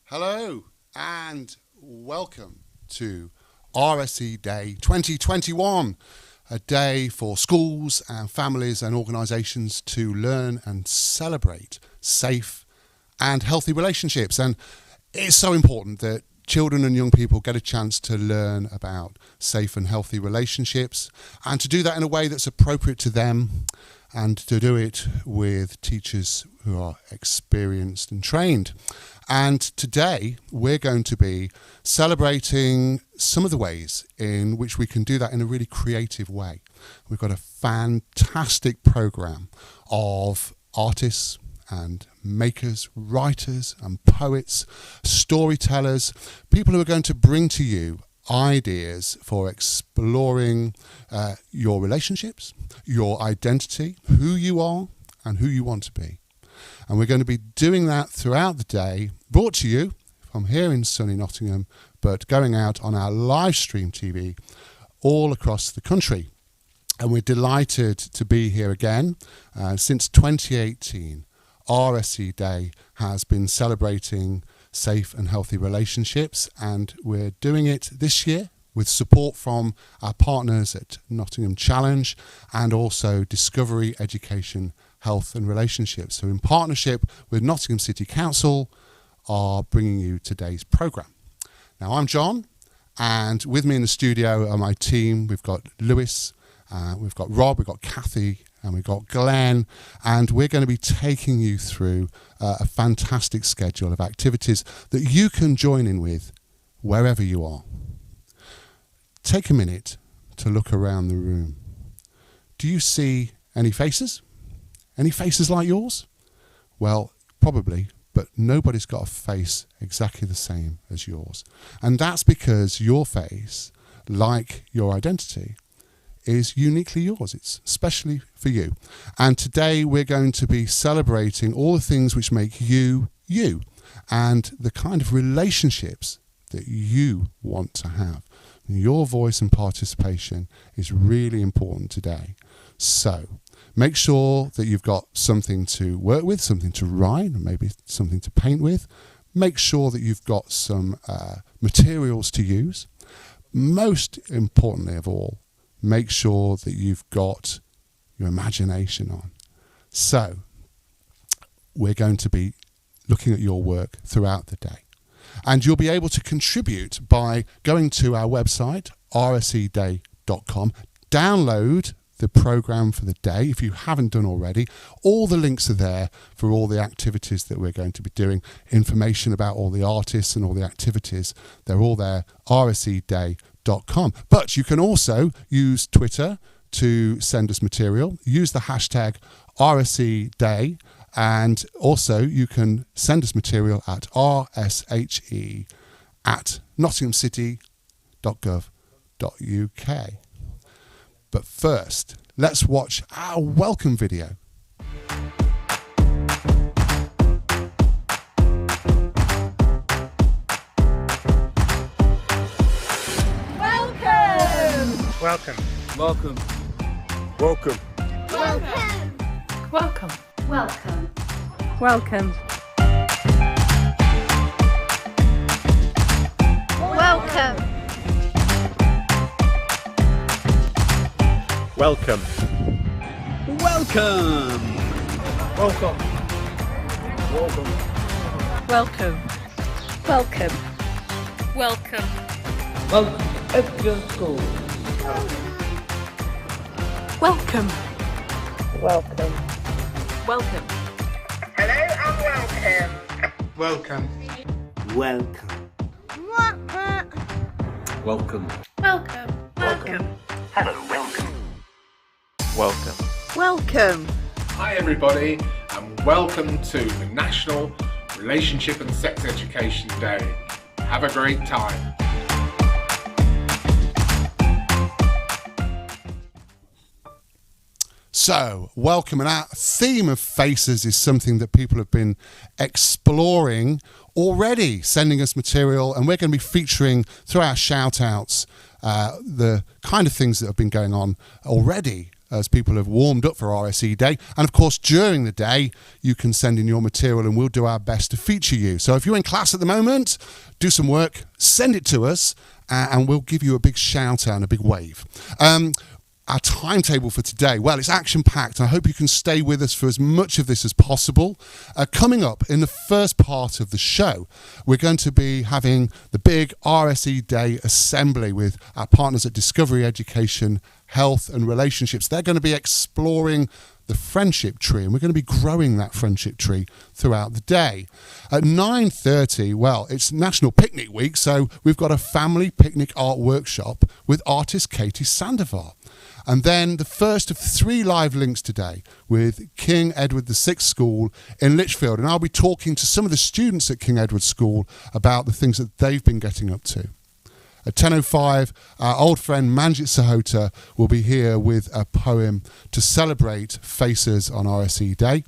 Hello and welcome to RSE Day 2021, a day for schools and families and organisations to learn and celebrate safe and healthy relationships. And it's so important that children and young people get a chance to learn about safe and healthy relationships, and to do that in a way that's appropriate to them, and to do it with teachers who are experienced and trained. And today we're going to be celebrating some of the ways in which we can do that in a really creative way. We've got a fantastic programme of artists and makers, writers and poets, storytellers, people who are going to bring to you ideas for exploring your relationships, your identity, who you are and who you want to be. And we're going to be doing that throughout the day, brought to you from here in sunny Nottingham, but going out on our live stream TV all across the country. And we're delighted to be here again. Since 2018, RSE Day has been celebrating safe and healthy relationships, and we're doing it this year with support from our partners at Nottingham Challenge and also Discovery Education, Health and Relationships, who in partnership with Nottingham City Council are bringing you today's programme. Now, I'm John, and with me in the studio are my team. We've got Lewis, we've got Rob, we've got Kathy, and we've got Glenn, and we're going to be taking you through a fantastic schedule of activities that you can join in with wherever you are. Take a minute to look around the room. Do you see any faces? Any faces like yours? Well, probably, but nobody's got a face exactly the same as yours. And that's because your face, like your identity, is uniquely yours. It's especially for you. And today we're going to be celebrating all the things which make you, you, and the kind of relationships that you want to have. Your voice and participation is really important today. So make sure that you've got something to work with, something to write, and maybe something to paint with. Make sure that you've got some materials to use. Most importantly of all, make sure that you've got your imagination on. So we're going to be looking at your work throughout the day. And you'll be able to contribute by going to our website, rseday.com, download the programme for the day if you haven't done already. All the links are there for all the activities that we're going to be doing, information about all the artists and all the activities. They're all there, rseday.com. But you can also use Twitter to send us material. Use the hashtag RSE Day, and also you can send us material at rshe@nottinghamcity.gov.uk. But first, let's watch our welcome video. Welcome. Welcome. Welcome. Welcome. Welcome. Welcome. Welcome. Welcome. Welcome. Welcome. Welcome. Welcome. Welcome. Welcome. Welcome to Oakfield School. Welcome. Welcome. Welcome. Hello and welcome. Welcome. Welcome. Welcome. Welcome. Hello, welcome. Welcome. Welcome. Hi everybody, and welcome to the National Relationship and Sex Education Day. Have a great time. So, welcome, and our theme of faces is something that people have been exploring already, sending us material, and we're going to be featuring through our shout-outs the kind of things that have been going on already as people have warmed up for RSE Day. And of course, during the day, you can send in your material and we'll do our best to feature you. So if you're in class at the moment, do some work, send it to us, and we'll give you a big shout out and a big wave. Our timetable for today, well, it's action-packed. I hope you can stay with us for as much of this as possible. Coming up in the first part of the show, we're going to be having the big RSE Day Assembly with our partners at Discovery Education, Health and Relationships. They're going to be exploring the friendship tree, and we're going to be growing that friendship tree throughout the day. At 9:30, well, it's National Picnic Week, so we've got a family picnic art workshop with artist Katie Sandoval. And then the first of 3 live links today with King Edward VI School in Lichfield. And I'll be talking to some of the students at King Edward School about the things that they've been getting up to. At 10:05, our old friend Manjit Sahota will be here with a poem to celebrate Faces on RSE Day.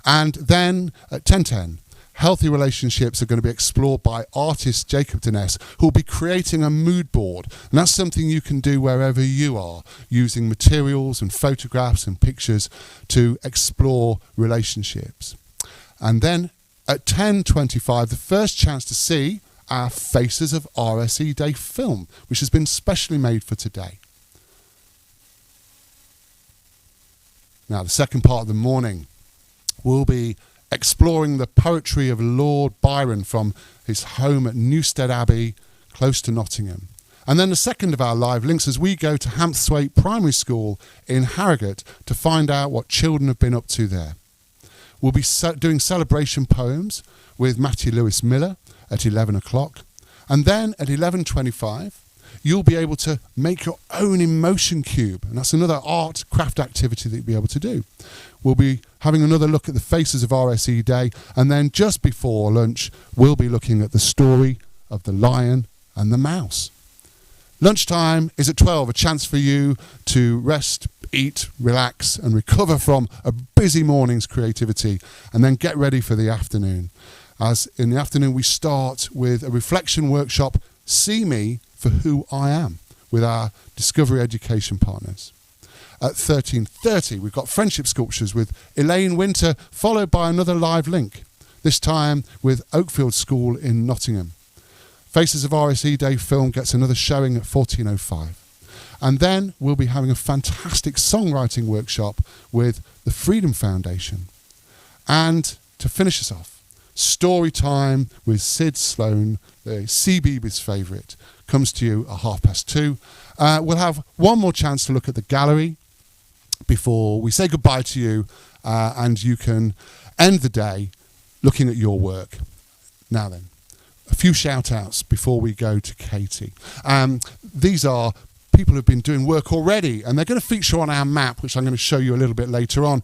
And then at 10:10, healthy relationships are going to be explored by artist Jacob Dines, who will be creating a mood board. And that's something you can do wherever you are, using materials and photographs and pictures to explore relationships. And then at 10:25, the first chance to see our Faces of RSE Day film, which has been specially made for today. Now, the second part of the morning will be exploring the poetry of Lord Byron from his home at Newstead Abbey, close to Nottingham. And then the second of our live links as we go to Hampthwaite Primary School in Harrogate to find out what children have been up to there. We'll be doing celebration poems with Matthew Lewis Miller at 11 o'clock. And then at 11:25, you'll be able to make your own emotion cube. And that's another art craft activity that you'll be able to do. We'll be having another look at the Faces of RSE Day. And then just before lunch, we'll be looking at the story of the lion and the mouse. Lunchtime is at 12, a chance for you to rest, eat, relax, and recover from a busy morning's creativity, and then get ready for the afternoon. As in the afternoon, we start with a reflection workshop, See Me for Who I Am, with our Discovery Education partners. At 13:30, we've got friendship sculptures with Elaine Winter, followed by another live link, this time with Oakfield School in Nottingham. Faces of RSE Day Film gets another showing at 14:05. And then we'll be having a fantastic songwriting workshop with the Freedom Foundation. And to finish us off, story time with Sid Sloan, the CBeebies favourite, comes to you at 2:30. We'll have one more chance to look at the gallery before we say goodbye to you, and you can end the day looking at your work. Now then, a few shout outs before we go to Katie. These are people who've been doing work already, and they're going to feature on our map, which I'm going to show you a little bit later on.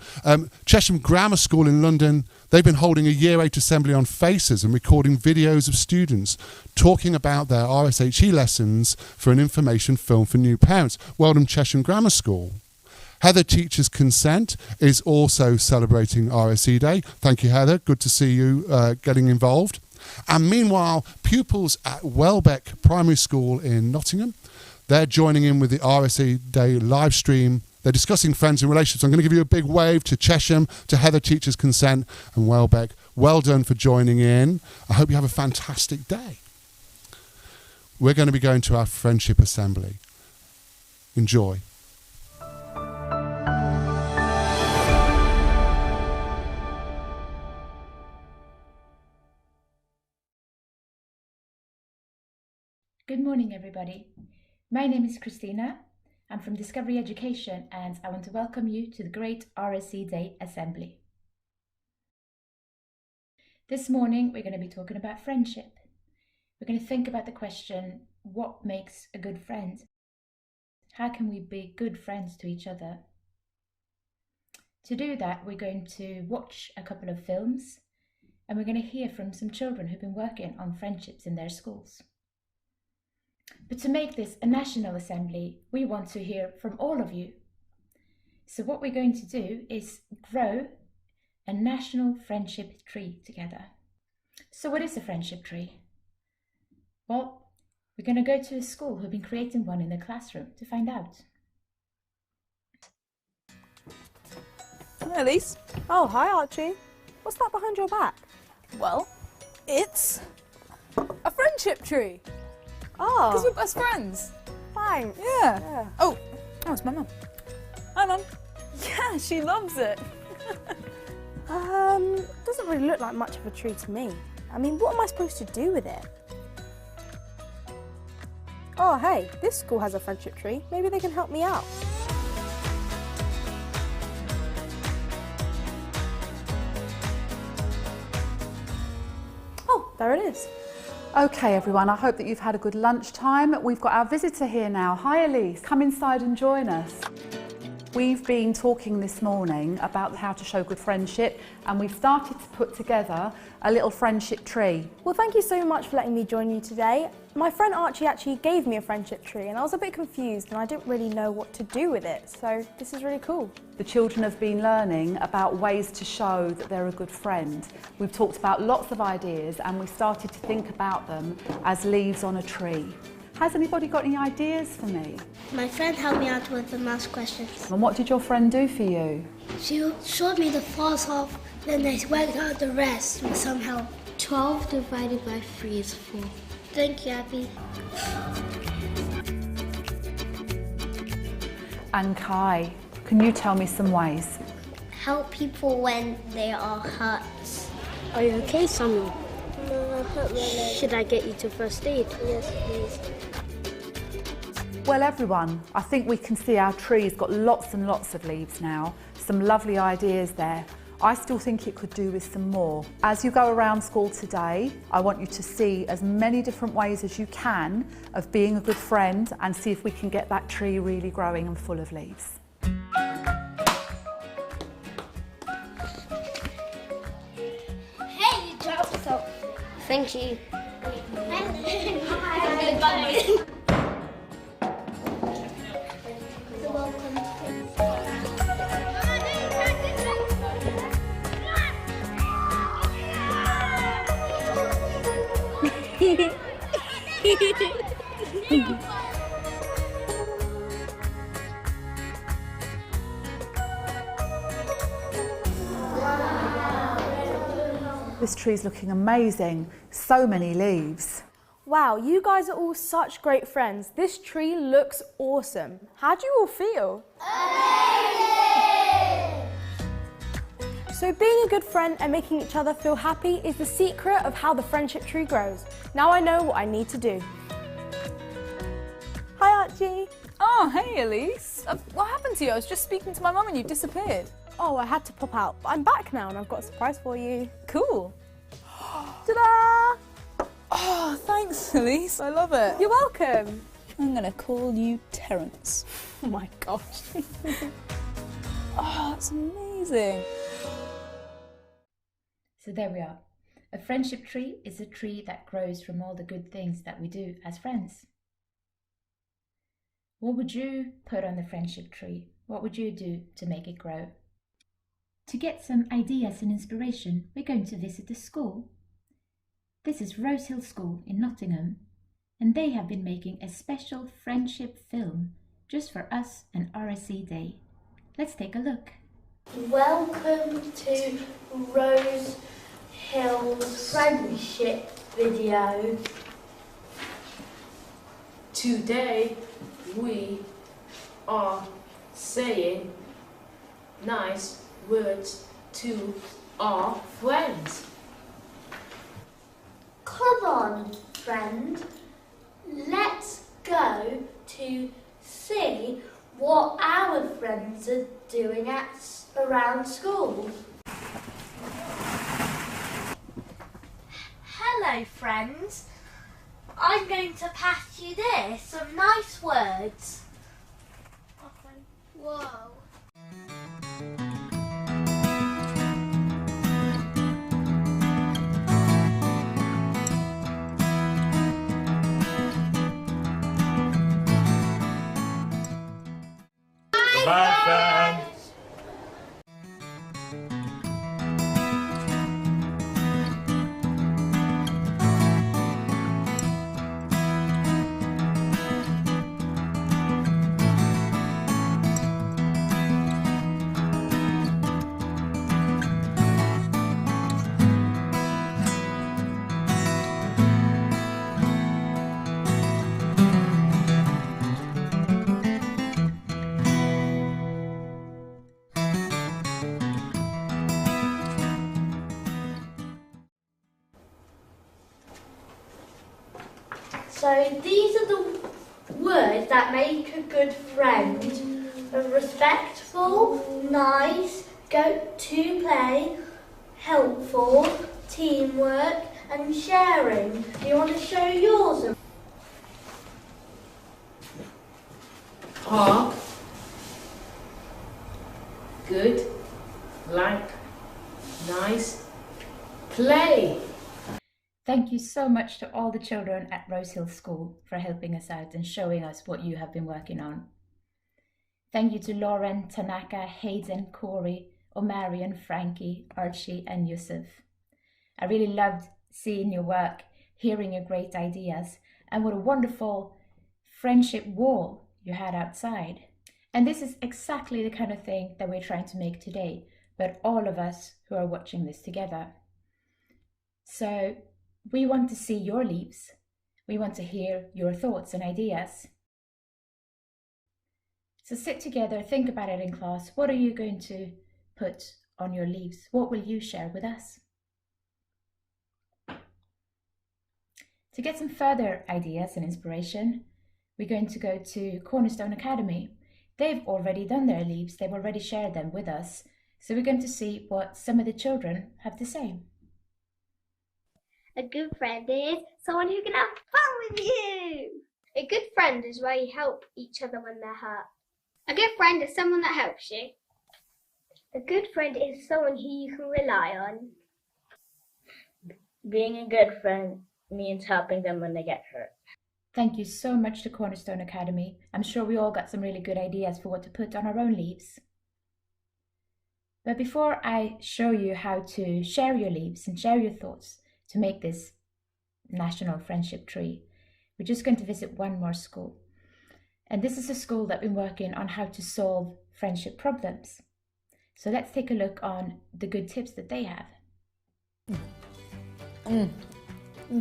Chesham Grammar School in London, they've been holding a Year 8 assembly on Faces and recording videos of students talking about their RSHE lessons for an information film for new parents. Well done, Chesham Grammar School. Heather Teachers Consent is also celebrating RSE Day. Thank you, Heather. Good to see you getting involved. And meanwhile, pupils at Welbeck Primary School in Nottingham, they're joining in with the RSE Day live stream. They're discussing friends and relationships. I'm going to give you a big wave to Chesham, to Heather Teachers Consent and Welbeck. Well done for joining in. I hope you have a fantastic day. We're going to be going to our friendship assembly. Enjoy. Good morning, everybody. My name is Christina. I'm from Discovery Education, and I want to welcome you to the great RSE Day Assembly. This morning, we're going to be talking about friendship. We're going to think about the question, what makes a good friend? How can we be good friends to each other? To do that, we're going to watch a couple of films, and we're going to hear from some children who've been working on friendships in their schools. But to make this a national assembly, we want to hear from all of you. So what we're going to do is grow a national friendship tree together. So what is a friendship tree? Well, we're going to go to a school who've been creating one in the classroom to find out. Hi, Elise. Oh, hi Archie. What's that behind your back? Well, it's a friendship tree. Oh. Because we're best friends. Thanks. Yeah. Oh, it's my mum. Hi, Mum. Yeah, she loves it. Doesn't really look like much of a tree to me. I mean, what am I supposed to do with it? Oh, hey, this school has a friendship tree. Maybe they can help me out. Oh, there it is. Okay everyone, I hope that you've had a good lunchtime. We've got our visitor here now. Hi Elise, come inside and join us. We've been talking this morning about how to show good friendship, and we've started to put together a little friendship tree. Well, thank you so much for letting me join you today. My friend Archie actually gave me a friendship tree and I was a bit confused and I didn't really know what to do with it, so this is really cool. The children have been learning about ways to show that they're a good friend. We've talked about lots of ideas and we started to think about them as leaves on a tree. Has anybody got any ideas for me? My friend helped me out with the math questions. And what did your friend do for you? She showed me the first half, then they worked out the rest with some help. 12 divided by 3 is 4. Thank you, Abby. And Kai, can you tell me some ways? Help people when they are hurt. Are you okay, Samuel? No, I hurt my leg. Should I get you to first aid? Yes, please. Well everyone, I think we can see our tree's got lots and lots of leaves now. Some lovely ideas there. I still think it could do with some more. As you go around school today, I want you to see as many different ways as you can of being a good friend and see if we can get that tree really growing and full of leaves. Hey, you dropped some. Thank you. You're welcome. This tree's looking amazing. So many leaves. Wow, you guys are all such great friends. This tree looks awesome. How do you all feel? Amazing! So being a good friend and making each other feel happy is the secret of how the friendship tree grows. Now I know what I need to do. Hi Archie. Oh, hey, Elise. What happened to you? I was just speaking to my mum and you disappeared. Oh, I had to pop out, but I'm back now and I've got a surprise for you. Cool. Ta-da! Oh, thanks, Elise. I love it. You're welcome. I'm going to call you Terence. Oh my gosh. Oh, that's amazing. So there we are. A friendship tree is a tree that grows from all the good things that we do as friends. What would you put on the friendship tree? What would you do to make it grow? To get some ideas and inspiration, we're going to visit a school. This is Rosehill School in Nottingham, and they have been making a special friendship film just for us and RSE Day. Let's take a look. Welcome to Rosehill's friendship video. Today we are saying nice words to our friends. Come on, friend. Let's go to see what our friends are doing around school. Hello, friends. I'm going to pass you this, some nice words. Whoa. Bye, friends. So these are the words that make a good friend. Respectful, nice, go to play, helpful, teamwork and sharing. Do you want to show yours? Are good, like, nice, play. Thank you so much to all the children at Rosehill School for helping us out and showing us what you have been working on. Thank you to Lauren, Tanaka, Hayden, Corey, Omarion, Frankie, Archie and Yusuf. I really loved seeing your work, hearing your great ideas, and what a wonderful friendship wall you had outside. And this is exactly the kind of thing that we're trying to make today, but all of us who are watching this together. So we want to see your leaves. We want to hear your thoughts and ideas. So sit together, think about it in class. What are you going to put on your leaves? What will you share with us? To get some further ideas and inspiration, we're going to go to Cornerstone Academy. They've already done their leaves, they've already shared them with us. So we're going to see what some of the children have to say. A good friend is someone who can have fun with you. A good friend is where you help each other when they're hurt. A good friend is someone that helps you. A good friend is someone who you can rely on. Being a good friend means helping them when they get hurt. Thank you so much to Cornerstone Academy. I'm sure we all got some really good ideas for what to put on our own leaves. But before I show you how to share your leaves and share your thoughts to make this National Friendship Tree, we're just going to visit one more school. And this is a school that's been working on how to solve friendship problems. So let's take a look on the good tips that they have.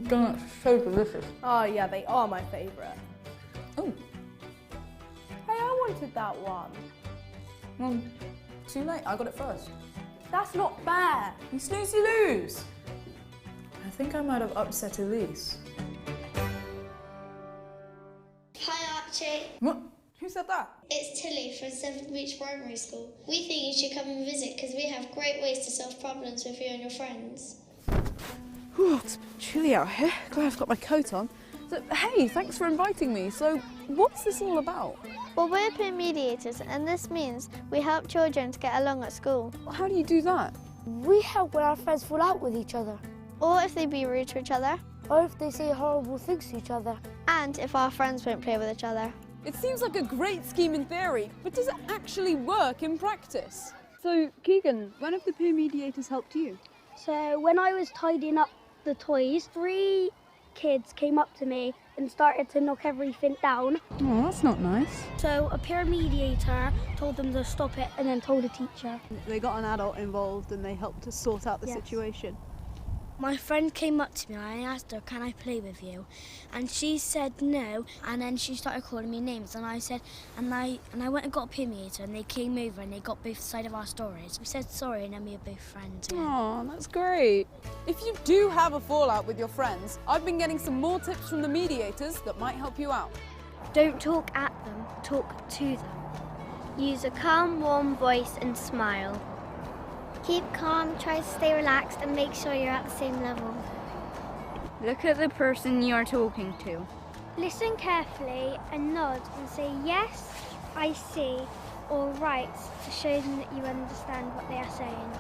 Donuts so delicious. Oh yeah, they are my favourite. Oh. Hey, I wanted that one. Well, too late, I got it first. That's not fair. You snooze, you lose. I think I might have upset Elise. Hi Archie. What? Who said that? It's Tilly from 7th Beach Primary School. We think you should come and visit because we have great ways to solve problems with you and your friends. Ooh, it's a bit chilly out here. Glad I've got my coat on. So, hey, thanks for inviting me. So, what's this all about? Well, we're peer mediators, and this means we help children to get along at school. How do you do that? We help when our friends fall out with each other. Or if they be rude to each other. Or if they say horrible things to each other. And if our friends won't play with each other. It seems like a great scheme in theory, but does it actually work in practice? So, Keegan, when have the peer mediators helped you? So, when I was tidying up the toys, 3 kids came up to me and started to knock everything down. Oh, that's not nice. So a peer mediator told them to stop it and then told a teacher. They got an adult involved and they helped to sort out the situation. My friend came up to me and I asked her, can I play with you? And she said no, and then she started calling me names and I said, and I went and got a peer mediator and they came over and they got both sides of our stories. We said sorry and then we were both friends again. Oh, that's great. If you do have a fallout with your friends, I've been getting some more tips from the mediators that might help you out. Don't talk at them, talk to them. Use a calm, warm voice and smile. Keep calm, try to stay relaxed and make sure you're at the same level. Look at the person you're talking to. Listen carefully and nod and say yes, I see, or right to show them that you understand what they are saying.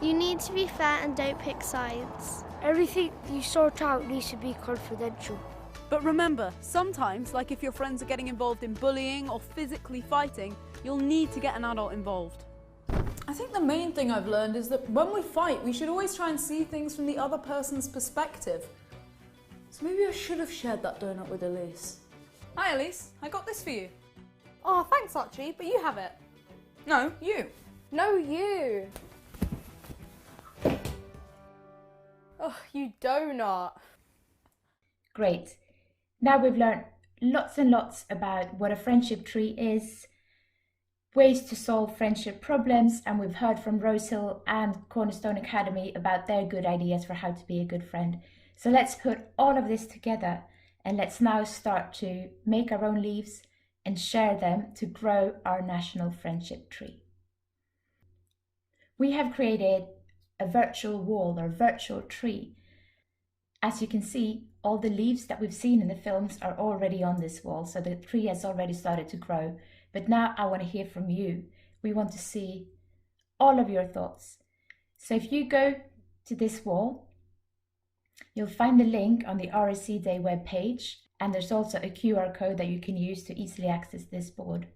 You need to be fair and don't pick sides. Everything you sort out needs to be confidential. But remember, sometimes, like if your friends are getting involved in bullying or physically fighting, you'll need to get an adult involved. I think the main thing I've learned is that when we fight, we should always try and see things from the other person's perspective. So maybe I should have shared that donut with Elise. Hi Elise, I got this for you. Oh, thanks Archie, but you have it. No, you. No, you. Oh, you donut. Great. Now we've learned lots and lots about what a friendship tree is, ways to solve friendship problems, and we've heard from Rosehill and Cornerstone Academy about their good ideas for how to be a good friend. So let's put all of this together And let's now start to make our own leaves and share them to grow our national friendship tree. We have created a virtual wall or virtual tree. As you can see, all the leaves that we've seen in the films are already on this wall, so the tree has already started to grow. But now I want to hear from you. We want to see all of your thoughts. So if you go to this wall, you'll find the link on the RSE Day webpage, and there's also a QR code that you can use to easily access this board.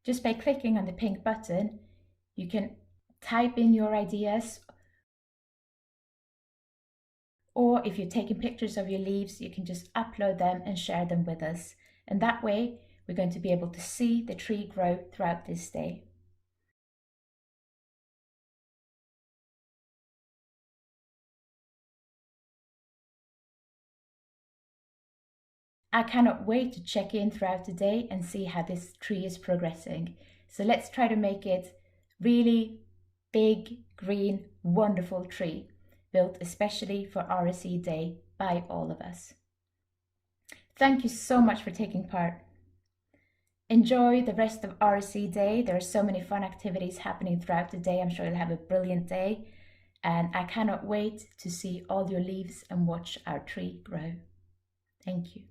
Just by clicking on the pink button, you can type in your ideas, or if you're taking pictures of your leaves, you can just upload them and share them with us. And that way, we're going to be able to see the tree grow throughout this day. I cannot wait to check in throughout the day and see how this tree is progressing. So let's try to make it really big, green, wonderful tree, built especially for RSE Day by all of us. Thank you so much for taking part. Enjoy the rest of RSE Day. There are so many fun activities happening throughout the day. I'm sure you'll have a brilliant day. And I cannot wait to see all your leaves and watch our tree grow. Thank you.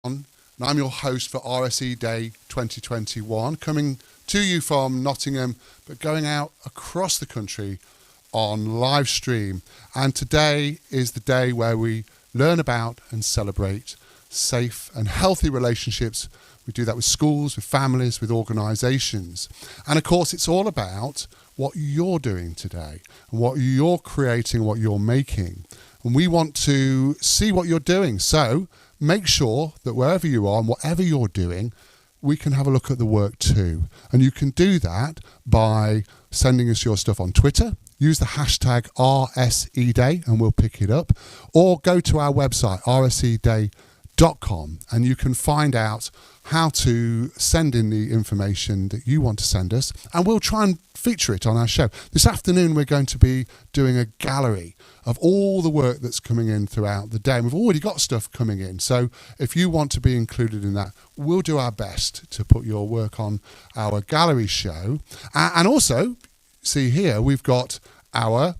And I'm your host for RSE Day 2021, coming to you from Nottingham, but going out across the country on live stream. And today is the day where we learn about and celebrate safe and healthy relationships. We do that with schools, with families, with organisations. And of course, it's all about what you're doing today and what you're creating, what you're making. And we want to see what you're doing. So make sure that wherever you are and whatever you're doing, we can have a look at the work too. And you can do that by sending us your stuff on Twitter. Use the hashtag RSE Day and we'll pick it up. Or go to our website, rseday.com, and you can find out how to send in the information that you want to send us, and we'll try and feature it on our show. This afternoon we're going to be doing a gallery of all the work that's coming in throughout the day, and we've already got stuff coming in, so if you want to be included in that, we'll do our best to put your work on our gallery show. And also, see here, we've got our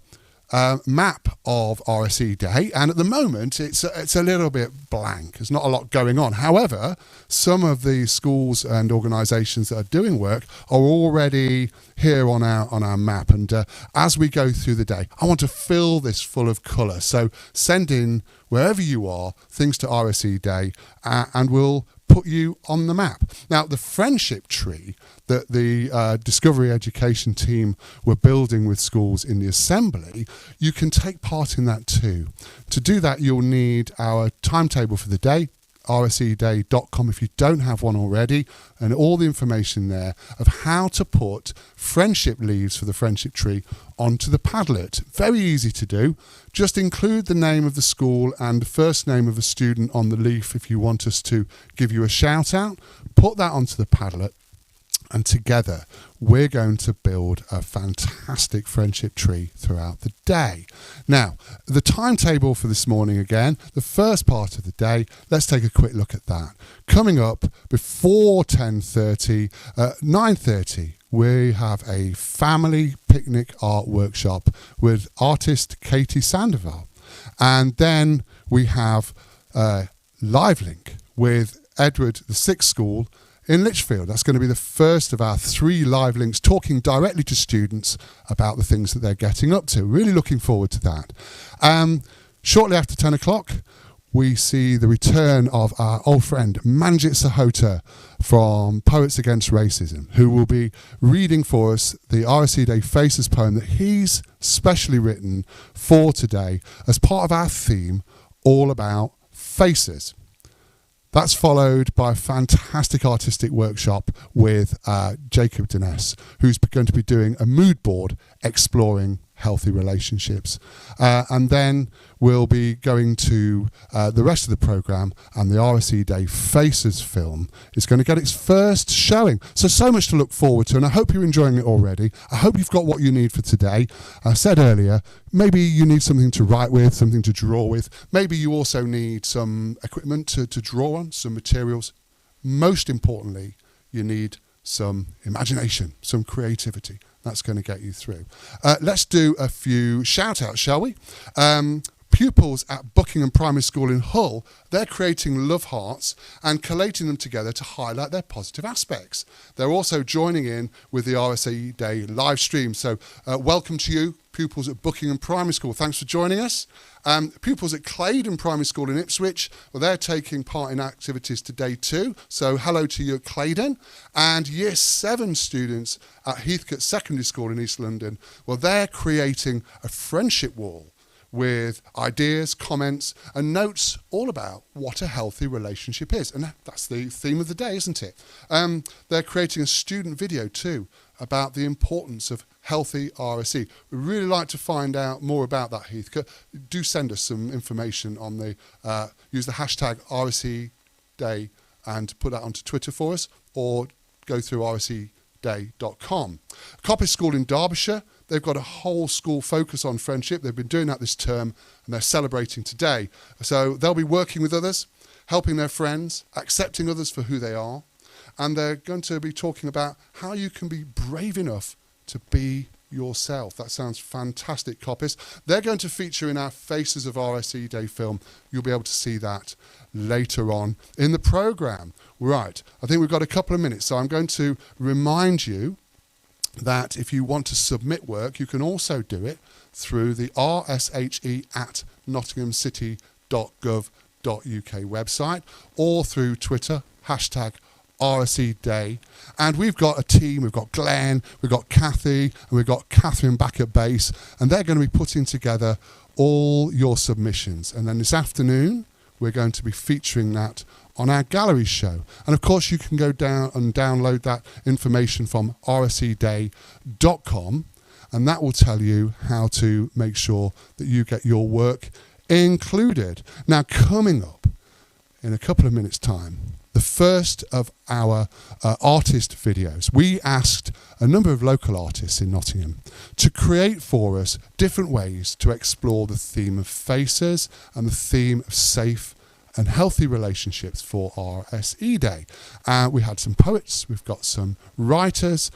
map of RSE Day, and at the moment it's a little bit blank. There's not a lot going on. However, some of the schools and organisations that are doing work are already here on our map, and as we go through the day, I want to fill this full of colour. So send in, wherever you are, things to RSE Day, and we'll put you on the map. Now, the friendship tree that the Discovery Education team were building with schools in the assembly, you can take part in that too. To do that, you'll need our timetable for the day, rseday.com if you don't have one already, and all the information there of how to put friendship leaves for the friendship tree onto the Padlet. Very easy to do. Just include the name of the school and the first name of a student on the leaf if you want us to give you a shout out. Put that onto the Padlet, and together we're going to build a fantastic friendship tree throughout the day. Now, the timetable for this morning again, the first part of the day, let's take a quick look at that. Coming up before 10:30, 9:30, we have a family picnic art workshop with artist Katie Sandoval. And then we have a live link with Edward VI School in Lichfield. That's going to be the first of our 3 live links talking directly to students about the things that they're getting up to. Really looking forward to that. Shortly after 10 o'clock, we see the return of our old friend Manjit Sahota from Poets Against Racism, who will be reading for us the RSE Day Faces poem that he's specially written for today as part of our theme, all about faces. That's followed by a fantastic artistic workshop with Jacob Dines, who's going to be doing a mood board exploring healthy relationships. And then we'll be going to the rest of the programme, and the RSE Day Faces film is going to get its first showing. So much to look forward to, and I hope you're enjoying it already. I hope you've got what you need for today. I said earlier, maybe you need something to write with, something to draw with. Maybe you also need some equipment to draw on, some materials. Most importantly, you need some imagination, some creativity. That's going to get you through. Let's do a few shout outs, shall we? Pupils at Buckingham Primary School in Hull, they're creating love hearts and collating them together to highlight their positive aspects. They're also joining in with the RSE Day live stream. So welcome to you, pupils at Buckingham Primary School. Thanks for joining us. Pupils at Claydon Primary School in Ipswich, well, they're taking part in activities today too. So hello to you at Claydon. And Year 7 students at Heathcote Secondary School in East London, well, they're creating a friendship wall with ideas, comments and notes all about what a healthy relationship is. And that's the theme of the day, isn't it? They're creating a student video too about the importance of healthy RSE. We'd really like to find out more about that, Heathcote. Do send us some information on the, use the hashtag RSE Day and put that onto Twitter for us, or go through rseday.com. Coppice School in Derbyshire, they've got a whole school focus on friendship. They've been doing that this term and they're celebrating today. So they'll be working with others, helping their friends, accepting others for who they are. And they're going to be talking about how you can be brave enough to be yourself. That sounds fantastic, Coppice. They're going to feature in our Faces of RSE Day film. You'll be able to see that later on in the programme. Right, I think we've got a couple of minutes, so I'm going to remind you that if you want to submit work, you can also do it through the rshe@nottinghamcity.gov.uk website, or through Twitter, hashtag RSE Day. And we've got a team, we've got Glenn, we've got Kathy, and we've got Catherine back at base, and they're going to be putting together all your submissions. And then this afternoon, we're going to be featuring that on our gallery show. And of course, you can go down and download that information from rseday.com, and that will tell you how to make sure that you get your work included. Now, coming up in a couple of minutes' time, the first of our artist videos. We asked a number of local artists in Nottingham to create for us different ways to explore the theme of faces and the theme of safe and healthy relationships for RSE Day. We had some poets, we've got some writers,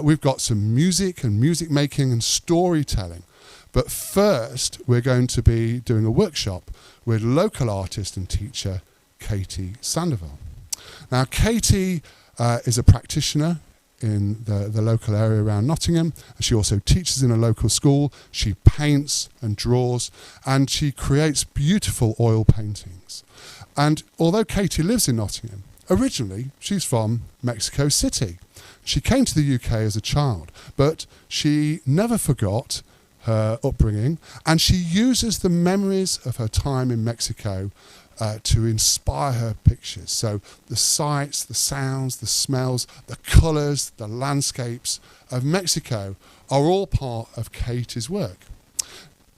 we've got some music and music making and storytelling. But first, we're going to be doing a workshop with local artist and teacher Katie Sandoval. Now, Katie is a practitioner in the local area around Nottingham. She also teaches in a local school. She paints and draws, and she creates beautiful oil paintings. And although Katie lives in Nottingham, originally she's from Mexico City. She came to the UK as a child, but she never forgot her upbringing, and she uses the memories of her time in Mexico to inspire her pictures. So the sights, the sounds, the smells, the colours, the landscapes of Mexico are all part of Katie's work.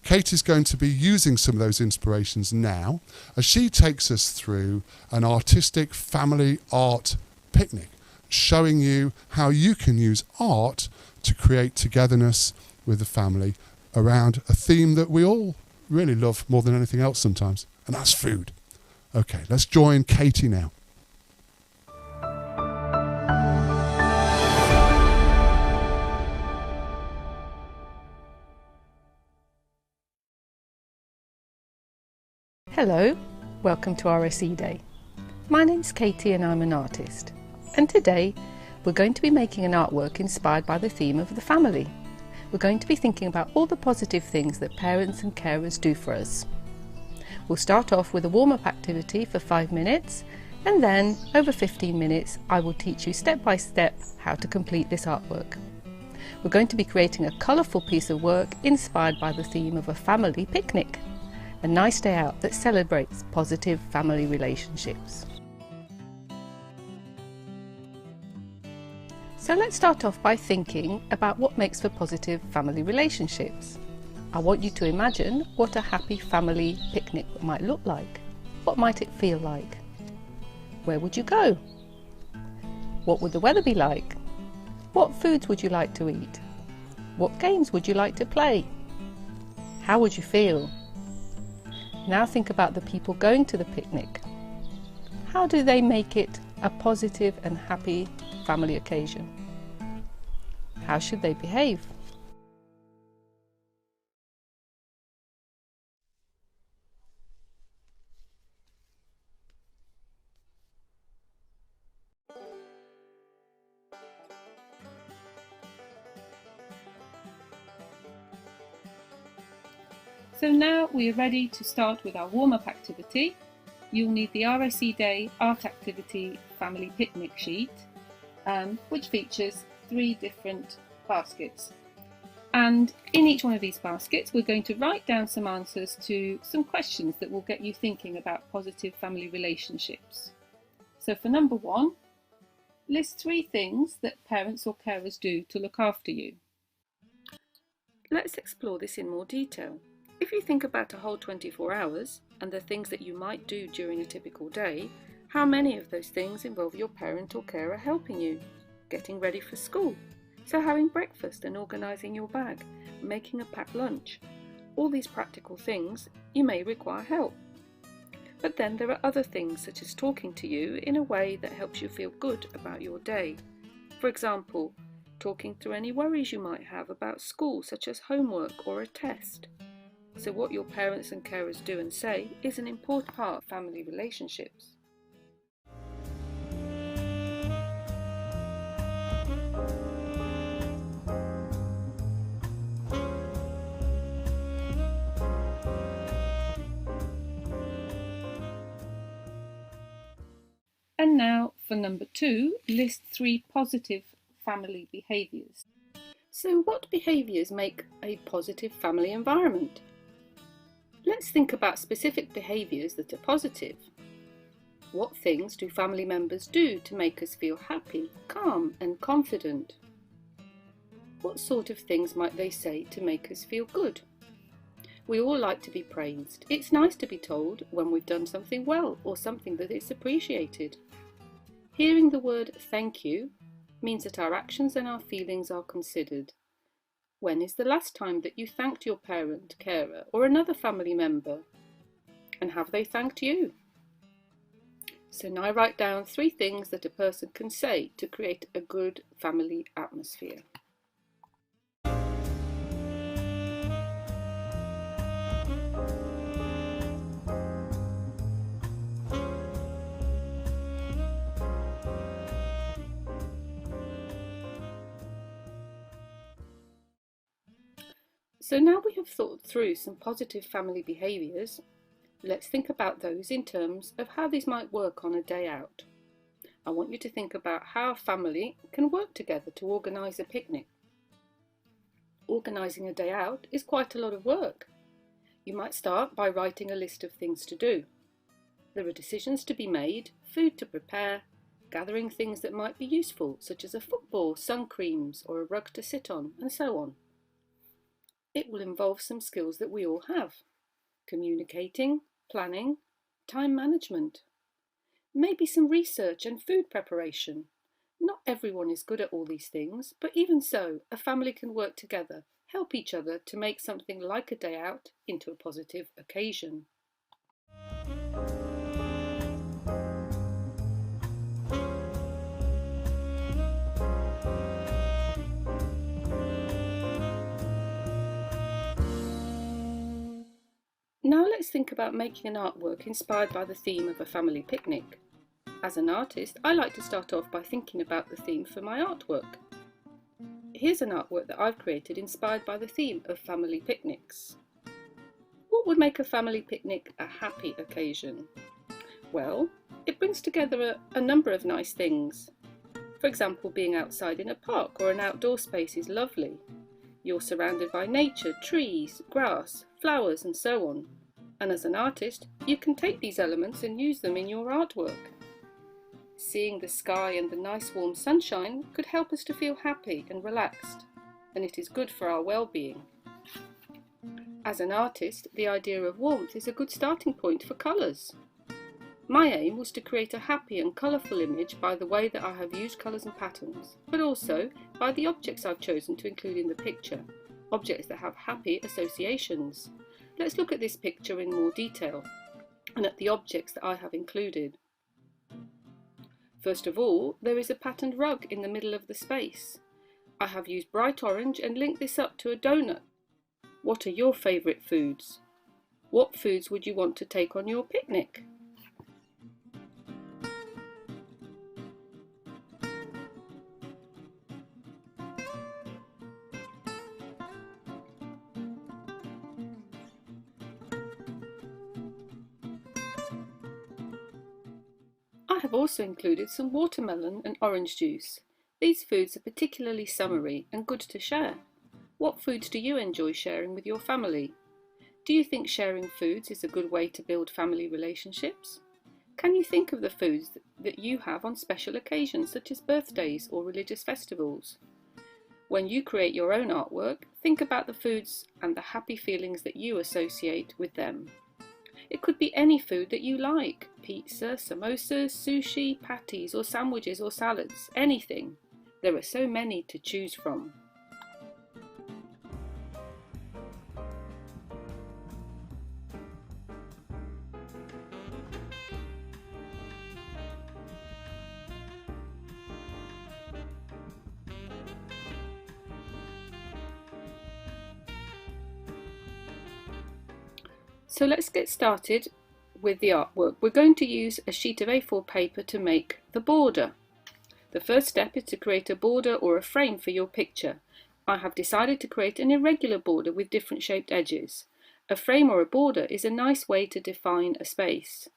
Kate is going to be using some of those inspirations now as she takes us through an artistic family art picnic, showing you how you can use art to create togetherness with the family around a theme that we all really love more than anything else sometimes, and that's food. Okay, let's join Katie now. Hello, welcome to RSE Day. My name's Katie and I'm an artist. And today we're going to be making an artwork inspired by the theme of the family. We're going to be thinking about all the positive things that parents and carers do for us. We'll start off with a warm-up activity for 5 minutes, and then over 15 minutes I will teach you step by step how to complete this artwork. We're going to be creating a colourful piece of work inspired by the theme of a family picnic, a nice day out that celebrates positive family relationships. So let's start off by thinking about what makes for positive family relationships. I want you to imagine what a happy family picnic might look like. What might it feel like? Where would you go? What would the weather be like? What foods would you like to eat? What games would you like to play? How would you feel? Now think about the people going to the picnic. How do they make it a positive and happy family occasion? How should they behave? So now we are ready to start with our warm-up activity. You'll need the RSE Day Art Activity Family Picnic sheet, which features 3 different baskets. And in each one of these baskets, we're going to write down some answers to some questions that will get you thinking about positive family relationships. So for number 1, list 3 things that parents or carers do to look after you. Let's explore this in more detail. If you think about a whole 24 hours and the things that you might do during a typical day, how many of those things involve your parent or carer helping you? Getting ready for school, so having breakfast and organising your bag, making a packed lunch. All these practical things, you may require help. But then there are other things such as talking to you in a way that helps you feel good about your day. For example, talking through any worries you might have about school, such as homework or a test. So what your parents and carers do and say is an important part of family relationships. And now for number 2, list 3 positive family behaviours. So what behaviours make a positive family environment? Let's think about specific behaviours that are positive. What things do family members do to make us feel happy, calm and confident? What sort of things might they say to make us feel good? We all like to be praised. It's nice to be told when we've done something well or something that is appreciated. Hearing the word thank you means that our actions and our feelings are considered. When is the last time that you thanked your parent, carer or another family member? And have they thanked you? So now write down 3 things that a person can say to create a good family atmosphere. So now we have thought through some positive family behaviours, let's think about those in terms of how these might work on a day out. I want you to think about how a family can work together to organise a picnic. Organising a day out is quite a lot of work. You might start by writing a list of things to do. There are decisions to be made, food to prepare, gathering things that might be useful, such as a football, sun creams or a rug to sit on, and so on. It will involve some skills that we all have: communicating, planning, time management, maybe some research and food preparation. Not everyone is good at all these things, but even so, a family can work together, help each other to make something like a day out into a positive occasion. Now let's think about making an artwork inspired by the theme of a family picnic. As an artist, I like to start off by thinking about the theme for my artwork. Here's an artwork that I've created inspired by the theme of family picnics. What would make a family picnic a happy occasion? Well, it brings together a number of nice things. For example, being outside in a park or an outdoor space is lovely. You're surrounded by nature, trees, grass, flowers and so on. And as an artist, you can take these elements and use them in your artwork. Seeing the sky and the nice warm sunshine could help us to feel happy and relaxed, and it is good for our well-being. As an artist, the idea of warmth is a good starting point for colours. My aim was to create a happy and colourful image by the way that I have used colours and patterns, but also by the objects I've chosen to include in the picture, objects that have happy associations. Let's look at this picture in more detail and at the objects that I have included. First of all, there is a patterned rug in the middle of the space. I have used bright orange and linked this up to a donut. What are your favourite foods? What foods would you want to take on your picnic? I have also included some watermelon and orange juice. These foods are particularly summery and good to share. What foods do you enjoy sharing with your family? Do you think sharing foods is a good way to build family relationships? Can you think of the foods that you have on special occasions such as birthdays or religious festivals? When you create your own artwork, think about the foods and the happy feelings that you associate with them. It could be any food that you like: pizza, samosas, sushi, patties or sandwiches or salads, anything. There are so many to choose from. So let's get started with the artwork. We're going to use a sheet of A4 paper to make the border. The first step is to create a border or a frame for your picture. I have decided to create an irregular border with different shaped edges. A frame or a border is a nice way to define a space.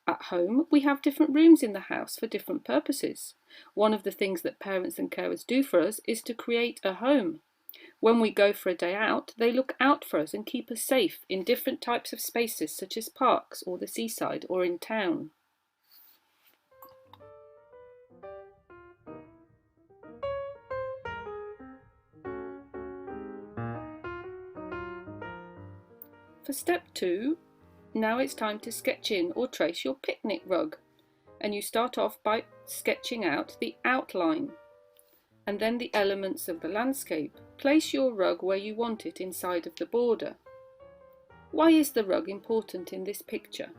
At home, we have different rooms in the house for different purposes. One of the things that parents and carers do for us is to create a home. When we go for a day out, they look out for us and keep us safe in different types of spaces such as parks or the seaside or in town. For step 2, now it's time to sketch in or trace your picnic rug. And you start off by sketching out the outline and then the elements of the landscape. Place your rug where you want it inside of the border. Why is the rug important in this picture?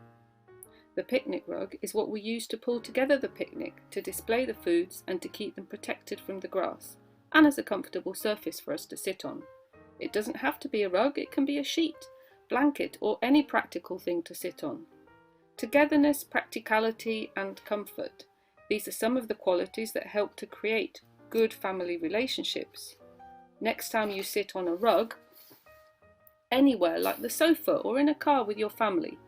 The picnic rug is what we use to pull together the picnic, to display the foods and to keep them protected from the grass, and as a comfortable surface for us to sit on. It doesn't have to be a rug, it can be a sheet, blanket or any practical thing to sit on. Togetherness, practicality and comfort. These are some of the qualities that help to create good family relationships. Next time you sit on a rug, anywhere like the sofa or in a car with your family,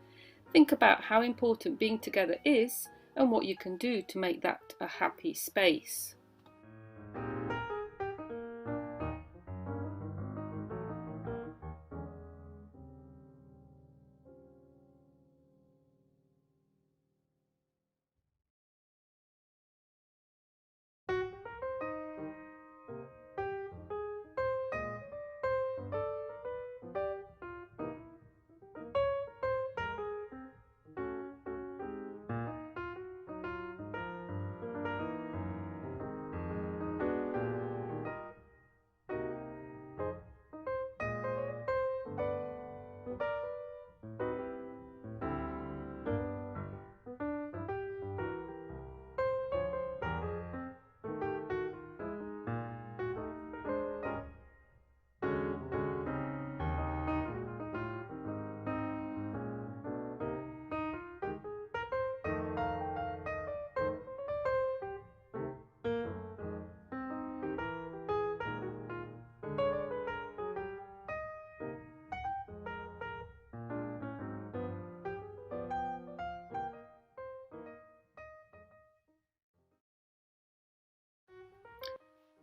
think about how important being together is and what you can do to make that a happy space.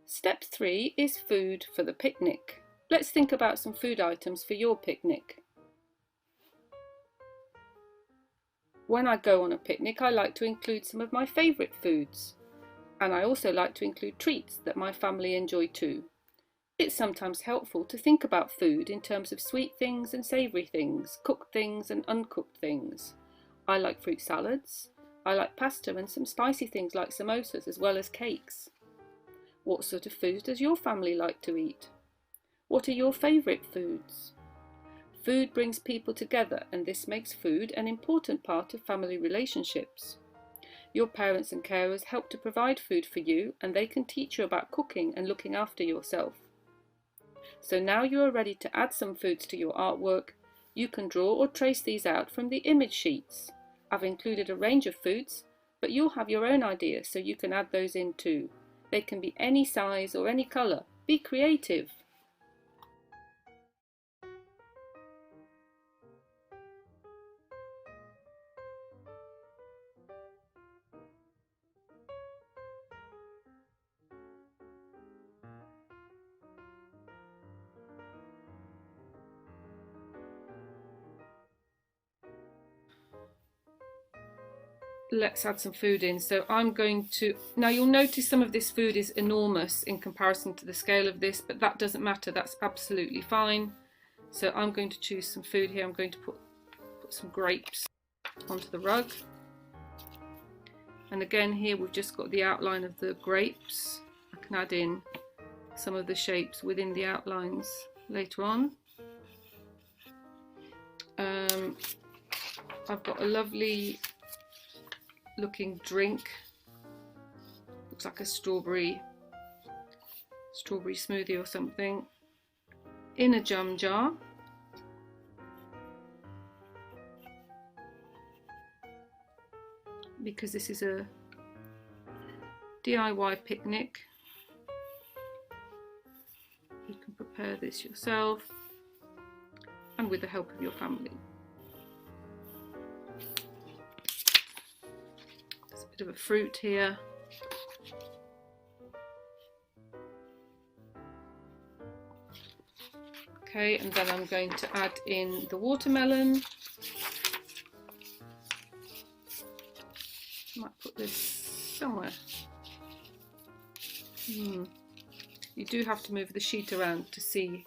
Step 3 is food for the picnic. Let's think about some food items for your picnic. When I go on a picnic, I like to include some of my favourite foods. And I also like to include treats that my family enjoy too. It's sometimes helpful to think about food in terms of sweet things and savoury things, cooked things and uncooked things. I like fruit salads. I like pasta and some spicy things like samosas as well as cakes. What sort of food does your family like to eat? What are your favourite foods? Food brings people together, and this makes food an important part of family relationships. Your parents and carers help to provide food for you, and they can teach you about cooking and looking after yourself. So now you are ready to add some foods to your artwork. You can draw or trace these out from the image sheets. I've included a range of foods, but you'll have your own ideas, so you can add those in too. They can be any size or any colour. Be creative. Let's add some food in. So I'm going to, now you'll notice some of this food is enormous in comparison to the scale of this, but that doesn't matter, that's absolutely fine. So I'm going to choose some food here. I'm going to put some grapes onto the rug. And again here we've just got the outline of the grapes. I can add in some of the shapes within the outlines later on. I've got a lovely looking drink, looks like a strawberry smoothie or something, in a jam jar. Because this is a DIY picnic, you can prepare this yourself and with the help of your family. Bit of a fruit here. Okay, and then I'm going to add in the watermelon. I might put this somewhere. You do have to move the sheet around to see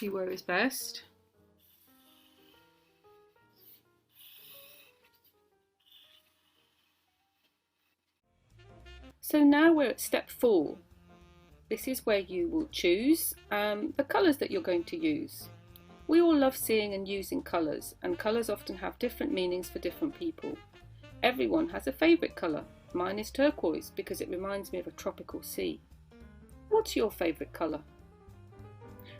where is best. So now we're at step 4. This is where you will choose the colours that you're going to use. We all love seeing and using colours, and colours often have different meanings for different people. Everyone has a favourite colour. Mine is turquoise because it reminds me of a tropical sea. What's your favourite colour?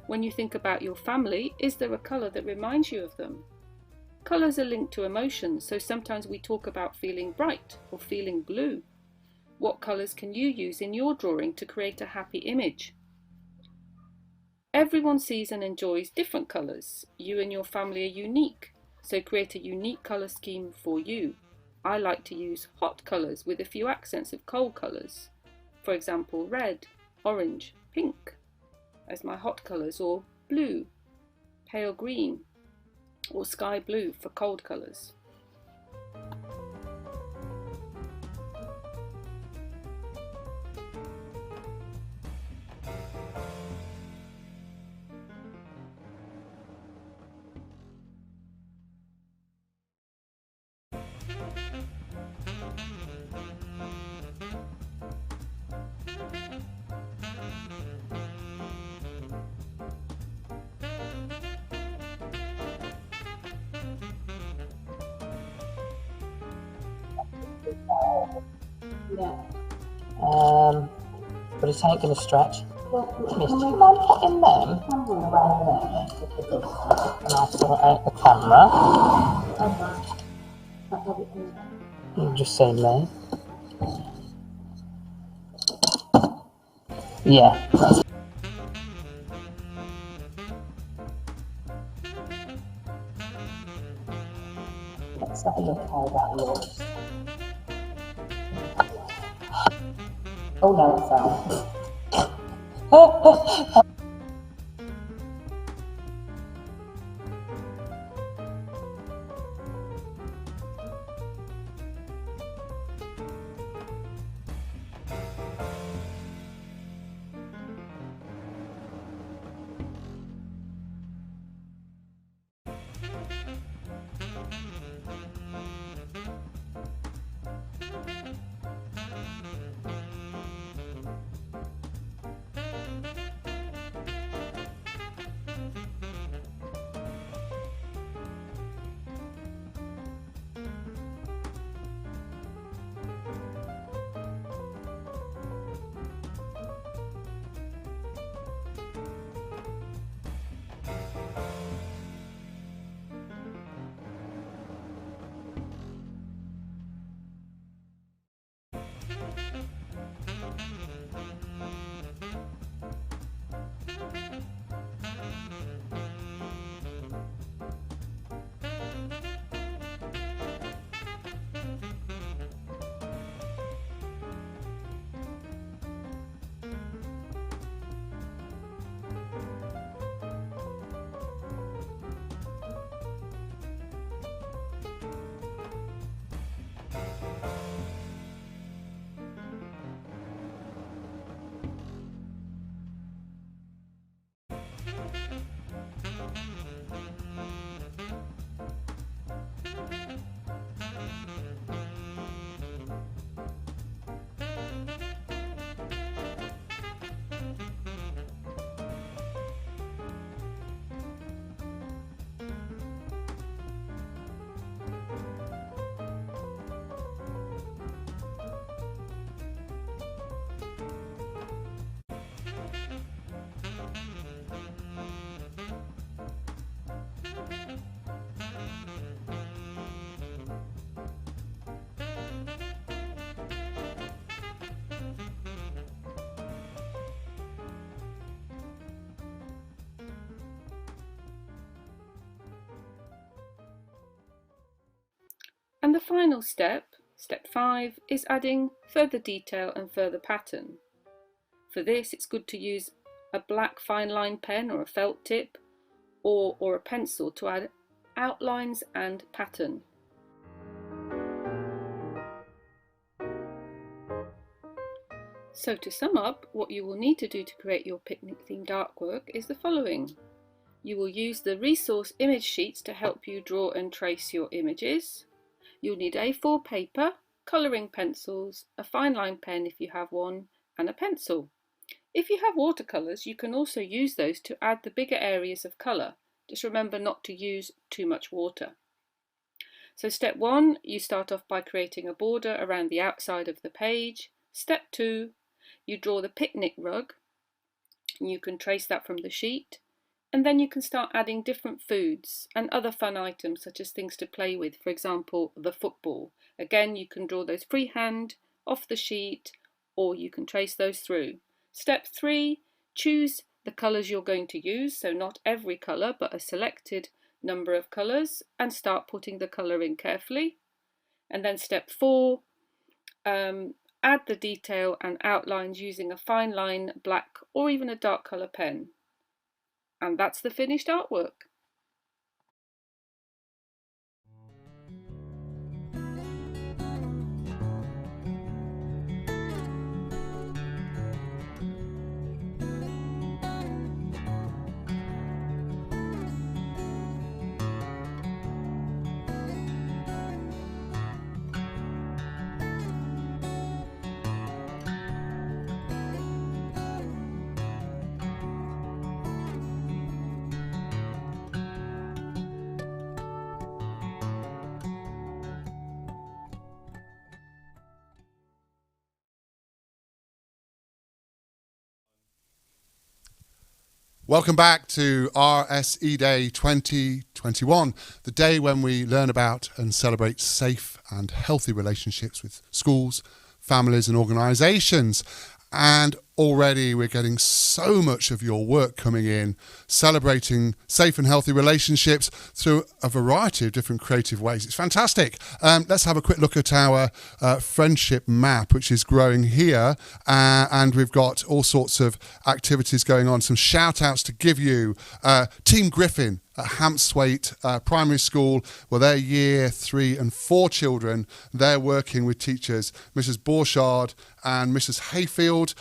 When you think about your family, is there a colour that reminds you of them? Colours are linked to emotions, so sometimes we talk about feeling bright or feeling blue. What colours can you use in your drawing to create a happy image? Everyone sees and enjoys different colours. You and your family are unique, so create a unique colour scheme for you. I like to use hot colours with a few accents of cold colours. For example, red, orange, pink as my hot colours, or blue, pale green, or sky blue for cold colours. But it's ain't going to stretch. Miss, do you mind putting them around there? And I'll sort out the camera. You just say me. Yeah. Let's have a look how that looks. Oh no, it fell. And the final step, step 5, is adding further detail and further pattern. For this, it's good to use a black fine line pen or a felt tip or a pencil to add outlines and pattern. So to sum up, what you will need to do to create your picnic themed artwork is the following. You will use the resource image sheets to help you draw and trace your images. You'll need A4 paper, colouring pencils, a fine line pen if you have one, and a pencil. If you have watercolours, you can also use those to add the bigger areas of colour. Just remember not to use too much water. So step 1, you start off by creating a border around the outside of the page. Step 2, you draw the picnic rug. You can trace that from the sheet. And then you can start adding different foods and other fun items such as things to play with, for example, the football. Again, you can draw those freehand off the sheet or you can trace those through. Step 3, choose the colours you're going to use, so not every colour but a selected number of colours, and start putting the colour in carefully. And then step 4, add the detail and outlines using a fine line, black or even a dark colour pen. And that's the finished artwork. Welcome back to RSE Day 2021, the day when we learn about and celebrate safe and healthy relationships with schools, families and organisations. And already we're getting so much of your work coming in, celebrating safe and healthy relationships through a variety of different creative ways. It's fantastic. Let's have a quick look at our friendship map, which is growing here. And we've got all sorts of activities going on. Some shout outs to give you. Team Griffin at Hampswaite Primary School, well, they're year 3 and 4 children. They're working with teachers, Mrs. Borchard and Mrs. Hayfield.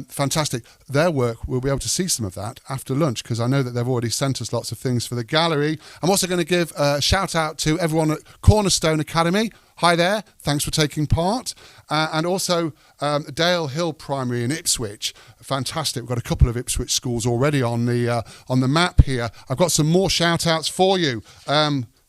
Fantastic. Their work, we'll be able to see some of that after lunch because I know that they've already sent us lots of things for the gallery. I'm also going to give a shout out to everyone at Cornerstone Academy. Hi there, thanks for taking part. And also Dale Hill Primary in Ipswich. Fantastic, we've got a couple of Ipswich schools already on the map here. I've got some more shout outs for you.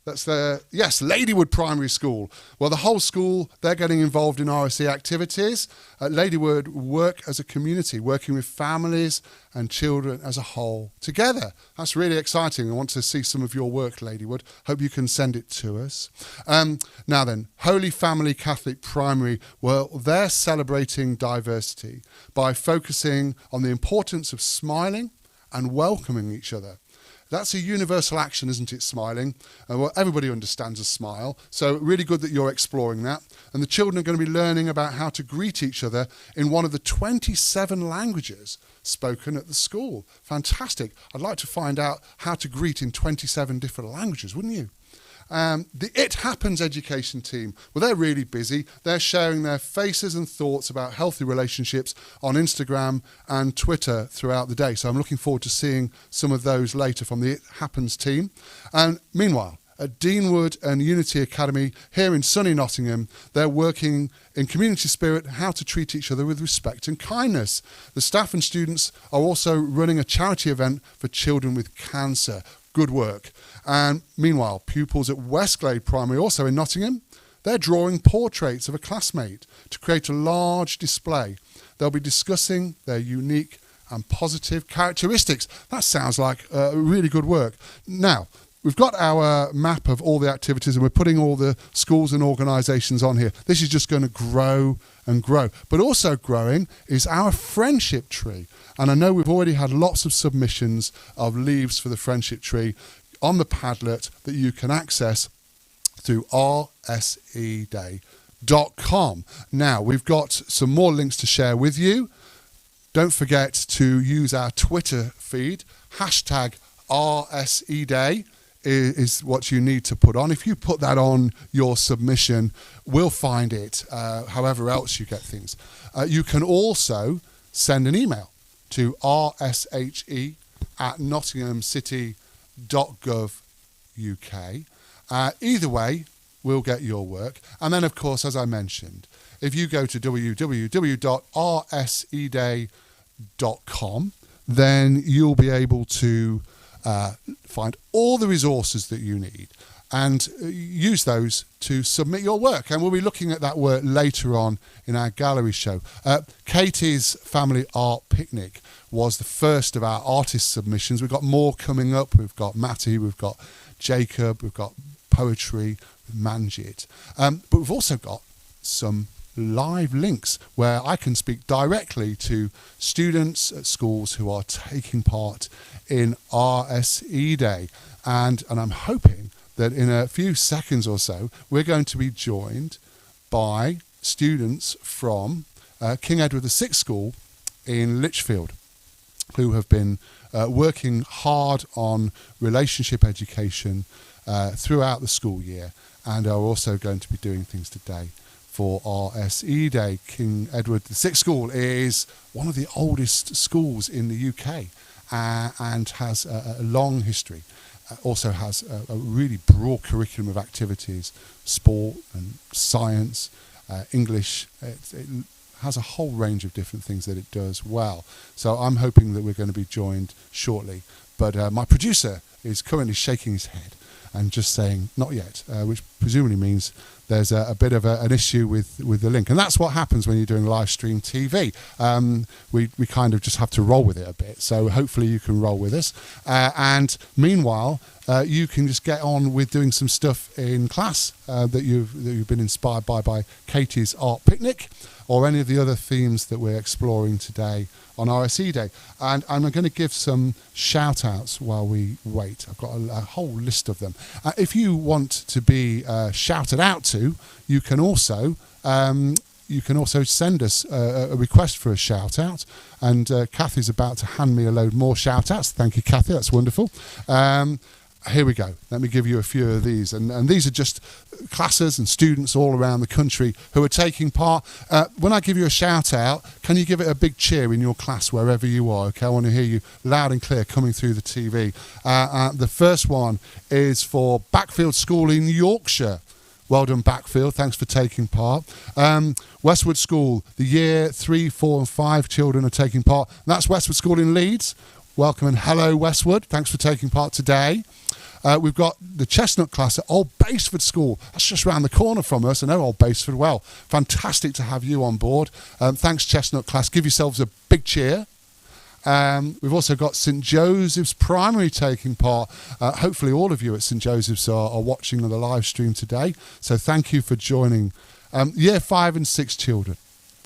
That's Ladywood Primary School. Well, the whole school, they're getting involved in RSE activities. Ladywood work as a community, working with families and children as a whole together. That's really exciting. I want to see some of your work, Ladywood. Hope you can send it to us. Now then, Holy Family Catholic Primary, well, they're celebrating diversity by focusing on the importance of smiling and welcoming each other. That's a universal action, isn't it, smiling? Well, everybody understands a smile, so really good that you're exploring that. And the children are going to be learning about how to greet each other in one of the 27 languages spoken at the school. Fantastic. I'd like to find out how to greet in 27 different languages, wouldn't you? The It Happens education team, well, they're really busy. They're sharing their faces and thoughts about healthy relationships on Instagram and Twitter throughout the day. So I'm looking forward to seeing some of those later from the It Happens team. And meanwhile, at Deanwood and Unity Academy here in sunny Nottingham, they're working in community spirit, how to treat each other with respect and kindness. The staff and students are also running a charity event for children with cancer. Good work. And meanwhile, pupils at Westglade Primary, also in Nottingham, they're drawing portraits of a classmate to create a large display. They'll be discussing their unique and positive characteristics. That sounds like really good work. Now, we've got our map of all the activities and we're putting all the schools and organisations on here. This is just going to grow and grow. But also growing is our friendship tree. And I know we've already had lots of submissions of leaves for the friendship tree on the Padlet that you can access. through rseday.com. Now, we've got some more links to share with you. Don't forget to use our Twitter feed. Hashtag RSE Day is what you need to put on. If you put that on your submission, we'll find it, however else you get things. You can also send an email to rshe@nottinghamcity.gov.uk. Either way, we'll get your work. And then, of course, as I mentioned, if you go to www.rseday.com, then you'll be able to find all the resources that you need and use those to submit your work. And we'll be looking at that work later on in our gallery show. Katie's Family Art Picnic was the first of our artist submissions. We've got more coming up. We've got Matty, we've got Jacob, we've got poetry, Manjit. But we've also got some live links where I can speak directly to students at schools who are taking part in RSE Day. And I'm hoping that in a few seconds or so, we're going to be joined by students from King Edward VI School in Lichfield, who have been working hard on relationship education throughout the school year, and are also going to be doing things today for RSE Day. King Edward VI School is one of the oldest schools in the UK and has a long history. Also has a really broad curriculum of activities, sport and science, English. It has a whole range of different things that it does well. So I'm hoping that we're going to be joined shortly. But my producer is currently shaking his head and just saying not yet, which presumably means there's a bit of an issue with the link. And that's what happens when you're doing live stream TV. We kind of just have to roll with it a bit. So hopefully you can roll with us. And meanwhile, you can just get on with doing some stuff in class that you've been inspired by Katie's Art Picnic, or any of the other themes that we're exploring today on RSE Day. And I'm going to give some shout outs while we wait. I've got a whole list of them. If you want to be shouted out to, you can also send us a request for a shout out. And Kathy's about to hand me a load more shout outs. Thank you, Kathy. That's wonderful. Here we go. Let me give you a few of these. And these are just classes and students all around the country who are taking part. When I give you a shout out, can you give it a big cheer in your class wherever you are? Okay, I want to hear you loud and clear coming through the TV. The first one is for Backfield School in Yorkshire. Well done, Backfield. Thanks for taking part. Westwood School, the year 3, 4 and 5 children are taking part. And that's Westwood School in Leeds. Welcome and hello, Westwood. Thanks for taking part today. We've got the Chestnut class at Old Basford School. That's just round the corner from us. I know Old Basford well. Fantastic to have you on board. Thanks, Chestnut class. Give yourselves a big cheer. We've also got St Joseph's Primary taking part. Hopefully all of you at St Joseph's are watching on the live stream today. So thank you for joining. Year 5 and 6 children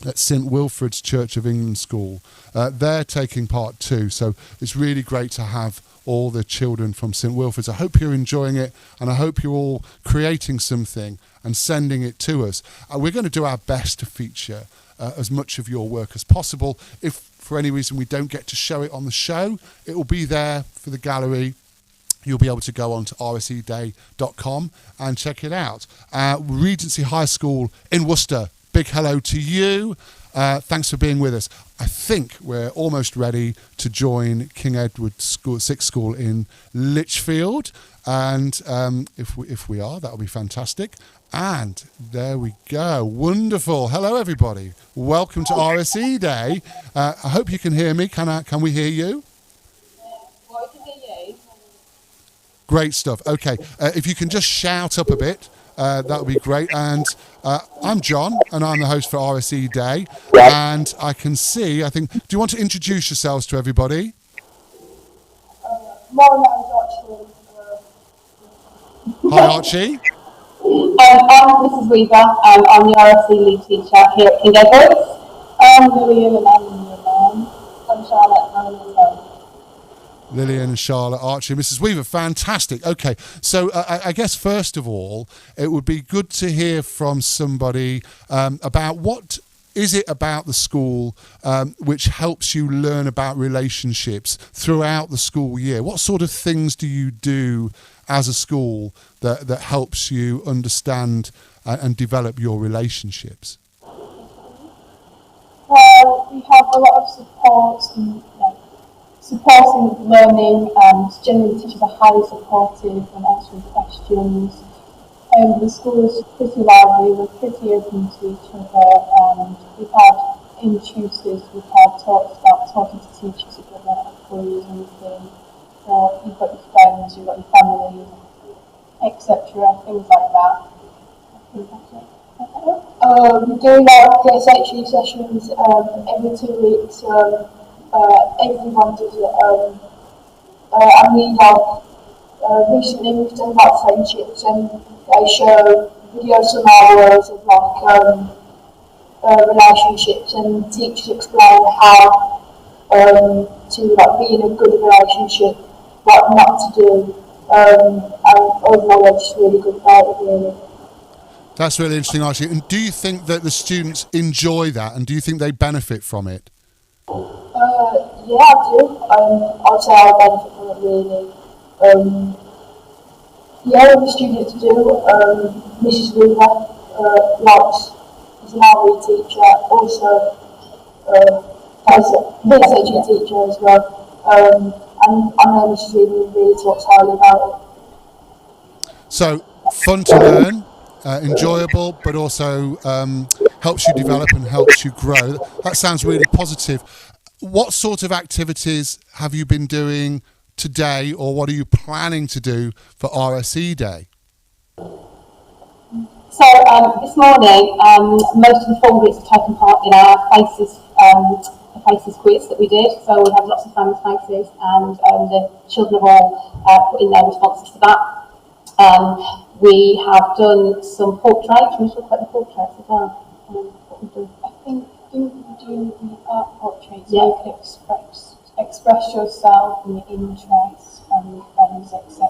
at St Wilfrid's Church of England School. They're taking part too. So it's really great to have all the children from St Wilfrid's. I hope you're enjoying it, and I hope you're all creating something and sending it to us. We're going to do our best to feature as much of your work as possible. If for any reason we don't get to show it on the show, it will be there for the gallery. You'll be able to go on to rseday.com and check it out. Regency High School in Worcester, big hello to you. Thanks for being with us. I think we're almost ready to join King Edward VI School in Lichfield. And if we are, that'll be fantastic. And there we go. Wonderful. Hello, everybody. Welcome to RSE Day. I hope you can hear me. Can we hear you? Well, we can hear you. Great stuff. Okay. If you can just shout up a bit, that would be great. And I'm John, and I'm the host for RSE Day. And I can see, I think, do you want to introduce yourselves to everybody? My name's Archie. Hi, Archie. I'm Mrs. Weaver, and I'm the RSE lead teacher here at King Edward's. I'm Lillian, and I'm in year 9. I'm Charlotte, and I'm in year 10. Lillian and Charlotte, Archie, Mrs. Weaver, fantastic. Okay, so I guess first of all, it would be good to hear from somebody about what is it about the school which helps you learn about relationships throughout the school year? What sort of things do you do as a school that helps you understand and develop your relationships? Well, we have a lot of support and supporting learning, and generally teachers are highly supportive and answering questions. The school is pretty lively, we're pretty open to each other, and we've had in tutors, we've had talks about talking to teachers if you've got queries or anything, or you've got your friends, you've got your family, etc., things like that. I think that's it. We do PSHE sessions every 2 weeks. Everyone does it, and we have recently we've done about friendships, and they show video scenarios of relationships, and teachers explain how to be in a good relationship, what not to do, and overall it's just really good for it, really. That's really interesting, Archie. And do you think that the students enjoy that, and do you think they benefit from it? Yeah, I do. I'd say I benefit from it really. Yeah, the students do. Mrs. Weaver is an RE teacher, also PSHE teacher as well. And I know Mrs. Weaver really talks highly about it. So, fun to learn, enjoyable, but also helps you develop and helps you grow. That sounds really positive. What sort of activities have you been doing today, or what are you planning to do for RSE Day? So this morning, most of the form have taken part in our faces quiz that we did. So we had lots of famous faces, and the children have all put in their responses to that. We have done some portraits. We talk about the portraits as well. What we do. I think we do the art portraits. Yeah. You can express yourself and your interests, family, friends, etc.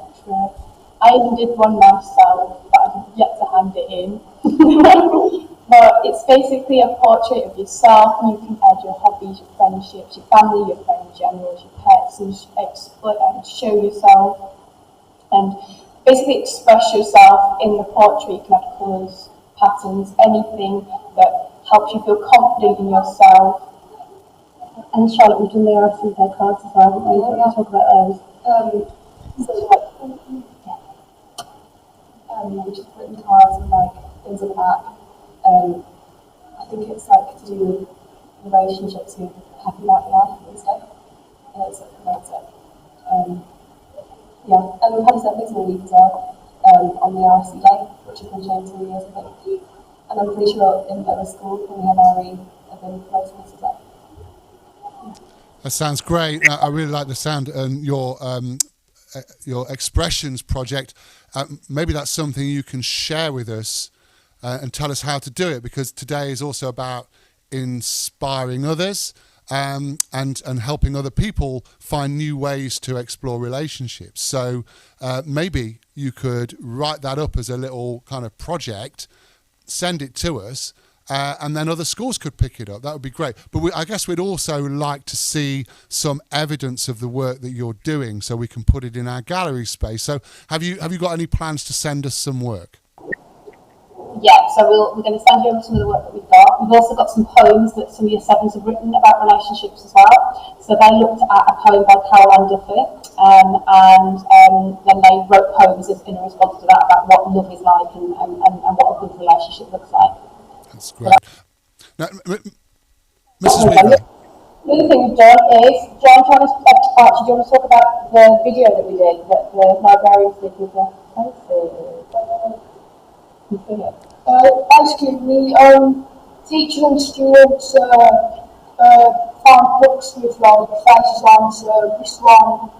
I even did one myself, but I've yet to hand it in. But it's basically a portrait of yourself, and you can add your hobbies, your friendships, your family, your friends, your animals, your pets, and show yourself. And basically express yourself in the portrait. You can add colours, patterns, anything that helps you feel confident in yourself. And Charlotte, we've done the RSE Day cards as well, haven't we? Yeah. Talk about those. We've just written cards and things like that. I think it's to do with relationships, who happy about life and stuff. And it's promotes it. Yeah, and we've had a visible week as well on the RSE Day, which has been shown 2 years, I think. And I'm pretty sure in other schools, when we have RE, have been promoting this as well. That sounds great. I really like the sound and your expressions project. Maybe that's something you can share with us and tell us how to do it, because today is also about inspiring others and helping other people find new ways to explore relationships. So maybe you could write that up as a little kind of project, send it to us, and then other schools could pick it up. That would be great. But I guess we'd also like to see some evidence of the work that you're doing, so we can put it in our gallery space. So have you got any plans to send us some work? Yeah, so we're going to send you over some of the work that we've got. We've also got some poems that some of year sevens have written about relationships as well. So they looked at a poem by Caroline Duffy, and then they wrote poems in response to that about what love is like and what a good relationship looks like. That's great. Now, Mrs. Weaver. The other thing we've done is, John, do you want to talk about the video that we did, that the librarians did with the basically, we teachers and students found books with faces on. So this one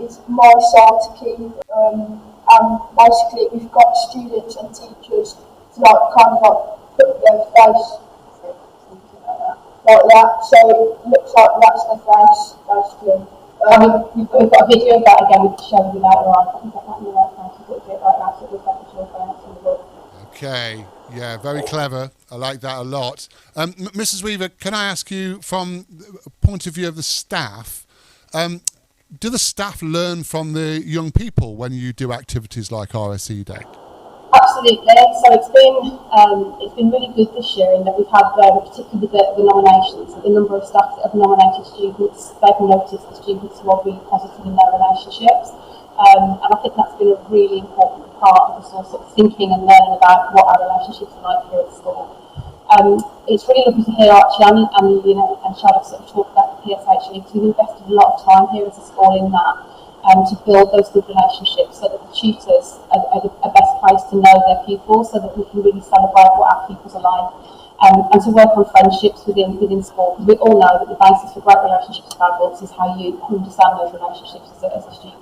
is more Celtic, and basically we've got students and teachers to put their face like that. So it looks like that's their face, basically. We've got a video of that again, we can show you later on. I can get that in the website a little bit right now, so it looks like the children in the book. Okay, yeah, very clever. I like that a lot. Mrs. Weaver, can I ask you, from the point of view of the staff, do the staff learn from the young people when you do activities like RSE Day? Absolutely. So it's been really good this year in that we've had, particularly with the nominations, the number of staff that have nominated students, they've noticed the students who are really positive in their relationships. And I think that's been a really important part of us all sort of thinking and learning about what our relationships are like here at school. It's really lovely to hear Archie and Charlotte sort of talk about the PSHE, because we've invested a lot of time here as a school in that, to build those good relationships so that the tutors are best placed to know their pupils, so that we can really celebrate what our pupils are like, and to work on friendships within school, because we all know that the basis for great relationships with adults is how you understand those relationships as a student.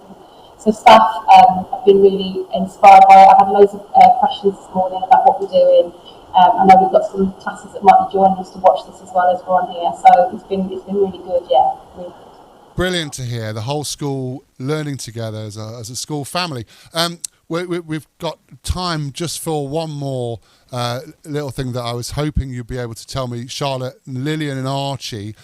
So staff have been really inspired by it. I've had loads of questions this morning about what we're doing. I know we've got some classes that might be joining us to watch this as well as we're on here. So it's been really good, yeah, really good. Brilliant to hear the whole school learning together as a school family. We've got time just for one more little thing that I was hoping you'd be able to tell me, Charlotte, Lillian and Archie.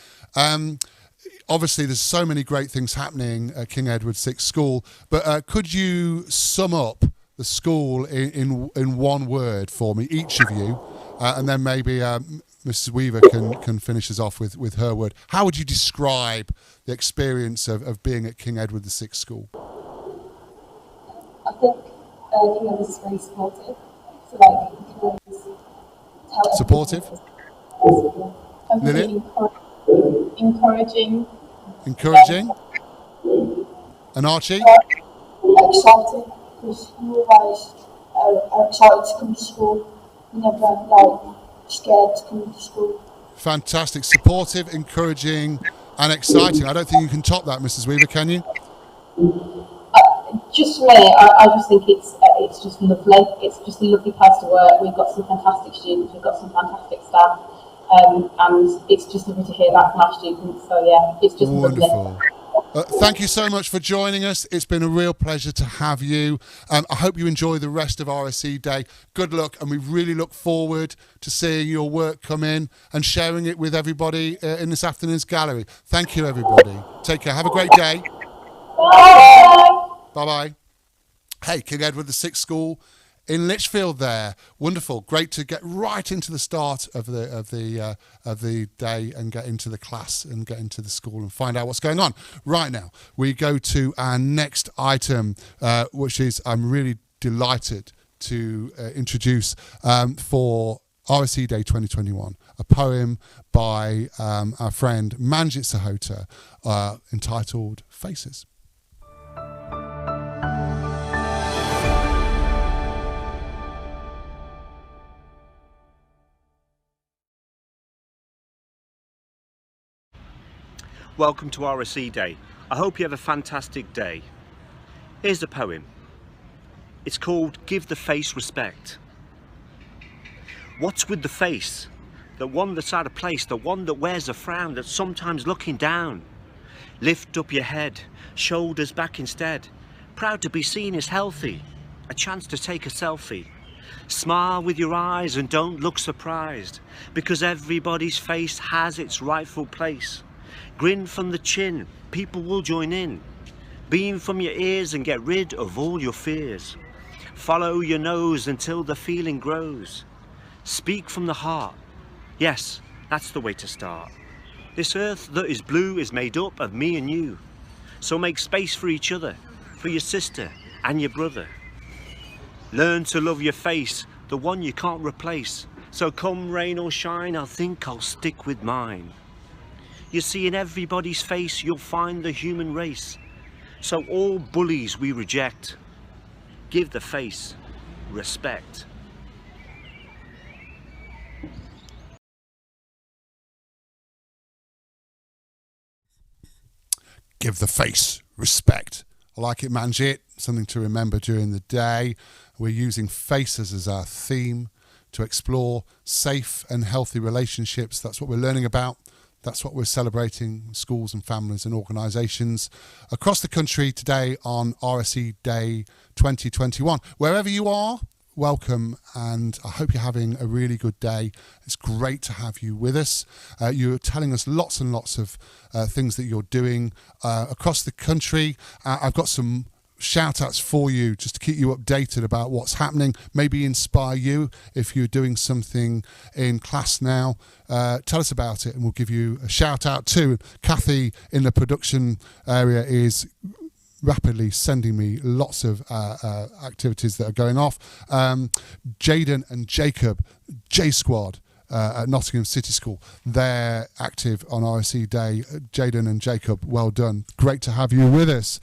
Obviously, there's so many great things happening at King Edward VI School, but could you sum up the school in one word for me, each of you, and then maybe Mrs. Weaver can finish us off with her word. How would you describe the experience of being at King Edward VI School? I think King Edward is very supportive. So like, you can always tell supportive? Lillian? Encouraging. Encouraging. And Archie? Exciting, because you always are excited to come to school. You never scared to come to school. Fantastic. Supportive, encouraging and exciting. I don't think you can top that, Mrs. Weaver, can you? Just for me, I just think it's just lovely. It's just a lovely place to work. We've got some fantastic students, we've got some fantastic staff, and it's just lovely to hear that from our students. So yeah, it's just wonderful. Lovely. Thank you so much for joining us. It's been a real pleasure to have you. I hope you enjoy the rest of RSE Day. Good luck, and we really look forward to seeing your work come in and sharing it with everybody in this afternoon's gallery. Thank you, everybody. Take care. Have a great day. Bye. Bye-bye. Hey, King Edward VI School in Lichfield there. Wonderful. Great to get right into the start of the day and get into the class and get into the school and find out what's going on. Right now, we go to our next item, which is I'm really delighted to introduce for RSE Day 2021, a poem by our friend Manjit Sahota entitled Faces. Welcome to RSE Day. I hope you have a fantastic day. Here's a poem. It's called Give the Face Respect. What's with the face? The one that's out of place, the one that wears a frown, that's sometimes looking down. Lift up your head, shoulders back instead. Proud to be seen as healthy, a chance to take a selfie. Smile with your eyes and don't look surprised, because everybody's face has its rightful place. Grin from the chin, people will join in. Beam from your ears and get rid of all your fears. Follow your nose until the feeling grows. Speak from the heart. Yes, that's the way to start. This earth that is blue is made up of me and you. So make space for each other, for your sister and your brother. Learn to love your face, the one you can't replace. So come rain or shine, I think I'll stick with mine. You see, in everybody's face you'll find the human race. So all bullies we reject. Give the face respect. Give the face respect. I like it, Manjit. Something to remember during the day. We're using faces as our theme to explore safe and healthy relationships. That's what we're learning about. That's what we're celebrating, schools and families and organisations across the country today on RSE Day 2021. Wherever you are, welcome, and I hope you're having a really good day. It's great to have you with us. You're telling us lots and lots of things that you're doing across the country. I've got some shout outs for you just to keep you updated about what's happening, maybe inspire you if you're doing something in class now. Tell us about it and we'll give you a shout out too. Kathy in the production area is rapidly sending me lots of activities that are going off. Jaden and Jacob, J Squad, at Nottingham City School, they're active on RSE Day. Jaden and Jacob, well done. Great to have you with us.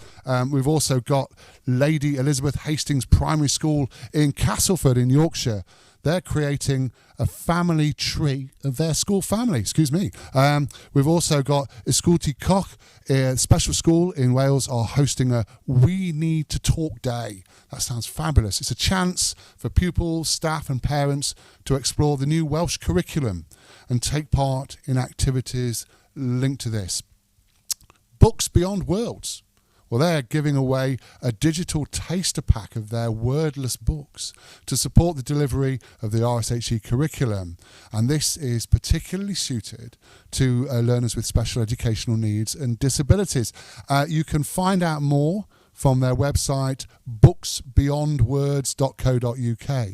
We've also got Lady Elizabeth Hastings Primary School in Castleford in Yorkshire. They're creating a family tree of their school family, We've also got Ysgolti Koch, a special school in Wales, are hosting a We Need to Talk Day. That sounds fabulous. It's a chance for pupils, staff and parents to explore the new Welsh curriculum and take part in activities linked to this. Books Beyond Worlds. Well, they're giving away a digital taster pack of their wordless books to support the delivery of the RSHE curriculum. And this is particularly suited to learners with special educational needs and disabilities. You can find out more from their website, booksbeyondwords.co.uk.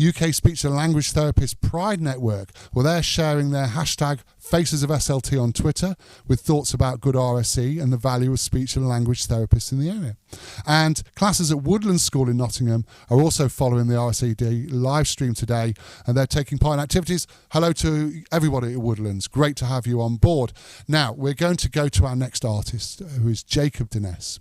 UK Speech and Language Therapist Pride Network, well, they're sharing their hashtag Faces of SLT on Twitter with thoughts about good RSE and the value of speech and language therapists in the area. And classes at Woodlands School in Nottingham are also following the RSE Day live stream today, and they're taking part in activities. Hello to everybody at Woodlands. Great to have you on board. Now, we're going to go to our next artist, who is Jacob Dines,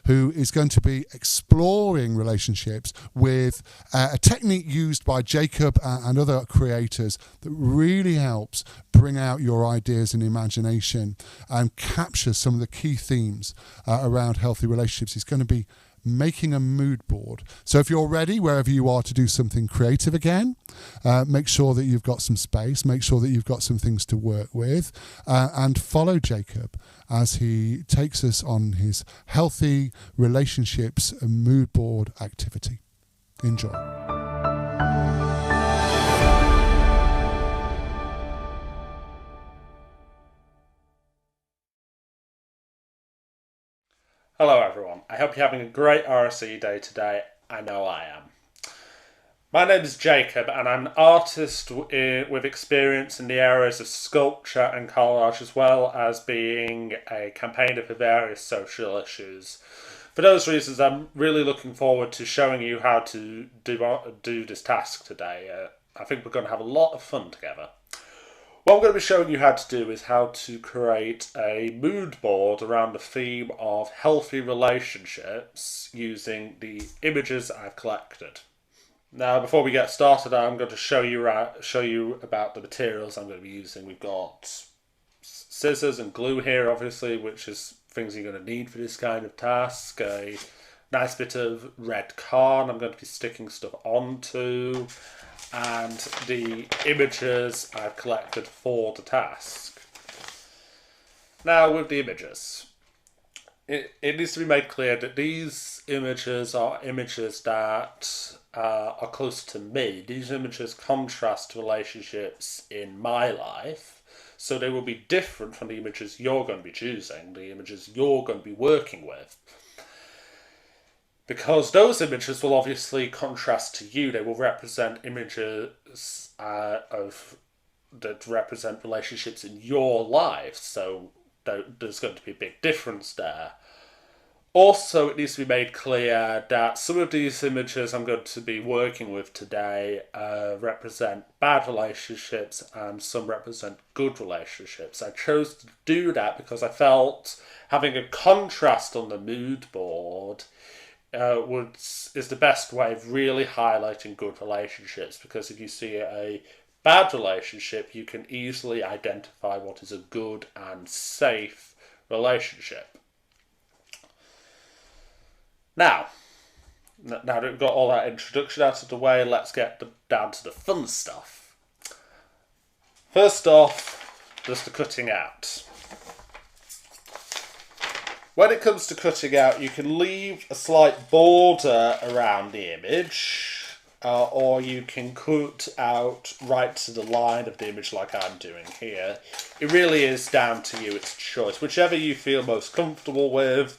who is going to be exploring relationships with a technique used by Jacob and other creators that really helps bring out your ideas and imagination and capture some of the key themes around healthy relationships. He's going to be making a mood board. So if you're ready, wherever you are, to do something creative again, make sure that you've got some space, make sure that you've got some things to work with, and follow Jacob as he takes us on his healthy relationships and mood board activity. Enjoy. Hello everyone, I hope you're having a great RSE day today. I know I am. My name is Jacob and I'm an artist with experience in the areas of sculpture and collage, as well as being a campaigner for various social issues. For those reasons, I'm really looking forward to showing you how to do this task today. I think we're going to have a lot of fun together. What I'm going to be showing you how to do is how to create a mood board around the theme of healthy relationships using the images I've collected. Now, before we get started, I'm going to show you about the materials I'm going to be using. We've got scissors and glue here, obviously, which is things you're going to need for this kind of task. A nice bit of red card I'm going to be sticking stuff onto, and the images I've collected for the task. Now, with the images, it needs to be made clear that these images are images that are close to me. These images contrast relationships in my life, so they will be different from the images you're going to be choosing, the images you're going to be working with. Because those images will obviously contrast to you. They will represent images that represent relationships in your life, so there's going to be a big difference there. Also, it needs to be made clear that some of these images I'm going to be working with today represent bad relationships and some represent good relationships. I chose to do that because I felt having a contrast on the mood board is the best way of really highlighting good relationships, because if you see a bad relationship, you can easily identify what is a good and safe relationship. Now that we've got all that introduction out of the way, let's get down to the fun stuff. First off, There's the cutting out. When it comes to cutting out, you can leave a slight border around the image, or you can cut out right to the line of the image like I'm doing here. It really is down to you, it's a choice. Whichever you feel most comfortable with,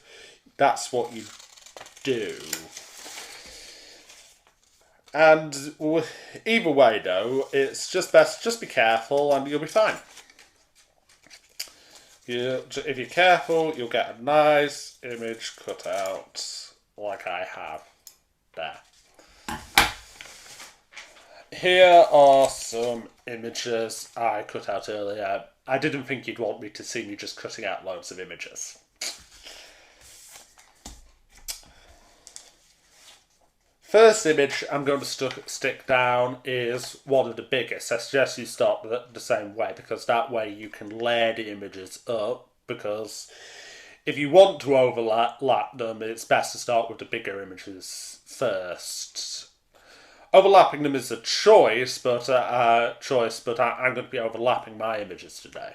that's what you do. And either way though, it's just best, just be careful and you'll be fine. If you're careful, you'll get a nice image cut out like I have there. Here are some images I cut out earlier. I didn't think you'd want me to see me just cutting out loads of images. First image I'm going to stick down is one of the biggest. I suggest you start the same way, because that way you can layer the images up, because if you want to overlap them, it's best to start with the bigger images first. Overlapping them is a choice, but I'm going to be overlapping my images today.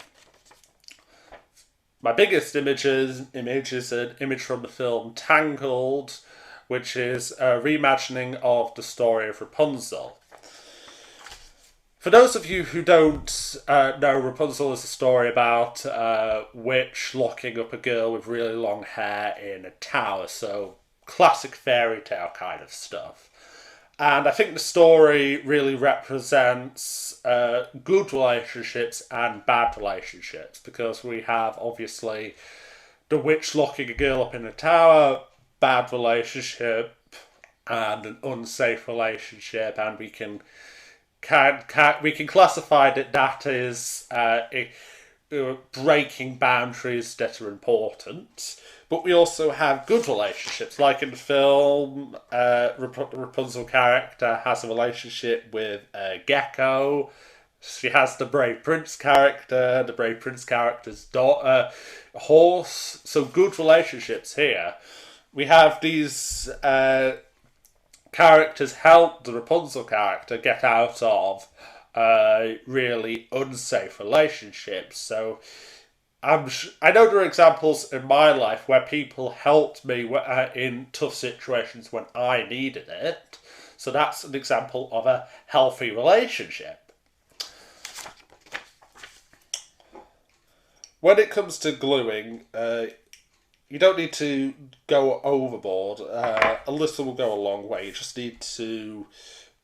My biggest image is an image from the film Tangled, which is a reimagining of the story of Rapunzel. For those of you who don't know, Rapunzel is a story about a witch locking up a girl with really long hair in a tower, so classic fairy tale kind of stuff. And I think the story really represents good relationships and bad relationships, because we have, obviously, the witch locking a girl up in a tower, bad relationship, and an unsafe relationship, and we can classify that is breaking boundaries that are important. But we also have good relationships, like in the film, Rapunzel character has a relationship with a gecko. She has the Brave Prince character, the Brave Prince character's daughter, a horse. So good relationships here. We have these characters help the Rapunzel character get out of really unsafe relationships. So I know there are examples in my life where people helped me in tough situations when I needed it. So that's an example of a healthy relationship. When it comes to gluing, you don't need to go overboard. A little will go a long way. You just need to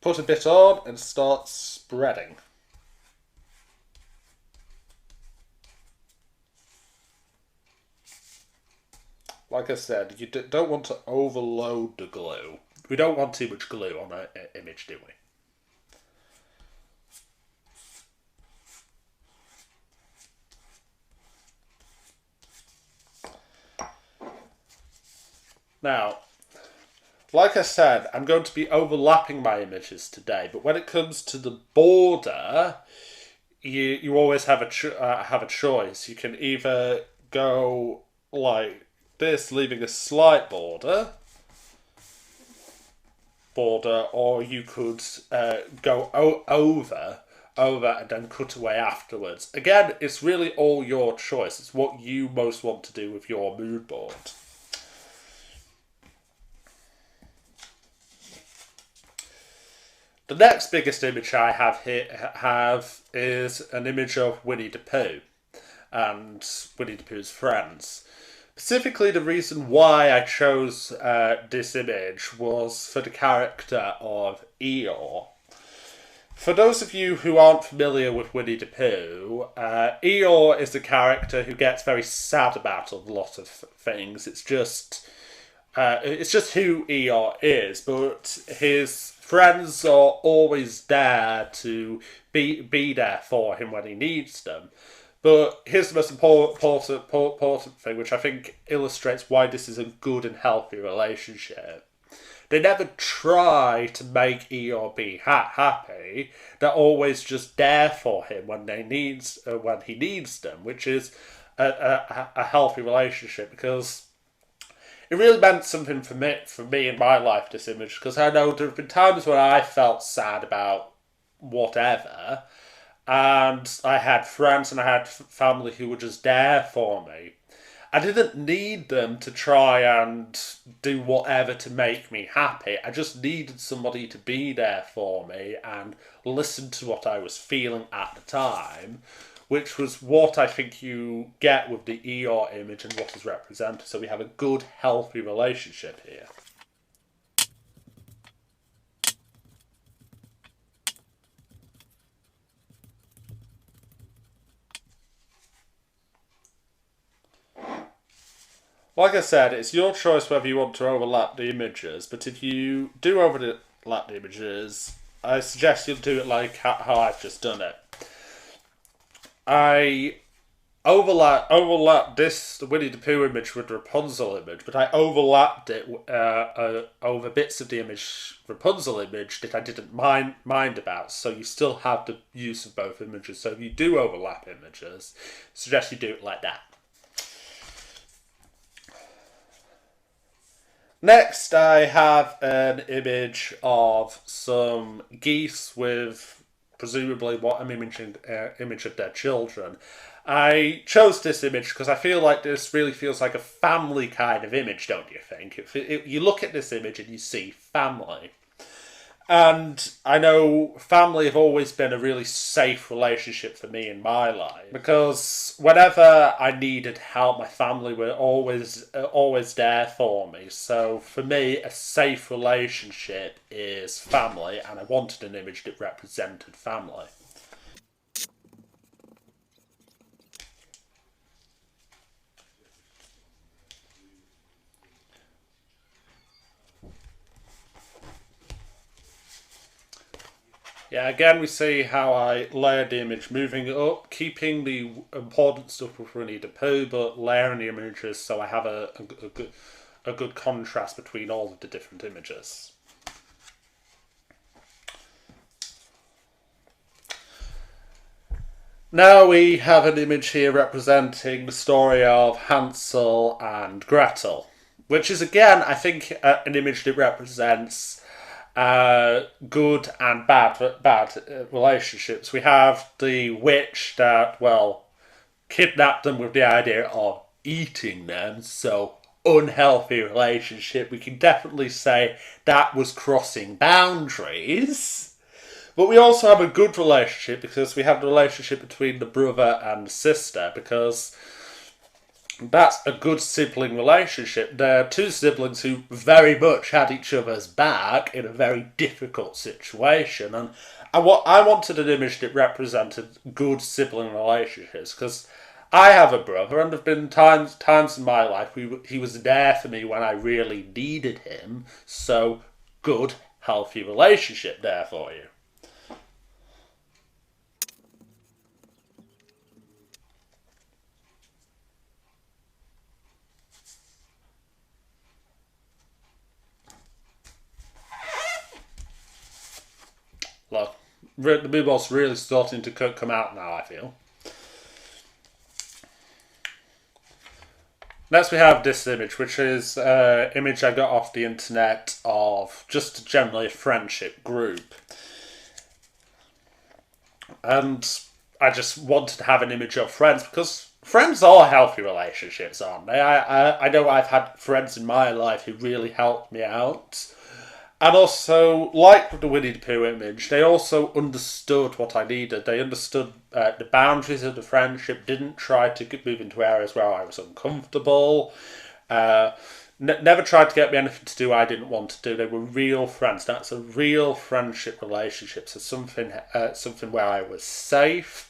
put a bit on and start spreading. Like I said, you don't want to overload the glue. We don't want too much glue on an image, do we? Now, like I said, I'm going to be overlapping my images today, but when it comes to the border, you always have a choice. You can either go like this, leaving a slight border, or you could go over and then cut away afterwards. Again, it's really all your choice. It's what you most want to do with your mood board. The next biggest image I have is an image of Winnie the Pooh and Winnie the Pooh's friends. Specifically, the reason why I chose this image was for the character of Eeyore. For those of you who aren't familiar with Winnie the Pooh, Eeyore is the character who gets very sad about a lot of things. It's just who Eeyore is, but his friends are always there to be there for him when he needs them. But here's the most important thing, which I think illustrates why this is a good and healthy relationship. They never try to make Eeyore be happy. They're always just there for him when he needs them, which is a healthy relationship, because it really meant something for me in my life, this image, because I know there have been times when I felt sad about whatever, and I had friends and I had family who were just there for me. I didn't need them to try and do whatever to make me happy. I just needed somebody to be there for me and listen to what I was feeling at the time, which was what I think you get with the Eeyore image and what is represented. So we have a good, healthy relationship here. Like I said, it's your choice whether you want to overlap the images, but if you do overlap the images, I suggest you do it like how I've just done it. I overlap this Winnie the Pooh image with the Rapunzel image, but I overlapped it over bits of the Rapunzel image that I didn't mind about, so you still have the use of both images. So if you do overlap images, I suggest you do it like that. Next, I have an image of some geese with presumably what an image of their children. I chose this image because I feel like this really feels like a family kind of image, don't you think? You look at this image and you see family. And I know family have always been a really safe relationship for me in my life, because whenever I needed help, my family were always there for me. So for me, a safe relationship is family, and I wanted an image that represented family. Yeah, again we see how I layered the image, moving it up, keeping the important stuff with Winnie the Pooh, but layering the images so I have a good contrast between all of the different images. Now we have an image here representing the story of Hansel and Gretel, which is again, I think, an image that represents good and bad relationships. We have the witch that, well, kidnapped them with the idea of eating them, so unhealthy relationship. We can definitely say that was crossing boundaries. But we also have a good relationship because we have the relationship between the brother and the sister, because that's a good sibling relationship. They're two siblings who very much had each other's back in a very difficult situation. And I wanted an image that represented good sibling relationships, because I have a brother, and there have been times in my life he was there for me when I really needed him. So good, healthy relationship there for you. Look, the bubbles really starting to come out now, I feel. Next we have this image, which is an image I got off the internet of just generally a friendship group. And I just wanted to have an image of friends, because friends are healthy relationships, aren't they? I know I've had friends in my life who really helped me out. And also, like the Winnie the Pooh image, they also understood what I needed. They understood the boundaries of the friendship, didn't try to move into areas where I was uncomfortable, never tried to get me anything to do I didn't want to do. They were real friends. That's a real friendship relationship. So something where I was safe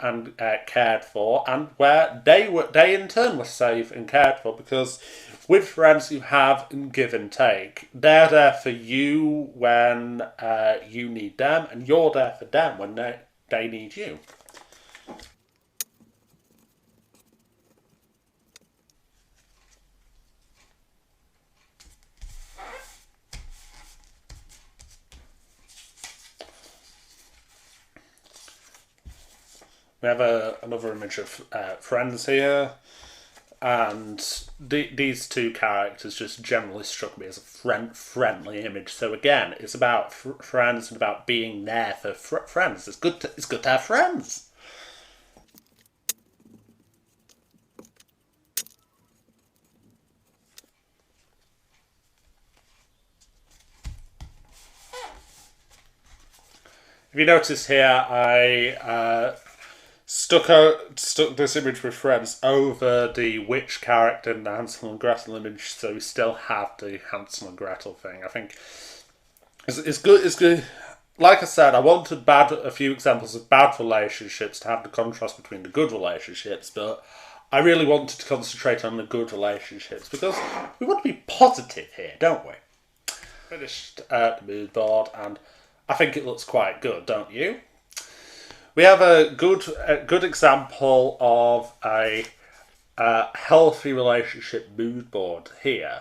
and cared for, and where they in turn were safe and cared for, because with friends you have give and take. They're there for you when you need them, and you're there for them when they need you. We have another image of friends here. and these two characters just generally struck me as a friendly image. So again, it's about friends and about being there for friends. It's good to have friends. If you notice here, I stuck this image with friends over the witch character in the Hansel and Gretel image, so we still have the Hansel and Gretel thing. I think it's good. It's good. Like I said, I wanted a few examples of bad relationships to have the contrast between the good relationships, but I really wanted to concentrate on the good relationships because we want to be positive here, don't we? Finished the mood board, and I think it looks quite good, don't you? We have a good example of a healthy relationship mood board here.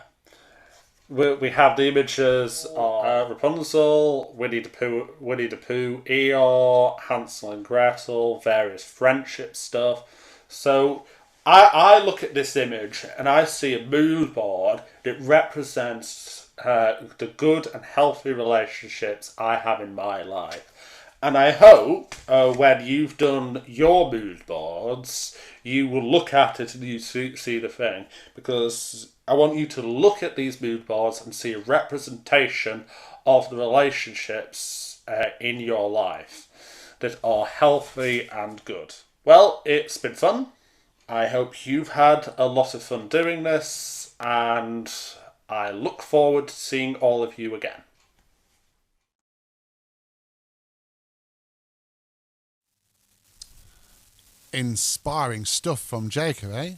We have the images of Rapunzel, Winnie the Pooh, Eeyore, Hansel and Gretel, various friendship stuff. So I look at this image and I see a mood board that represents the good and healthy relationships I have in my life. And I hope when you've done your mood boards, you will look at it and you see the thing. Because I want you to look at these mood boards and see a representation of the relationships in your life that are healthy and good. Well, it's been fun. I hope you've had a lot of fun doing this, and I look forward to seeing all of you again. Inspiring stuff from Jacob, eh?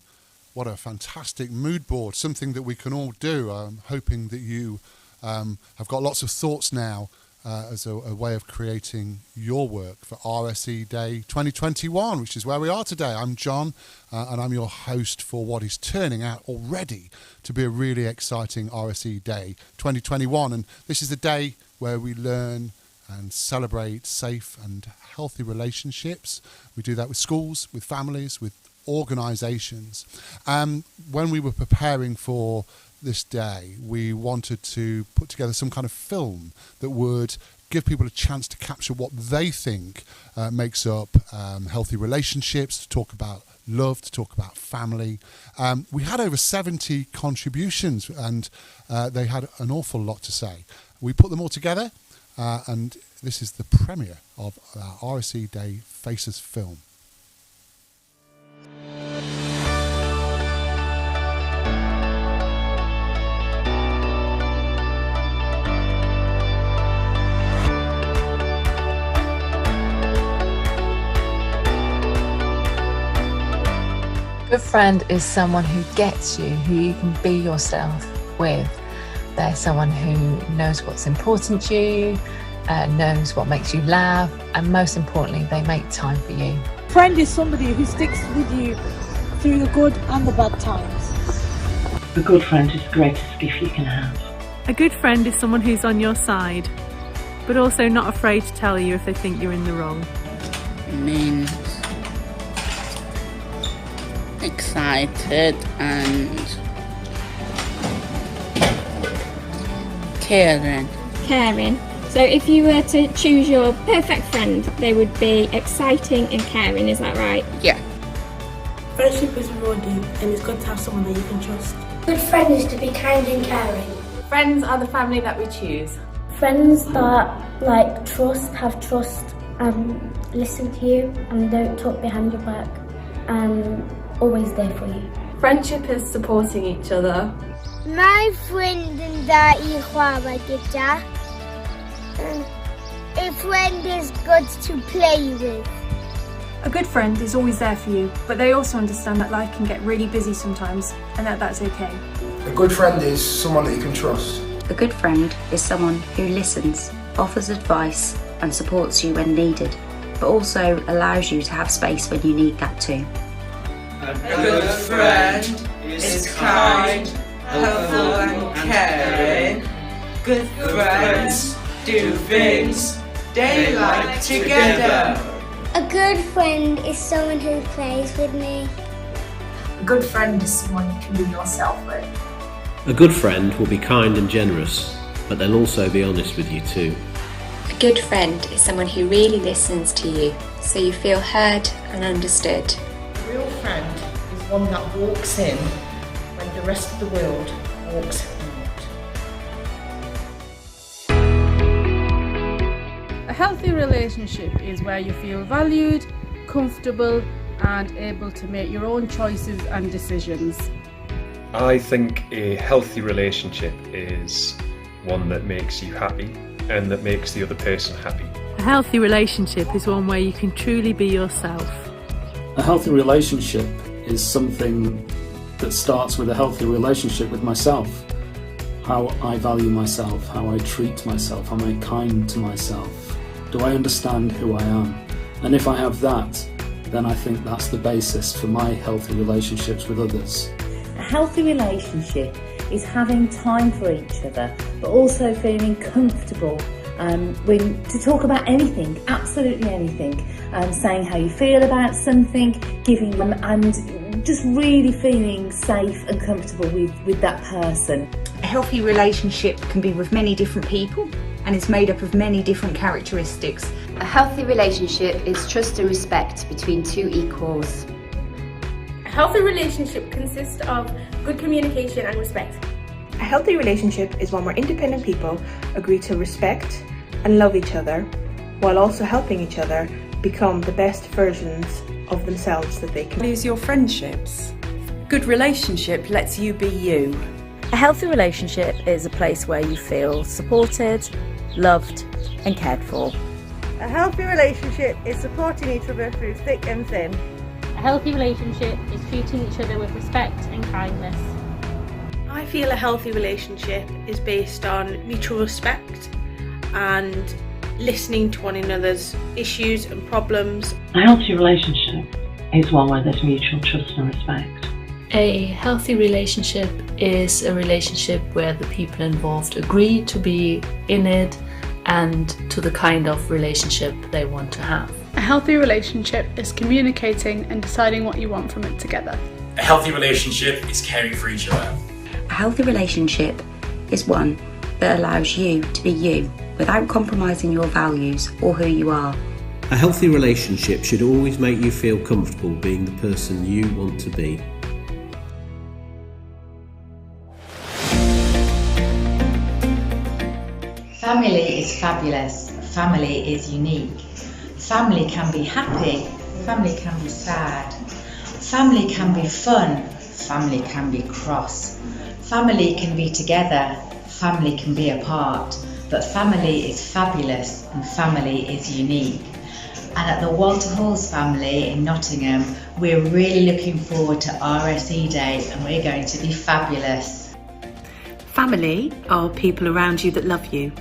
What a fantastic mood board, something that we can all do. I'm hoping that you have got lots of thoughts now as a way of creating your work for RSE Day 2021, which is where we are today. I'm John, and I'm your host for what is turning out already to be a really exciting RSE Day 2021. And this is the day where we learn and celebrate safe and healthy relationships. We do that with schools, with families, with organisations. When we were preparing for this day, we wanted to put together some kind of film that would give people a chance to capture what they think makes up healthy relationships, to talk about love, to talk about family. We had over 70 contributions, and they had an awful lot to say. We put them all together, and this is the premiere of our RSE Day Faces film. A good friend is someone who gets you, who you can be yourself with. They're someone who knows what's important to you, knows what makes you laugh, and most importantly, they make time for you. A friend is somebody who sticks with you through the good and the bad times. A good friend is the greatest gift you can have. A good friend is someone who's on your side, but also not afraid to tell you if they think you're in the wrong. Means excited and caring. Caring. So if you were to choose your perfect friend, they would be exciting and caring, is that right? Yeah. Friendship is rewarding, and it's good to have someone that you can trust. Good friend is to be kind and caring. Friends are the family that we choose. Friends that have trust and listen to you and don't talk behind your back and always there for you. Friendship is supporting each other. My friend and I chwarae gyda. A friend is good to play with. A good friend is always there for you, but they also understand that life can get really busy sometimes, and that's okay. A good friend is someone that you can trust. A good friend is someone who listens, offers advice and supports you when needed, but also allows you to have space when you need that too. A good friend is kind, helpful and caring. Good friends do things they like together. A good friend is someone who plays with me. A good friend is someone you can be yourself with. A good friend will be kind and generous, but they'll also be honest with you too. A good friend is someone who really listens to you, so you feel heard and understood. A real friend is one that walks in when the rest of the world walks out. A healthy relationship is where you feel valued, comfortable and able to make your own choices and decisions. I think a healthy relationship is one that makes you happy and that makes the other person happy. A healthy relationship is one where you can truly be yourself. A healthy relationship is something that starts with a healthy relationship with myself. How I value myself, how I treat myself, am I kind to myself? Do I understand who I am? And if I have that, then I think that's the basis for my healthy relationships with others. A healthy relationship is having time for each other, but also feeling comfortable to talk about anything, absolutely anything, saying how you feel about something, giving them, and just really feeling safe and comfortable with that person. A healthy relationship can be with many different people and is made up of many different characteristics. A healthy relationship is trust and respect between two equals. A healthy relationship consists of good communication and respect. A healthy relationship is one where independent people agree to respect and love each other, while also helping each other become the best versions of themselves that they can be. Values your friendships. Good relationship lets you be you. A healthy relationship is a place where you feel supported, loved and cared for. A healthy relationship is supporting each other through thick and thin. A healthy relationship is treating each other with respect and kindness. I feel a healthy relationship is based on mutual respect and listening to one another's issues and problems. A healthy relationship is one where there's mutual trust and respect. A healthy relationship is a relationship where the people involved agree to be in it and to the kind of relationship they want to have. A healthy relationship is communicating and deciding what you want from it together. A healthy relationship is caring for each other. A healthy relationship is one that allows you to be you without compromising your values or who you are. A healthy relationship should always make you feel comfortable being the person you want to be. Family is fabulous. Family is unique. Family can be happy. Family can be sad. Family can be fun. Family can be cross. Family can be together. Family can be apart. But family is fabulous and family is unique. And at the Walter Halls family in Nottingham, we're really looking forward to RSE Day and we're going to be fabulous. Family are people around you that love you.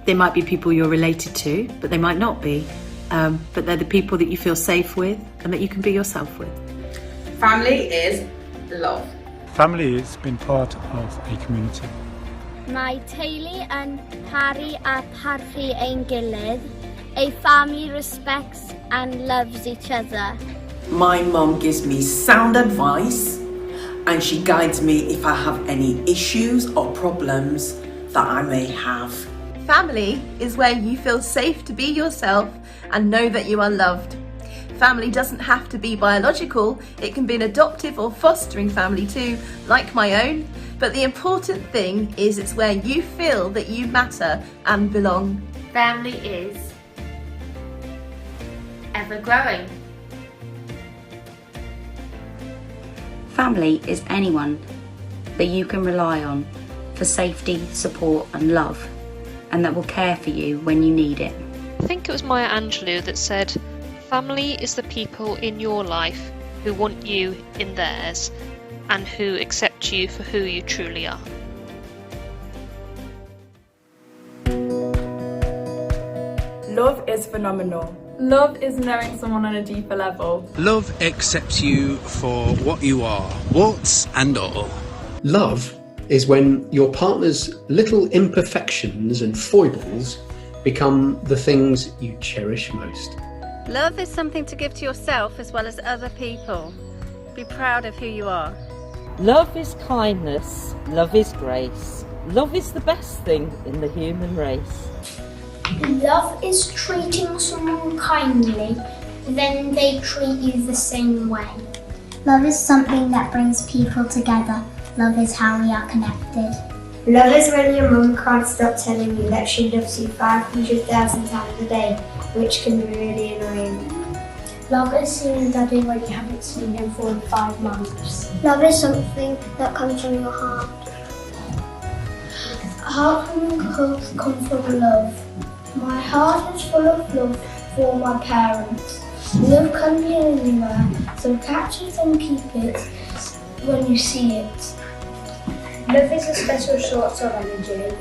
They might be people you're related to, but they might not be. But they're the people that you feel safe with and that you can be yourself with. Family is love. Family is being part of a community. Mae teulu yn caru a parchu ein gilydd. A family respects and loves each other. My mum gives me sound advice and she guides me if I have any issues or problems that I may have. Family is where you feel safe to be yourself and know that you are loved. Family doesn't have to be biological, it can be an adoptive or fostering family too, like my own. But the important thing is it's where you feel that you matter and belong. Family is ever growing. Family is anyone that you can rely on for safety, support and love, and that will care for you when you need it. I think it was Maya Angelou that said, family is the people in your life who want you in theirs and who accept you for who you truly are. Love is phenomenal. Love is knowing someone on a deeper level. Love accepts you for what you are, warts and all. Love is when your partner's little imperfections and foibles become the things you cherish most. Love is something to give to yourself as well as other people. Be proud of who you are. Love is kindness, love is grace. Love is the best thing in the human race. Love is treating someone kindly, then they treat you the same way. Love is something that brings people together. Love is how we are connected. Love is when your mum can't stop telling you that she loves you 500,000 times a day, which can be really annoying. Love is seeing Daddy when you haven't seen him for 5 months. Love is something that comes from your heart. Heartwarming hugs come from love. My heart is full of love for my parents. Love can be anywhere, so catch it and keep it when you see it. Love is a special source of energy.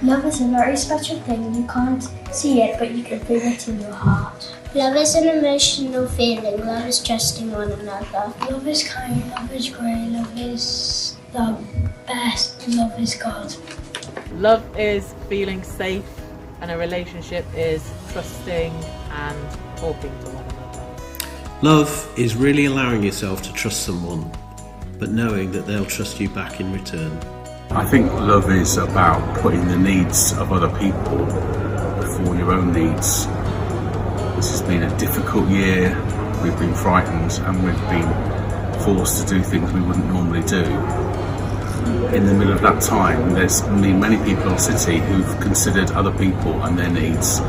Love is a very special thing. You can't see it, but you can feel it in your heart. Love is an emotional feeling. Love is trusting one another. Love is kind. Love is great. Love is the best. Love is God. Love is feeling safe, and a relationship is trusting and talking to one another. Love is really allowing yourself to trust someone, but knowing that they'll trust you back in return. I think love is about putting the needs of other people before your own needs. This has been a difficult year. We've been frightened and we've been forced to do things we wouldn't normally do. In the middle of that time, there's been many people in the city who've considered other people and their needs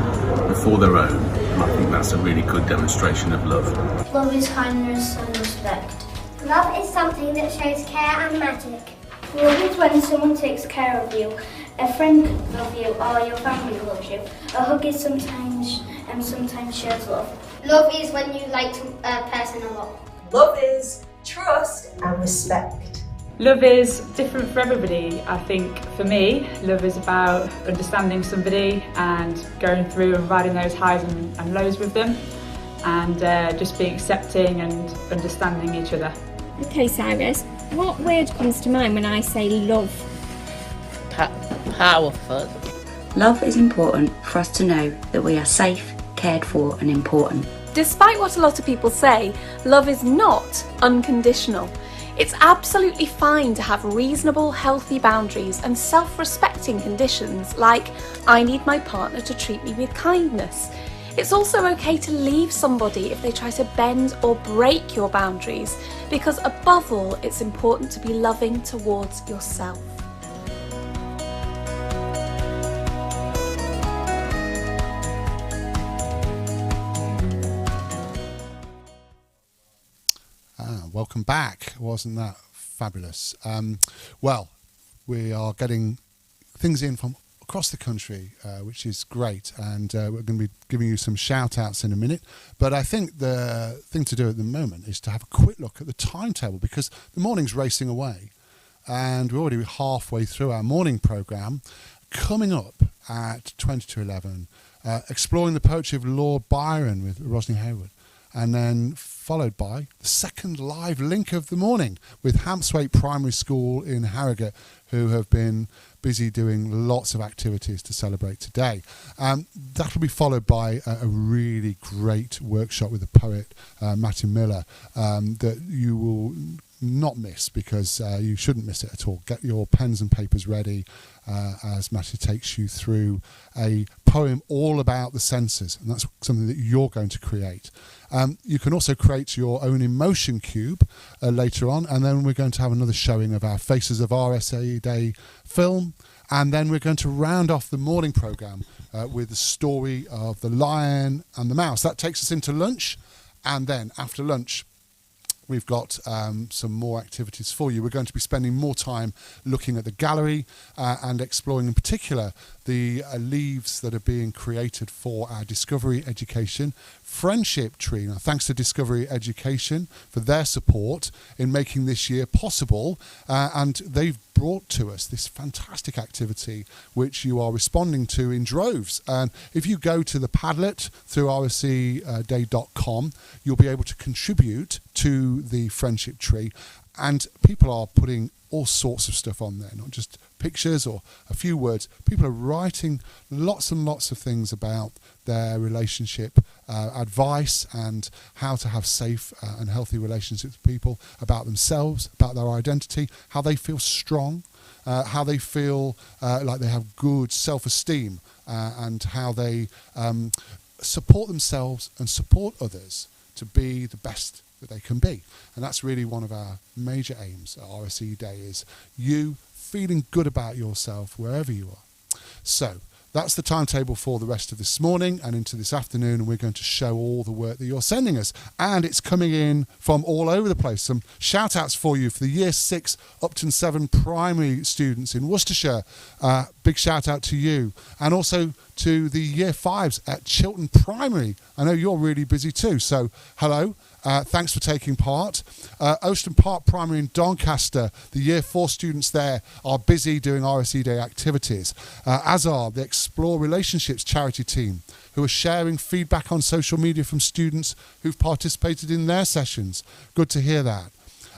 before their own, and I think that's a really good demonstration of love. Love is kindness and respect. Love is something that shows care and magic. Love is when someone takes care of you, a friend loves you, or your family loves you. A hug is sometimes shows love. Love is when you like a person a lot. Love is trust and respect. Love is different for everybody. I think for me, love is about understanding somebody and going through and riding those highs and lows with them, and just being accepting and understanding each other. Okay, Cyrus, what word comes to mind when I say love? Powerful. Love is important for us to know that we are safe, cared for and important. Despite what a lot of people say, love is not unconditional. It's absolutely fine to have reasonable, healthy boundaries and self-respecting conditions like, I need my partner to treat me with kindness. It's also okay to leave somebody if they try to bend or break your boundaries, because above all, it's important to be loving towards yourself. Welcome back. Wasn't that fabulous? Well, we are getting things in from across the country, which is great, and we're going to be giving you some shout outs in a minute. But I think the thing to do at the moment is to have a quick look at the timetable, because the morning's racing away and we're already halfway through our morning programme. Coming up at 20 to 11, exploring the poetry of Lord Byron with Rosny Hayward, and then followed by the second live link of the morning with Hampswaite Primary School in Harrogate, who have been busy doing lots of activities to celebrate today. That will be followed by a really great workshop with the poet Matthew Miller that you will not miss, because you shouldn't miss it at all. Get your pens and papers ready as Matthew takes you through a poem all about the senses, and that's something that you're going to create. You can also create your own emotion cube later on, and then we're going to have another showing of our Faces of RSE Day film, and then we're going to round off the morning programme with the story of the lion and the mouse. That takes us into lunch, and then after lunch we've got some more activities for you. We're going to be spending more time looking at the gallery and exploring in particular the leaves that are being created for our Discovery Education Friendship Tree. Now, thanks to Discovery Education for their support in making this year possible, and they've brought to us this fantastic activity which you are responding to in droves. And if you go to the Padlet through rseday.com, you'll be able to contribute to to the friendship tree, and people are putting all sorts of stuff on there, not just pictures or a few words. People are writing lots and lots of things about their relationship, advice, and how to have safe and healthy relationships with people, about themselves, about their identity, how they feel strong, how they feel like they have good self-esteem, and how they support themselves and support others to be the best that they can be. And that's really one of our major aims at RSE Day, is you feeling good about yourself wherever you are. So that's the timetable for the rest of this morning and into this afternoon, and we're going to show all the work that you're sending us, and it's coming in from all over the place. Some shout outs for you for the year 6 Upton 7 primary students in Worcestershire. Big shout out to you, and also to the year 5s at Chiltern Primary. I know you're really busy too, so hello. Thanks for taking part. Ouston Park Primary in Doncaster, the year 4 students there are busy doing RSE Day activities, as are the Explore Relationships charity team, who are sharing feedback on social media from students who've participated in their sessions. Good to hear that.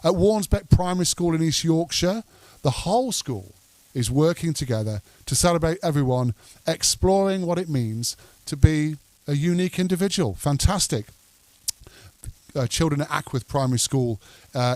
At Warnsbeck Primary School in East Yorkshire, the whole school is working together to celebrate everyone exploring what it means to be a unique individual. Fantastic. Children at Ackworth Primary School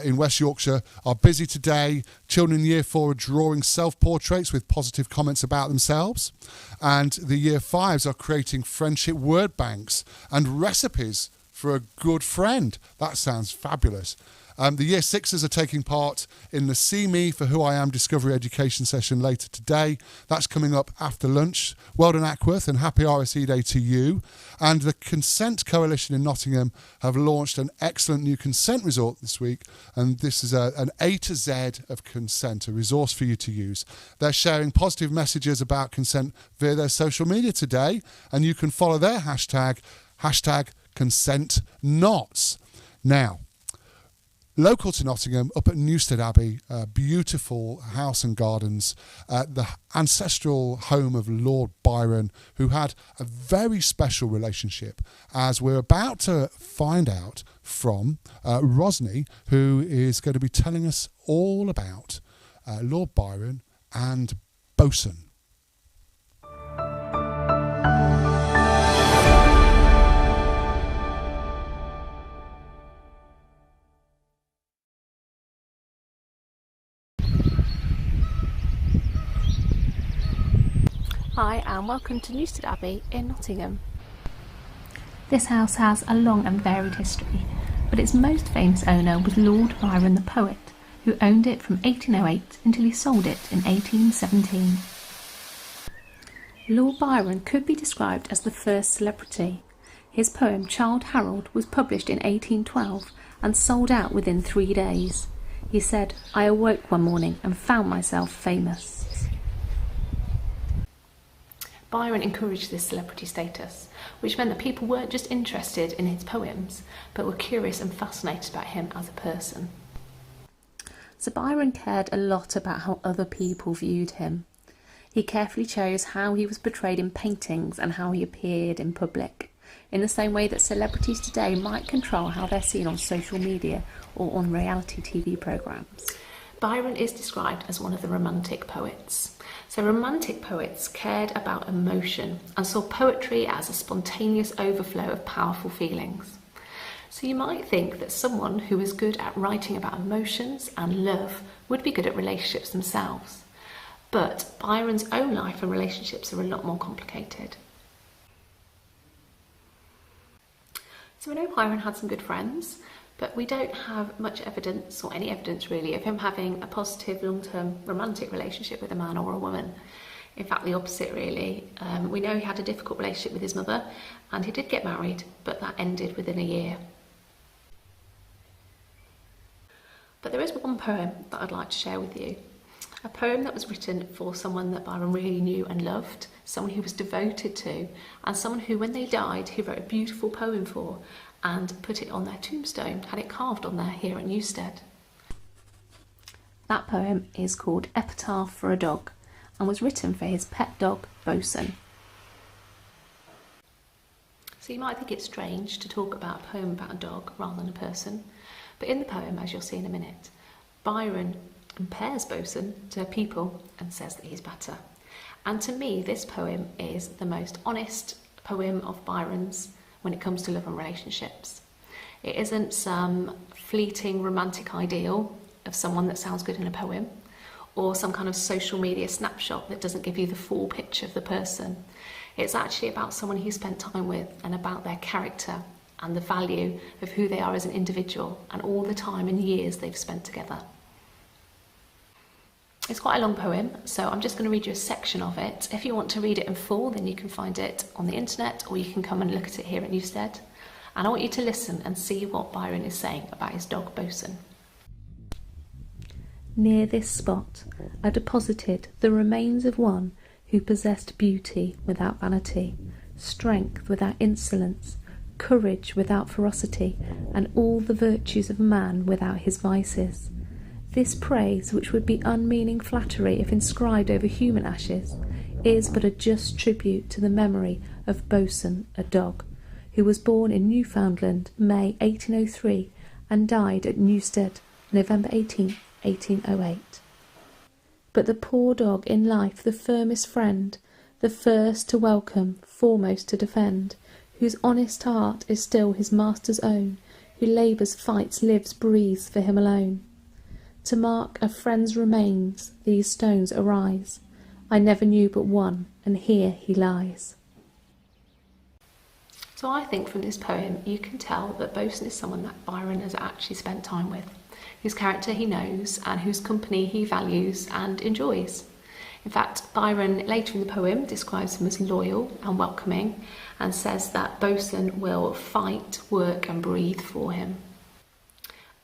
in West Yorkshire are busy today. Children in Year 4 are drawing self-portraits with positive comments about themselves. And the Year 5s are creating friendship word banks and recipes for a good friend. That sounds fabulous. The Year 6s are taking part in the See Me for Who I Am Discovery Education session later today. That's coming up after lunch. Well done, Ackworth, and happy RSE Day to you. And the Consent Coalition in Nottingham have launched an excellent new consent resort this week, and this is an A to Z of consent, a resource for you to use. They're sharing positive messages about consent via their social media today, and you can follow their hashtag #ConsentNots. Now, local to Nottingham, up at Newstead Abbey, beautiful house and gardens, the ancestral home of Lord Byron, who had a very special relationship, as we're about to find out from Rosny, who is going to be telling us all about Lord Byron and Bosun. Hi and welcome to Newstead Abbey in Nottingham. This house has a long and varied history, but its most famous owner was Lord Byron the poet, who owned it from 1808 until he sold it in 1817. Lord Byron could be described as the first celebrity. His poem Childe Harold was published in 1812 and sold out within 3 days. He said, "I awoke one morning and found myself famous." Byron encouraged this celebrity status, which meant that people weren't just interested in his poems, but were curious and fascinated about him as a person. So Byron cared a lot about how other people viewed him. He carefully chose how he was portrayed in paintings and how he appeared in public, in the same way that celebrities today might control how they're seen on social media or on reality TV programmes. Byron is described as one of the romantic poets. So romantic poets cared about emotion and saw poetry as a spontaneous overflow of powerful feelings. So you might think that someone who is good at writing about emotions and love would be good at relationships themselves. But Byron's own life and relationships are a lot more complicated. So we know Byron had some good friends, but we don't have much evidence, or any evidence really, of him having a positive long-term romantic relationship with a man or a woman. In fact, the opposite really. We know he had a difficult relationship with his mother, and he did get married, but that ended within a year. But there is one poem that I'd like to share with you. A poem that was written for someone that Byron really knew and loved, someone he was devoted to, and someone who, when they died, he wrote a beautiful poem for and put it on their tombstone, had it carved on there here at Newstead. That poem is called Epitaph for a Dog and was written for his pet dog, Bosun. So you might think it's strange to talk about a poem about a dog rather than a person, But in the poem, as you'll see in a minute, Byron compares Bosun to people and says that he's better. And to me, this poem is the most honest poem of Byron's when it comes to love and relationships. It isn't some fleeting romantic ideal of someone that sounds good in a poem, or some kind of social media snapshot that doesn't give you the full picture of the person. It's actually about someone he spent time with and about their character and the value of who they are as an individual and all the time and years they've spent together. It's quite a long poem, so I'm just going to read you a section of it. If you want to read it in full, then you can find it on the internet, or you can come and look at it here at Newstead. And I want you to listen and see what Byron is saying about his dog Bosun. Near this spot I deposited the remains of one who possessed beauty without vanity, strength without insolence, courage without ferocity, and all the virtues of man without his vices. This praise, which would be unmeaning flattery if inscribed over human ashes, is but a just tribute to the memory of Bosun, a dog, who was born in Newfoundland, May 1803, and died at Newstead, November 18, 1808. But the poor dog in life the firmest friend, the first to welcome, foremost to defend, whose honest heart is still his master's own, who labours, fights, lives, breathes for him alone. To mark a friend's remains, these stones arise. I never knew but one, and here he lies. So I think from this poem you can tell that Bosun is someone that Byron has actually spent time with, whose character he knows and whose company he values and enjoys. In fact, Byron later in the poem describes him as loyal and welcoming and says that Bosun will fight, work and breathe for him.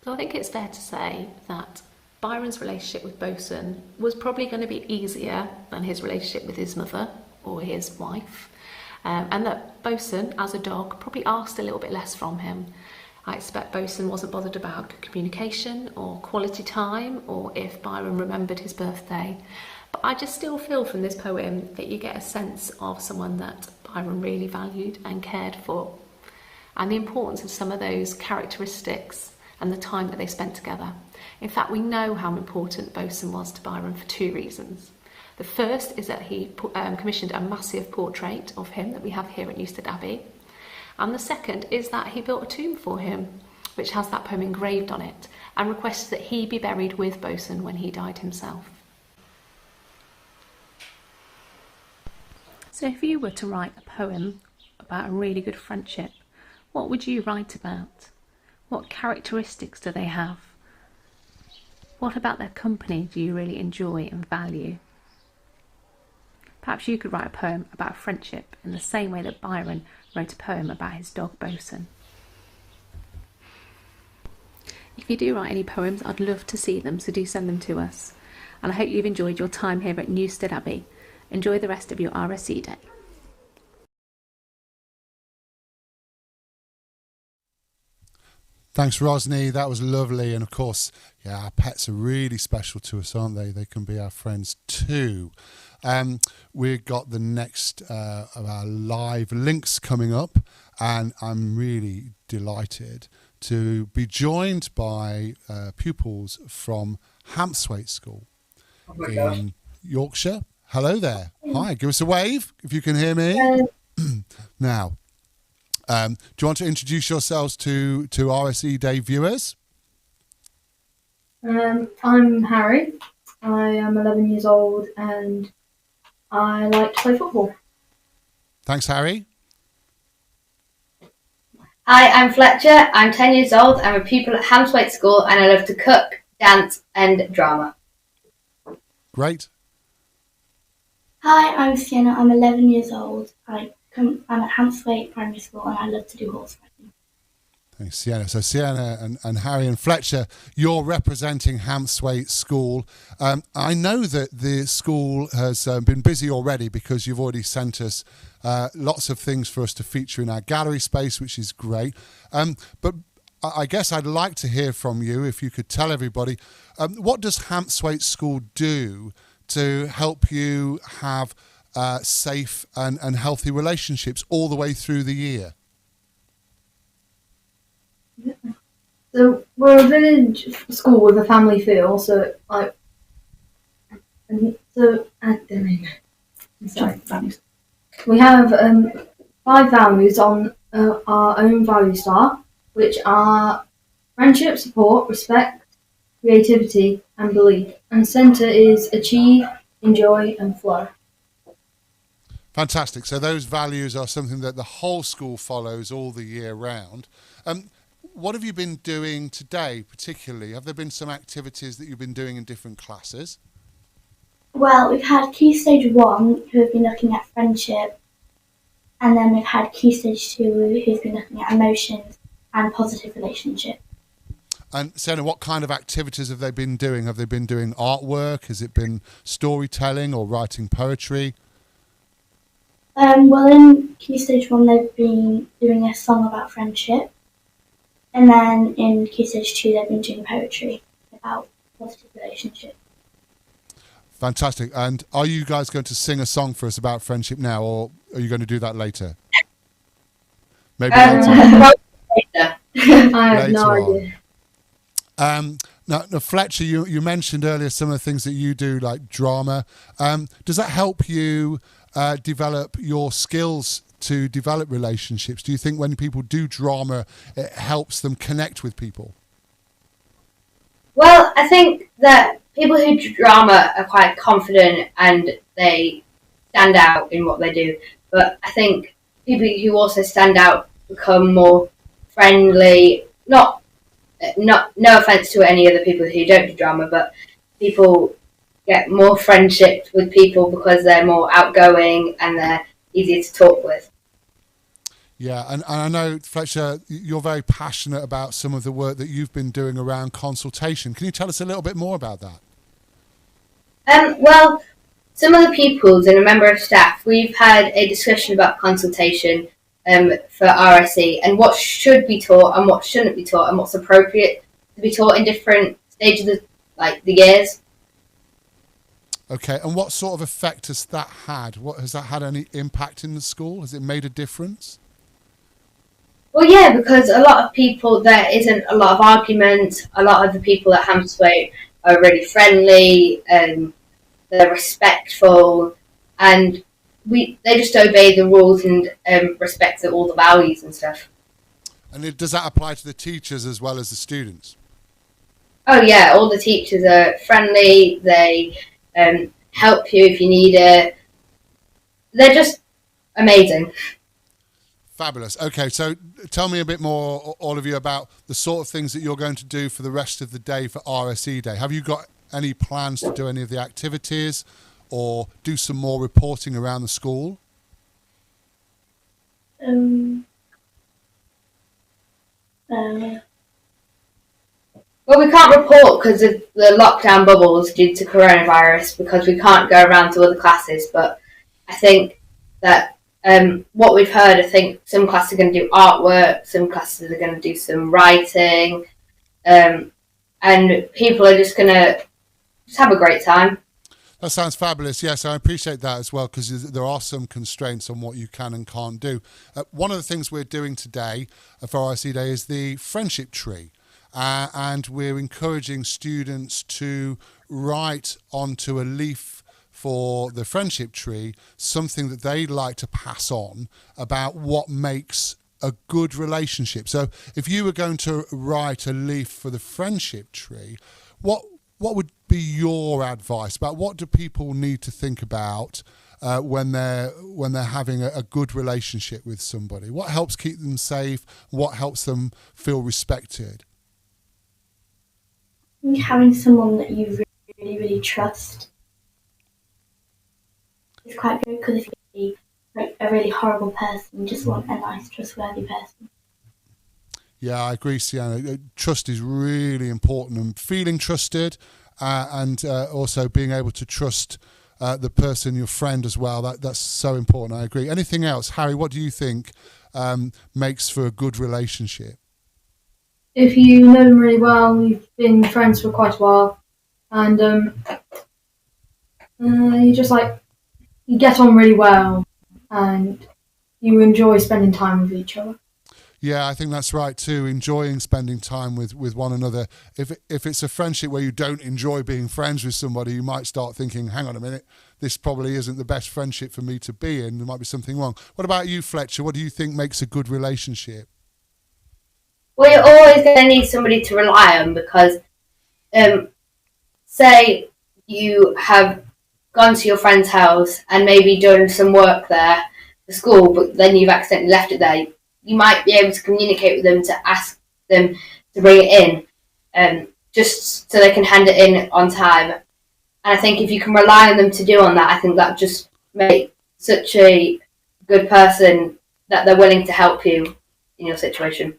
So I think it's fair to say that Byron's relationship with Bosun was probably going to be easier than his relationship with his mother or his wife, and that Bosun, as a dog, probably asked a little bit less from him. I expect Bosun wasn't bothered about communication or quality time or if Byron remembered his birthday. But I just still feel from this poem that you get a sense of someone that Byron really valued and cared for, and the importance of some of those characteristics and the time that they spent together. In fact, we know how important Bosun was to Byron for two reasons. The first is that he commissioned a massive portrait of him that we have here at Newstead Abbey. And the second is that he built a tomb for him, which has that poem engraved on it, and requested that he be buried with Bosun when he died himself. So if you were to write a poem about a really good friendship, what would you write about? What characteristics do they have? What about their company do you really enjoy and value? Perhaps you could write a poem about friendship in the same way that Byron wrote a poem about his dog Bosun. If you do write any poems, I'd love to see them, so do send them to us. And I hope you've enjoyed your time here at Newstead Abbey. Enjoy the rest of your RSE Day. Thanks, Rosny. That was lovely. And of course, yeah, our pets are really special to us, aren't they? They can be our friends too. We've got the next of our live links coming up, and I'm really delighted to be joined by pupils from Hampthwaite School in Yorkshire. Hello there. Hi, give us a wave if you can hear me. Now, do you want to introduce yourselves to RSE Day viewers? I'm Harry. I am 11 years old and I like to play football. Thanks, Harry. Hi, I'm Fletcher. I'm 10 years old. I'm a pupil at Hampthwaite School and I love to cook, dance and drama. Great. Hi, I'm Sienna. I'm 11 years old. I'm at Hampthwaite Primary School and I love to do horse riding. Thanks, Sienna. So Sienna and Harry and Fletcher, you're representing Hampthwaite School. I know that the school has been busy already because you've already sent us lots of things for us to feature in our gallery space, which is great. But I guess I'd like to hear from you, if you could tell everybody, what does Hampthwaite School do to help you have safe and healthy relationships all the way through the year? So we're a village school with a family feel. So I don't know. I'm sorry. We have 5 values on our own value star, which are friendship, support, respect, creativity, and belief. And centre is achieve, enjoy, and flow. Fantastic. So those values are something that the whole school follows all the year round. What have you been doing today, particularly? Have there been some activities that you've been doing in different classes? Well, we've had Key Stage 1, who have been looking at friendship, and then we've had Key Stage 2, who's been looking at emotions and positive relationship. And Sienna, what kind of activities have they been doing? Have they been doing artwork? Has it been storytelling or writing poetry? Well, in Key Stage 1, they've been doing a song about friendship. And then in Key Stage 2, they've been doing poetry about positive relationship. Fantastic. And are you guys going to sing a song for us about friendship now, or are you going to do that later? Maybe later. Later. I have no idea. Now, Fletcher, you mentioned earlier some of the things that you do, like drama. Does that help you develop your skills to develop relationships? Do you think when people do drama, it helps them connect with people? Well, I think that people who do drama are quite confident and they stand out in what they do. But I think people who also stand out become more friendly. No offense to any other people who don't do drama, but people get more friendship with people because they're more outgoing and they're easier to talk with. Yeah, and I know, Fletcher, you're very passionate about some of the work that you've been doing around consultation. Can you tell us a little bit more about that? Well, some of the pupils and a member of staff, we've had a discussion about consultation for RSE and what should be taught and what shouldn't be taught and what's appropriate to be taught in different stages of the years. Okay, and what sort of effect has that had? Has that had any impact in the school? Has it made a difference? Well, yeah, because a lot of people, there isn't a lot of arguments. A lot of the people at Hampsway are really friendly, they're respectful, and they just obey the rules and respect all the values and stuff. And does that apply to the teachers as well as the students? Oh yeah, all the teachers are friendly. They help you if you need it. They're just amazing. Fabulous. Okay, so tell me a bit more, all of you, about the sort of things that you're going to do for the rest of the day for RSE Day. Have you got any plans to do any of the activities or do some more reporting around the school? Well, we can't report because of the lockdown bubbles due to coronavirus, because we can't go around to other classes. But I think that what we've heard, I think some classes are going to do artwork, some classes are going to do some writing, and people are just going to have a great time. That sounds fabulous. Yes, I appreciate that as well, because there are some constraints on what you can and can't do. One of the things we're doing today for RSE Day is the friendship tree. And we're encouraging students to write onto a leaf for the friendship tree something that they'd like to pass on about what makes a good relationship. So if you were going to write a leaf for the friendship tree, what would be your advice about what do people need to think about when they're having a good relationship with somebody? What helps keep them safe? What helps them feel respected? Having someone that you really, really trust is quite good, because if you're a really horrible person, you just want a nice, trustworthy person. Yeah, I agree, Sienna. Trust is really important, and feeling trusted and also being able to trust the person, your friend as well. That's so important. I agree. Anything else? Harry, what do you think makes for a good relationship? If you know them really well, you've been friends for quite a while, and you just you get on really well, and you enjoy spending time with each other. Yeah, I think that's right too. Enjoying spending time with one another. If it's a friendship where you don't enjoy being friends with somebody, you might start thinking, hang on a minute, this probably isn't the best friendship for me to be in. There might be something wrong. What about you, Fletcher? What do you think makes a good relationship? Well, you're always going to need somebody to rely on because, say you have gone to your friend's house and maybe done some work there for school, but then you've accidentally left it there. You might be able to communicate with them to ask them to bring it in, just so they can hand it in on time. And I think if you can rely on them to do on that, I think that just makes such a good person that they're willing to help you in your situation.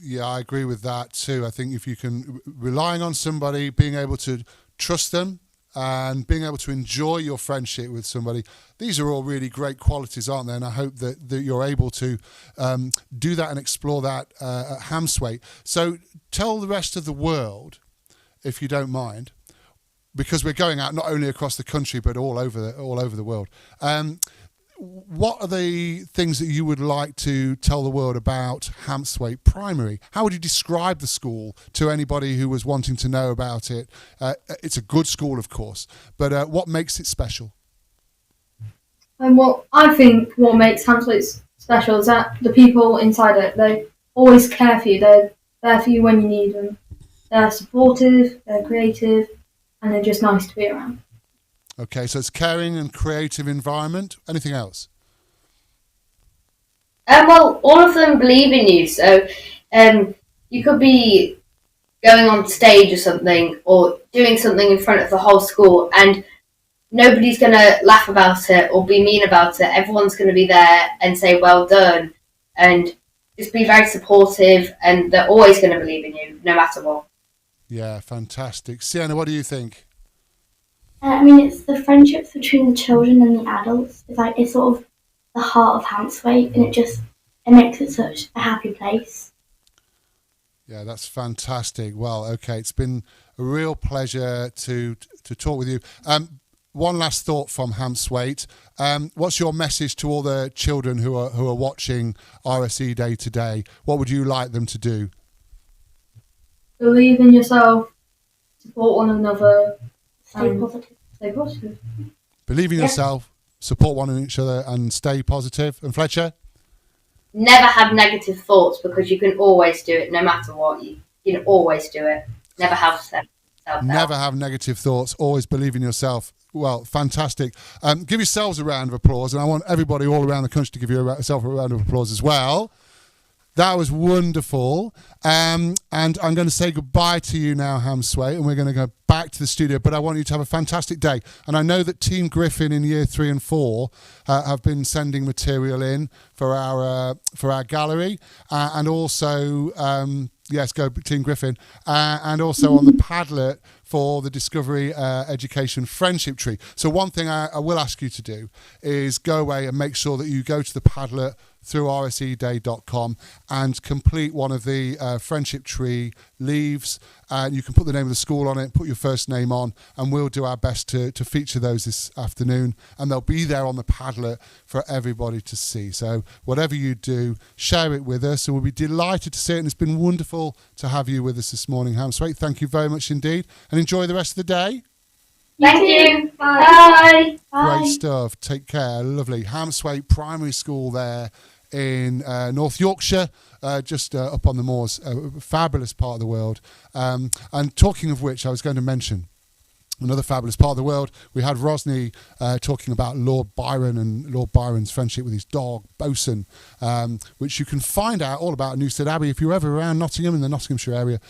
Yeah, I agree with that too. I think if you can, relying on somebody, being able to trust them and being able to enjoy your friendship with somebody, these are all really great qualities, aren't they? And I hope that you're able to do that and explore that at Hamswaite. So tell the rest of the world, if you don't mind, because we're going out not only across the country but all over the world. What are the things that you would like to tell the world about Hamswaite Primary? How would you describe the school to anybody who was wanting to know about it? It's a good school, of course, but what makes it special? Well, I think what makes Hamswaite special is that the people inside it, they always care for you. They're there for you when you need them. They're supportive, they're creative, and they're just nice to be around. Okay, so it's caring and creative environment. Anything else? Well, all of them believe in you. So you could be going on stage or something or doing something in front of the whole school and nobody's going to laugh about it or be mean about it. Everyone's going to be there and say, well done, and just be very supportive, and they're always going to believe in you, no matter what. Yeah, fantastic. Sienna, what do you think? I mean, it's the friendships between the children and the adults. It's sort of the heart of Hamswaite, and it makes it such a happy place. Yeah, that's fantastic. Well, okay, it's been a real pleasure to talk with you. One last thought from Hamswaite. What's your message to all the children who are watching RSE Day today? What would you like them to do? Believe in yourself, support one another, Stay positive. Stay positive. Believe in yourself, support one another, and stay positive. And Fletcher? Never have negative thoughts because you can always do it, no matter what. You can always do it. Never have self-doubt. Never have negative thoughts. Always believe in yourself. Well, fantastic. Give yourselves a round of applause, and I want everybody all around the country to give yourself a round of applause as well. That was wonderful. And I'm going to say goodbye to you now, Hamswaite, and we're going to go back to the studio. But I want you to have a fantastic day. And I know that Team Griffin in year 3 and 4 have been sending material in for our gallery, and also yes, go Team Griffin, and also on the Padlet for the Discovery Education Friendship Tree. So one thing I will ask you to do is go away and make sure that you go to the Padlet through rseday.com and complete one of the friendship tree leaves, and you can put the name of the school on it, put your first name on, and we'll do our best to feature those this afternoon, and they'll be there on the Padlet for everybody to see. So whatever you do, share it with us, and we'll be delighted to see it. And it's been wonderful to have you with us this morning, Hamswaite. Thank you very much indeed, and enjoy the rest of the day. Thank you. Bye. Bye. Great stuff. Take care. Lovely. Hamswaite Primary School there in North Yorkshire, just up on the moors, a fabulous part of the world. And talking of which, I was going to mention another fabulous part of the world. We had Rosny talking about Lord Byron and Lord Byron's friendship with his dog, Bosun, which you can find out all about at Newstead Abbey. If you're ever around Nottingham, in the Nottinghamshire area,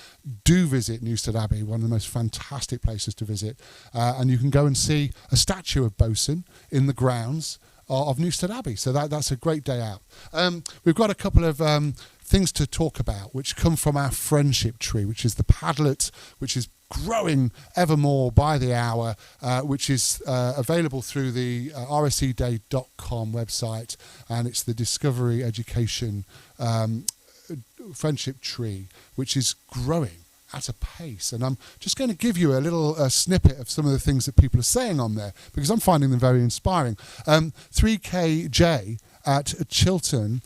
do visit Newstead Abbey, one of the most fantastic places to visit. And you can go and see a statue of Bosun in the grounds of Newstead Abbey. So that's a great day out. We've got a couple of things to talk about which come from our friendship tree, which is the Padlet, which is growing ever more by the hour, which is available through the rseday.com website, and it's the Discovery Education friendship tree, which is growing at a pace. And I'm just going to give you a little snippet of some of the things that people are saying on there, because I'm finding them very inspiring. 3KJ at Chiltern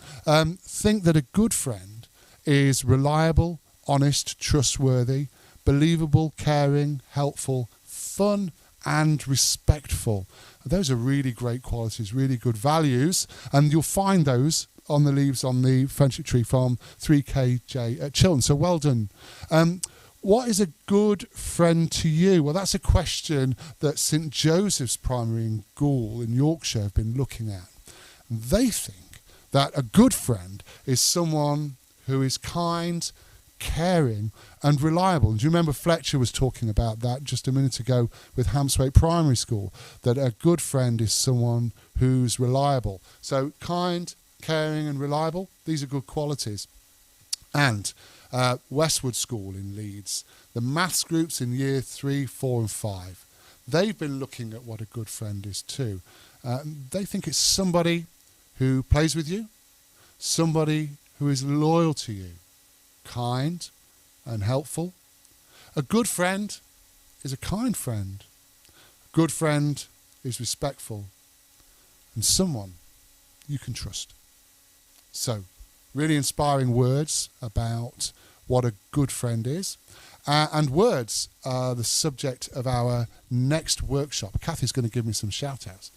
think that a good friend is reliable, honest, trustworthy, believable, caring, helpful, fun, and respectful. Those are really great qualities, really good values, and you'll find those on the leaves on the Friendship Tree Farm 3KJ at Chiltern. So well done. What is a good friend to you? Well, that's a question that St Joseph's Primary in Goole in Yorkshire have been looking at. They think that a good friend is someone who is kind, caring and reliable. And do you remember Fletcher was talking about that just a minute ago with Hampswaite Primary School, that a good friend is someone who's reliable. So kind, caring and reliable, these are good qualities. And Westwood School in Leeds, the maths groups in year 3, 4 and 5, they've been looking at what a good friend is too. They think it's somebody who plays with you, somebody who is loyal to you, kind and helpful. A good friend is a kind friend. A good friend is respectful and someone you can trust. So, really inspiring words about what a good friend is. And words are the subject of our next workshop. Kathy's going to give me some shout outs.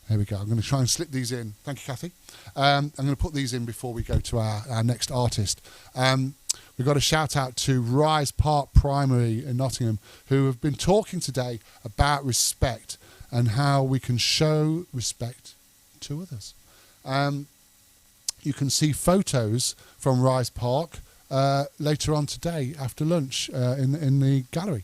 There we go. I'm going to try and slip these in. Thank you, Kathy. I'm going to put these in before we go to our next artist. We've got a shout out to Rise Park Primary in Nottingham, who have been talking today about respect and how we can show respect to others. You can see photos from Rise Park later on today after lunch in the gallery.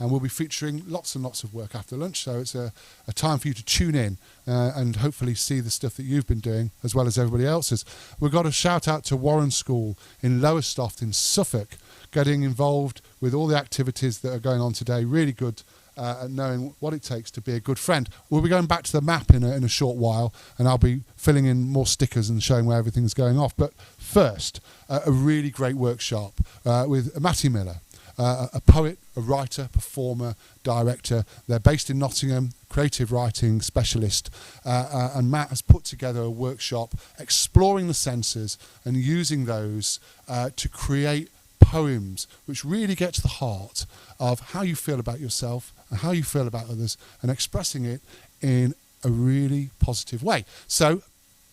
And we'll be featuring lots and lots of work after lunch, so it's a time for you to tune in and hopefully see the stuff that you've been doing as well as everybody else's. We've got a shout out to Warren School in Lowestoft in Suffolk, getting involved with all the activities that are going on today. Really good at knowing what it takes to be a good friend. We'll be going back to the map in a short while, and I'll be filling in more stickers and showing where everything's going off. But first, a really great workshop with Matty Miller, a poet, a writer, performer, director. They're based in Nottingham, creative writing specialist, and Matt has put together a workshop exploring the senses and using those to create poems which really get to the heart of how you feel about yourself and how you feel about others, and expressing it in a really positive way. So,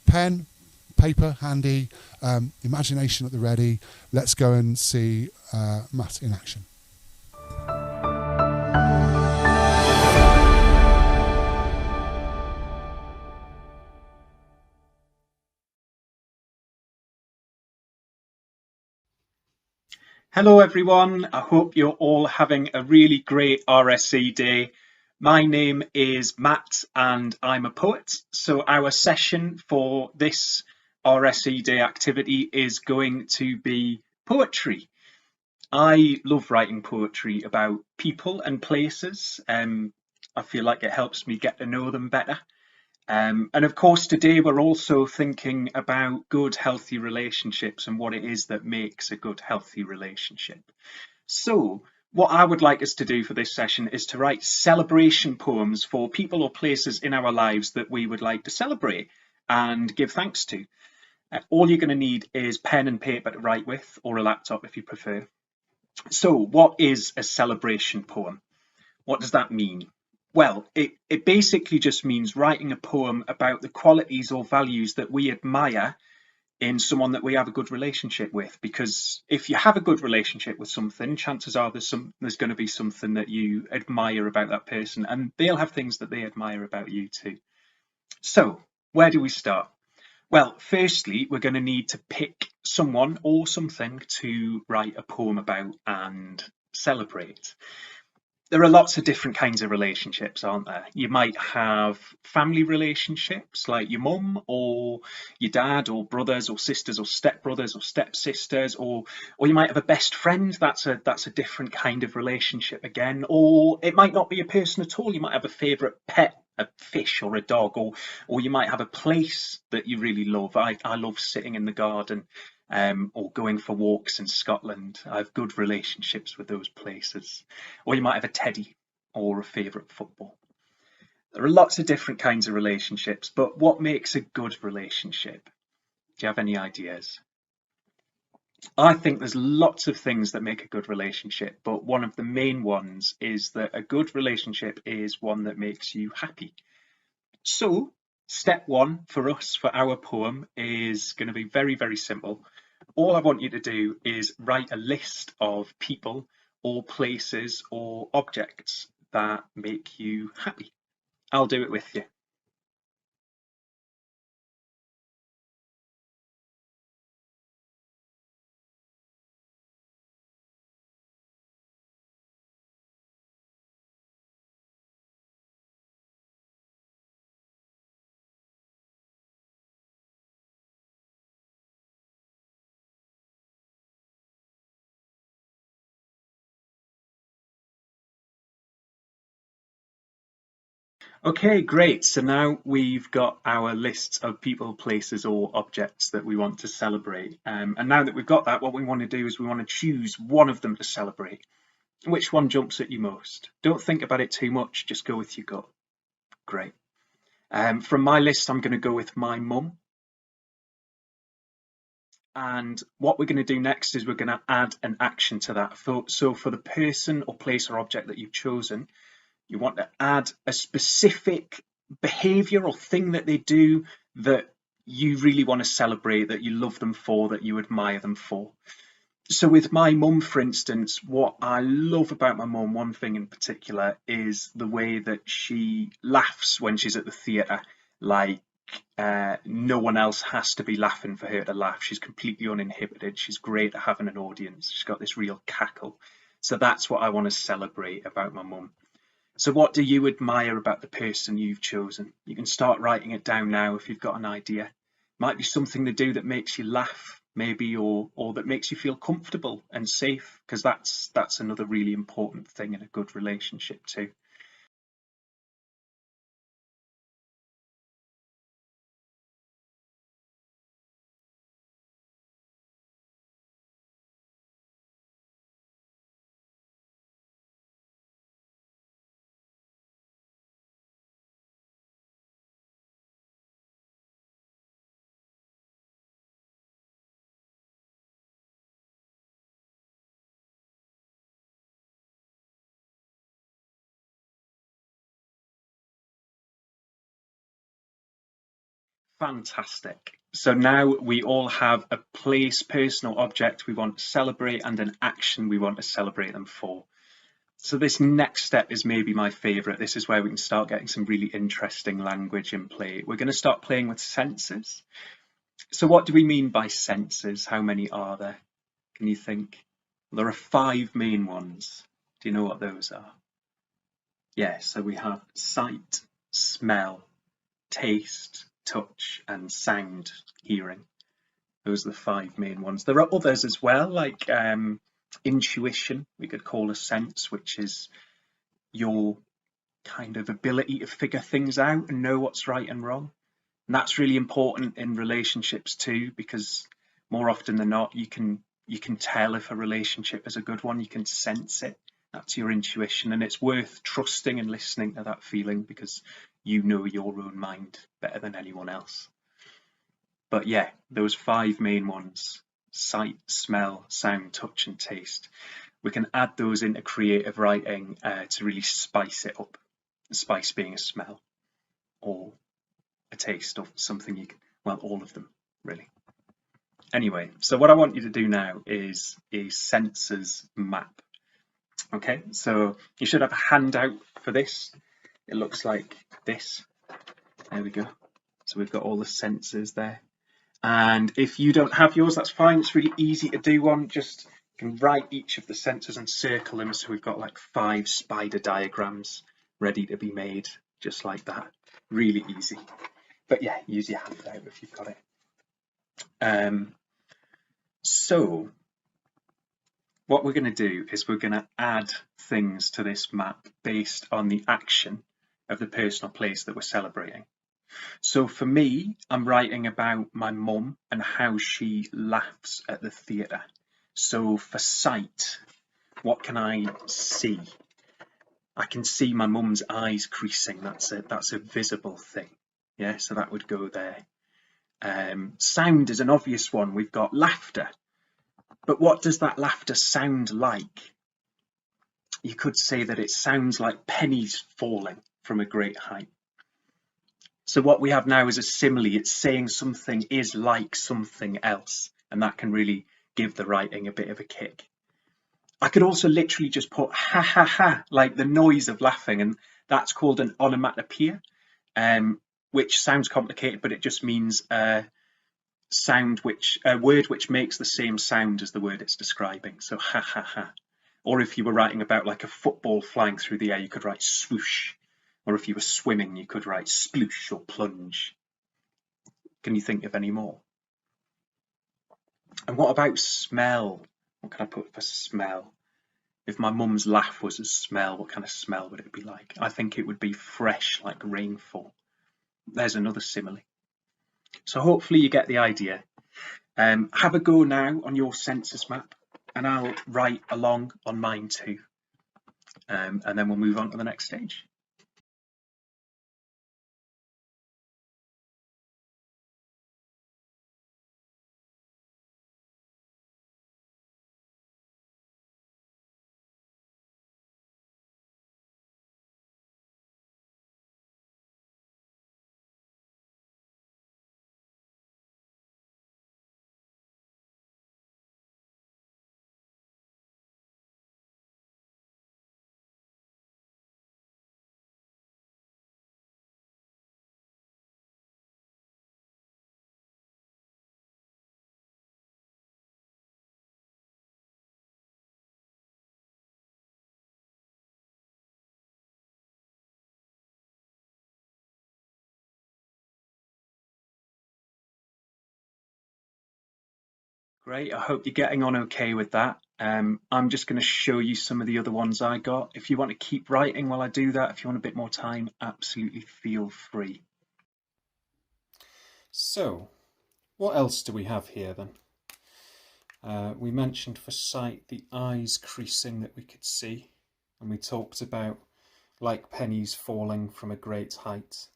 pen, paper handy, imagination at the ready. Let's go and see Matt in action. Hello everyone, I hope you're all having a really great RSE day. My name is Matt and I'm a poet, so our session for this RSE Day activity is going to be poetry. I love writing poetry about people and places. I feel like it helps me get to know them better. And of course today we're also thinking about good healthy relationships and what it is that makes a good healthy relationship. So what I would like us to do for this session is to write celebration poems for people or places in our lives that we would like to celebrate and give thanks to. All you're going to need is pen and paper to write with, or a laptop if you prefer. So what is a celebration poem? What does that mean? Well, it basically just means writing a poem about the qualities or values that we admire in someone that we have a good relationship with. Because if you have a good relationship with something, chances are there's going to be something that you admire about that person, and they'll have things that they admire about you too. So where do we start? Well, firstly, we're going to need to pick someone or something to write a poem about and celebrate. There are lots of different kinds of relationships, aren't there? You might have family relationships like your mum or your dad, or brothers or sisters or stepbrothers or stepsisters, or you might have a best friend. That's a different kind of relationship again. Or it might not be a person at all. You might have a favourite pet, a fish or a dog, or you might have a place that you really love. I love sitting in the garden. Or going for walks in Scotland. I have good relationships with those places. Or you might have a teddy or a favourite football. There are lots of different kinds of relationships, but what makes a good relationship? Do you have any ideas? I think there's lots of things that make a good relationship, but one of the main ones is that a good relationship is one that makes you happy. So step one for us, for our poem, is going to be very, very simple. All I want you to do is write a list of people or places or objects that make you happy. I'll do it with you. Okay, great. So now we've got our lists of people, places or objects that we want to celebrate. And now that we've got that, what we want to do is we want to choose one of them to celebrate. Which one jumps at you most? Don't think about it too much, just go with your gut. Great. From my list, I'm going to go with my mum. And what we're going to do next is we're going to add an action to that. So for the person or place or object that you've chosen, you want to add a specific behavior or thing that they do that you really want to celebrate, that you love them for, that you admire them for. So with my mum, for instance, what I love about my mum, one thing in particular, is the way that she laughs when she's at the theatre. Like no one else has to be laughing for her to laugh. She's completely uninhibited. She's great at having an audience. She's got this real cackle. So that's what I want to celebrate about my mum. So what do you admire about the person you've chosen? You can start writing it down now if you've got an idea. Might be something they do that makes you laugh, maybe, or that makes you feel comfortable and safe, because that's another really important thing in a good relationship too. Fantastic. So now we all have a place, person or object we want to celebrate and an action we want to celebrate them for. So this next step is maybe my favourite. This is where we can start getting some really interesting language in play. We're going to start playing with senses. So what do we mean by senses? How many are there? Can you think? There are 5 main ones. Do you know what those are? Yeah, so we have sight, smell, taste, touch and sound, hearing. Those are the 5 main ones. There are others as well, like intuition, we could call a sense, which is your kind of ability to figure things out and know what's right and wrong. And that's really important in relationships too, because more often than not, you can tell if a relationship is a good one. You can sense it. That's your intuition, and it's worth trusting and listening to that feeling because you know your own mind better than anyone else. But yeah, those 5 main ones: sight, smell, sound, touch and taste. We can add those into creative writing to really spice it up. Spice being a smell or a taste of something you can, well, all of them really. Anyway, so what I want you to do now is a senses map. Okay, so you should have a handout for this. It looks like this. There we go. So we've got all the senses there. And if you don't have yours, that's fine. It's really easy to do one. Just you can write each of the senses and circle them. So we've got like 5 spider diagrams ready to be made, just like that. Really easy. But yeah, use your handout if you've got it. So what we're going to do is we're going to add things to this map based on the action of the person or place that we're celebrating. So for me, I'm writing about my mum and how she laughs at the theatre. So for sight, what can I see? I can see my mum's eyes creasing. That's a visible thing. Yeah, so that would go there. Sound is an obvious one. We've got laughter. But what does that laughter sound like? You could say that it sounds like pennies falling from a great height. So what we have now is a simile. It's saying something is like something else, and that can really give the writing a bit of a kick. I could also literally just put ha ha ha, like the noise of laughing, and that's called an onomatopoeia, which sounds complicated, but it just means a word which makes the same sound as the word it's describing. So ha ha ha. Or if you were writing about like a football flying through the air, you could write swoosh. Or if you were swimming, you could write sploosh or plunge. Can you think of any more? And what about smell? What can I put for smell? If my mum's laugh was a smell, what kind of smell would it be like? I think it would be fresh, like rainfall. There's another simile. So hopefully you get the idea. Have a go now on your census map, and I'll write along on mine too. And then we'll move on to the next stage. Great, I hope you're getting on okay with that. I'm just going to show you some of the other ones I got. If you want to keep writing while I do that, if you want a bit more time, absolutely feel free. So, what else do we have here then? We mentioned for sight the eyes creasing that we could see, and we talked about like pennies falling from a great height,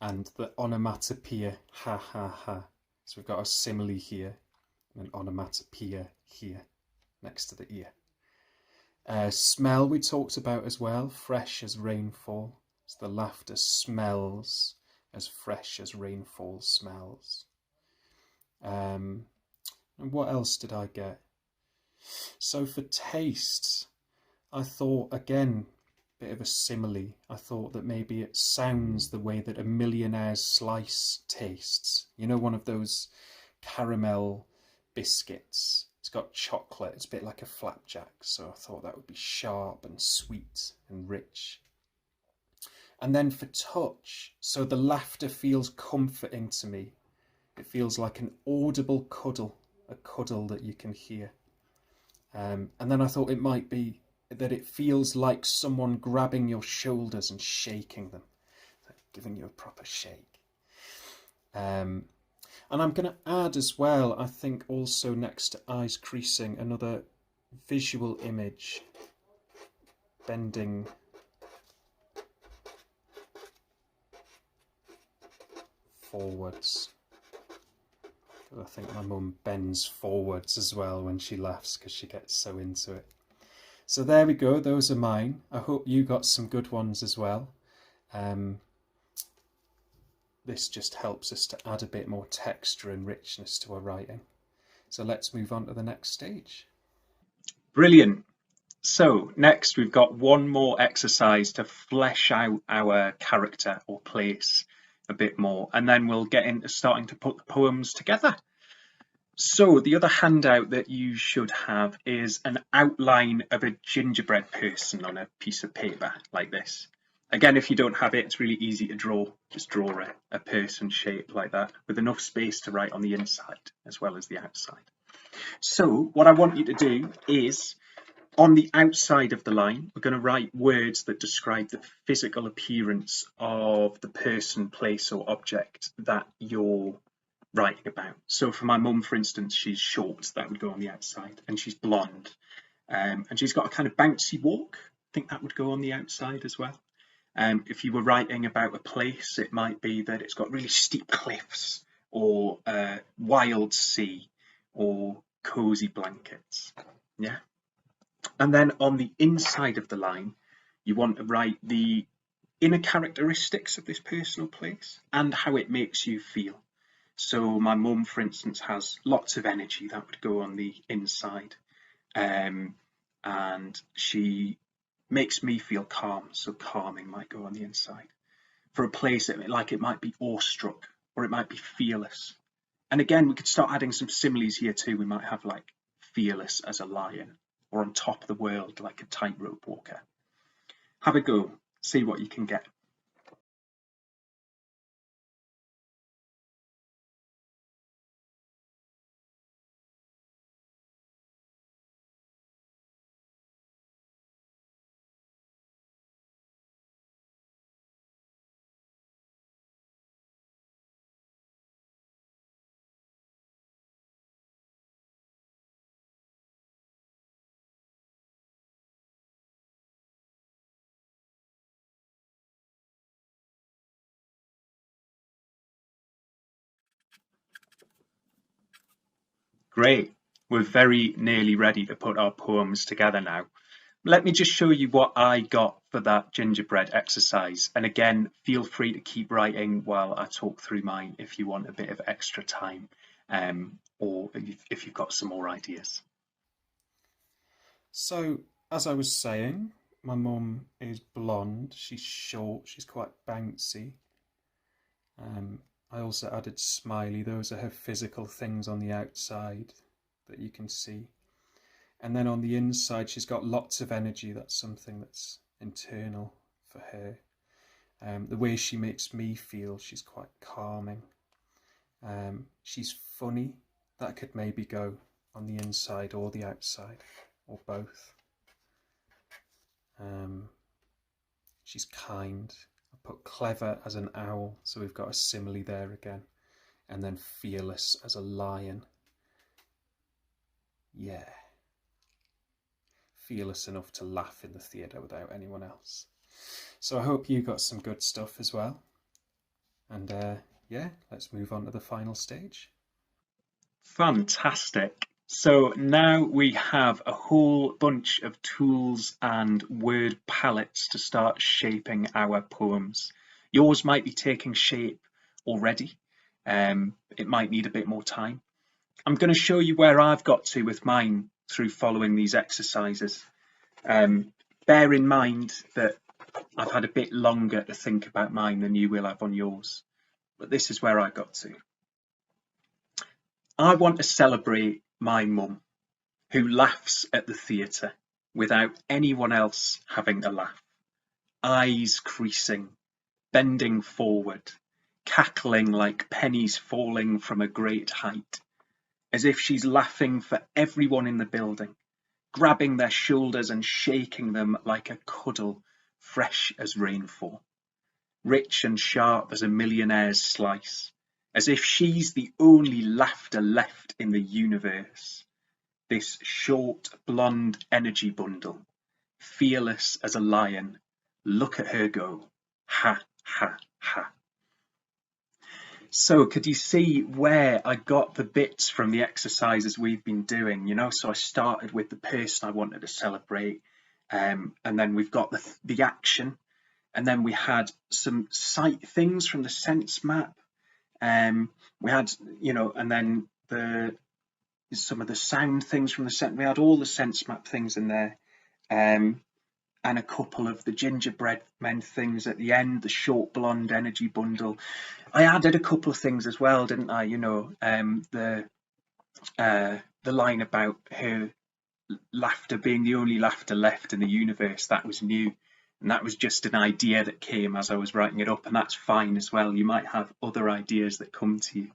and the onomatopoeia, ha ha ha. So we've got a simile here, and an onomatopoeia here, next to the ear. Smell we talked about as well, fresh as rainfall. So the laughter smells as fresh as rainfall smells. And what else did I get? So for tastes, I thought, again, bit of a simile. I thought that maybe it sounds the way that a millionaire's slice tastes. You know, one of those caramel biscuits. It's got chocolate. It's a bit like a flapjack. So I thought that would be sharp and sweet and rich. And then for touch, so the laughter feels comforting to me. It feels like an audible cuddle, a cuddle that you can hear. And then I thought it might be that it feels like someone grabbing your shoulders and shaking them, giving you a proper shake. And I'm going to add as well, I think also next to eyes creasing, another visual image, bending forwards. I think my mum bends forwards as well when she laughs because she gets so into it. So there we go, those are mine. I hope you got some good ones as well. This just helps us to add a bit more texture and richness to our writing. So let's move on to the next stage. Brilliant. So next we've got one more exercise to flesh out our character or place a bit more, and then we'll get into starting to put the poems together. So the other handout that you should have is an outline of a gingerbread person on a piece of paper like this. Again, if you don't have it, it's really easy to draw. Just draw a person shape like that with enough space to write on the inside as well as the outside. So what I want you to do is, on the outside of the line, we're going to write words that describe the physical appearance of the person, place or object that you're writing about. So for my mum, for instance, she's short, that would go on the outside, and she's blonde, and she's got a kind of bouncy walk. I think that would go on the outside as well. If you were writing about a place, it might be that it's got really steep cliffs or wild sea or cozy blankets. Yeah. And then on the inside of the line, you want to write the inner characteristics of this personal place and how it makes you feel. So my mum, for instance, has lots of energy. That would go on the inside. And she makes me feel calm. So calming might go on the inside. For a place, like it might be awestruck, or it might be fearless. And again, we could start adding some similes here too. We might have like fearless as a lion, or on top of the world like a tightrope walker. Have a go, see what you can get. Great, we're very nearly ready to put our poems together now. Let me just show you what I got for that gingerbread exercise. And again, feel free to keep writing while I talk through mine if you want a bit of extra time, or if you've got some more ideas. So, as I was saying, my mum is blonde, she's short, she's quite bouncy. I also added smiley. Those are her physical things on the outside that you can see. And then on the inside, she's got lots of energy. That's something that's internal for her. The way she makes me feel, she's quite calming. She's funny. That could maybe go on the inside or the outside, or both. She's kind. Put clever as an owl, so we've got a simile there again, and then fearless as a lion. Yeah, fearless enough to laugh in the theatre without anyone else. So I hope you got some good stuff as well, and yeah, let's move on to the final stage. Fantastic. So now we have a whole bunch of tools and word palettes to start shaping our poems. Yours might be taking shape already. It might need a bit more time. I'm going to show you where I've got to with mine through following these exercises. Bear in mind that I've had a bit longer to think about mine than you will have on yours. But this is where I got to. I want to celebrate my mum, who laughs at the theatre without anyone else having a laugh. Eyes creasing, bending forward, cackling like pennies falling from a great height, as if she's laughing for everyone in the building, grabbing their shoulders and shaking them like a cuddle, fresh as rainfall, rich and sharp as a millionaire's slice, as if she's the only laughter left in the universe. This short, blonde energy bundle, fearless as a lion, look at her go, ha, ha, ha. So could you see where I got the bits from the exercises we've been doing? You know, so I started with the person I wanted to celebrate, and then we've got the action, and then we had some sight things from the sense map. We had, you know, and then some of the sound things from the sense. We had all the sense map things in there, and a couple of the gingerbread men things at the end. The short blonde energy bundle. I added a couple of things as well, didn't I? You know, the line about her laughter being the only laughter left in the universe. That was new. And that was just an idea that came as I was writing it up, and that's fine as well. You might have other ideas that come to you,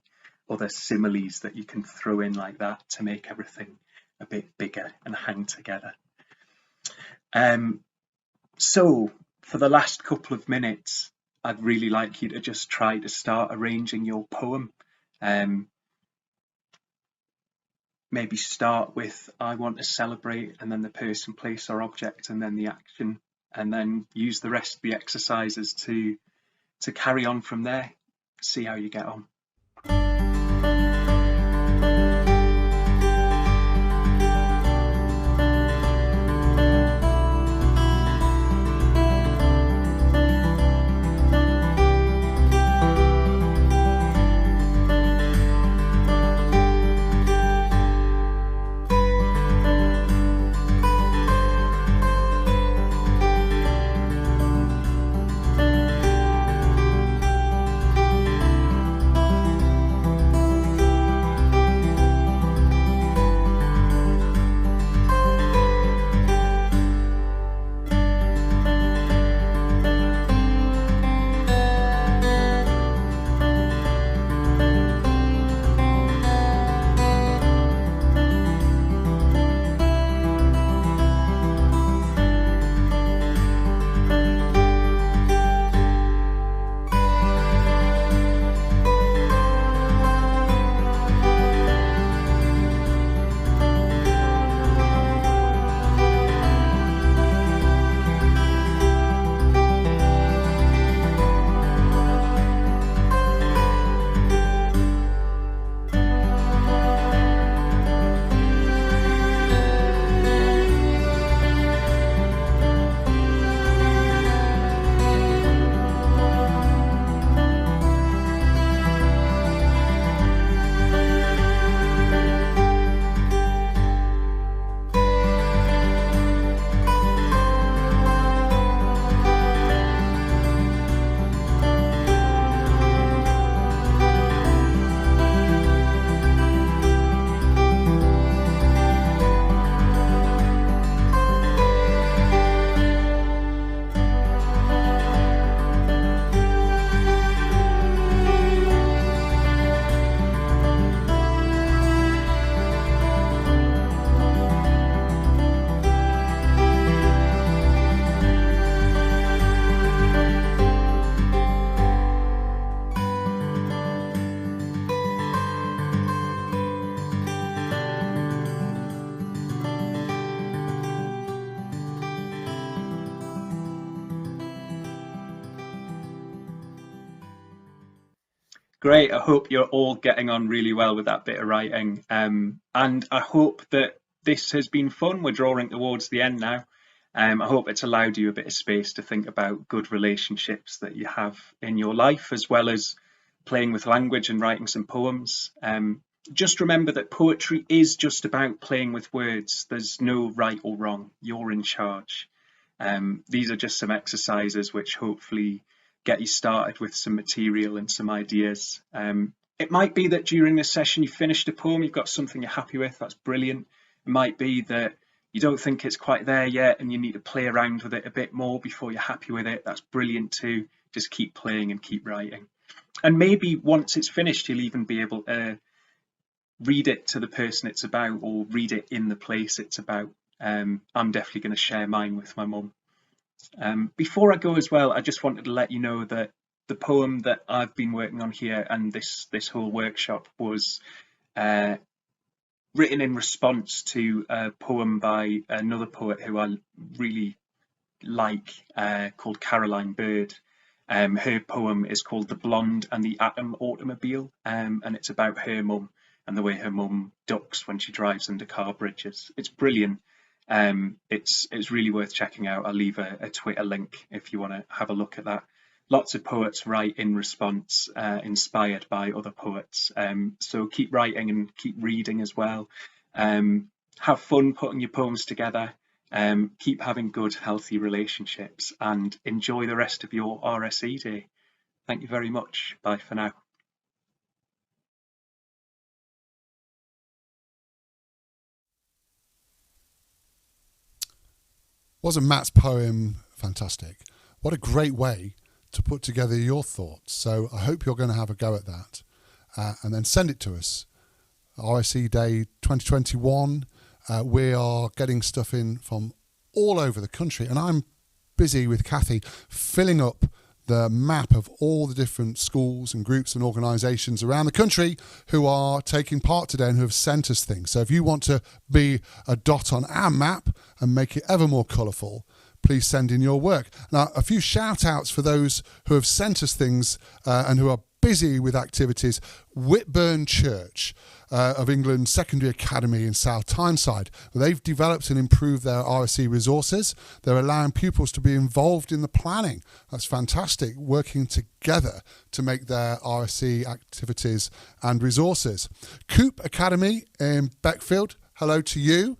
other similes that you can throw in like that to make everything a bit bigger and hang together. So for the last couple of minutes, I'd really like you to just try to start arranging your poem. Maybe start with I want to celebrate, and then the person, place or object, and then the action, and then use the rest of the exercises to carry on from there. See how you get on. Great. I hope you're all getting on really well with that bit of writing. And I hope that this has been fun. We're drawing towards the end now. I hope it's allowed you a bit of space to think about good relationships that you have in your life, as well as playing with language and writing some poems. Just remember that poetry is just about playing with words. There's no right or wrong. You're in charge. These are just some exercises which hopefully get you started with some material and some ideas. It might be that during this session you finished a poem, you've got something you're happy with, that's brilliant. It might be that you don't think it's quite there yet and you need to play around with it a bit more before you're happy with it, that's brilliant too. Just keep playing and keep writing. And maybe once it's finished you'll even be able to read it to the person it's about, or read it in the place it's about. I'm definitely going to share mine with my mum. Before I go as well, I just wanted to let you know that the poem that I've been working on here and this whole workshop was written in response to a poem by another poet who I really like, called Caroline Bird. Her poem is called The Blonde and the Atom Automobile, and it's about her mum and the way her mum ducks when she drives under car bridges. It's brilliant. It's really worth checking out. I'll leave a Twitter link if you want to have a look at that. Lots of poets write in response, inspired by other poets. So keep writing and keep reading as well. Have fun putting your poems together. Keep having good, healthy relationships, and enjoy the rest of your RSE Day. Thank you very much. Bye for now. Wasn't Matt's poem fantastic? What a great way to put together your thoughts. So I hope you're going to have a go at that, and then send it to us. RSE Day 2021. We are getting stuff in from all over the country, and I'm busy with Kathy filling up the map of all the different schools and groups and organisations around the country who are taking part today and who have sent us things. So if you want to be a dot on our map and make it ever more colourful, please send in your work. Now, a few shout outs for those who have sent us things and who are busy with activities. Whitburn Church of England Secondary Academy in South Tyneside. They've developed and improved their RSE resources. They're allowing pupils to be involved in the planning. That's fantastic, working together to make their RSE activities and resources. Coop Academy in Beckfield, hello to you.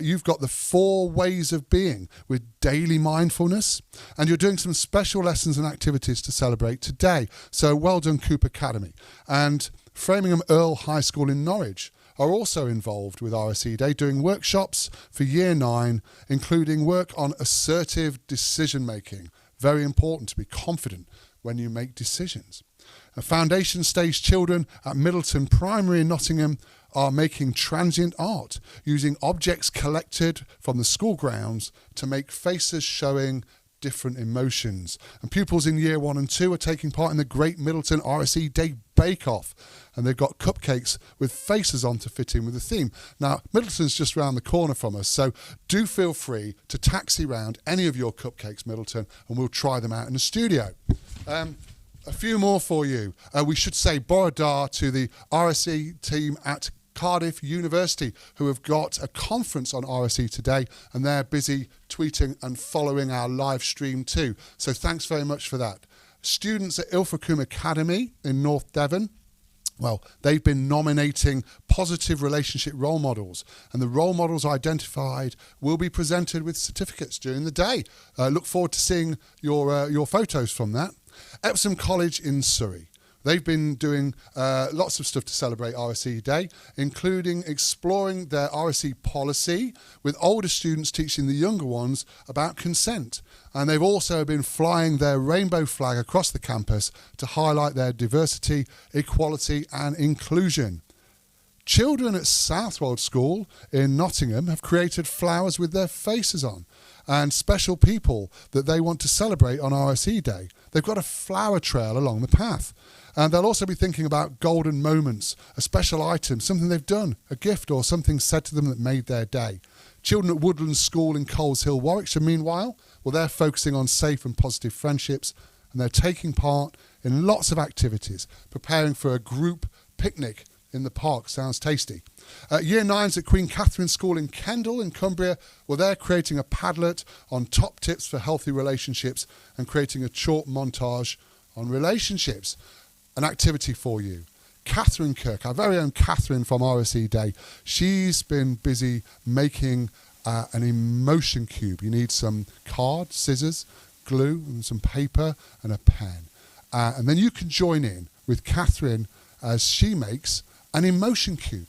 You've got the 4 ways of being with daily mindfulness, and you're doing some special lessons and activities to celebrate today. So well done, Coop Academy. And Framingham Earl High School in Norwich are also involved with RSE Day, doing workshops for Year 9, including work on assertive decision making. Very important to be confident when you make decisions. Foundation stage children at Middleton Primary in Nottingham are making transient art, using objects collected from the school grounds to make faces showing different emotions. And pupils in Year 1 and 2 are taking part in the Great Middleton RSE Day Bake Off, and they've got cupcakes with faces on to fit in with the theme. Now, Middleton's just round the corner from us, so do feel free to taxi round any of your cupcakes, Middleton, and we'll try them out in the studio. A few more for you. We should say Borodar to the RSE team at Cardiff University, who have got a conference on RSE today, and they're busy tweeting and following our live stream too. So thanks very much for that. Students at Ilfracombe Academy in North Devon, well, they've been nominating positive relationship role models, and the role models identified will be presented with certificates during the day. Look forward to seeing your photos from that. Epsom College in Surrey. They've been doing lots of stuff to celebrate RSE Day, including exploring their RSE policy with older students teaching the younger ones about consent. And they've also been flying their rainbow flag across the campus to highlight their diversity, equality and inclusion. Children at Southwold School in Nottingham have created flowers with their faces on, and special people that they want to celebrate on RSE Day. They've got a flower trail along the path. And they'll also be thinking about golden moments, a special item, something they've done, a gift or something said to them that made their day. Children at Woodland School in Coles Hill, Warwickshire, meanwhile, well, they're focusing on safe and positive friendships, and they're taking part in lots of activities. Preparing for a group picnic in the park sounds tasty. Year 9s at Queen Catherine School in Kendal in Cumbria, well, they're creating a Padlet on top tips for healthy relationships and creating a chalk montage on relationships. An activity for you. Catherine Kirk, our very own Catherine from RSE Day, she's been busy making an emotion cube. You need some cards, scissors, glue, and some paper and a pen. And then you can join in with Catherine as she makes an emotion cube.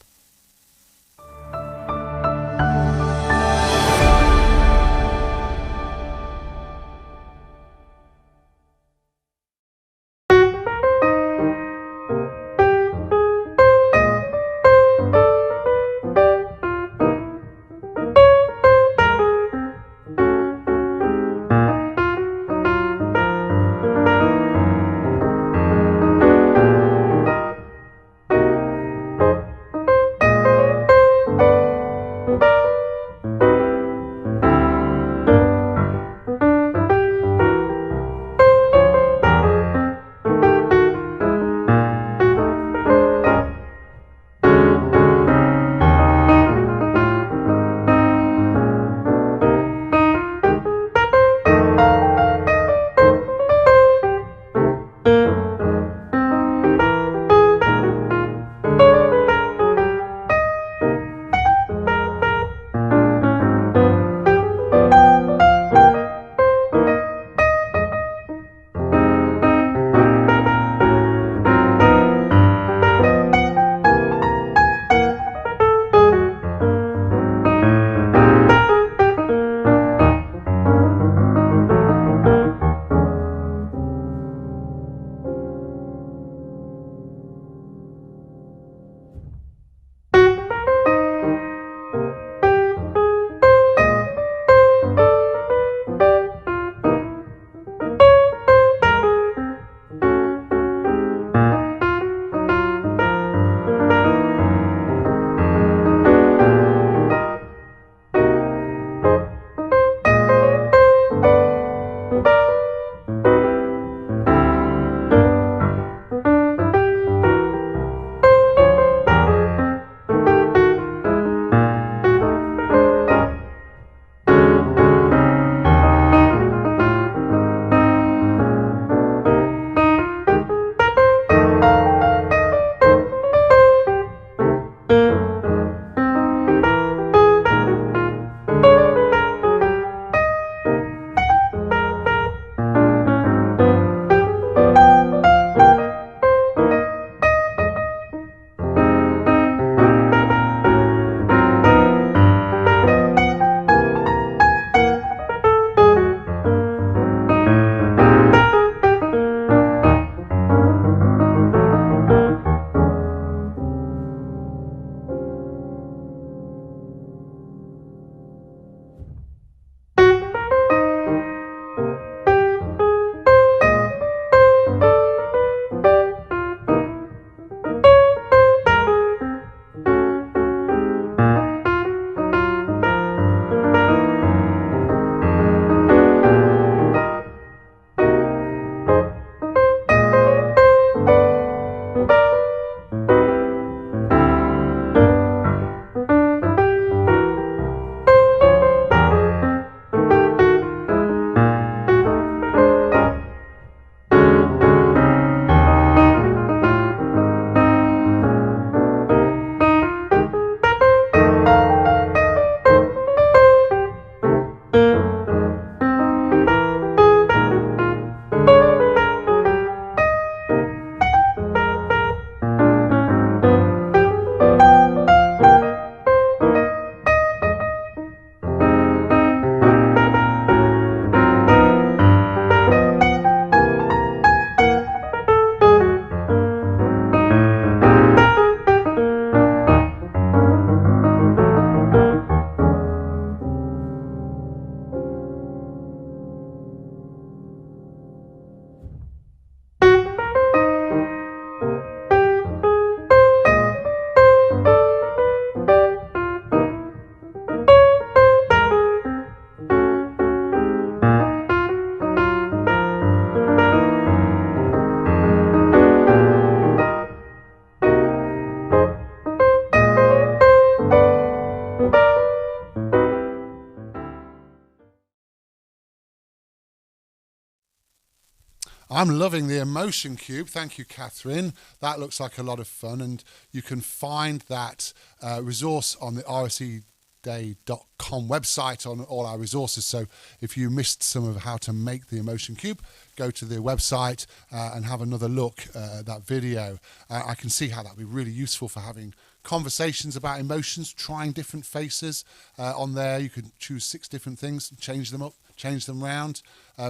I'm loving the emotion cube. Thank you, Catherine. That looks like a lot of fun, and you can find that resource on the RSEday.com website on all our resources. So if you missed some of how to make the emotion cube, go to the website and have another look at that video. I can see how that would be really useful for having conversations about emotions, trying different faces on there. You can choose 6 different things, change them up, change them round,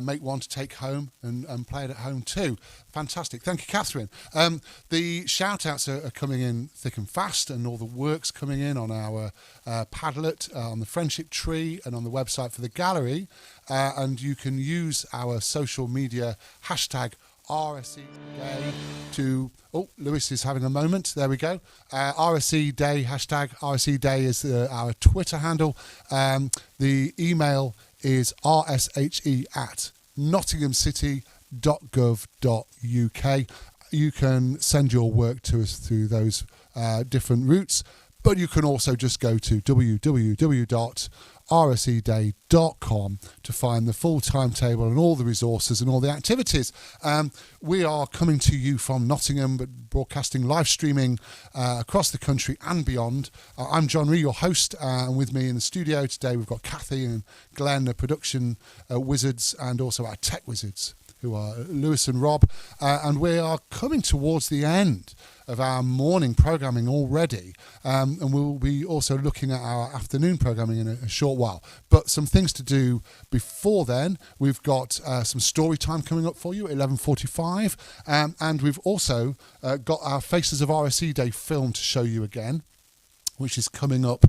make one to take home and play it at home too. Fantastic. Thank you, Catherine. The shout outs are coming in thick and fast, and all the work's coming in on our Padlet, on the friendship tree, and on the website for the gallery. And you can use our social media hashtag RSE Day to... Oh, Lewis is having a moment. There we go. RSE Day, hashtag RSE Day is our Twitter handle. The email is rsh@nottinghamcity.gov.uk. You can send your work to us through those different routes, but you can also just go to www.rseday.com to find the full timetable and all the resources and all the activities. We are coming to you from Nottingham, but broadcasting, live streaming across the country and beyond. I'm John Ree, your host, and with me in the studio today we've got Kathy and Glenn, the production wizards, and also our tech wizards, who are Lewis and Rob. And we are coming towards the end of our morning programming already, and we'll be also looking at our afternoon programming in a short while. But some things to do before then. We've got some story time coming up for you at 11:45, and we've also got our Faces of RSE Day film to show you again, which is coming up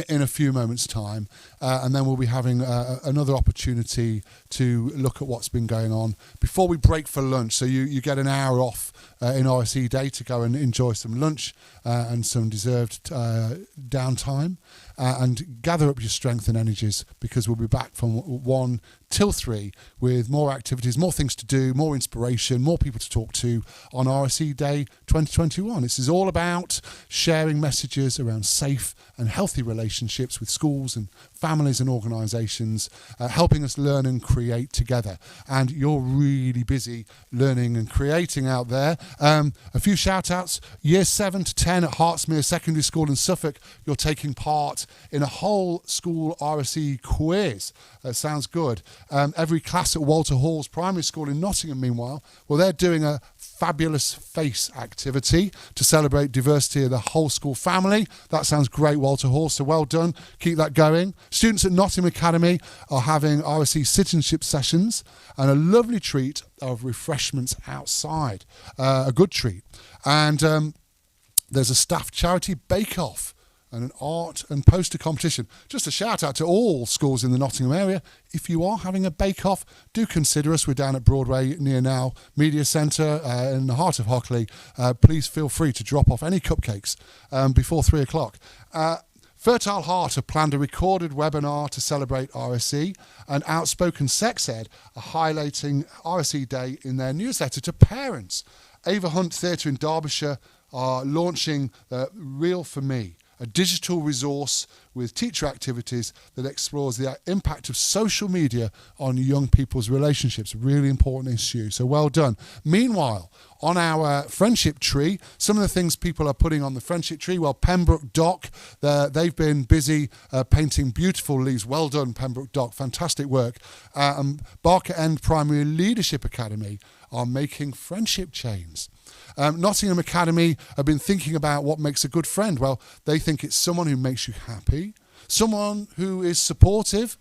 in a few moments' time. And then we'll be having another opportunity to look at what's been going on before we break for lunch. So you get an hour off in RSE Day to go and enjoy some lunch and some deserved downtime, and gather up your strength and energies, because we'll be back from 1 till 3 with more activities, more things to do, more inspiration, more people to talk to on RSE Day 2021. This is all about sharing messages around safe and healthy relationships with schools and families and organisations, helping us learn and create together. And you're really busy learning and creating out there. A few shout outs. Year 7 to 10 at Hartsmere Secondary School in Suffolk, you're taking part in a whole school RSE quiz. Sounds good. Every class at Walter Hall's Primary School in Nottingham, meanwhile, well, they're doing a fabulous face activity to celebrate diversity of the whole school family. That sounds great, Walter Hall, so well done. Keep that going. Students at Nottingham Academy are having RSE citizenship sessions and a lovely treat of refreshments outside. A good treat. And there's a staff charity bake-off and an art and poster competition. Just a shout out to all schools in the Nottingham area. If you are having a bake-off, do consider us. We're down at Broadway near Now Media Centre in the heart of Hockley. Please feel free to drop off any cupcakes before 3 o'clock. Fertile Heart have planned a recorded webinar to celebrate RSE, and Outspoken Sex Ed are highlighting RSE Day in their newsletter to parents. Ava Hunt Theatre in Derbyshire are launching Real For Me, a digital resource with teacher activities that explores the impact of social media on young people's relationships. Really important issue, so well done. Meanwhile, on our friendship tree, some of the things people are putting on the friendship tree, well, Pembroke Dock, they've been busy painting beautiful leaves. Well done, Pembroke Dock, fantastic work. Barker End Primary Leadership Academy are making friendship chains. Nottingham Academy have been thinking about what makes a good friend. Well, they think it's someone who makes you happy, someone who is supportive,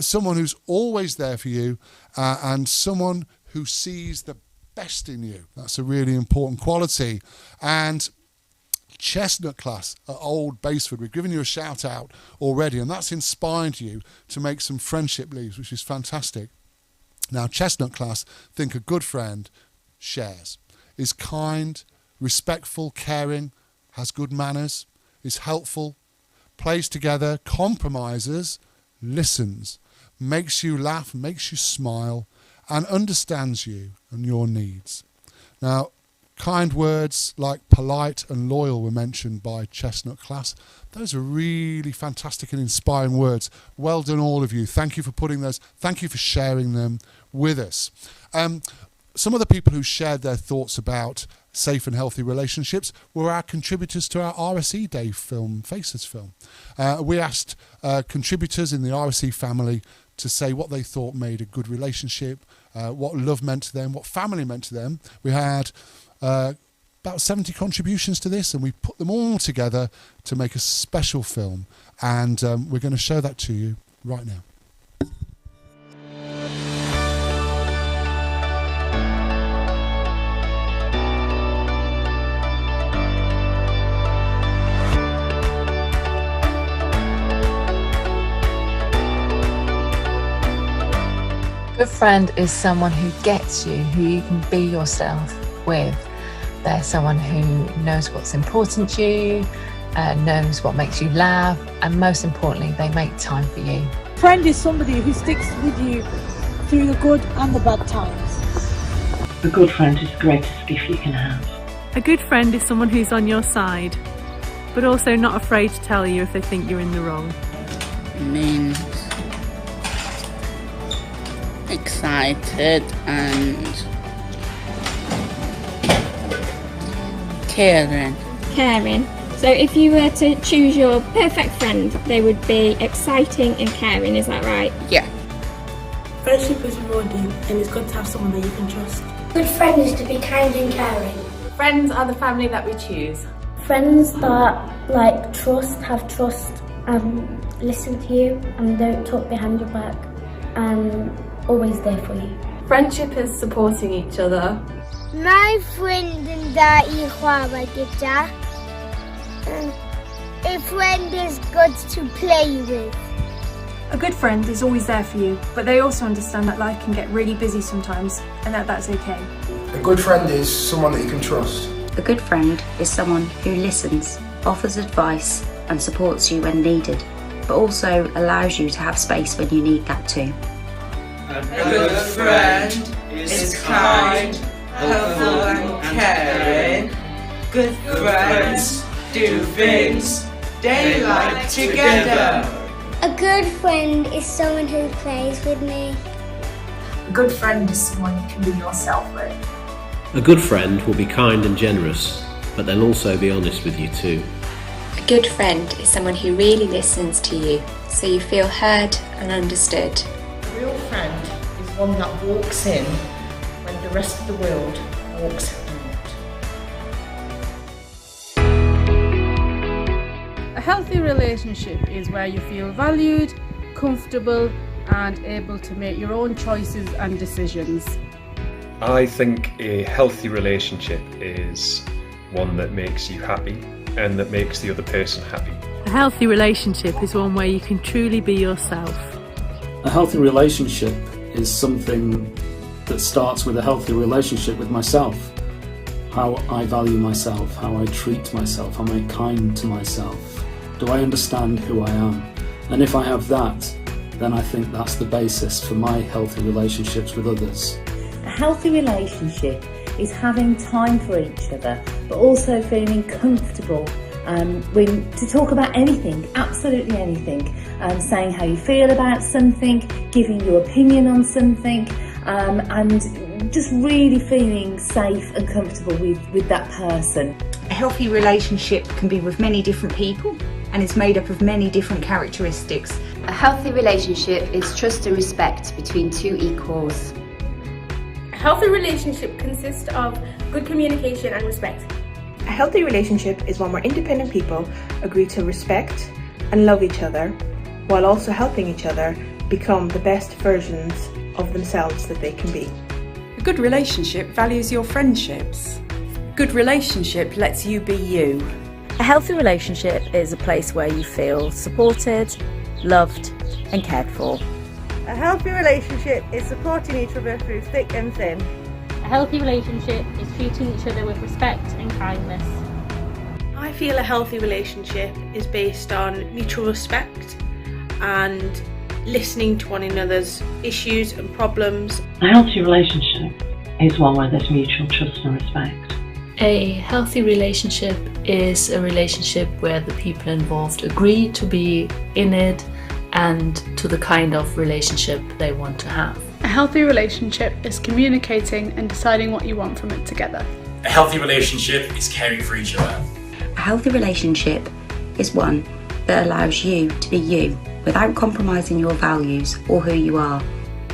someone who's always there for you, and someone who sees the best in you. That's a really important quality. And Chestnut class at Old Baseford, we've given you a shout out already, and that's inspired you to make some friendship leaves, which is fantastic. Now, Chestnut class think a good friend shares, is kind, respectful, caring, has good manners, is helpful, plays together, compromises, listens, makes you laugh, makes you smile, and understands you and your needs. Now, kind words like polite and loyal were mentioned by Chestnut class. Those are really fantastic and inspiring words. Well done, all of you. Thank you for putting those. Thank you for sharing them with us. some of the people who shared their thoughts about safe and healthy relationships were our contributors to our RSE Day Film, Faces film. We asked contributors in the RSE family to say what they thought made a good relationship, what love meant to them, what family meant to them. We had about 70 contributions to this, and we put them all together to make a special film, and we're going to show that to you right now. A good friend is someone who gets you, who you can be yourself with. They're someone who knows what's important to you, knows what makes you laugh, and most importantly, they make time for you. A friend is somebody who sticks with you through the good and the bad times. A good friend is the greatest gift you can have. A good friend is someone who's on your side, but also not afraid to tell you if they think you're in the wrong. Means excited and caring. Caring. So if you were to choose your perfect friend, they would be exciting and caring, is that right? Yeah. Friendship is rewarding, and it's good to have someone that you can trust. Good friend is to be kind and caring. Friends are the family that we choose. Friends that have trust and listen to you and don't talk behind your back and always there for you. Friendship is supporting each other. My friend and I chwarae gyda. A friend is good to play with. A good friend is always there for you, but they also understand that life can get really busy sometimes, and that's okay. A good friend is someone that you can trust. A good friend is someone who listens, offers advice and supports you when needed, but also allows you to have space when you need that too. A good friend is kind, helpful and caring. Good friends do things they like together. A good friend is someone who plays with me. A good friend is someone you can be yourself with. A good friend will be kind and generous, but they'll also be honest with you too. A good friend is someone who really listens to you, so you feel heard and understood. A real friend is one that walks in when the rest of the world walks out. A healthy relationship is where you feel valued, comfortable, and able to make your own choices and decisions. I think a healthy relationship is one that makes you happy and that makes the other person happy. A healthy relationship is one where you can truly be yourself. A healthy relationship is something that starts with a healthy relationship with myself. How I value myself, how I treat myself, how I'm kind to myself. Do I understand who I am? And if I have that, then I think that's the basis for my healthy relationships with others. A healthy relationship is having time for each other, but also feeling comfortable to talk about anything, absolutely anything, saying how you feel about something, giving your opinion on something, and just really feeling safe and comfortable with that person. A healthy relationship can be with many different people and is made up of many different characteristics. A healthy relationship is trust and respect between two equals. A healthy relationship consists of good communication and respect. A healthy relationship is one where independent people agree to respect and love each other, while also helping each other become the best versions of themselves that they can be. A good relationship values your friendships. A good relationship lets you be you. A healthy relationship is a place where you feel supported, loved and cared for. A healthy relationship is supporting each other through thick and thin. A healthy relationship is treating each other with respect and kindness. I feel a healthy relationship is based on mutual respect and listening to one another's issues and problems. A healthy relationship is one where there's mutual trust and respect. A healthy relationship is a relationship where the people involved agree to be in it and to the kind of relationship they want to have. A healthy relationship is communicating and deciding what you want from it together. A healthy relationship is caring for each other. A healthy relationship is one that allows you to be you without compromising your values or who you are.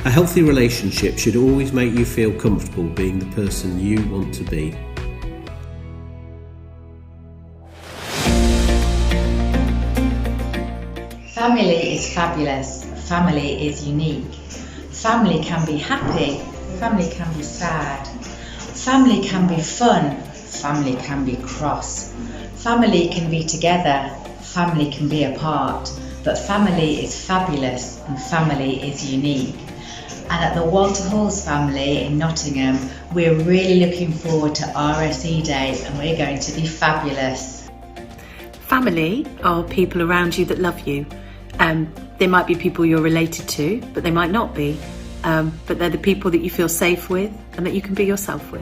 A healthy relationship should always make you feel comfortable being the person you want to be. Family is fabulous. Family is unique. Family can be happy. Family can be sad. Family can be fun. Family can be cross. Family can be together. Family can be apart. But family is fabulous and family is unique. And at the Walter Halls family in Nottingham, we're really looking forward to RSE Day and we're going to be fabulous. Family are people around you that love you. They might be people you're related to, but they might not be. But they're the people that you feel safe with and that you can be yourself with.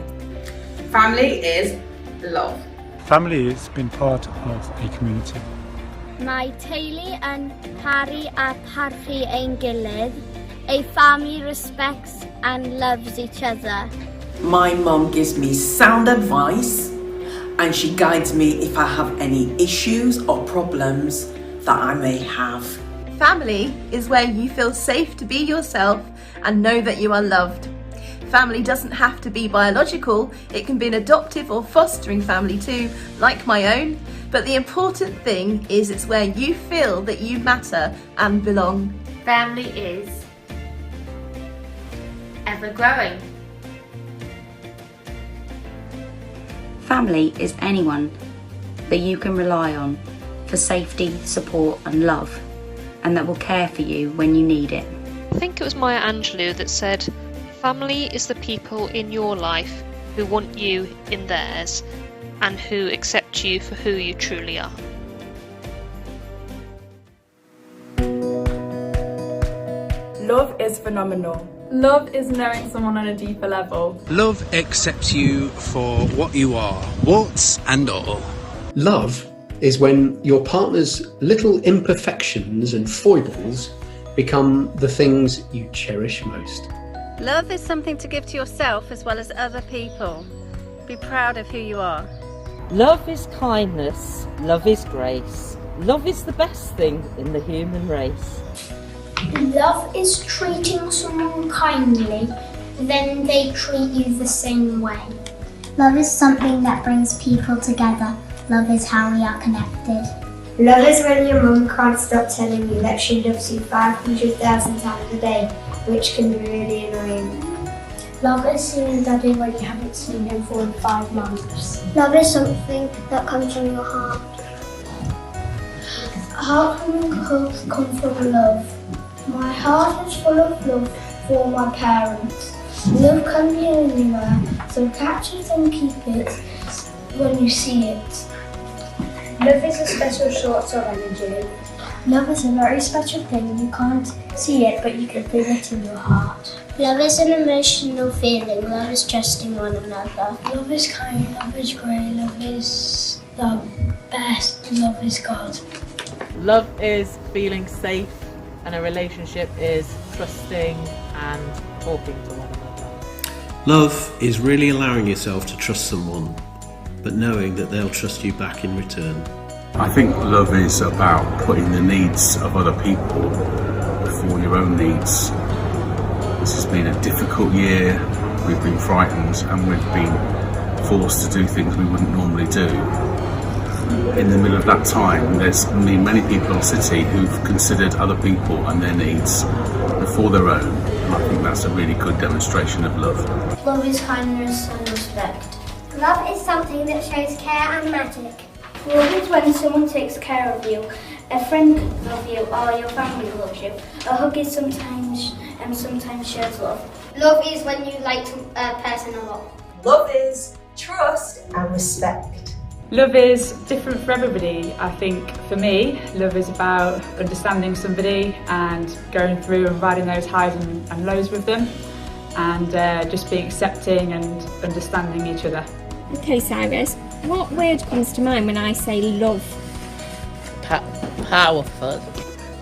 Family is love. Family is being part of a community. Mae teulu yn caru a parchu ein gilydd. A family respects and loves each other. My mum gives me sound advice and she guides me if I have any issues or problems that I may have. Family is where you feel safe to be yourself and know that you are loved. Family doesn't have to be biological, it can be an adoptive or fostering family too, like my own. But the important thing is it's where you feel that you matter and belong. Family is ever growing. Family is anyone that you can rely on for safety, support and love, and that will care for you when you need it. I think it was Maya Angelou that said, family is the people in your life who want you in theirs and who accept you for who you truly are. Love is phenomenal. Love is knowing someone on a deeper level. Love accepts you for what you are, warts and all. Love is when your partner's little imperfections and foibles become the things you cherish most. Love is something to give to yourself as well as other people. Be proud of who you are. Love is kindness. Love is grace. Love is the best thing in the human race. Love is treating someone kindly, then they treat you the same way. Love is something that brings people together. Love is how we are connected. Love is when your mum can't stop telling you that she loves you 500,000 times a day, which can be really annoying. Love is seeing Daddy when you haven't seen him for 5 months. Love is something that comes from your heart. Heartwarming hugs come from love. My heart is full of love for my parents. Love can be anywhere, so catch it and keep it when you see it. Love is a special sort of energy. Love is a very special thing. You can't see it, but you can feel it in your heart. Love is an emotional feeling. Love is trusting one another. Love is kind. Love is great. Love is the best. Love is God. Love is feeling safe, and a relationship is trusting and talking to one another. Love is really allowing yourself to trust someone, but knowing that they'll trust you back in return. I think love is about putting the needs of other people before your own needs. This has been a difficult year, we've been frightened and we've been forced to do things we wouldn't normally do. In the middle of that time, there's been many people in the city who've considered other people and their needs before their own, and I think that's a really good demonstration of love. Love is kindness and respect. Love is something that shows care and magic. Love is when someone takes care of you, a friend loves you, or your family loves you. A hug is sometimes shows love. Love is when you like a person a lot. Love is trust and respect. Love is different for everybody. I think for me, love is about understanding somebody and going through and riding those highs and lows with them, and just being accepting and understanding each other. Okay, Cyrus, what word comes to mind when I say love? Powerful.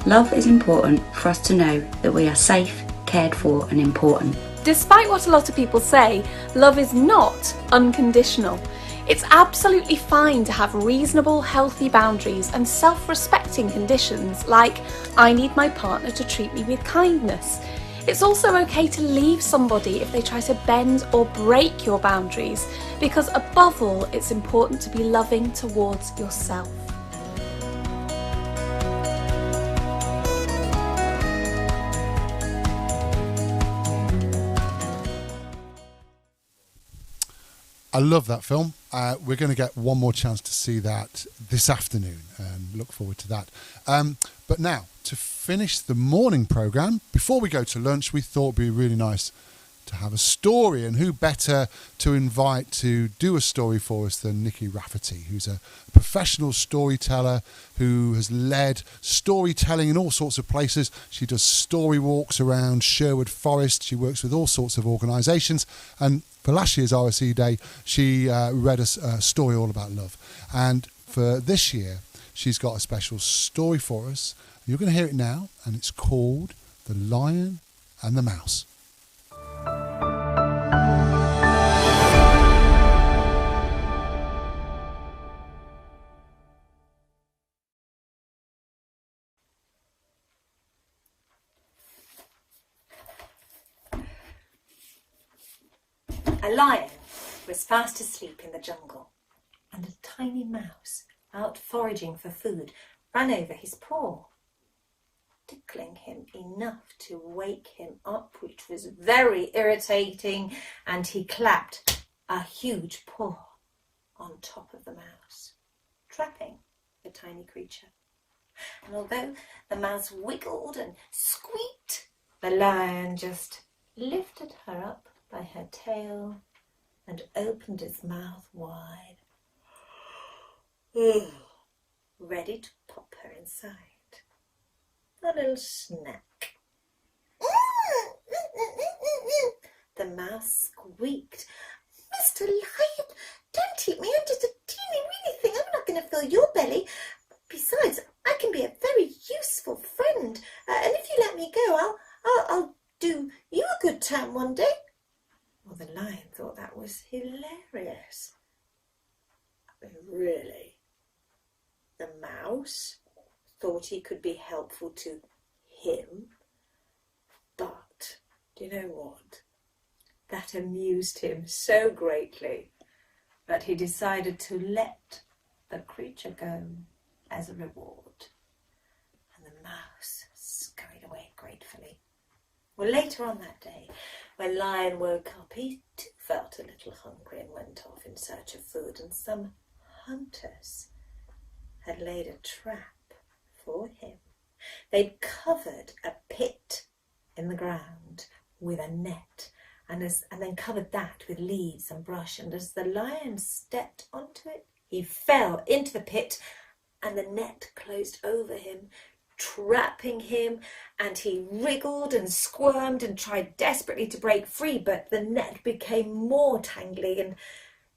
Love is important for us to know that we are safe, cared for and important. Despite what a lot of people say, love is not unconditional. It's absolutely fine to have reasonable, healthy boundaries and self-respecting conditions like, I need my partner to treat me with kindness. It's also okay to leave somebody if they try to bend or break your boundaries, because above all, it's important to be loving towards yourself. I love that film. We're going to get one more chance to see that this afternoon, and look forward to that. But now, to finish the morning programme, before we go to lunch, we thought it'd be really nice to have a story, and who better to invite to do a story for us than Nikki Rafferty, who's a professional storyteller who has led storytelling in all sorts of places. She does story walks around Sherwood Forest. She works with all sorts of organisations, and for last year's RSE Day, she read us a story all about love. And for this year, she's got a special story for us. You're going to hear it now, and it's called The Lion and the Mouse. A lion was fast asleep in the jungle, and a tiny mouse, out foraging for food, ran over his paw, tickling him enough to wake him up, which was very irritating, and he clapped a huge paw on top of the mouse, trapping the tiny creature. And although the mouse wiggled and squeaked, the lion just lifted her up by her tail and opened its mouth wide, ready to pop her inside. A little snack. The mouse squeaked. Mr. Lion, don't eat me. I'm just a teeny weeny thing. I'm not going to fill your belly. Besides, I can be a very useful friend. And if you let me go, I'll do you a good turn one day. Well, the lion thought that was hilarious. Really? The mouse thought he could be helpful to him? But, do you know what? That amused him so greatly that he decided to let the creature go as a reward. And the mouse scurried away gratefully. Well, later on that day, when Lion woke up, he too felt a little hungry and went off in search of food, and some hunters had laid a trap for him. They'd covered a pit in the ground with a net, and then covered that with leaves and brush, and as the lion stepped onto it, he fell into the pit, and the net closed over him, trapping him, and he wriggled and squirmed and tried desperately to break free, but the net became more tangly, and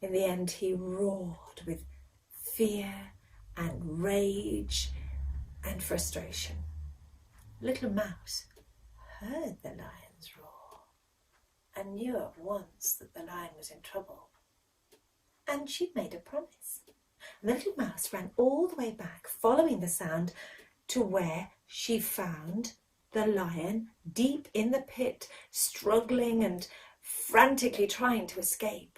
in the end he roared with fear and rage and frustration. Little Mouse heard the lion's roar and knew at once that the lion was in trouble, and she made a promise. And the little mouse ran all the way back, following the sound, to where she found the lion deep in the pit, struggling and frantically trying to escape.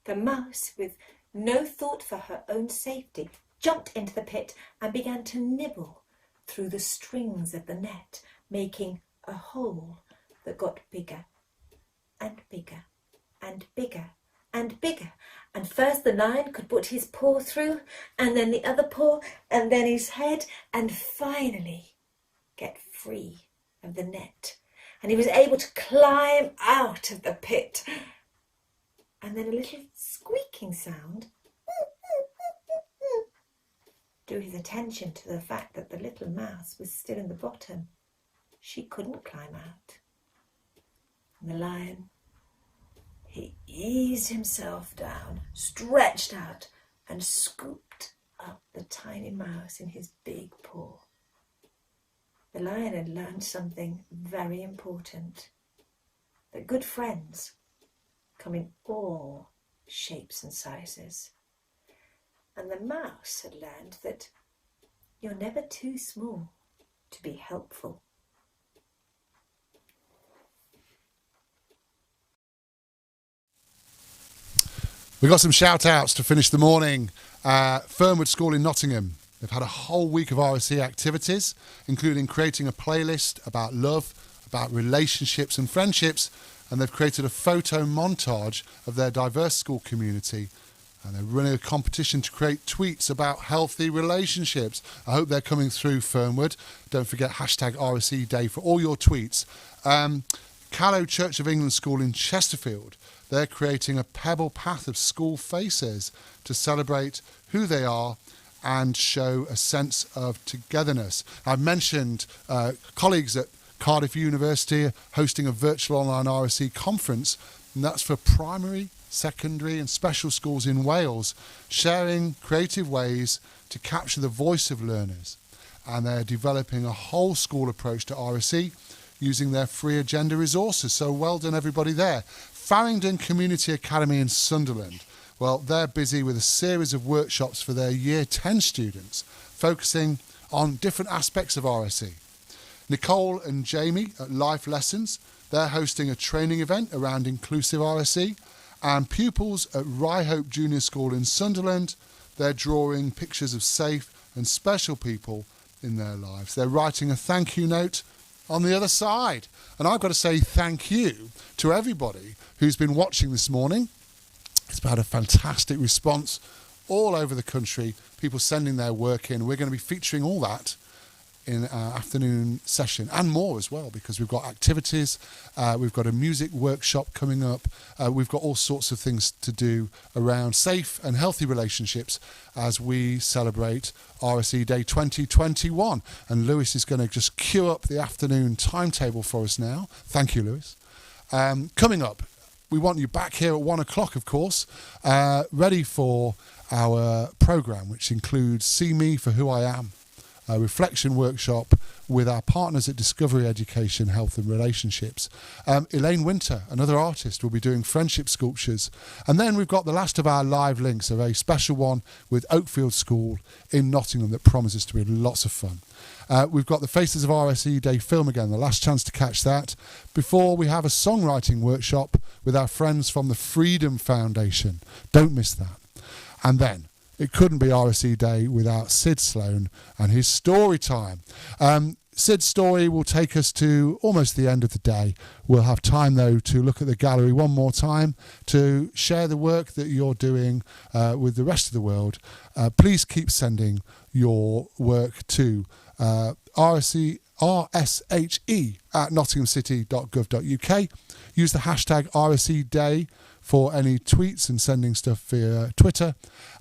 The mouse, with no thought for her own safety, jumped into the pit and began to nibble through the strings of the net, making a hole that got bigger and bigger and bigger and bigger. And first the lion could put his paw through, and then the other paw, and then his head, and finally get free of the net. And he was able to climb out of the pit. And then a little squeaking sound drew his attention to the fact that the little mouse was still in the bottom. She couldn't climb out. And the lion, he eased himself down, stretched out, and scooped up the tiny mouse in his big paw. the lion had learned something very important, that good friends come in all shapes and sizes. And the mouse had learned that you're never too small to be helpful. We got some shout outs to finish the morning. Fernwood School in Nottingham. They've had a whole week of RSE activities, including creating a playlist about love, about relationships and friendships, and they've created a photo montage of their diverse school community. And they're running a competition to create tweets about healthy relationships. I hope they're coming through, Fernwood. Don't forget hashtag RSE Day for all your tweets. Callow Church of England School in Chesterfield. They're creating a pebble path of school faces to celebrate who they are and show a sense of togetherness. I've mentioned colleagues at Cardiff University are hosting a virtual online RSE conference, and that's for primary, secondary and special schools in Wales, sharing creative ways to capture the voice of learners. And they're developing a whole school approach to RSE using their free agenda resources. So well done everybody there. Farringdon Community Academy in Sunderland. Well, they're busy with a series of workshops for their Year 10 students, focusing on different aspects of RSE. Nicole and Jamie at Life Lessons, they're hosting a training event around inclusive RSE. And pupils at Rye Junior School in Sunderland, they're drawing pictures of safe and special people in their lives. They're writing a thank you note on the other side. And I've got to say thank you to everybody who's been watching this morning. It's had a fantastic response all over the country, people sending their work in. We're going to be featuring all that in our afternoon session and more as well, because we've got activities, we've got a music workshop coming up, we've got all sorts of things to do around safe and healthy relationships as we celebrate RSE Day 2021. And Lewis is going to just queue up the afternoon timetable for us now. Thank you, Lewis. Coming up, we want you back here at 1 o'clock, of course, ready for our programme, which includes See Me for Who I Am, a reflection workshop with our partners at Discovery Education, Health and Relationships. Elaine Winter, another artist, will be doing friendship sculptures. And then we've got the last of our live links, a very special one with Oakfield School in Nottingham that promises to be lots of fun. We've got the Faces of RSE Day Film again, the last chance to catch that, before we have a songwriting workshop with our friends from the Freedom Foundation. Don't miss that. And then it couldn't be RSE Day without Sid Sloan and his story time. Sid's story will take us to almost the end of the day. We'll have time, though, to look at the gallery one more time, to share the work that you're doing with the rest of the world. Please keep sending your work to rshe@nottinghamcity.gov.uk. Use the hashtag RSE Day for any tweets and sending stuff via Twitter.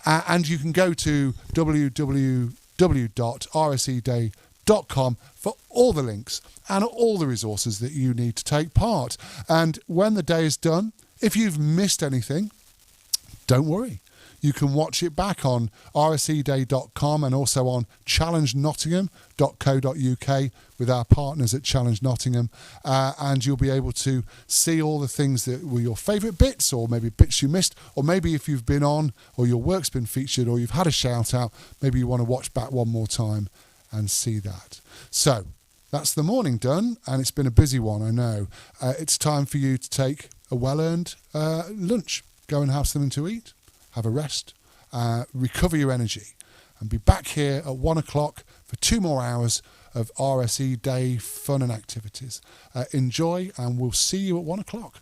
And you can go to www.rseday.com for all the links and all the resources that you need to take part. And when the day is done, if you've missed anything, don't worry. You can watch it back on rseday.com and also on challengenottingham.co.uk with our partners at Challenge Nottingham. And you'll be able to see all the things that were your favourite bits, or maybe bits you missed, or maybe if you've been on or your work's been featured or you've had a shout out, maybe you want to watch back one more time and see that. So that's the morning done, and it's been a busy one, I know. It's time for you to take a well-earned lunch. Go and have something to eat. Have a rest, recover your energy, and be back here at 1 o'clock for 2 more hours of RSE Day fun and activities. Enjoy, and we'll see you at 1 o'clock.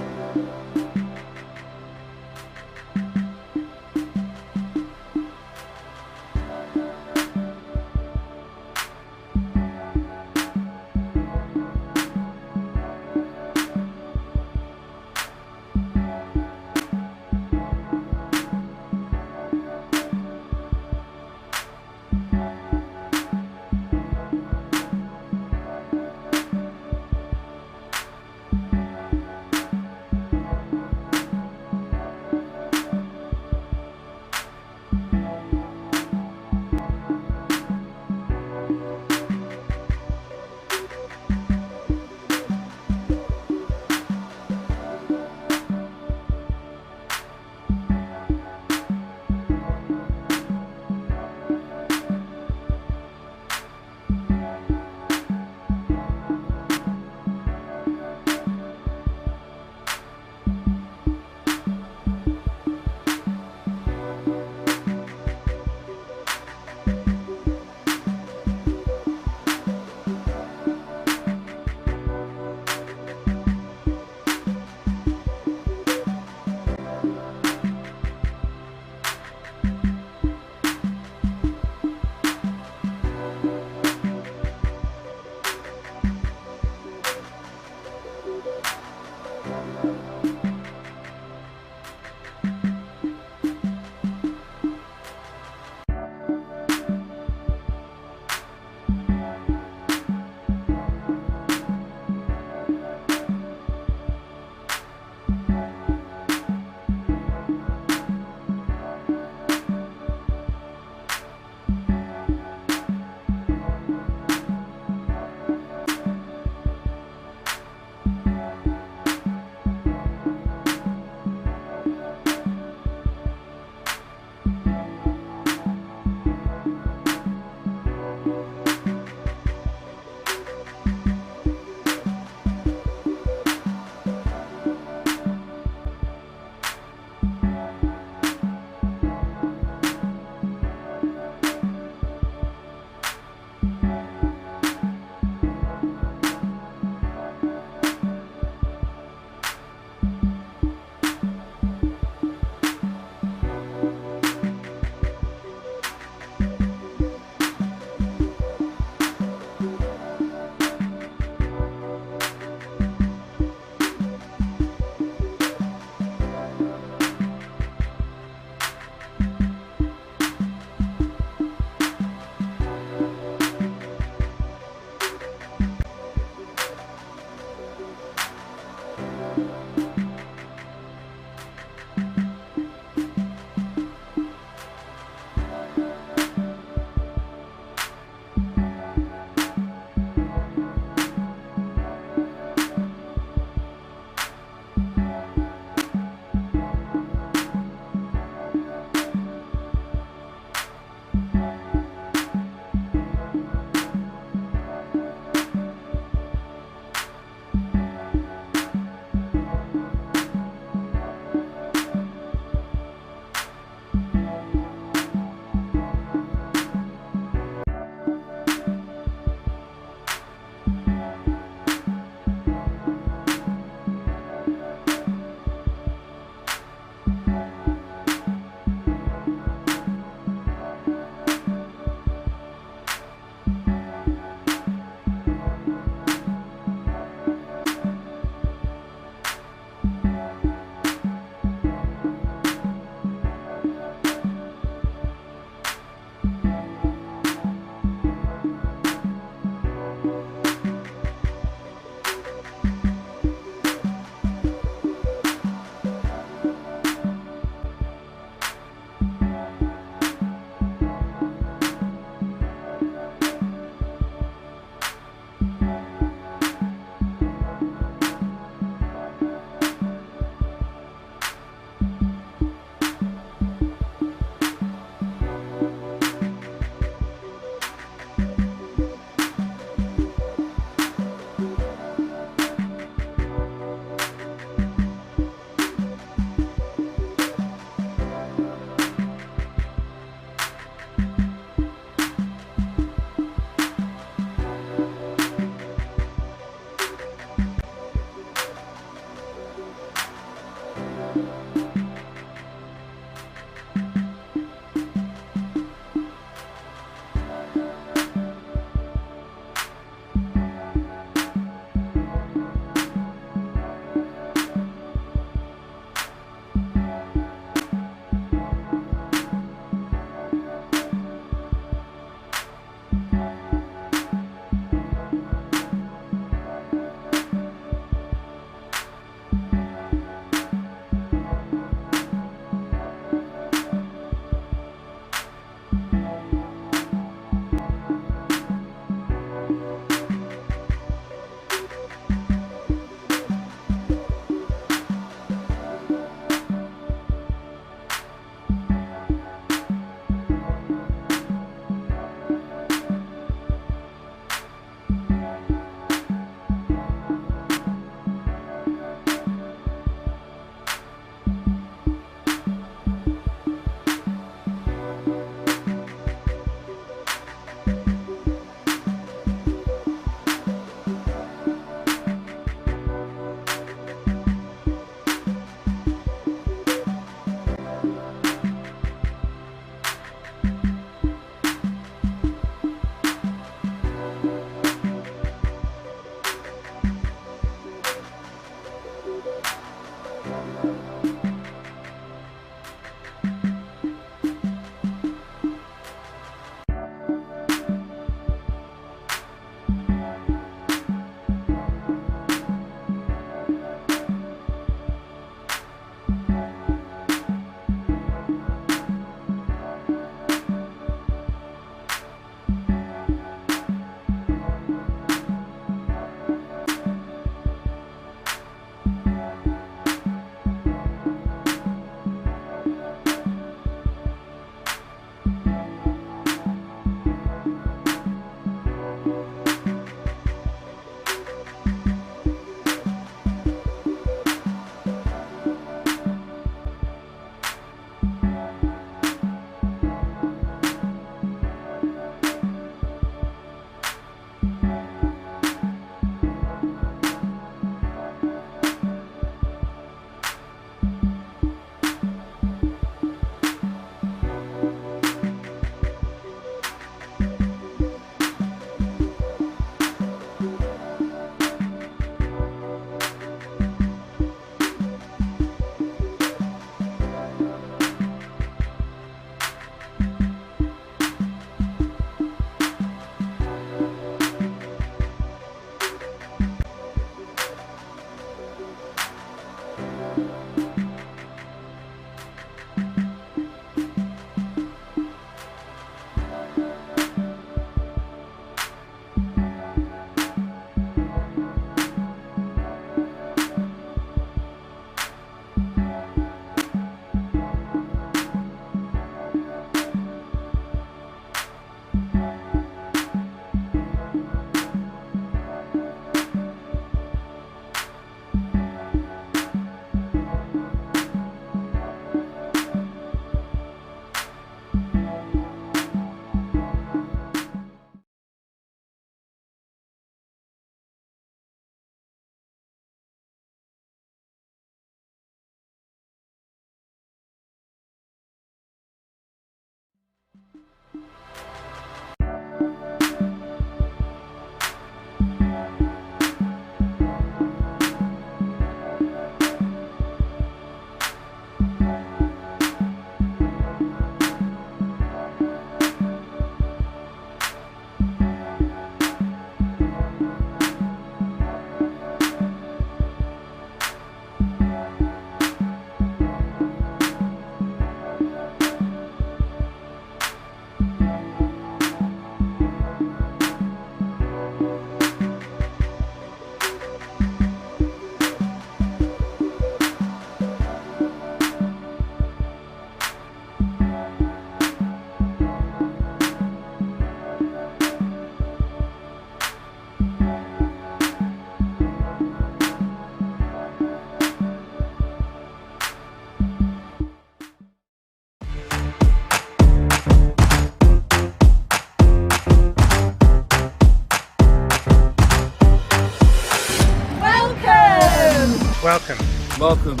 Welcome. Welcome.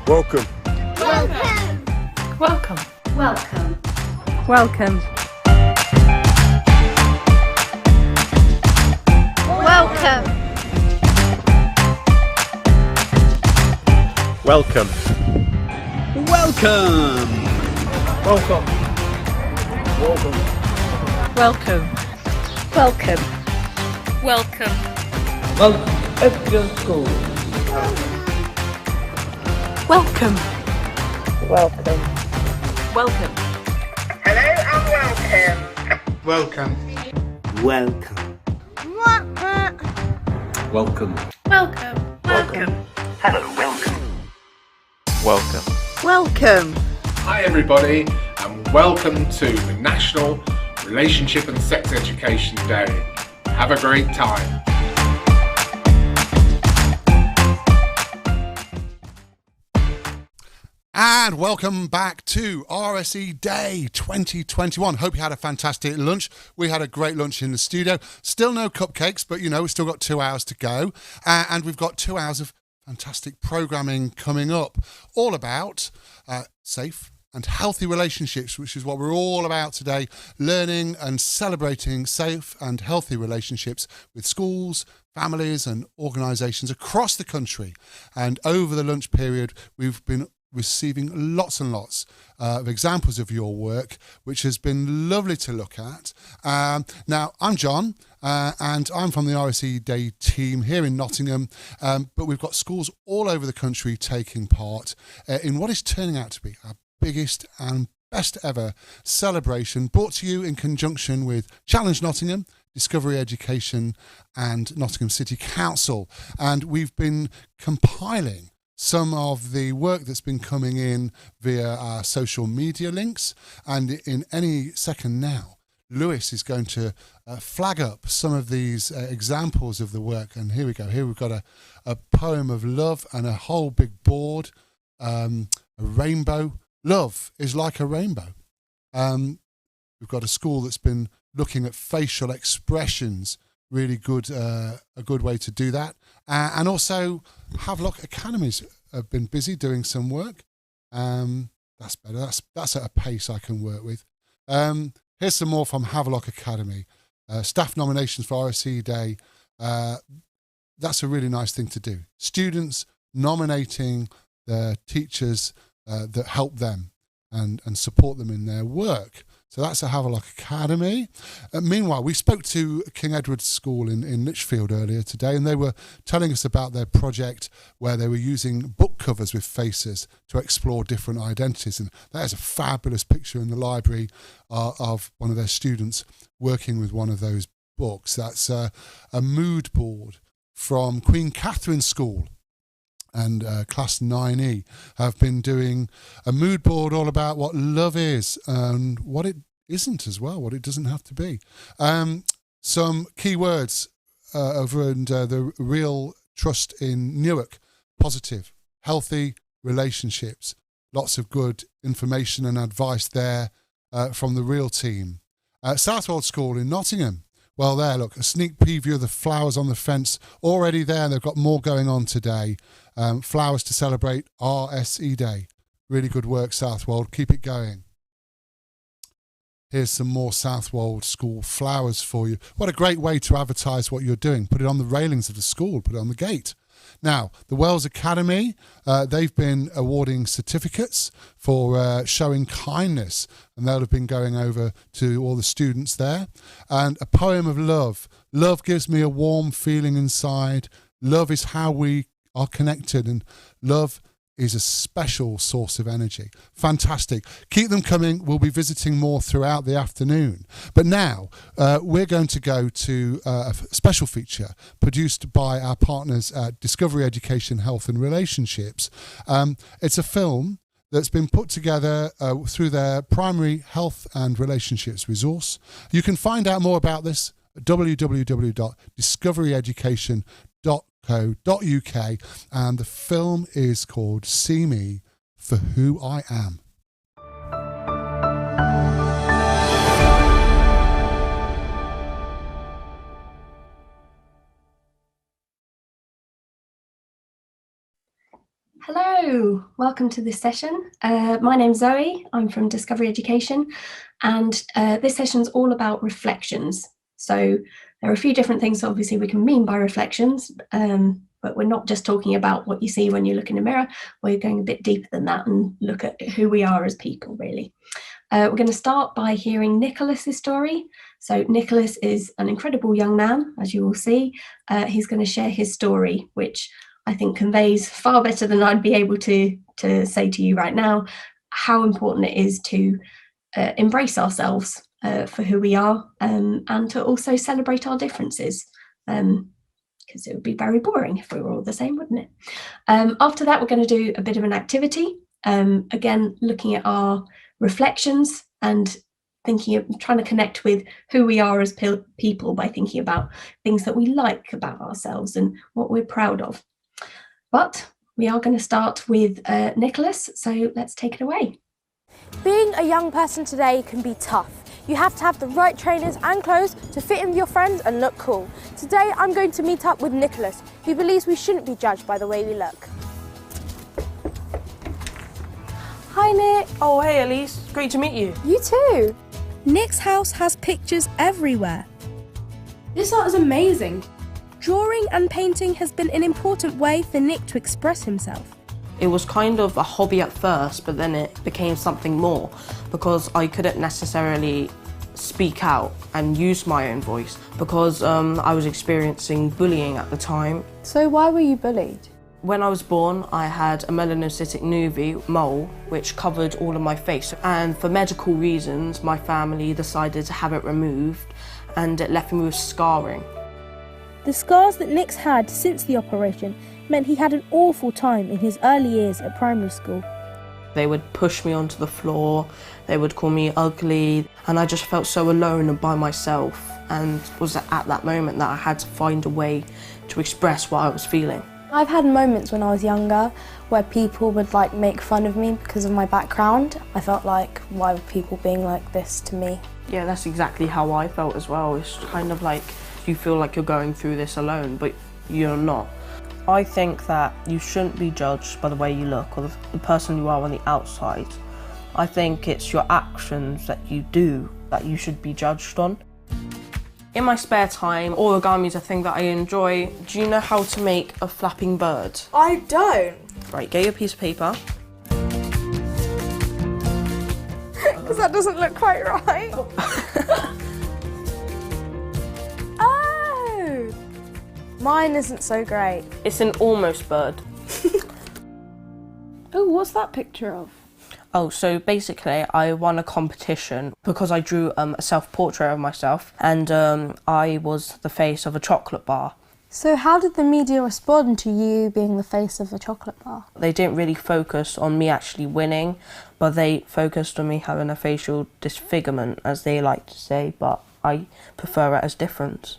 Welcome. Welcome. Welcome. Welcome. Welcome. Welcome. Welcome. Welcome. Welcome. Welcome. Welcome. Welcome. Welcome. Welcome. Welcome. Welcome. Hello and welcome. Welcome. Welcome. Welcome. Welcome. Hello, welcome. Welcome. Welcome. Hi everybody, and welcome to the National Relationship and Sex Education Day. Have a great time. And welcome back to RSE Day 2021. Hope you had a fantastic lunch. We had a great lunch in the studio. Still no cupcakes, but we've still got 2 hours to go. And we've got 2 hours of fantastic programming coming up, all about safe and healthy relationships, which is what we're all about today, learning and celebrating safe and healthy relationships with schools, families and organisations across the country. And over the lunch period, we've been receiving lots and lots of examples of your work, which has been lovely to look at. Now, I'm John, and I'm from the RSE Day team here in Nottingham, but we've got schools all over the country taking part in what is turning out to be our biggest and best ever celebration, brought to you in conjunction with Challenge Nottingham, Discovery Education and Nottingham City Council. And we've been compiling some of the work that's been coming in via our social media links, and in any second now Lewis is going to flag up some of these examples of the work. And here we go. Here we've got a poem of love and a whole big board, a rainbow. Love is like a rainbow. We've got a school that's been looking at facial expressions, really good, a good way to do that. And also Havelock Academies have been busy doing some work. That's better. That's at a pace I can work with. Here's some more from Havelock Academy. Staff nominations for RSE Day. That's a really nice thing to do. Students nominating the teachers that help them and support them in their work. So that's a Havelock Academy. Meanwhile, we spoke to King Edward's School in Lichfield earlier today, and they were telling us about their project where they were using book covers with faces to explore different identities. And there's a fabulous picture in the library of one of their students working with one of those books. That's a mood board from Queen Catherine's School. And Class 9E have been doing a mood board all about what love is and what it isn't as well, what it doesn't have to be. Some key words over and the real trust in Newark: positive, healthy relationships. Lots of good information and advice there from the real team. Southwold School in Nottingham. Well, there, look, a sneak preview of the flowers on the fence already there. They've got more going on today. Flowers to celebrate RSE Day. Really good work, Southwold. Keep it going. Here's some more Southwold School flowers for you. What a great way to advertise what you're doing. Put it on the railings of the school, put it on the gate. Now, the Wells Academy, they've been awarding certificates for showing kindness, and they'll have been going over to all the students there. And a poem of love. Love gives me a warm feeling inside. Love is how we are connected, and love is a special source of energy. Fantastic. Keep them coming. We'll be visiting more throughout the afternoon. But now we're going to go to a special feature produced by our partners at Discovery Education, Health and Relationships. It's a film that's been put together through their primary health and relationships resource. You can find out more about this at www.discoveryeducation.co.uk, and the film is called See Me for Who I Am. Hello, welcome to this session. My name's Zoe, I'm from Discovery Education, and this session's all about reflections. So there are a few different things obviously we can mean by reflections, but we're not just talking about what you see when you look in a mirror. We're going a bit deeper than that and look at who we are as people, really. We're going to start by hearing Nicholas's story. So Nicholas is an incredible young man, as you will see. He's going to share his story, which I think conveys far better than I'd be able to say to you right now how important it is to embrace ourselves for who we are, and to also celebrate our differences, because it would be very boring if we were all the same, wouldn't it? After that, we're going to do a bit of an activity, again looking at our reflections and trying to connect with who we are as people by thinking about things that we like about ourselves and what we're proud of. But we are going to start with Nicholas, so let's take it away. Being a young person today can be tough. You have to have the right trainers and clothes to fit in with your friends and look cool. Today I'm going to meet up with Nicholas, who believes we shouldn't be judged by the way we look. Hi Nick. Oh hey Elise, great to meet you. You too. Nick's house has pictures everywhere. This art is amazing. Drawing and painting has been an important way for Nick to express himself. It was kind of a hobby at first, but then it became something more because I couldn't necessarily speak out and use my own voice because I was experiencing bullying at the time. So why were you bullied? When I was born, I had a melanocytic nevi mole which covered all of my face, and for medical reasons my family decided to have it removed and it left me with scarring. The scars that Nick's had since the operation meant he had an awful time in his early years at primary school. They would push me onto the floor, they would call me ugly, and I just felt so alone and by myself, and it was at that moment that I had to find a way to express what I was feeling. I've had moments when I was younger where people would make fun of me because of my background. I felt like, why were people being like this to me? Yeah, that's exactly how I felt as well. It's kind of like you feel like you're going through this alone, but you're not. I think that you shouldn't be judged by the way you look or the person you are on the outside. I think it's your actions that you do that you should be judged on. In my spare time, origami is a thing that I enjoy. Do you know how to make a flapping bird? I don't. Right, get your piece of paper. Because that doesn't look quite right. Oh! Mine isn't so great. It's an almost bird. Oh, what's that picture of? Oh, so basically I won a competition because I drew a self-portrait of myself, and I was the face of a chocolate bar. So how did the media respond to you being the face of a chocolate bar? They didn't really focus on me actually winning, but they focused on me having a facial disfigurement, as they like to say, but I prefer it as difference.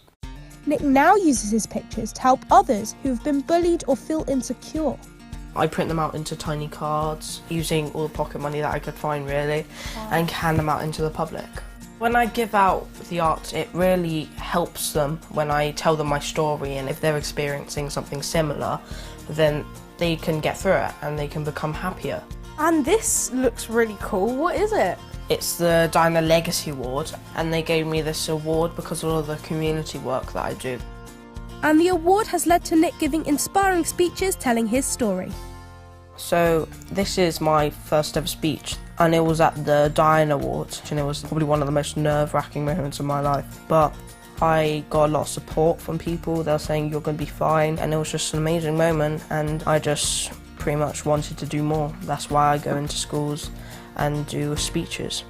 Nick now uses his pictures to help others who have been bullied or feel insecure. I print them out into tiny cards, using all the pocket money that I could find really, and hand them out into the public. When I give out the art, it really helps them when I tell them my story, and if they're experiencing something similar, then they can get through it and they can become happier. And this looks really cool. What is it? It's the Dinah Legacy Award, and they gave me this award because of all the community work that I do. And the award has led to Nick giving inspiring speeches telling his story. So this is my first ever speech, and it was at the Diana Awards, and it was probably one of the most nerve-wracking moments of my life. But I got a lot of support from people. They were saying you're going to be fine, and it was just an amazing moment, and I just pretty much wanted to do more. That's why I go into schools and do speeches.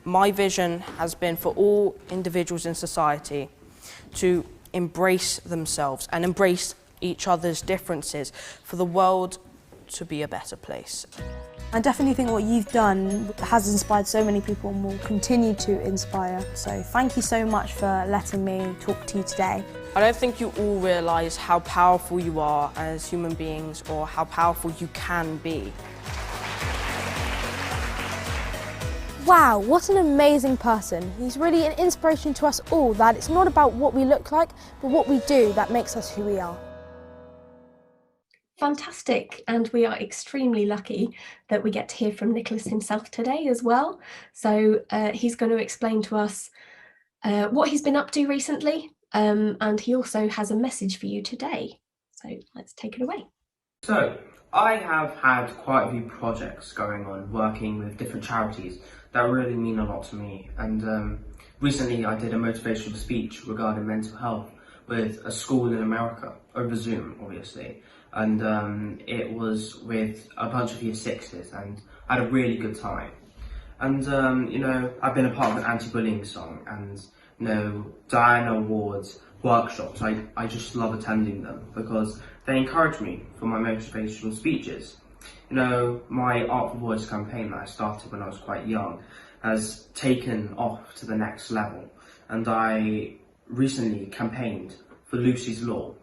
My vision has been for all individuals in society to embrace themselves and embrace each other's differences for the world to be a better place. I definitely think what you've done has inspired so many people and will continue to inspire. So thank you so much for letting me talk to you today. I don't think you all realise how powerful you are as human beings, or how powerful you can be. Wow, what an amazing person. He's really an inspiration to us all, that it's not about what we look like, but what we do that makes us who we are. fantastic, and we are extremely lucky that we get to hear from Nicholas himself today as well. So he's going to explain to us what he's been up to recently, and he also has a message for you today. So let's take it away. So I have had quite a few projects going on, working with different charities that really mean a lot to me. And recently I did a motivational speech regarding mental health with a school in America, over Zoom obviously. And it was with a bunch of year sixes, and I had a really good time. And you know, I've been a part of an anti-bullying song, and you know, Diana Ward's workshops, I just love attending them because they encourage me for my motivational speeches. You know, my Art for Voice campaign that I started when I was quite young has taken off to the next level, and I recently campaigned for Lucy's Law,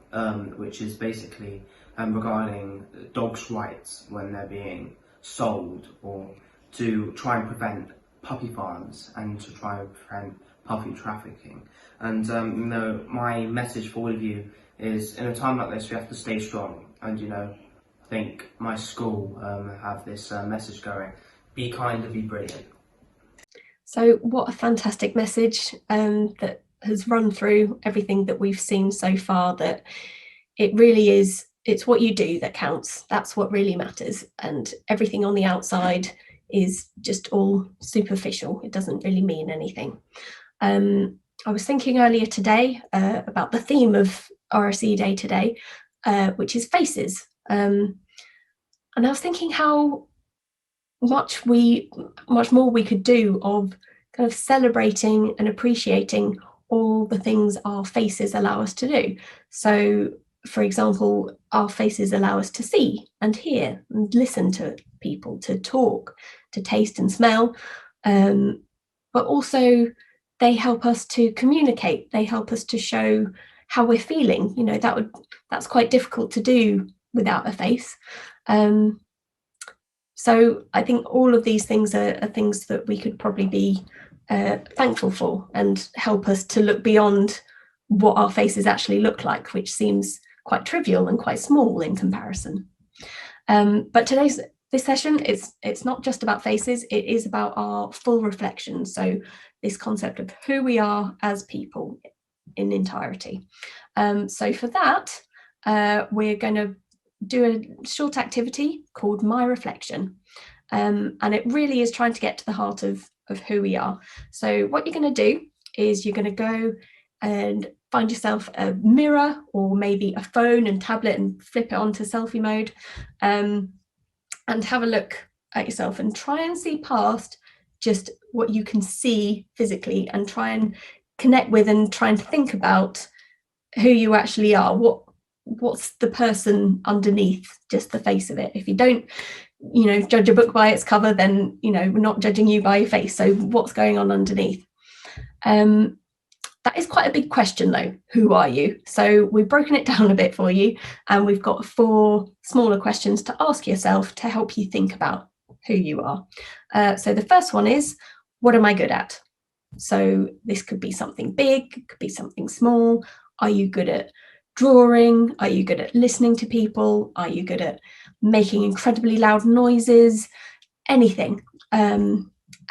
which is basically regarding dogs' rights when they're being sold, or to try and prevent puppy farms and to try and prevent puppy trafficking. And you know, my message for all of you is, in a time like this, we have to stay strong. And you know, I think my school have this message going: be kind and be brilliant. So what a fantastic message that has run through everything that we've seen so far, that it really is, it's what you do that counts. That's what really matters, and everything on the outside is just all superficial. It doesn't really mean anything. I was thinking earlier today about the theme of RSE Day today, which is faces. And I was thinking how much more we could do of kind of celebrating and appreciating all the things our faces allow us to do. So, for example, our faces allow us to see and hear and listen to people, to talk, to taste and smell, but also they help us to communicate. They help us to show how we're feeling. You know, that's quite difficult to do without a face. So I think all of these things are things that we could probably be thankful for, and help us to look beyond what our faces actually look like, which seems quite trivial and quite small in comparison. But this session, it's not just about faces, it is about our full reflection. So this concept of who we are as people in entirety. So for that, we're going to do a short activity called My Reflection. And it really is trying to get to the heart of who we are. So what you're going to do is you're going to go and find yourself a mirror, or maybe a phone and tablet, and flip it onto selfie mode, and have a look at yourself and try and see past just what you can see physically, and try and connect with and try and think about who you actually are. What's the person underneath just the face of it? If you don't, you know, judge a book by its cover, then, you know, we're not judging you by your face. So what's going on underneath? That is quite a big question though. Who are you? So we've broken it down a bit for you, and we've got 4 smaller questions to ask yourself to help you think about who you are. So the first one is, what am I good at? So this could be something big, it could be something small. Are you good at drawing? Are you good at listening to people? Are you good at making incredibly loud noises? Anything.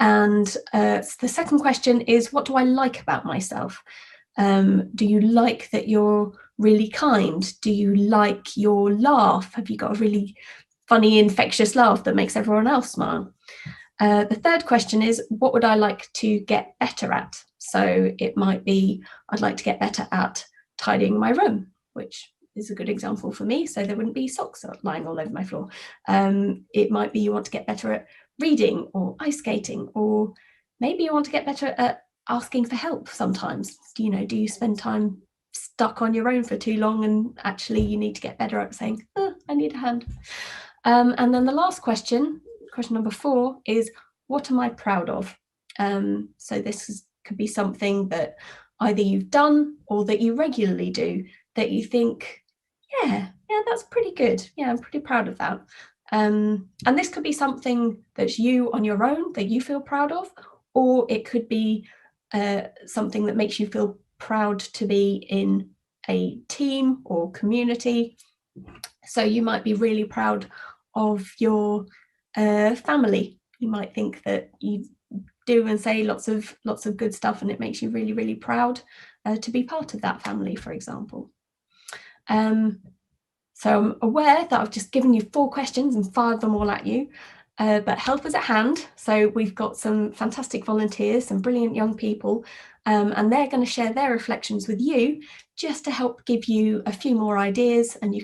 And the second question is, what do I like about myself? Do you like that you're really kind? Do you like your laugh? Have you got a really funny, infectious laugh that makes everyone else smile? The third question is, what would I like to get better at? So it might be, I'd like to get better at tidying my room, which is a good example for me, so there wouldn't be socks lying all over my floor. It might be you want to get better at reading or ice skating, or maybe you want to get better at asking for help sometimes. Do you spend time stuck on your own for too long, and actually you need to get better at saying, oh, I need a hand. And then the last question number 4, is, what am I proud of? So this could be something that either you've done or that you regularly do that you think, yeah, that's pretty good. Yeah, I'm pretty proud of that. And this could be something that's you on your own that you feel proud of, or it could be something that makes you feel proud to be in a team or community. So you might be really proud of your family. You might think that you do and say lots of good stuff, and it makes you really, really proud to be part of that family, for example. So I'm aware that I've just given you 4 questions and fired them all at you, but help is at hand. So we've got some fantastic volunteers, some brilliant young people, and they're going to share their reflections with you just to help give you a few more ideas, and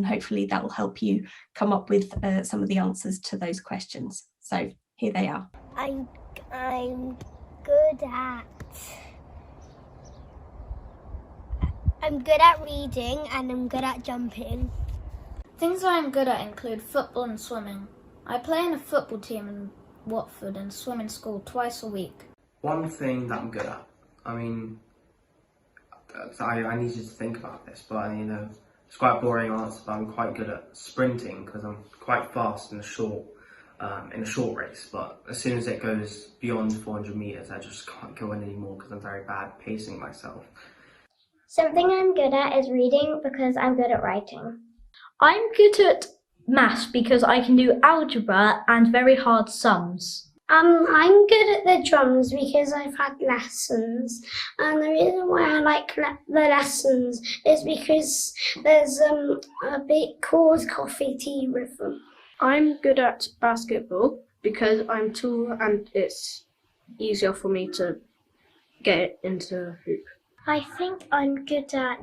hopefully that will help you come up with some of the answers to those questions. So here they are. I'm good at reading, and I'm good at jumping. Things I'm good at include football and swimming. I play in a football team in Watford and swim in school twice a week. One thing that I'm good at, I need you to think about this, but it's quite a boring answer, but I'm quite good at sprinting because I'm quite fast in a short race, but as soon as it goes beyond 400 metres, I just can't go in anymore because I'm very bad at pacing myself. Something I'm good at is reading because I'm good at writing. I'm good at maths because I can do algebra and very hard sums. I'm good at the drums because I've had lessons, and the reason why I like the lessons is because there's a bit called coffee tea rhythm. I'm good at basketball because I'm tall and it's easier for me to get into hoop. I think I'm good at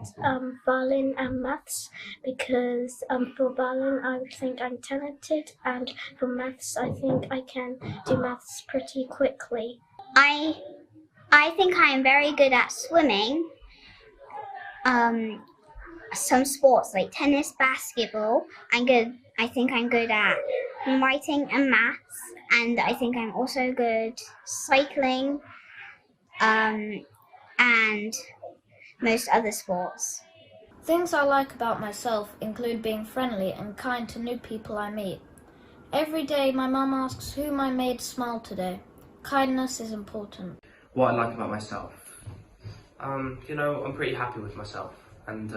violin and maths because for violin I think I'm talented, and for maths I think I can do maths pretty quickly. I think I am very good at swimming. Some sports like tennis, basketball. I think I'm good at writing and maths, and I think I'm also good cycling. And most other sports. Things I like about myself include being friendly and kind to new people I meet. Every day my mum asks whom I made smile today. Kindness is important. What I like about myself? I'm pretty happy with myself, and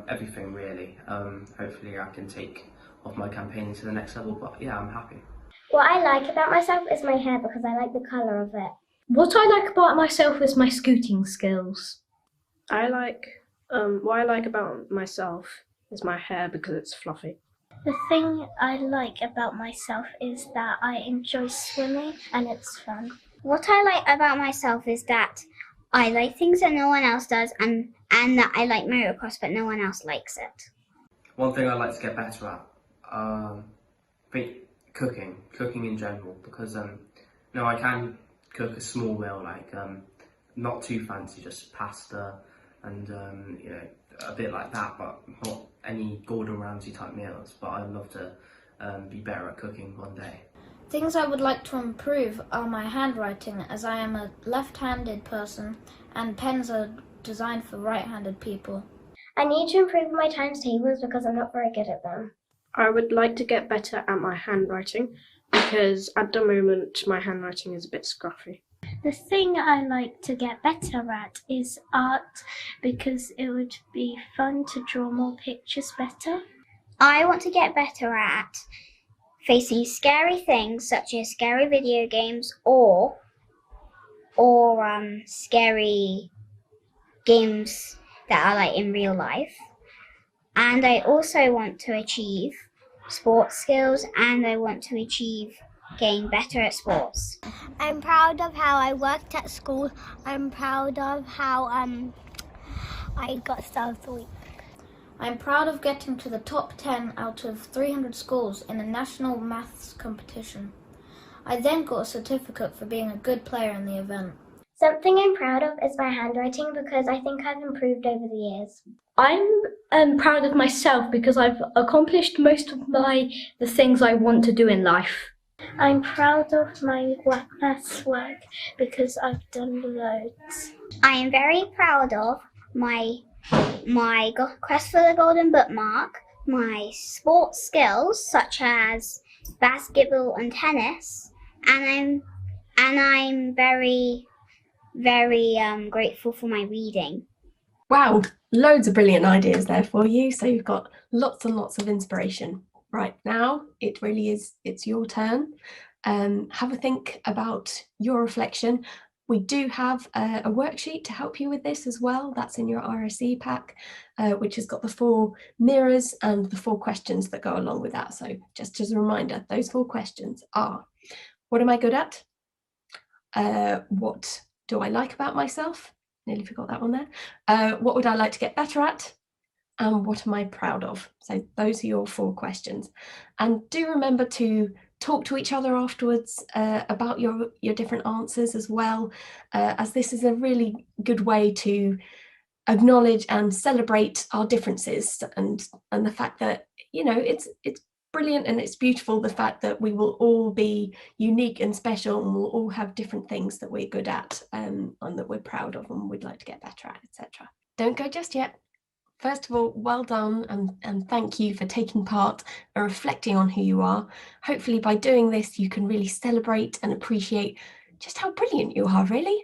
everything really. Hopefully I can take off my campaigning to the next level, but yeah, I'm happy. What I like about myself is my hair because I like the colour of it. What I like about myself is my scooting skills. What I like about myself is my hair because it's fluffy. The thing I like about myself is that I enjoy swimming and it's fun. What I like about myself is that I like things that no one else does, and that I like motocross but no one else likes it. One thing I'd like to get better at, I think cooking in general, because I can cook a small meal, like not too fancy, just pasta and a bit like that, but not any Gordon Ramsay type meals. But I'd love to be better at cooking one day. Things I would like to improve are my handwriting, as I am a left-handed person and pens are designed for right-handed people. I need to improve my times tables because I'm not very good at them. I would like to get better at my handwriting because at the moment my handwriting is a bit scruffy. The thing I like to get better at is art because it would be fun to draw more pictures better. I want to get better at facing scary things such as scary video games or scary games that are like in real life. And I also want to achieve sports skills, and I want to achieve getting better at sports. I'm proud of how I worked at school. I'm proud of how I got Star of the Week. I'm proud of getting to the top 10 out of 300 schools in a national maths competition. I then got a certificate for being a good player in the event. Something I'm proud of is my handwriting because I think I've improved over the years. I'm proud of myself because I've accomplished most of the things I want to do in life. I'm proud of my maths work because I've done loads. I am very proud of my quest for the golden bookmark, my sports skills such as basketball and tennis, and I'm very, very grateful for my reading. Wow, loads of brilliant ideas there for you. So you've got lots and lots of inspiration. Right now, it's your turn. Have a think about your reflection. We do have a worksheet to help you with this as well. That's in your RSE pack, which has got the 4 mirrors and the 4 questions that go along with that. So just as a reminder, those 4 questions are: what am I good at? What do I like about myself? Nearly forgot that one there. What would I like to get better at? And what am I proud of? So those are your 4 questions. And do remember to talk to each other afterwards about your different answers as well, as this is a really good way to acknowledge and celebrate our differences, and the fact that, you know, it's brilliant and it's beautiful, the fact that we will all be unique and special, and we'll all have different things that we're good at, and that we're proud of and we'd like to get better at, etc. Don't go just yet. First of all, well done, and thank you for taking part and reflecting on who you are. Hopefully by doing this, you can really celebrate and appreciate just how brilliant you are, really.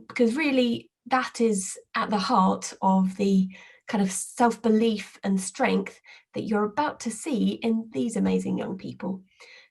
Because really, that is at the heart of the kind of self-belief and strength that you're about to see in these amazing young people.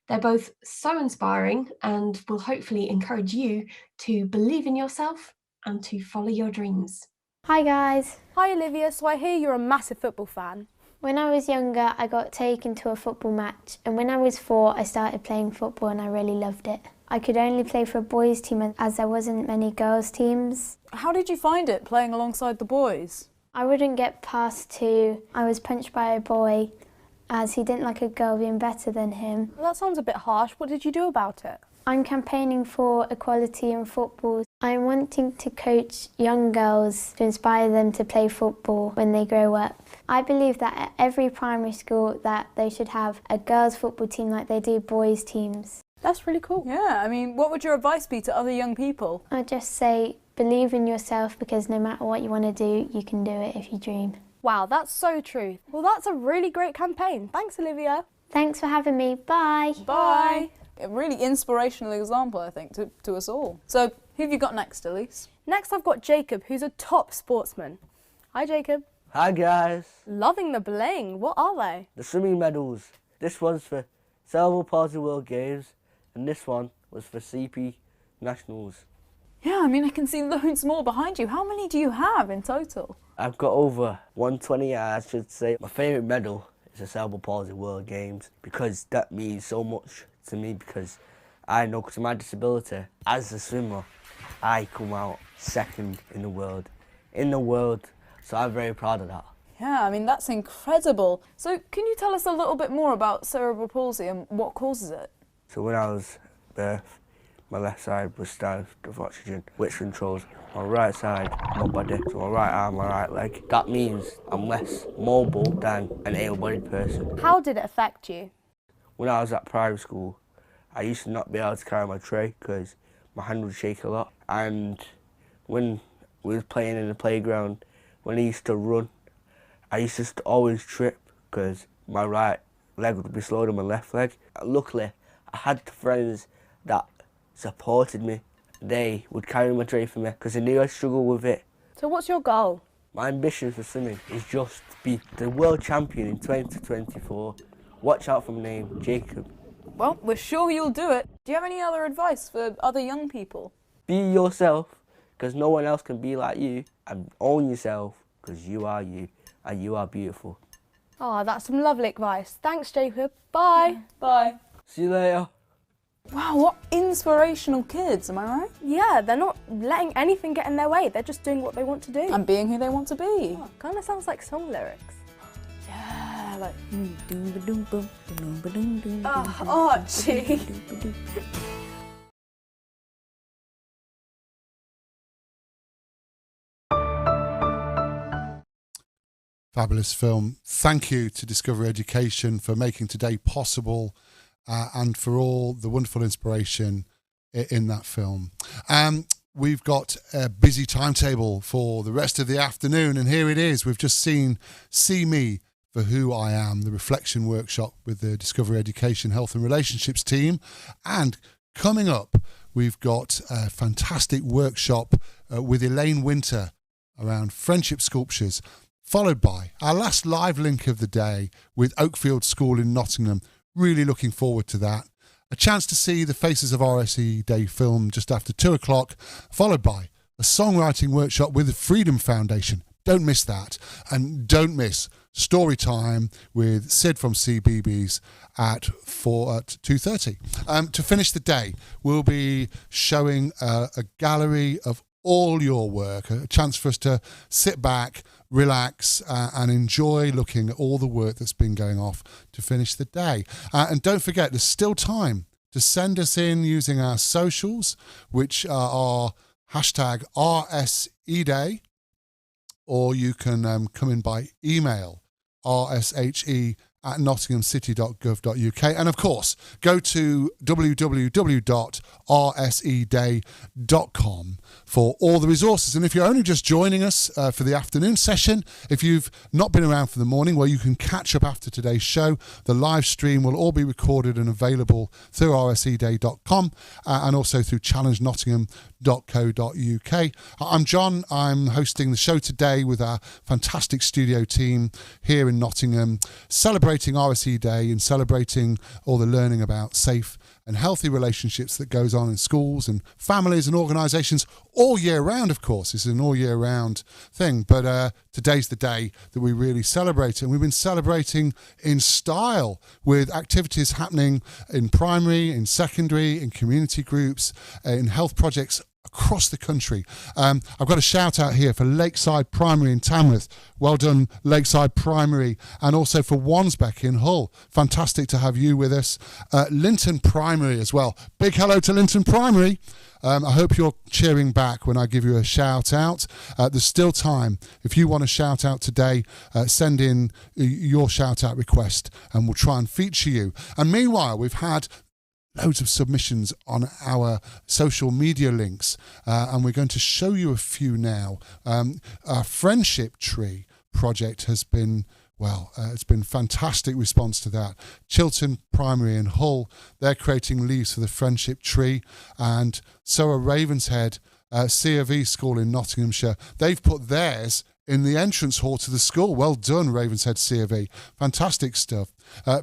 They're both so inspiring and will hopefully encourage you to believe in yourself and to follow your dreams. Hi guys. Hi Olivia, so I hear you're a massive football fan. When I was younger, I got taken to a football match, and when I was 4, I started playing football and I really loved it. I could only play for a boys' team as there wasn't many girls' teams. How did you find it, playing alongside the boys? I wouldn't get past 2. I was punched by a boy as he didn't like a girl being better than him. Well, that sounds a bit harsh. What did you do about it? I'm campaigning for equality in football. I'm wanting to coach young girls to inspire them to play football when they grow up. I believe that at every primary school that they should have a girls' football team like they do boys' teams. That's really cool. Yeah, I mean, what would your advice be to other young people? I'd just say believe in yourself, because no matter what you want to do, you can do it if you dream. Wow, that's so true. Well, that's a really great campaign. Thanks, Olivia. Thanks for having me. Bye. Bye. A really inspirational example, I think, to us all. So, who have you got next, Elise? Next, I've got Jacob, who's a top sportsman. Hi, Jacob. Hi, guys. Loving the bling. What are they? The swimming medals. This one's for Cerebral Palsy World Games, and this one was for CP Nationals. Yeah, I mean, I can see loads more behind you. How many do you have in total? I've got over 120, I should say. My favourite medal is the Cerebral Palsy World Games, because that means so much to me, because I know, because of my disability, as a swimmer, I come out second in the world. So I'm very proud of that. Yeah, I mean, that's incredible. So can you tell us a little bit more about cerebral palsy and what causes it? So when I was birthed, my left side was starved of oxygen, which controls my right side, my body, so my right arm, my right leg. That means I'm less mobile than an able-bodied person. How did it affect you? When I was at primary school, I used to not be able to carry my tray because my hand would shake a lot. And when we was playing in the playground, when I used to run, I used to always trip because my right leg would be slower than my left leg. Luckily, I had friends that supported me. They would carry my tray for me because they knew I'd struggle with it. So what's your goal? My ambition for swimming is just to be the world champion in 2024. Watch out for my name, Jacob. Well, we're sure you'll do it. Do you have any other advice for other young people? Be yourself, because no one else can be like you, and own yourself, because you are you, and you are beautiful. Oh, that's some lovely advice. Thanks, Jacob. Bye. Bye. See you later. Wow, what inspirational kids, am I right? Yeah, they're not letting anything get in their way. They're just doing what they want to do. And being who they want to be. Oh, kind of sounds like song lyrics. Yeah, like... Oh, Archie. Fabulous film. Thank you to Discovery Education for making today possible, and for all the wonderful inspiration in that film. We've got a busy timetable for the rest of the afternoon, and here it is. We've just seen See Me for Who I Am, the reflection workshop with the Discovery Education Health and Relationships team. And coming up, we've got a fantastic workshop with Elaine Winter around friendship sculptures, followed by our last live link of the day with Oakfield School in Nottingham. Really looking forward to that. A chance to see the faces of RSE Day Film just after 2 o'clock, followed by a songwriting workshop with the Freedom Foundation. Don't miss that. And don't miss story time with Sid from CBeebies at 2:30. To finish the day, we'll be showing a gallery of all your work, a chance for us to sit back, relax, and enjoy looking at all the work that's been going off to finish the day. And don't forget, there's still time to send us in using our socials, which are hashtag RSE Day, or you can come in by email, rshe@nottinghamcity.gov.uk. And of course, go to www.rseday.com for all the resources. And if you're only just joining us for the afternoon session, if you've not been around for the morning, well, you can catch up after today's show. The live stream will all be recorded and available through rseday.com and also through challengenottingham.co.uk. I'm John. I'm hosting the show today with our fantastic studio team here in Nottingham, celebrating RSE Day and celebrating all the learning about safe and healthy relationships that goes on in schools and families and organisations all year round, of course. It's an all year round thing, but today's the day that we really celebrate, and we've been celebrating in style with activities happening in primary, in secondary, in community groups, in health projects across the country. I've got a shout out here for Lakeside Primary in Tamworth. Well done, Lakeside Primary, and also for Wansbeck in Hull. Fantastic to have you with us. Linton Primary as well. Big hello to Linton Primary. I hope you're cheering back when I give you a shout out. There's still time. If you want a shout out today, send in your shout out request and we'll try and feature you. And meanwhile, we've had loads of submissions on our social media links, and we're going to show you a few now. Our Friendship Tree project has been, it's been fantastic response to that. Chiltern Primary in Hull, they're creating leaves for the Friendship Tree, and so are Ravenshead C of E School in Nottinghamshire. They've put theirs in the entrance hall to the school. Well done, Ravenshead C of E. Fantastic stuff.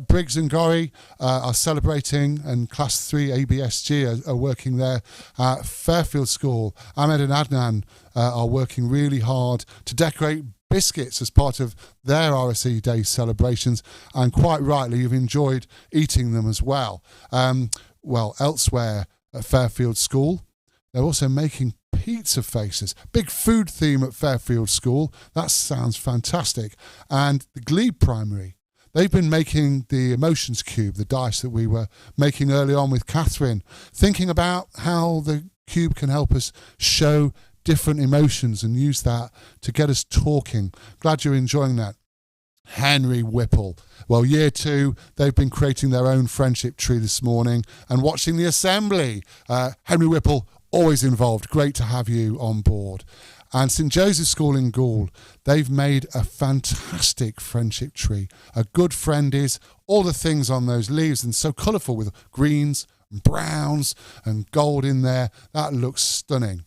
Briggs and Gorrie are celebrating, and Class 3 ABSG are working there. Fairfield School, Ahmed and Adnan are working really hard to decorate biscuits as part of their RSE Day celebrations, and quite rightly, you've enjoyed eating them as well. Elsewhere at Fairfield School, they're also making pizza faces. Big food theme at Fairfield School. That sounds fantastic. And the Glebe Primary, they've been making the emotions cube, the dice that we were making early on with Catherine, thinking about how the cube can help us show different emotions and use that to get us talking. Glad you're enjoying that. Henry Whipple. Well, year 2, they've been creating their own friendship tree this morning and watching the assembly. Henry Whipple, always involved. Great to have you on board. And St Joseph's School in Gould, they've made a fantastic friendship tree. A good friend is all the things on those leaves, and so colourful with greens and browns and gold in there. That looks stunning.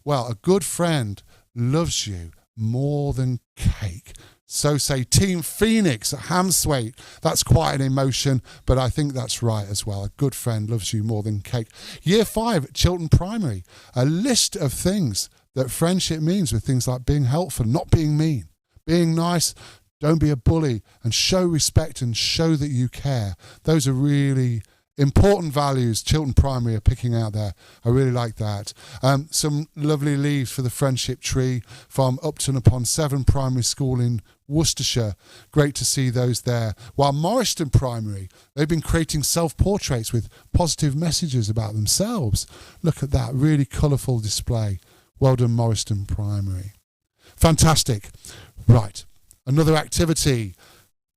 Well, a good friend loves you more than cake. So say Team Phoenix at Hamswaite. That's quite an emotion, but I think that's right as well. A good friend loves you more than cake. Year 5 at Chiltern Primary, a list of things that friendship means, with things like being helpful, not being mean, being nice, don't be a bully, and show respect and show that you care. Those are really important values Chiltern Primary are picking out there. I really like that. Some lovely leaves for the friendship tree from Upton upon Severn Primary School in Worcestershire. Great to see those there. While Morriston Primary, they've been creating self-portraits with positive messages about themselves. Look at that, really colourful display. Well done, Morriston Primary. Fantastic. Right, another activity.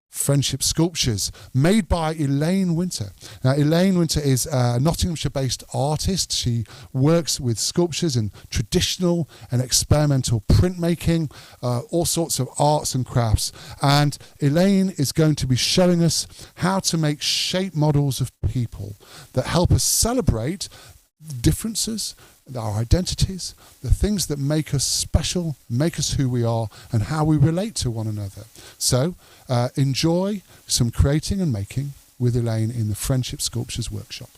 Friendship sculptures made by Elaine Winter. Now, Elaine Winter is a Nottinghamshire-based artist. She works with sculptures and traditional and experimental printmaking, all sorts of arts and crafts. And Elaine is going to be showing us how to make shape models of people that help us celebrate differences, our identities, the things that make us special, make us who we are, and how we relate to one another. So enjoy some creating and making with Elaine in the Friendship Sculptures Workshop.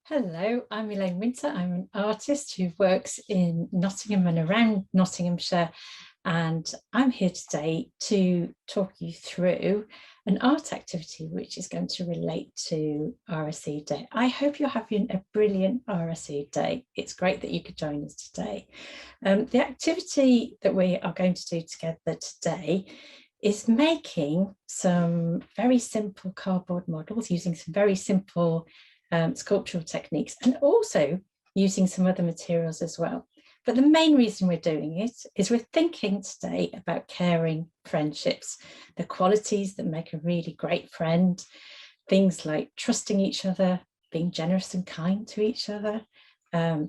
Hello, I'm Elaine Winter. I'm an artist who works in Nottingham and around Nottinghamshire, and I'm here today to talk you through an art activity which is going to relate to RSE Day. I hope you're having a brilliant RSE Day. It's great that you could join us today. The activity that we are going to do together today is making some very simple cardboard models using some very simple sculptural techniques, and also using some other materials as well. But the main reason we're doing it is we're thinking today about caring friendships, the qualities that make a really great friend, things like trusting each other, being generous and kind to each other,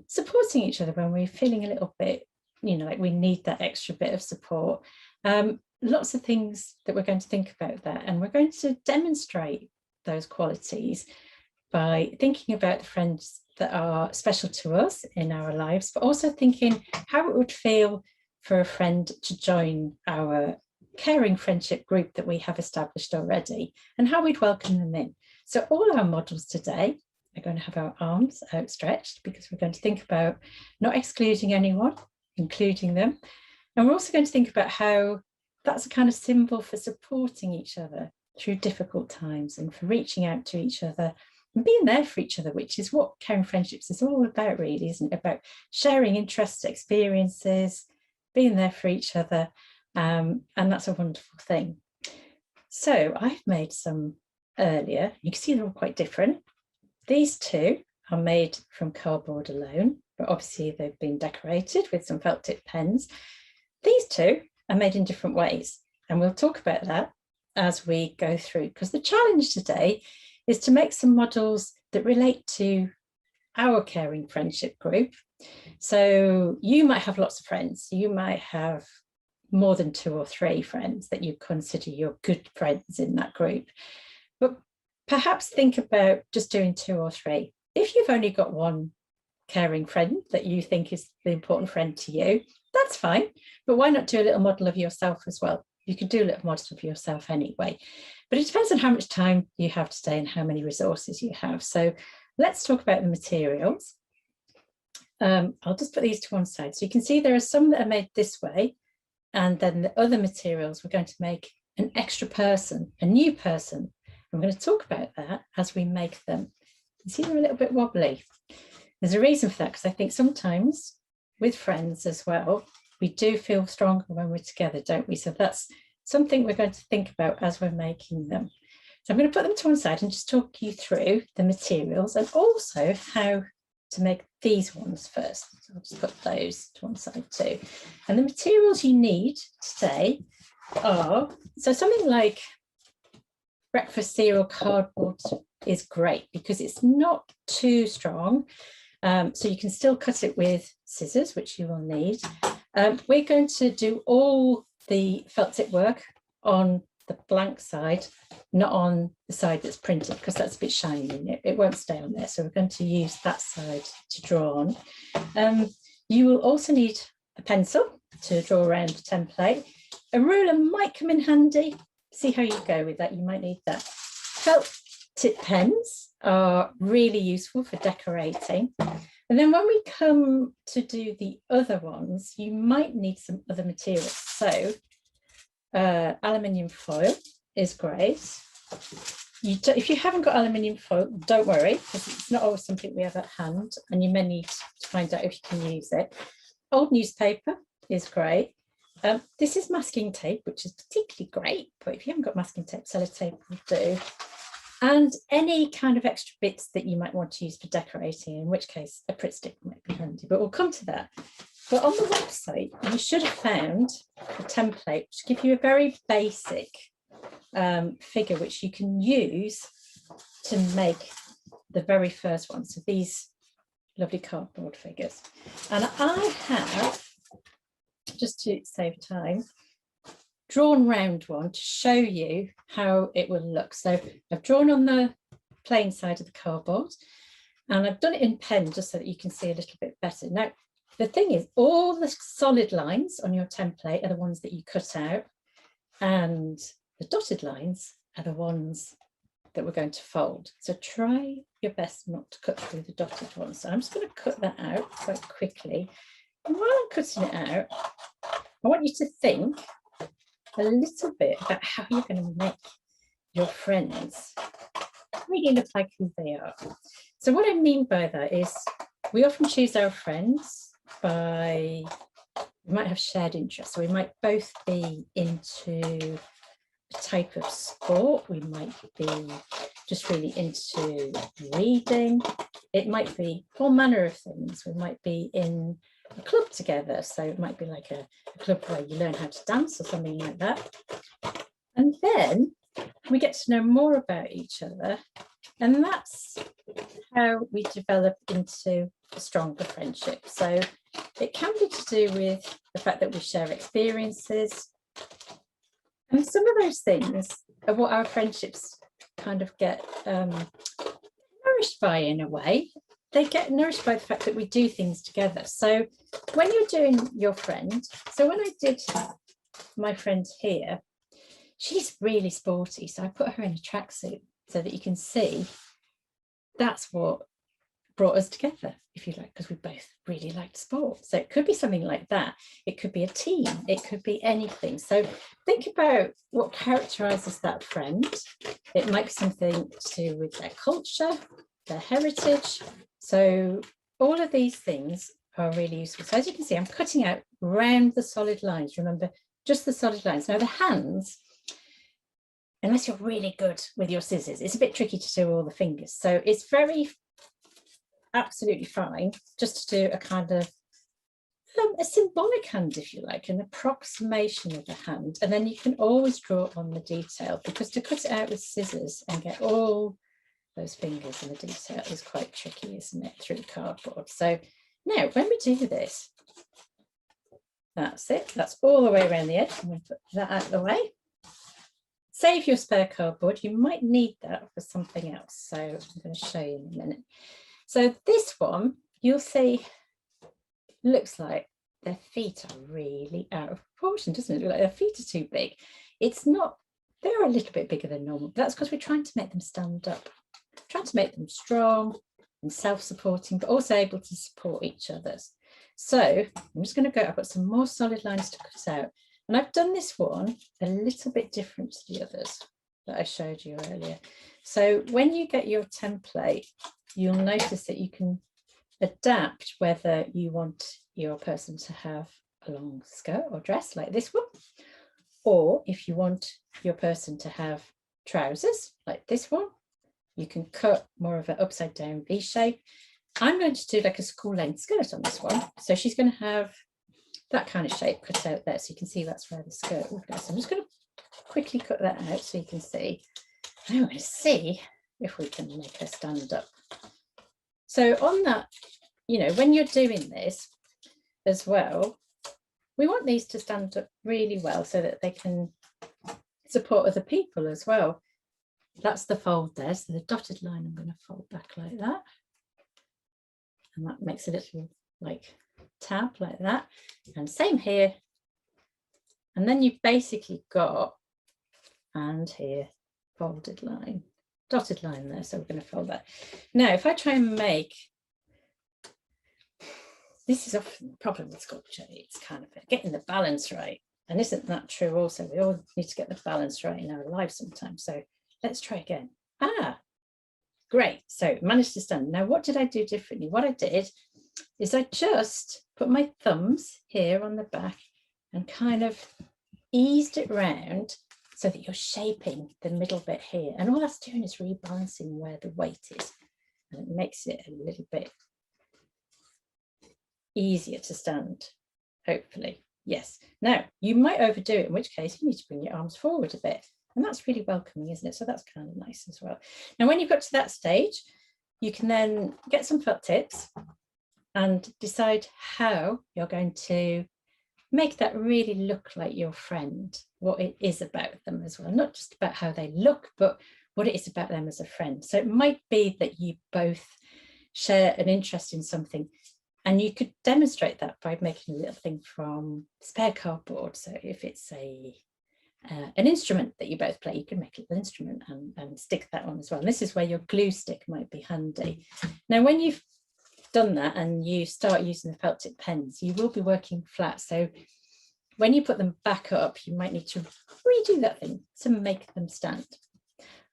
supporting each other when we're feeling a little bit, like we need that extra bit of support. Lots of things that we're going to think about that, and we're going to demonstrate those qualities by thinking about the friends that are special to us in our lives, but also thinking how it would feel for a friend to join our caring friendship group that we have established already, and how we'd welcome them in. So all our models today are going to have our arms outstretched, because we're going to think about not excluding anyone, including them. And we're also going to think about how that's a kind of symbol for supporting each other through difficult times, and for reaching out to each other and being there for each other, which is what caring friendships is all about, really, isn't it? About sharing interests, experiences, being there for each other, and that's a wonderful thing. So I've made some earlier. You can see they're all quite different. These two are made from cardboard alone, but obviously they've been decorated with some felt tip pens. These two are made in different ways, and we'll talk about that as we go through, because the challenge today is to make some models that relate to our caring friendship group. So you might have lots of friends. You might have more than 2 or 3 friends that you consider your good friends in that group. But perhaps think about just doing 2 or 3. If you've only got one caring friend that you think is the important friend to you, that's fine. But why not do a little model of yourself as well? You could do a little model of yourself anyway, but it depends on how much time you have today and how many resources you have. So let's talk about the materials. I'll just put these to one side. So you can see there are some that are made this way, and then the other materials we're going to make an extra person, a new person. I'm going to talk about that as we make them. You see they're a little bit wobbly. There's a reason for that, because I think sometimes with friends as well, we do feel stronger when we're together, don't we? So that's something we're going to think about as we're making them. So I'm going to put them to one side and just talk you through the materials, and also how to make these ones first. So I'll just put those to one side too. And the materials you need today are, so something like breakfast cereal cardboard is great because it's not too strong. So you can still cut it with scissors, which you will need. We're going to do all the felt tip work on the blank side, not on the side that's printed, because that's a bit shiny in it. It won't stay on there. So we're going to use that side to draw on. You will also need a pencil to draw around a template. A ruler might come in handy. See how you go with that. You might need that. Felt tip pens are really useful for decorating. And then when we come to do the other ones, you might need some other materials. So aluminium foil is great. If you haven't got aluminium foil, don't worry, because it's not always something we have at hand, and you may need to find out if you can use it. Old newspaper is great. This is masking tape, which is particularly great, but if you haven't got masking tape, sellotape will do. And any kind of extra bits that you might want to use for decorating, in which case a Pritt stick might be handy, but we'll come to that. But on the website, you should have found a template to give you a very basic figure, which you can use to make the very first one. So these lovely cardboard figures. And I have just to save time, drawn round one to show you how it will look. So I've drawn on the plain side of the cardboard, and I've done it in pen just so that you can see a little bit better. Now, the thing is, all the solid lines on your template are the ones that you cut out, and the dotted lines are the ones that we're going to fold. So try your best not to cut through the dotted ones. So I'm just going to cut that out quite quickly. And while I'm cutting it out, I want you to think a little bit about how you're going to make your friends really look like who they are. So what I mean by that is we often choose our friends by, we might have shared interests. So we might both be into a type of sport. We might be just really into reading. It might be all manner of things. We might be in a club together. So it might be like a club where you learn how to dance or something like that. And then we get to know more about each other. And that's how we develop into a stronger friendship. So it can be to do with the fact that we share experiences. And some of those things are what our friendships kind of get nourished by in a way. They get nourished by the fact that we do things together. So when you're doing your friend, so when I did my friend here, she's really sporty. So I put her in a tracksuit so that you can see that's what brought us together, if you like, because we both really liked sport. So it could be something like that. It could be a team. It could be anything. So think about what characterises that friend. It might be something to do with their culture, their heritage. So all of these things are really useful. So as you can see, I'm cutting out round the solid lines. Remember, just the solid lines. Now the hands, unless you're really good with your scissors, it's a bit tricky to do all the fingers. So it's very absolutely fine just to do a kind of a symbolic hand, if you like, an approximation of a hand. And then you can always draw on the detail, because to cut it out with scissors and get all those fingers in the detail is quite tricky, isn't it, through cardboard. So now when we do this, that's it. That's all the way around the edge. I'm going to put that out of the way. Save your spare cardboard. You might need that for something else. So I'm going to show you in a minute. So this one, you'll see, looks like their feet are really out of proportion, doesn't it? Look like their feet are too big. It's not, they're a little bit bigger than normal. That's because we're trying to make them stand up, trying to make them strong and self-supporting, but also able to support each other's. So I'm just going to go, I've got some more solid lines to cut out. And I've done this one a little bit different to the others that I showed you earlier. So when you get your template, you'll notice that you can adapt whether you want your person to have a long skirt or dress like this one, or if you want your person to have trousers like this one, you can cut more of an upside down V shape. I'm going to do like a school length skirt on this one. So she's going to have that kind of shape cut out there, so you can see that's where the skirt will go. So I'm just going to quickly cut that out so you can see. I'm going to see if we can make her stand up. So on that, you know, when you're doing this as well, we want these to stand up really well so that they can support other people as well. That's the fold there. So the dotted line, I'm going to fold back like that. And that makes a little like tab like that. And same here. And then you've basically got, and here, folded line, dotted line there. So we're going to fold that. Now, if I try and make, this is often the problem with sculpture, it's kind of getting the balance right. And isn't that true also? We all need to get the balance right in our lives sometimes. So let's try again. Ah, great. So managed to stand. Now, what did I do differently? What I did is I just put my thumbs here on the back and kind of eased it round so that you're shaping the middle bit here. And all that's doing is rebalancing where the weight is. And it makes it a little bit easier to stand, hopefully. Yes. Now, you might overdo it, in which case you need to bring your arms forward a bit. And that's really welcoming, isn't it? So that's kind of nice as well. Now, when you've got to that stage, you can then get some felt tips and decide how you're going to make that really look like your friend, what it is about them as well, not just about how they look, but what it is about them as a friend. So it might be that you both share an interest in something, and you could demonstrate that by making a little thing from spare cardboard. So if it's an instrument that you both play, you can make a little instrument and stick that on as well. And this is where your glue stick might be handy. Now, when you've done that and you start using the felt tip pens, you will be working flat. So when you put them back up, you might need to redo that thing to make them stand.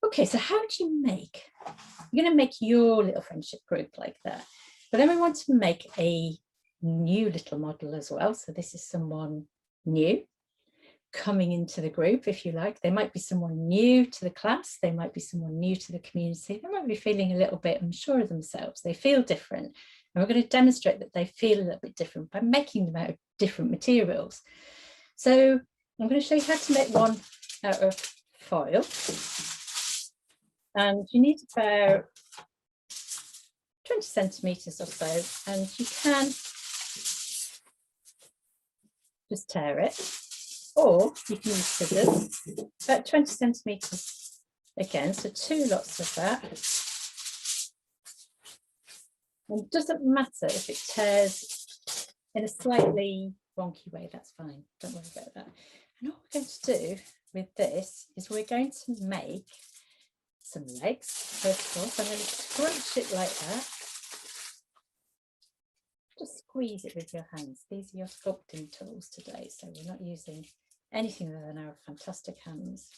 Okay, so how do you make? You're going to make your little friendship group like that. But then we want to make a new little model as well. So this is someone new coming into the group, if you like. They might be someone new to the class. They might be someone new to the community. They might be feeling a little bit unsure of themselves. They feel different. And we're going to demonstrate that they feel a little bit different by making them out of different materials. So I'm going to show you how to make one out of foil. And you need about 20 centimetres or so, and you can just tear it, or you can use scissors, about 20 centimetres again, so 2 lots of that. And it doesn't matter if it tears in a slightly wonky way, that's fine, don't worry about that. And what we're going to do with this is we're going to make some legs. First of all, so I'm going to crunch it like that. Just squeeze it with your hands. These are your sculpting tools today, so we're not using anything other than our fantastic hands.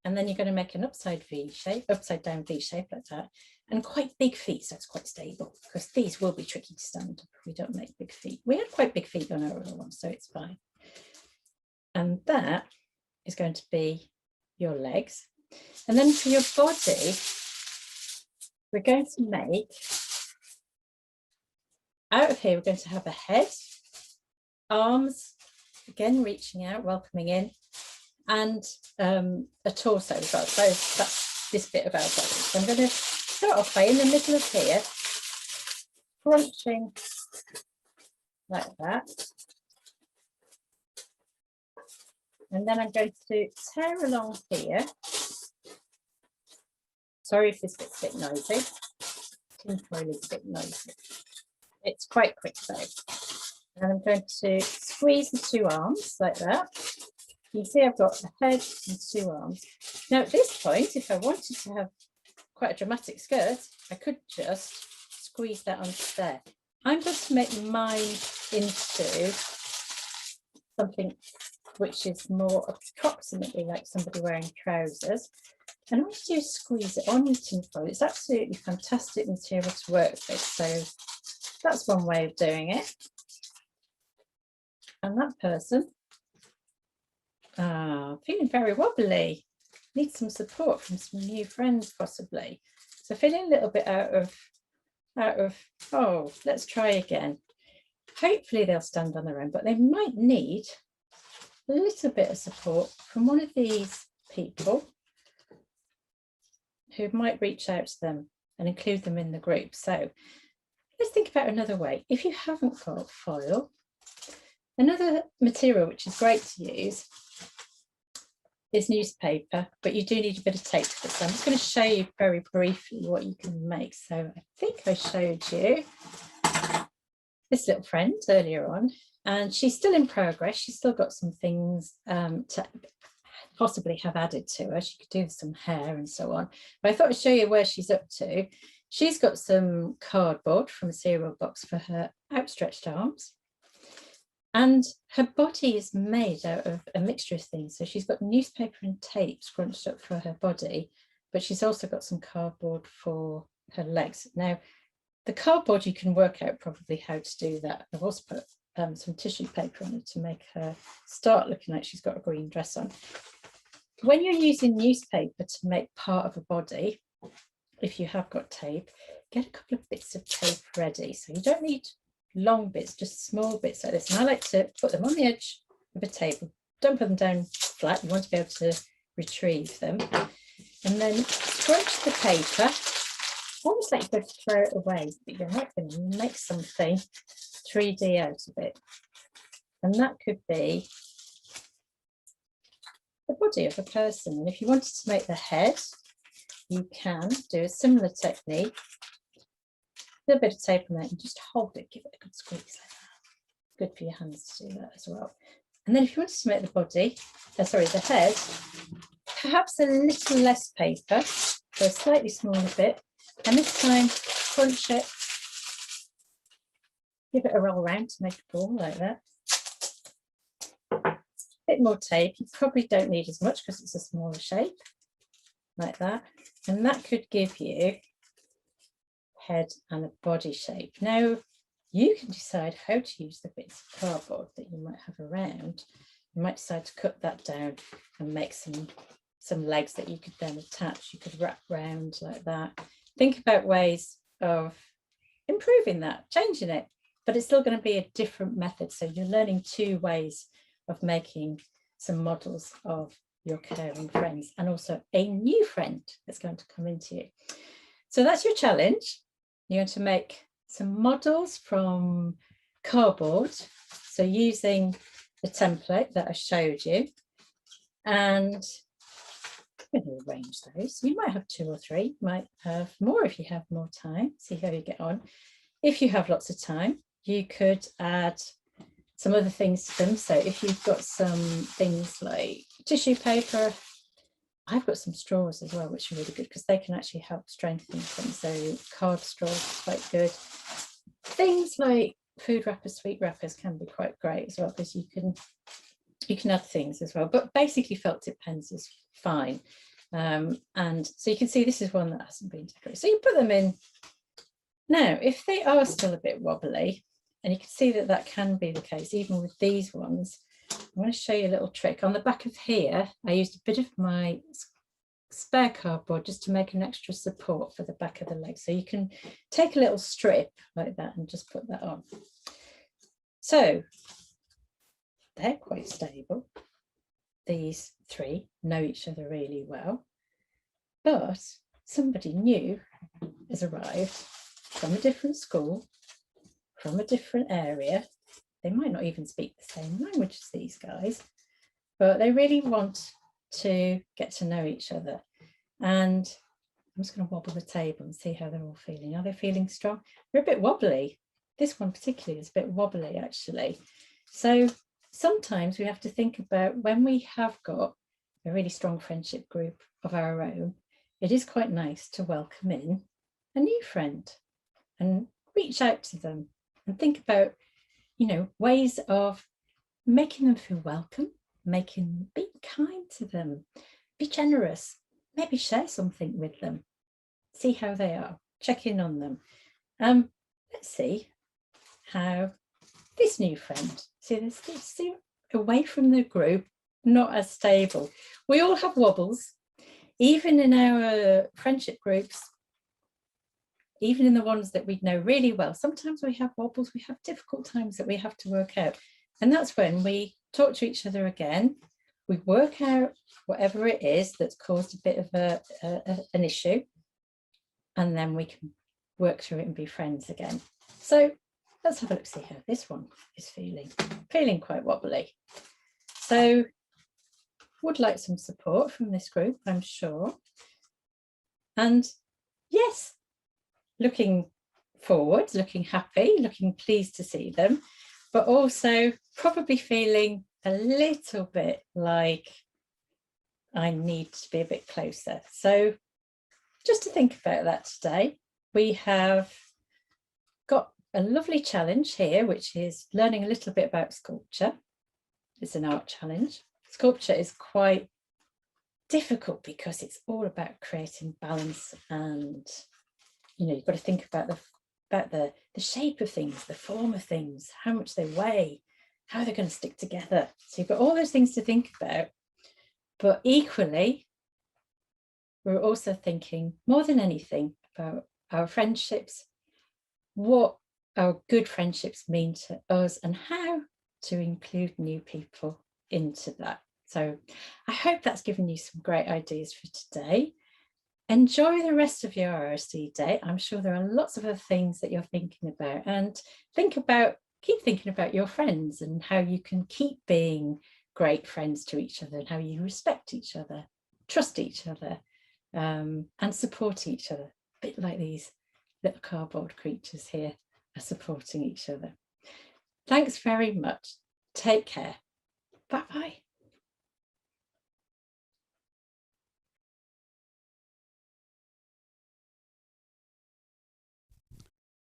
And then you're going to make an upside down V shape like that, and quite big feet, so it's quite stable, because these will be tricky to stand up if we don't make big feet. We had quite big feet on our other one, so it's fine. And that is going to be your legs. And then for your body, we're going to make, out of here, we're going to have a head, arms, again, reaching out, welcoming in, and a torso as well. So that's this bit of our body. So I'm going to start off by in the middle of here, crunching like that. And then I'm going to tear along here. Sorry if this gets a bit noisy. Tinfoil is a bit noisy. It's quite quick though. And I'm going to squeeze the 2 arms like that. You can see I've got a head and 2 arms. Now at this point, if I wanted to have quite a dramatic skirt, I could just squeeze that onto there. I'm going to make mine into something which is more approximately like somebody wearing trousers. And all you do is squeeze it on your tinfoil. It's absolutely fantastic material to work with. So that's one way of doing it. And that person, feeling very wobbly, needs some support from some new friends possibly. So feeling a little bit out of, oh, let's try again. Hopefully they'll stand on their own, but they might need a little bit of support from one of these people who might reach out to them and include them in the group. So let's think about another way. If you haven't got foil, another material which is great to use is newspaper, but you do need a bit of tape for this. So I'm just going to show you very briefly what you can make. So I think I showed you this little friend earlier on, and she's still in progress. She's still got some things to possibly have added to her. She could do some hair and so on. But I thought I'd show you where she's up to. She's got some cardboard from a cereal box for her outstretched arms. And her body is made out of a mixture of things. So she's got newspaper and tape scrunched up for her body, but she's also got some cardboard for her legs. Now, the cardboard, you can work out probably how to do that. I've also put some tissue paper on it to make her start looking like she's got a green dress on. When you're using newspaper to make part of a body, if you have got tape, get a couple of bits of tape ready. So you don't need long bits, just small bits like this. And I like to put them on the edge of a table. Don't put them down flat. You want to be able to retrieve them. And then scrunch the paper, almost like you're going to throw it away, but you're not going to make something 3D out of it. and that could be the body of a person. And if you wanted to make the head, you can do a similar technique. A little bit of tape on that and just hold it, give it a good squeeze like that. Good for your hands to do that as well. And then if you wanted to make the body, the head, perhaps a little less paper, so a slightly smaller bit, and this time crunch it, give it a roll around to make a ball like that. A bit more tape, you probably don't need as much because it's a smaller shape, like that, and that could give you head and a body shape. Now you can decide how to use the bits of cardboard that you might have around. You might decide to cut that down and make some legs that you could then attach. You could wrap round like that. Think about ways of improving that, changing it, but it's still going to be a different method. So you're learning 2 ways of making some models of your caring friends and also a new friend that's going to come into you. So that's your challenge. You're going to make some models from cardboard, so using the template that I showed you, and I'm going to arrange those. You might have 2 or 3, you might have more if you have more time. See how you get on. If you have lots of time, you could add some other things to them. So if you've got some things like tissue paper, I've got some straws as well, which are really good because they can actually help strengthen things. So card straws are quite good. Things like food wrappers, sweet wrappers can be quite great as well because you can add things as well. But basically felt tip pens is fine. And so you can see this is one that hasn't been decorated. So you put them in. Now, if they are still a bit wobbly, and you can see that that can be the case even with these ones, I'm going to show you a little trick. On the back of here, I used a bit of my spare cardboard just to make an extra support for the back of the leg. So you can take a little strip like that and just put that on. So they're quite stable. These 3 know each other really well, but somebody new has arrived from a different school, from a different area. They might not even speak the same language as these guys, but they really want to get to know each other. And I'm just going to wobble the table and see how they're all feeling. Are they feeling strong? They're a bit wobbly. This one particularly is a bit wobbly, actually. So sometimes we have to think about when we have got a really strong friendship group of our own, it is quite nice to welcome in a new friend and reach out to them and think about, you know, ways of making them feel welcome, be kind to them, be generous, maybe share something with them, see how they are, check in on them. Let's see how this new friend, see away from the group, not as stable. We all have wobbles, even in our friendship groups, even in the ones that we know really well. Sometimes we have wobbles, we have difficult times that we have to work out. And that's when we talk to each other again, we work out whatever it is that's caused a bit of an issue, and then we can work through it and be friends again. So let's have a look, see how this one is feeling quite wobbly. So would like some support from this group, I'm sure. And yes, looking forward, looking happy, looking pleased to see them, but also probably feeling a little bit like I need to be a bit closer. So just to think about that today, we have got a lovely challenge here, which is learning a little bit about sculpture. It's an art challenge. Sculpture is quite difficult because it's all about creating balance, and you know, you've got to think about the shape of things, the form of things, how much they weigh, how they're going to stick together. So you've got all those things to think about, but equally we're also thinking more than anything about our friendships, what our good friendships mean to us, and how to include new people into that. So I hope that's given you some great ideas for today. Enjoy the rest of your RSE Day. I'm sure there are lots of other things that you're thinking about, and think about keep thinking about your friends and how you can keep being great friends to each other, and how you respect each other, trust each other, and support each other, a bit like these little cardboard creatures here are supporting each other. Thanks very much. Take care. Bye-bye.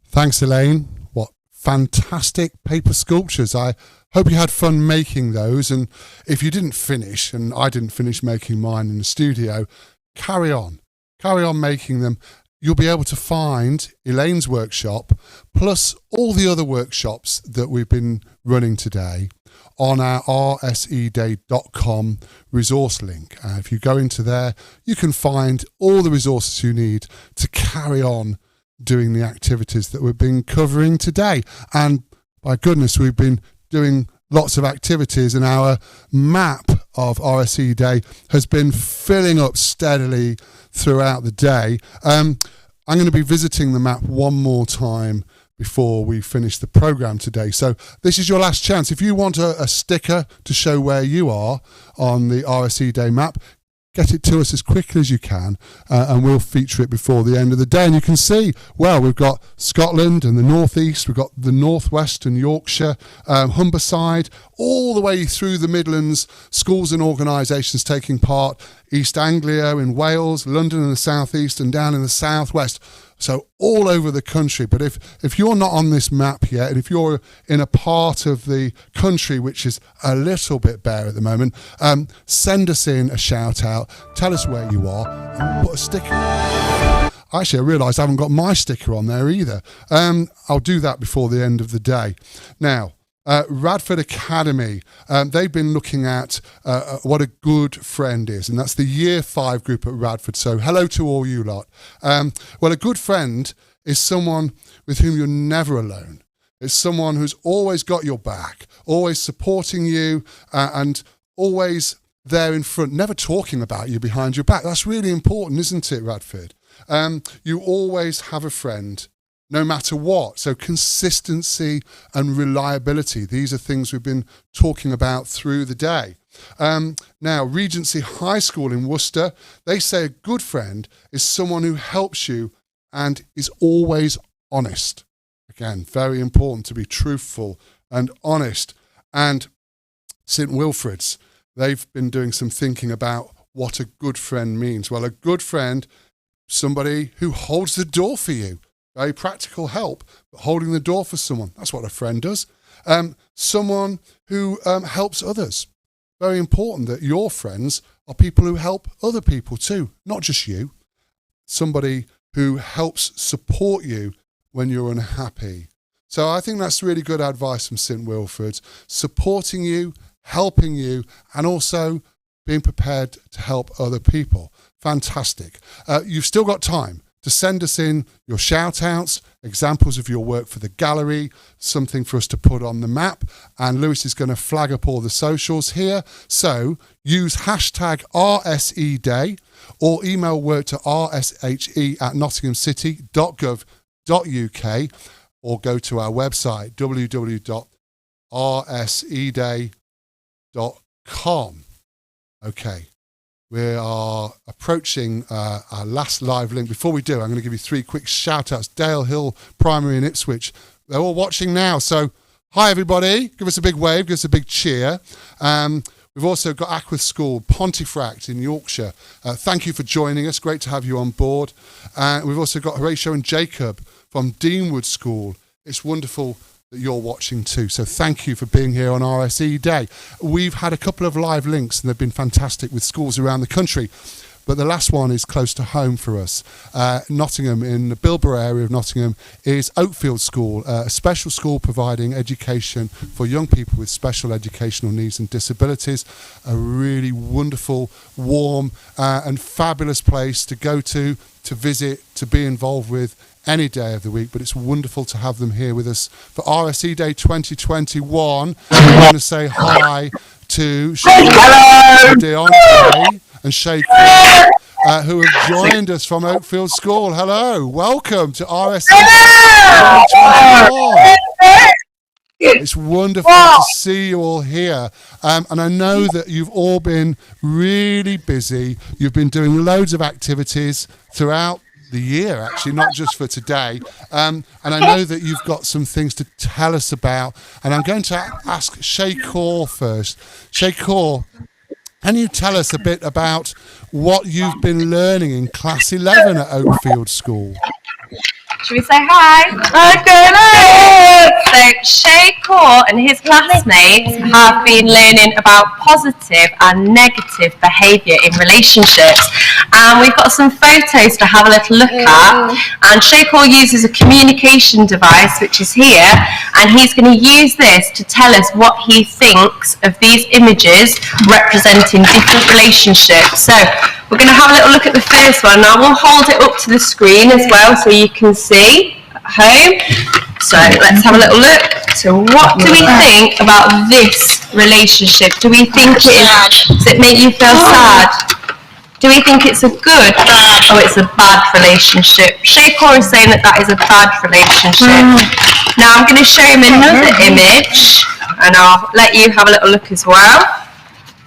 Thanks, Elaine. What fantastic paper sculptures. I hope you had fun making those. And if you didn't finish, and I didn't finish making mine in the studio, carry on. Carry on making them. You'll be able to find Elaine's workshop, plus all the other workshops that we've been running today, on our rseday.com resource link. If you go into there, you can find all the resources you need to carry on doing the activities that we've been covering today. And by goodness, we've been doing lots of activities, and our map of RSE Day has been filling up steadily throughout the day. I'm going to be visiting the map one more time before we finish the program today. So this is your last chance. If you want a sticker to show where you are on the RSE Day map, get it to us as quickly as you can, and we'll feature it before the end of the day. And you can see, well, we've got Scotland and the northeast, we've got the northwest and Yorkshire, Humberside, all the way through the Midlands, schools and organisations taking part, East Anglia in Wales, London in the southeast, and down in the southwest. So all over the country. But if you're not on this map yet, and if you're in a part of the country which is a little bit bare at the moment, send us in a shout out, tell us where you are, and put a sticker. Actually, I realised I haven't got my sticker on there either. I'll do that before the end of the day. Now, Radford Academy, they've been looking at what a good friend is, and that's the Year 5 group at Radford. So hello to all you lot. Well, a good friend is someone with whom you're never alone. It's someone who's always got your back, always supporting you, and always there in front, never talking about you behind your back. That's really important, isn't it, Radford? You always have a friend, no matter what. So consistency and reliability, these are things we've been talking about through the day. Now, Regency High School in Worcester, they say a good friend is someone who helps you and is always honest. Again, very important to be truthful and honest. And St Wilfrid's, they've been doing some thinking about what a good friend means. Well, a good friend, somebody who holds the door for you. Very practical help, but holding the door for someone, that's what a friend does. Someone who helps others. Very important that your friends are people who help other people too, not just you. Somebody who helps support you when you're unhappy. So I think that's really good advice from St Wilfrid's, supporting you, helping you, and also being prepared to help other people. Fantastic. You've still got time to send us in your shout-outs, examples of your work for the gallery, something for us to put on the map, and Lewis is going to flag up all the socials here. So use hashtag RSE Day or email work to rshe@nottinghamcity.gov.uk or go to our website www.rseday.com. Okay. We are approaching our last live link. Before we do, I'm going to give you 3 quick shout-outs. Dale Hill Primary in Ipswich. They're all watching now. So, hi, everybody. Give us a big wave. Give us a big cheer. We've also got Ackworth School, Pontefract in Yorkshire. Thank you for joining us. Great to have you on board. We've also got Horatio and Jacob from Deanwood School. It's wonderful that you're watching too. So thank you for being here on RSE Day. We've had a couple of live links and they've been fantastic with schools around the country. But the last one is close to home for us. Nottingham, in the Bilborough area of Nottingham, is Oakfield School, a special school providing education for young people with special educational needs and disabilities. A really wonderful, warm and fabulous place to go to visit, to be involved with any day of the week, but it's wonderful to have them here with us for RSE Day 2021. I'm going to say hi to Deontay and Shay, who have joined us from Oakfield School. Hello, welcome to RSE Day 2021. It's wonderful to see you all here. And I know that you've all been really busy. You've been doing loads of activities throughout the year, actually, not just for today. And I know that you've got some things to tell us about. And I'm going to ask Shay Kaur first. Shay Kaur, can you tell us a bit about what you've been learning in Class 11 at Oakfield School? Should we say hi? Okay. So Shay Kaur and his classmates have been learning about positive and negative behaviour in relationships, and we've got some photos to have a little look at. And Shay Kaur uses a communication device which is here, and he's going to use this to tell us what he thinks of these images representing different relationships. So we're going to have a little look at the first one. Now we'll hold it up to the screen as well so you can see at home. So let's have a little look. So what do we think about this relationship? Do we think does it make you feel sad? Do we think it's a good or it's a bad relationship? Shay Kaur is saying that is a bad relationship. Now I'm going to show him another image and I'll let you have a little look as well.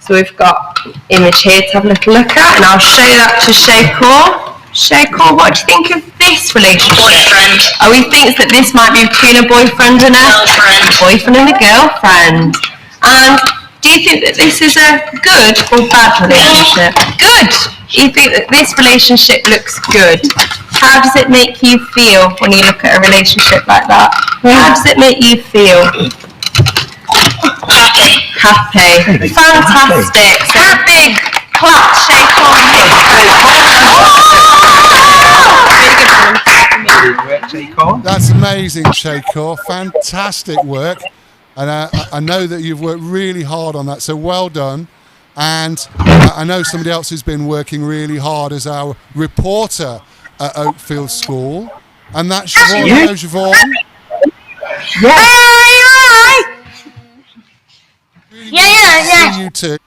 So we've got image here to have a little look at, and I'll show that to Shay Kaur. Shay Kaur, what do you think of this relationship? Boyfriend. Oh, he thinks that this might be between a boyfriend and a boyfriend and a girlfriend. And do you think that this is a good or bad relationship? Good. You think that this relationship looks good. How does it make you feel when you look at a relationship like that? How does it make you feel? Happy. Fantastic. So a big clap, Shay Kaur. That's amazing, Shay Kaur. Fantastic work. And I know that you've worked really hard on that, so well done. And I know somebody else who's been working really hard as our reporter at Oakfield School. And that's Siobhan. Hello, Siobhan. Yeah. See you too.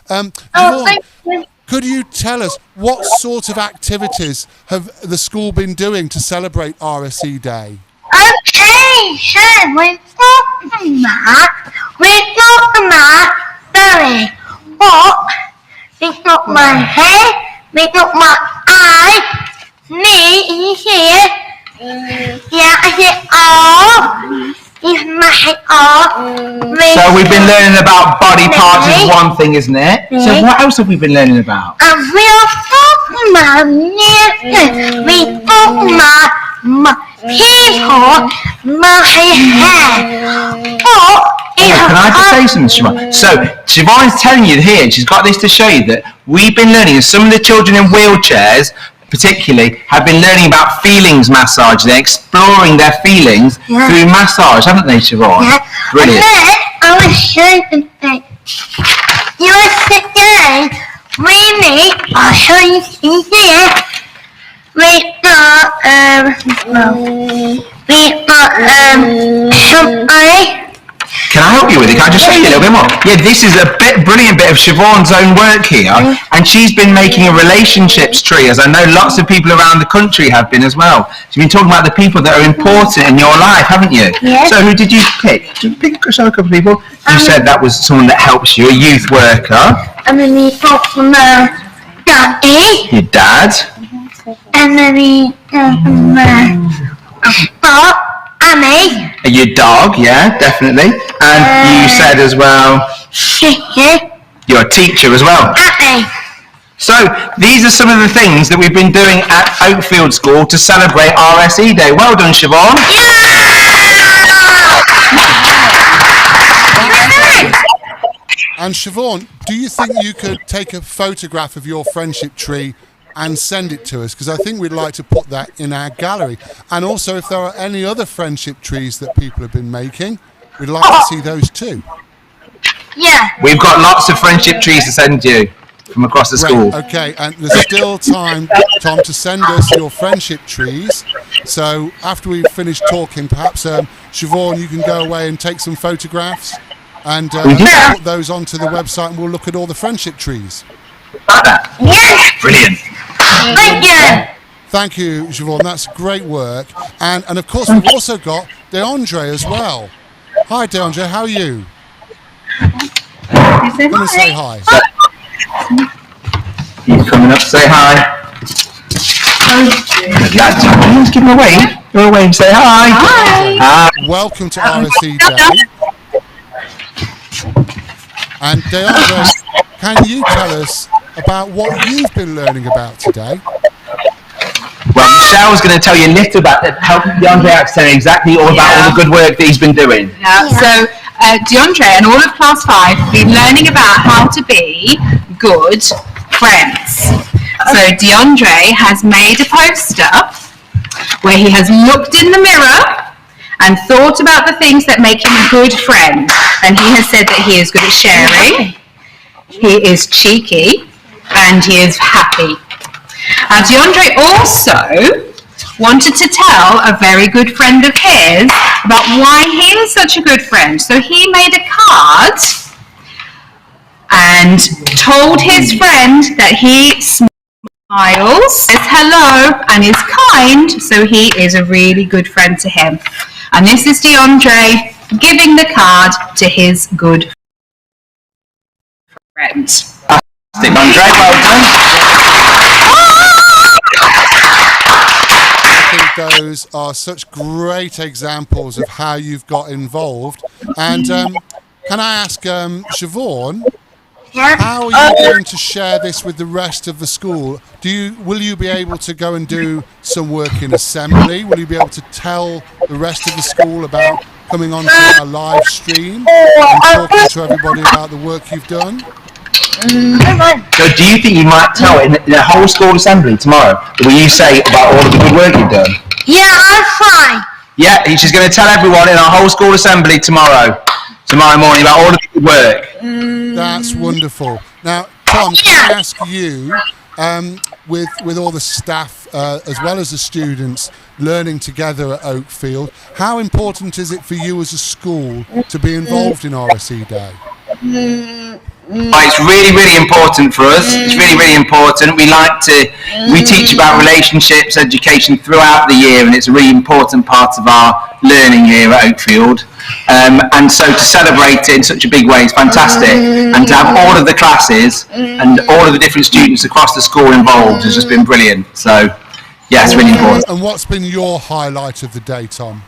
Siobhan, could you tell us what sort of activities have the school been doing to celebrate RSE Day? Okay, so we're talking about Zoe. What? We got my head, we got my eye, me here. Yeah, I said, oh. So we've been learning about body parts is one thing, isn't it? So what else have we been learning about? We are talking about music. We talk about people, my hair. Can I just say something, Siobhan? So Siobhan's telling you here, she's got this to show you that we've been learning, and some of the children in wheelchairs particularly have been learning about feelings massage. They're exploring their feelings through massage, haven't they, Siobhan? Yeah. Brilliant. And then I will show you something. You will sit down, I'll show you here. We got something. Can I help you with it? Can I just show you a little bit more? Yeah, this is a brilliant bit of Siobhan's own work here, and she's been making a relationships tree, as I know lots of people around the country have been as well. She's been talking about the people that are important in your life, haven't you? Yes. So who did you pick? Did you pick a couple of people? You said that was someone that helps you, a youth worker. And then we got from Daddy. Your dad. And then we got from Annie. Your dog, yeah, definitely. And you said as well, you're a teacher as well. Annie. So these are some of the things that we've been doing at Oakfield School to celebrate RSE Day. Well done, Siobhan. And Siobhan, do you think you could take a photograph of your friendship tree and send it to us? Because I think we'd like to put that in our gallery. And also, if there are any other friendship trees that people have been making, we'd like to see those too. Yeah. We've got lots of friendship trees to send you from across the school. Right, okay, and there's still time, Tom, to send us your friendship trees. So after we've finished talking, perhaps, Siobhan, you can go away and take some photographs and put those onto the website, and we'll look at all the friendship trees. Like that? Yes. Brilliant. Thank you. Thank you, Siobhan. That's great work. And of course, we've also got DeAndre as well. Hi, DeAndre. How are you? Come and say hi. He's coming up to say hi. Give him a wave. Go away and say hi. Hi. Welcome to RSE Day. And DeAndre, can you tell us about what you've been learning about today? Well, Michelle's going to tell you a little about help DeAndre out to tell you exactly all about all the good work that he's been doing. So DeAndre and all of Class 5 have been learning about how to be good friends. So DeAndre has made a poster where he has looked in the mirror and thought about the things that make him a good friend. And he has said that he is good at sharing, he is cheeky, and he is happy. DeAndre also wanted to tell a very good friend of his about why he is such a good friend. So he made a card and told his friend that he smiles, says hello, and is kind, so he is a really good friend to him. And this is DeAndre giving the card to his good friend. DeAndre, well done. I think those are such great examples of how you've got involved. And can I ask Siobhan, how are you going to share this with the rest of the school? Will you be able to go and do some work in assembly? Will you be able to tell the rest of the school about coming on to our live stream and talking to everybody about the work you've done? So do you think you might tell in the whole school assembly tomorrow? Will you say about all of the good work you've done? Yeah, I'm fine. Yeah, she's going to tell everyone in our whole school assembly tomorrow morning about all of the good work. That's wonderful. Now, Tom, can I ask you, with all the staff as well as the students learning together at Oakfield, how important is it for you as a school to be involved in RSE Day? It's really, really important for us. It's really, really important. We teach about relationships education throughout the year, and it's a really important part of our learning here at Oakfield. And so to celebrate it in such a big way is fantastic. And to have all of the classes and all of the different students across the school involved has just been brilliant. So, yeah, it's really important. And what's been your highlight of the day, Tom?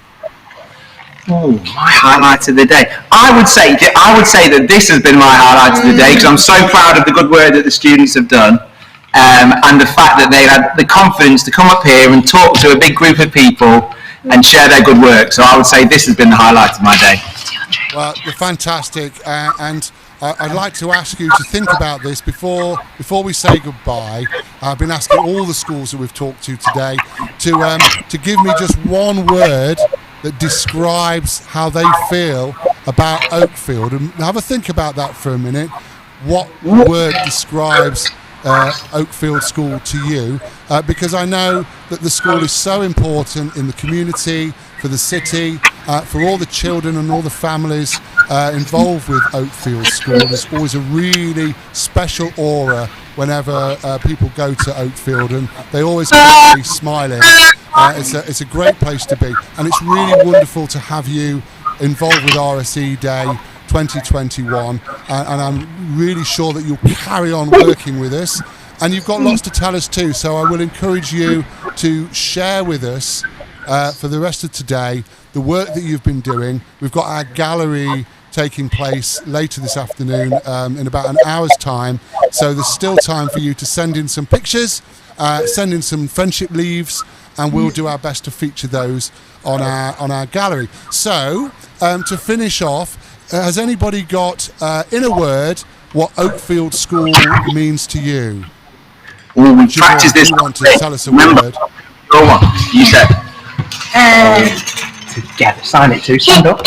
Oh, my highlight of the day. I would say that this has been my highlight of the day because I'm so proud of the good work that the students have done, and the fact that they had the confidence to come up here and talk to a big group of people and share their good work. So I would say this has been the highlight of my day. Well, you're fantastic, and I'd like to ask you to think about this before we say goodbye. I've been asking all the schools that we've talked to today to give me just one word that describes how they feel about Oakfield, and have a think about that for a minute. What word describes Oakfield School to you? Because I know that the school is so important in the community, for the city, for all the children and all the families involved with Oakfield School. There's always a really special aura whenever people go to Oakfield, and they always come away smiling. It's a great place to be, and it's really wonderful to have you involved with RSE Day 2021, and I'm really sure that you'll carry on working with us, and you've got lots to tell us too, so I will encourage you to share with us for the rest of today the work that you've been doing. We've got our gallery taking place later this afternoon in about an hour's time, so there's still time for you to send in some pictures, send in some friendship leaves, and we'll do our best to feature those on our gallery. So to finish off, has anybody got in a word what Oakfield School means to you? Well, we practice this. You want to tell us a word? Go on, you said. Together, sign it too. Stand up.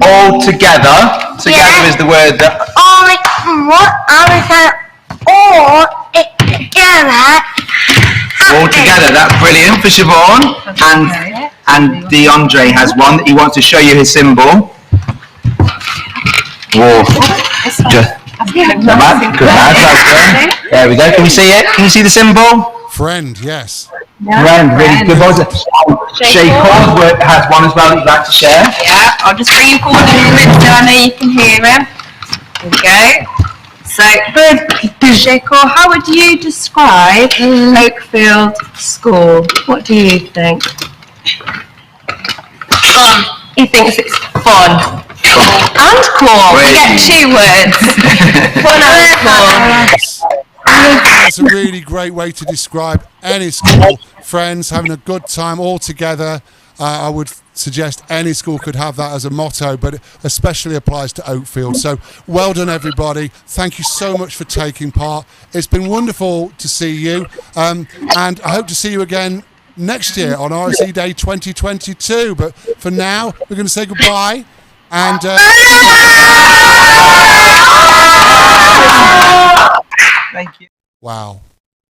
All together. Together is the word that. All together. That's brilliant for Siobhan. And DeAndre has one that he wants to show you his symbol. Whoa. Good lad. There we go. Can we see it? Can you see the symbol? Friend, yes. Friend, really good. Shay Paul has one as well that you'd like to share. Yeah, I'll just bring him forward a little bit so I know you can hear him. There we go. So, Sheko, how would you describe Oakfield School? What do you think? He thinks it's fun. And cool. We get 2 words. Fun and cool. That's a really great way to describe any school. Friends having a good time all together. I would suggest any school could have that as a motto, but it especially applies to Oakfield. So well done, everybody. Thank you so much for taking part. It's been wonderful to see you, and I hope to see you again next year on RSE Day 2022. But for now, we're going to say goodbye. And thank you. Wow.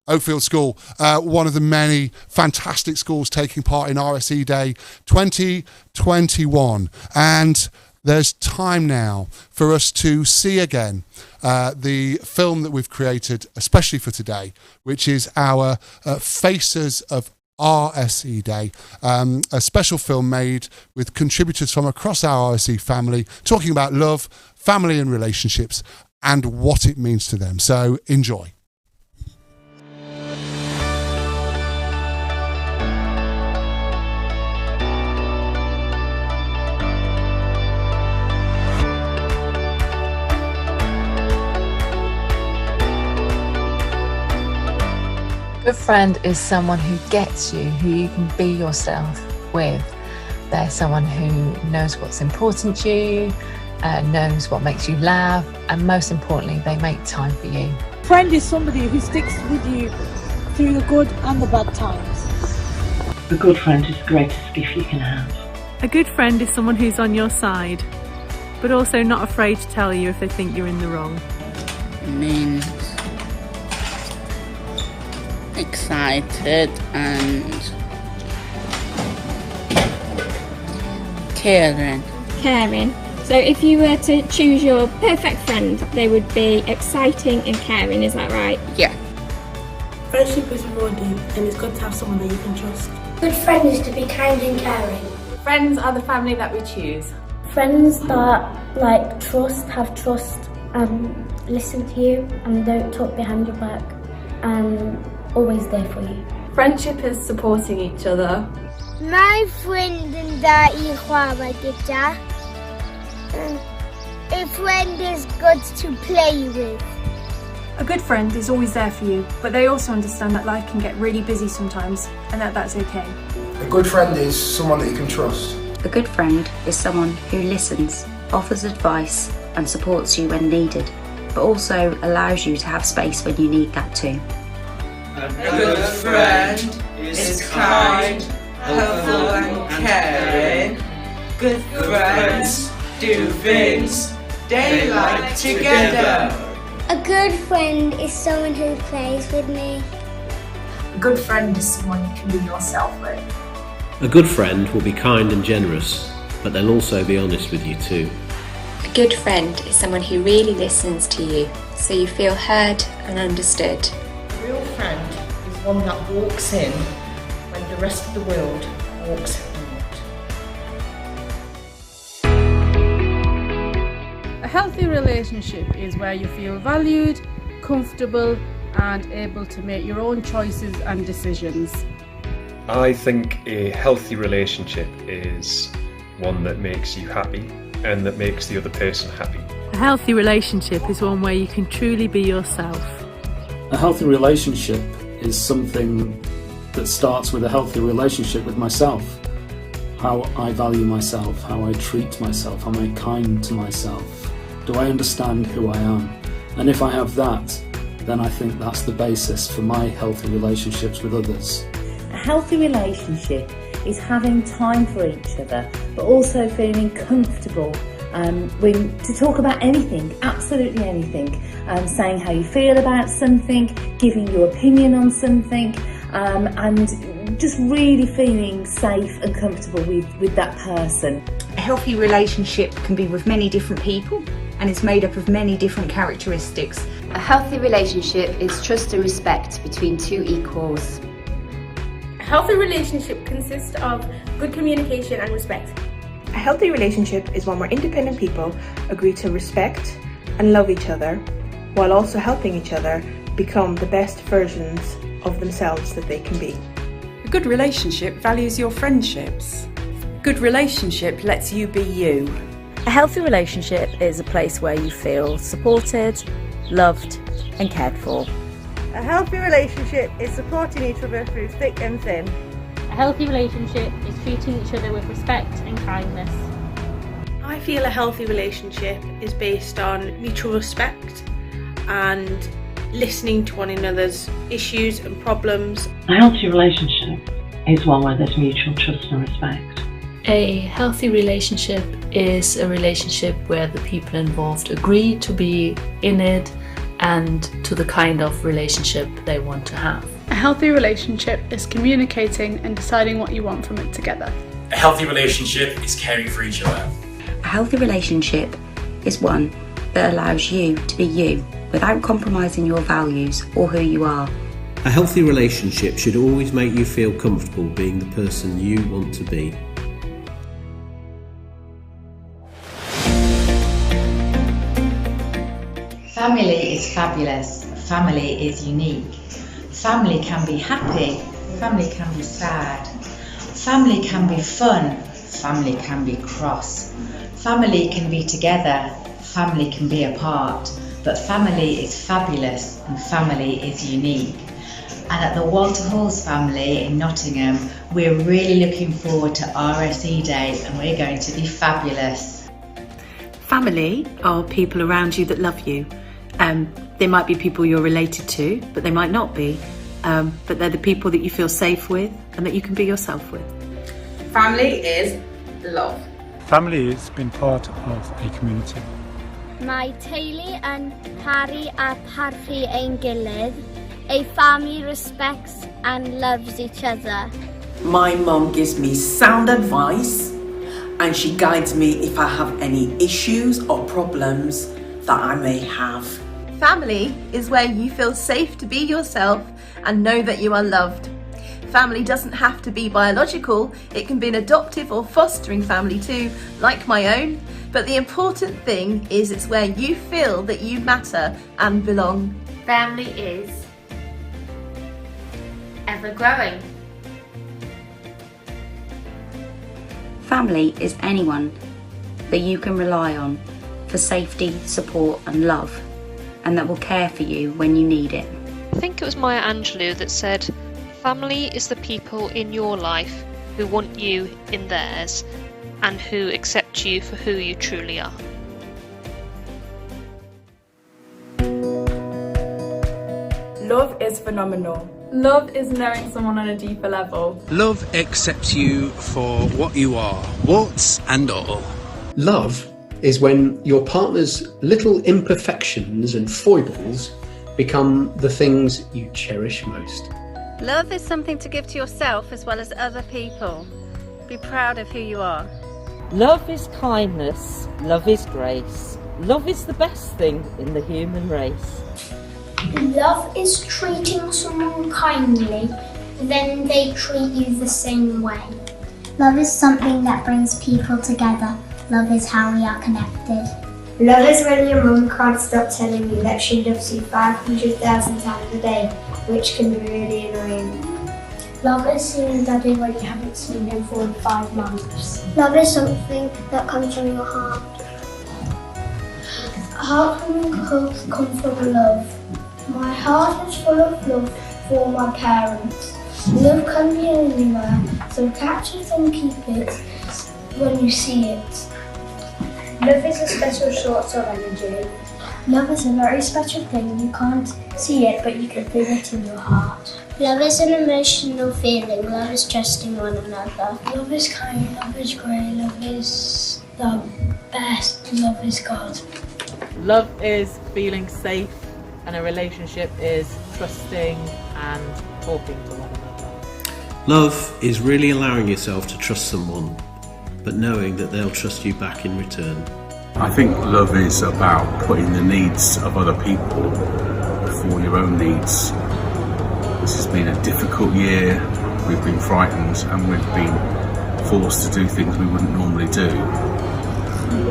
Oakfield School, one of the many fantastic schools taking part in RSE Day 2021. And there's time now for us to see again the film that we've created, especially for today, which is our Faces of RSE Day, a special film made with contributors from across our RSE family, talking about love, family and relationships, and what it means to them. So enjoy. A good friend is someone who gets you, who you can be yourself with. They're someone who knows what's important to you, knows what makes you laugh, and most importantly, they make time for you. A friend is somebody who sticks with you through the good and the bad times. A good friend is the greatest gift you can have. A good friend is someone who's on your side, but also not afraid to tell you if they think you're in the wrong. Means excited and caring. Caring. So if you were to choose your perfect friend, they would be exciting and caring, is that right? Yeah. Friendship is rewarding and it's good to have someone that you can trust. Good friend is to be kind and caring. Friends are the family that we choose. Friends that have trust and listen to you and don't talk behind your back and always there for you. Friendship is supporting each other. My friend and I chwarae gyda. A friend is good to play with. A good friend is always there for you, but they also understand that life can get really busy sometimes and that's okay. A good friend is someone that you can trust. A good friend is someone who listens, offers advice and supports you when needed, but also allows you to have space when you need that too. A good friend is kind, helpful and caring. Good friends do things they like together. A good friend is someone who plays with me. A good friend is someone you can be yourself with. A good friend will be kind and generous, but they'll also be honest with you too. A good friend is someone who really listens to you, so you feel heard and understood. A real friend is one that walks in when the rest of the world walks out. A healthy relationship is where you feel valued, comfortable and able to make your own choices and decisions. I think a healthy relationship is one that makes you happy and that makes the other person happy. A healthy relationship is one where you can truly be yourself. A healthy relationship is something that starts with a healthy relationship with myself. How I value myself, how I treat myself, am I kind to myself? Do I understand who I am? And if I have that, then I think that's the basis for my healthy relationships with others. A healthy relationship is having time for each other, but also feeling comfortable to talk about anything, absolutely anything, saying how you feel about something, giving your opinion on something, and just really feeling safe and comfortable with that person. A healthy relationship can be with many different people and it's made up of many different characteristics. A healthy relationship is trust and respect between two equals. A healthy relationship consists of good communication and respect. A healthy relationship is one where independent people agree to respect and love each other, while also helping each other become the best versions of themselves that they can be. A good relationship values your friendships. A good relationship lets you be you. A healthy relationship is a place where you feel supported, loved and cared for. A healthy relationship is supporting each other through thick and thin. A healthy relationship is treating each other with respect and kindness. I feel a healthy relationship is based on mutual respect and listening to one another's issues and problems. A healthy relationship is one where there's mutual trust and respect. A healthy relationship is a relationship where the people involved agree to be in it and to the kind of relationship they want to have. A healthy relationship is communicating and deciding what you want from it together. A healthy relationship is caring for each other. A healthy relationship is one that allows you to be you without compromising your values or who you are. A healthy relationship should always make you feel comfortable being the person you want to be. Family is fabulous. Family is unique. Family can be happy. Family can be sad. Family can be fun. Family can be cross. Family can be together. Family can be apart. But family is fabulous and family is unique. And at the Walter Halls family in Nottingham, we're really looking forward to RSE Day and we're going to be fabulous. Family are people around you that love you. They might be people you're related to, but they might not be. But they're the people that you feel safe with and that you can be yourself with. Family is love. Family is being part of a community. Mae teulu yn caru a parchu ein gilydd. A family respects and loves each other. My mum gives me sound advice and she guides me if I have any issues or problems that I may have. Family is where you feel safe to be yourself and know that you are loved. Family doesn't have to be biological, it can be an adoptive or fostering family too, like my own. But the important thing is it's where you feel that you matter and belong. Family is ever growing. Family is anyone that you can rely on for safety, support and love, and that will care for you when you need it. I think it was Maya Angelou that said, family is the people in your life who want you in theirs and who accept you for who you truly are. Love is phenomenal. Love is knowing someone on a deeper level. Love accepts you for what you are, warts and all. Love is when your partner's little imperfections and foibles become the things you cherish most. Love is something to give to yourself as well as other people. Be proud of who you are. Love is kindness. Love is grace. Love is the best thing in the human race. Love is treating someone kindly, then they treat you the same way. Love is something that brings people together. Love is how we are connected. Love is when your mum can't stop telling you that she loves you 500,000 times a day, which can be really annoying. Love is seeing Daddy when you haven't seen him for 5 months. Love is something that comes from your heart. Heartwarming hugs come from love. My heart is full of love for my parents. Love can be anywhere, so catch it and keep it when you see it. Love is a special sort of energy. Love is a very special thing. You can't see it, but you can feel it in your heart. Love is an emotional feeling. Love is trusting one another. Love is kind, love is great, love is the best, love is God. Love is feeling safe, and a relationship is trusting and talking to one another. Love is really allowing yourself to trust someone, but knowing that they'll trust you back in return. I think love is about putting the needs of other people before your own needs. This has been a difficult year. we've been frightened and we've been forced to do things we wouldn't normally do.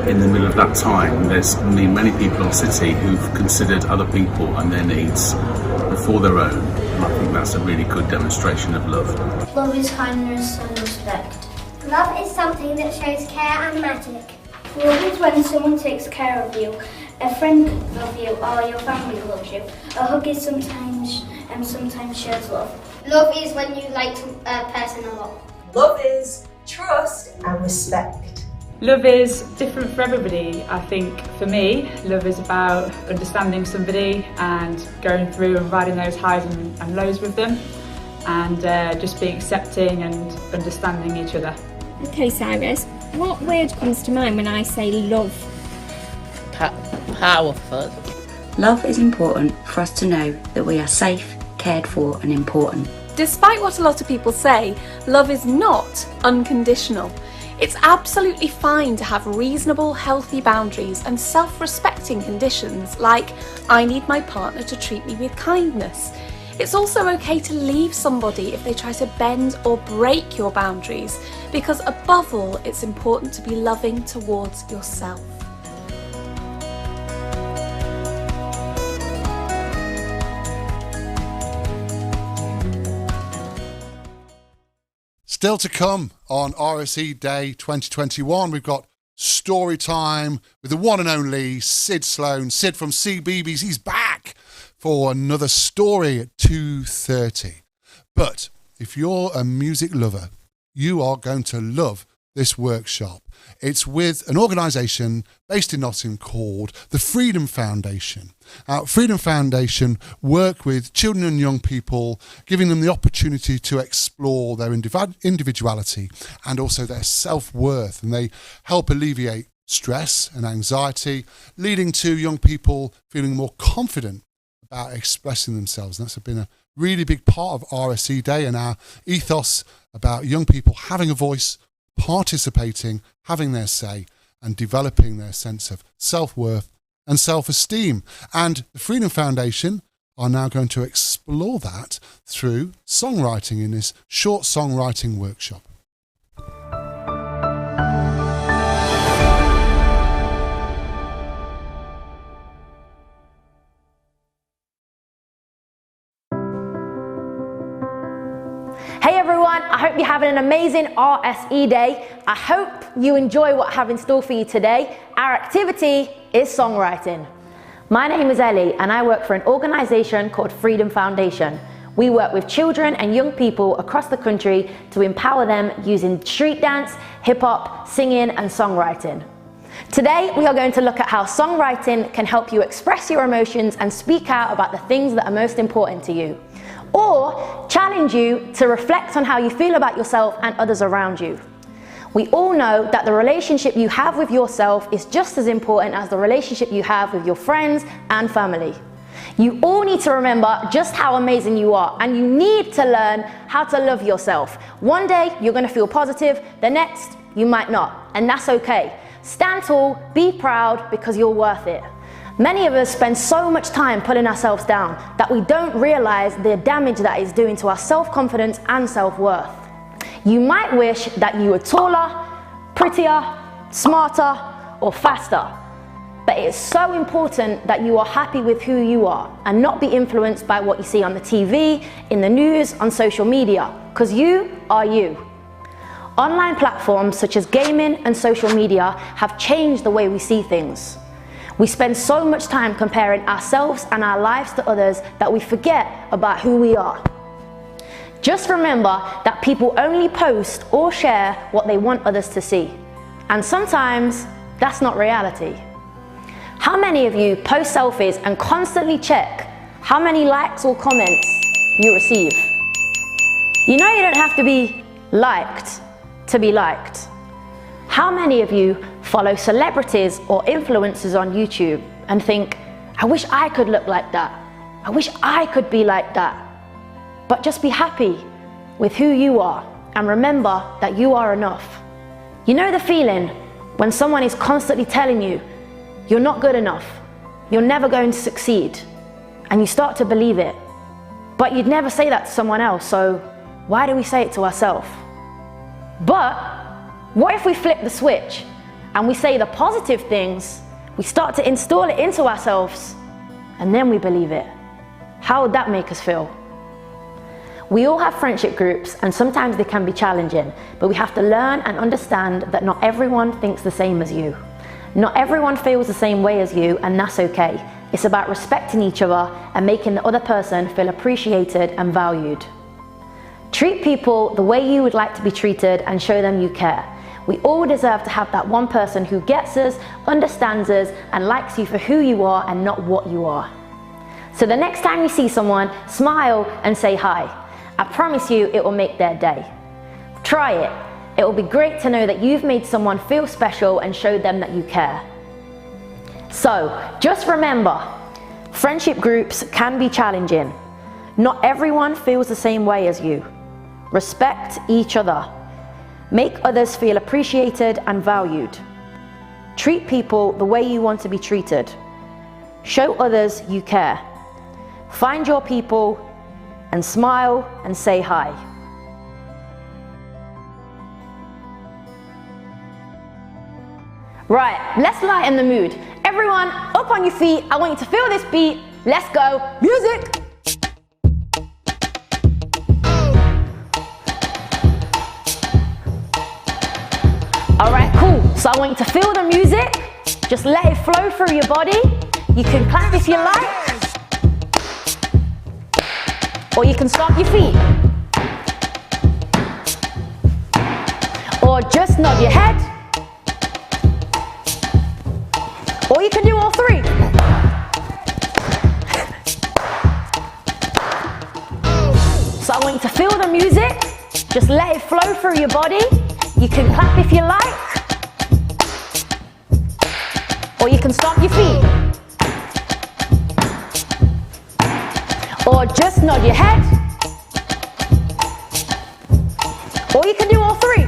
In the middle of that time, there's many people in the city who've considered other people and their needs before their own, and I think that's a really good demonstration of love. Love is kindness and respect. Love is something that shows care and magic. Love is when someone takes care of you, a friend of you, or your family loves you. A hug is sometimes shows love. Love is when you like a person a lot. Love is trust and respect. Love is different for everybody. I think for me, love is about understanding somebody and going through and riding those highs and lows with them, and just being accepting and understanding each other. Okay, Cyrus, what word comes to mind when I say love? Powerful. Love is important for us to know that we are safe, cared for and important. Despite what a lot of people say, love is not unconditional. It's absolutely fine to have reasonable, healthy boundaries and self-respecting conditions like, I need my partner to treat me with kindness. It's also okay to leave somebody if they try to bend or break your boundaries, because above all, it's important to be loving towards yourself. Still to come on RSE Day 2021, we've got story time with the one and only Sid Sloan. Sid from CBeebies, he's back for another story at 2:30. But if you're a music lover, you are going to love this workshop. It's with an organisation based in Nottingham called the Freedom Foundation. Freedom Foundation work with children and young people, giving them the opportunity to explore their individuality and also their self-worth, and they help alleviate stress and anxiety, leading to young people feeling more confident about expressing themselves. And that's been a really big part of RSE Day and our ethos about young people having a voice, participating, having their say, and developing their sense of self-worth and self-esteem. And the Freedom Foundation are now going to explore that through songwriting in this short songwriting workshop. Hey everyone, I hope you're having an amazing RSE Day. I hope you enjoy what I have in store for you today. Our activity is songwriting. My name is Ellie and I work for an organisation called Freedom Foundation. We work with children and young people across the country to empower them using street dance, hip hop, singing and songwriting. Today we are going to look at how songwriting can help you express your emotions and speak out about the things that are most important to you, or challenge you to reflect on how you feel about yourself and others around you. We all know that the relationship you have with yourself is just as important as the relationship you have with your friends and family. You all need to remember just how amazing you are, and you need to learn how to love yourself. One day you're going to feel positive, the next you might not, and that's okay. Stand tall, be proud, because you're worth it. Many of us spend so much time pulling ourselves down that we don't realise the damage that is doing to our self-confidence and self-worth. You might wish that you were taller, prettier, smarter, or faster. But it's so important that you are happy with who you are and not be influenced by what you see on the TV, in the news, on social media, because you are you. Online platforms such as gaming and social media have changed the way we see things. We spend so much time comparing ourselves and our lives to others that we forget about who we are. Just remember that people only post or share what they want others to see. And sometimes that's not reality. How many of you post selfies and constantly check how many likes or comments you receive? You know you don't have to be liked to be liked. How many of you follow celebrities or influencers on YouTube and think, I wish I could look like that. I wish I could be like that. But just be happy with who you are and remember that you are enough. You know the feeling when someone is constantly telling you, you're not good enough, you're never going to succeed, and you start to believe it. But you'd never say that to someone else, so why do we say it to ourselves? But what if we flip the switch and we say the positive things, we start to install it into ourselves, and then we believe it? How would that make us feel? We all have friendship groups, and sometimes they can be challenging, but we have to learn and understand that not everyone thinks the same as you. Not everyone feels the same way as you, and that's okay. It's about respecting each other and making the other person feel appreciated and valued. Treat people the way you would like to be treated and show them you care. We all deserve to have that one person who gets us, understands us, and likes you for who you are and not what you are. So the next time you see someone, smile and say hi. I promise you it will make their day. Try it. It will be great to know that you've made someone feel special and showed them that you care. So, just remember, friendship groups can be challenging. Not everyone feels the same way as you. Respect each other. Make others feel appreciated and valued. Treat people the way you want to be treated. Show others you care. Find your people and smile and say hi. Right, let's lighten the mood. Everyone, up on your feet. I want you to feel this beat. Let's go. Music! Alright, cool. So I want you to feel the music. Just let it flow through your body. You can clap if you like. Or you can stomp your feet. Or just nod your head. Or you can do all three. So I want you to feel the music. Just let it flow through your body. You can clap if you like. Or you can stomp your feet. Or just nod your head. Or you can do all three.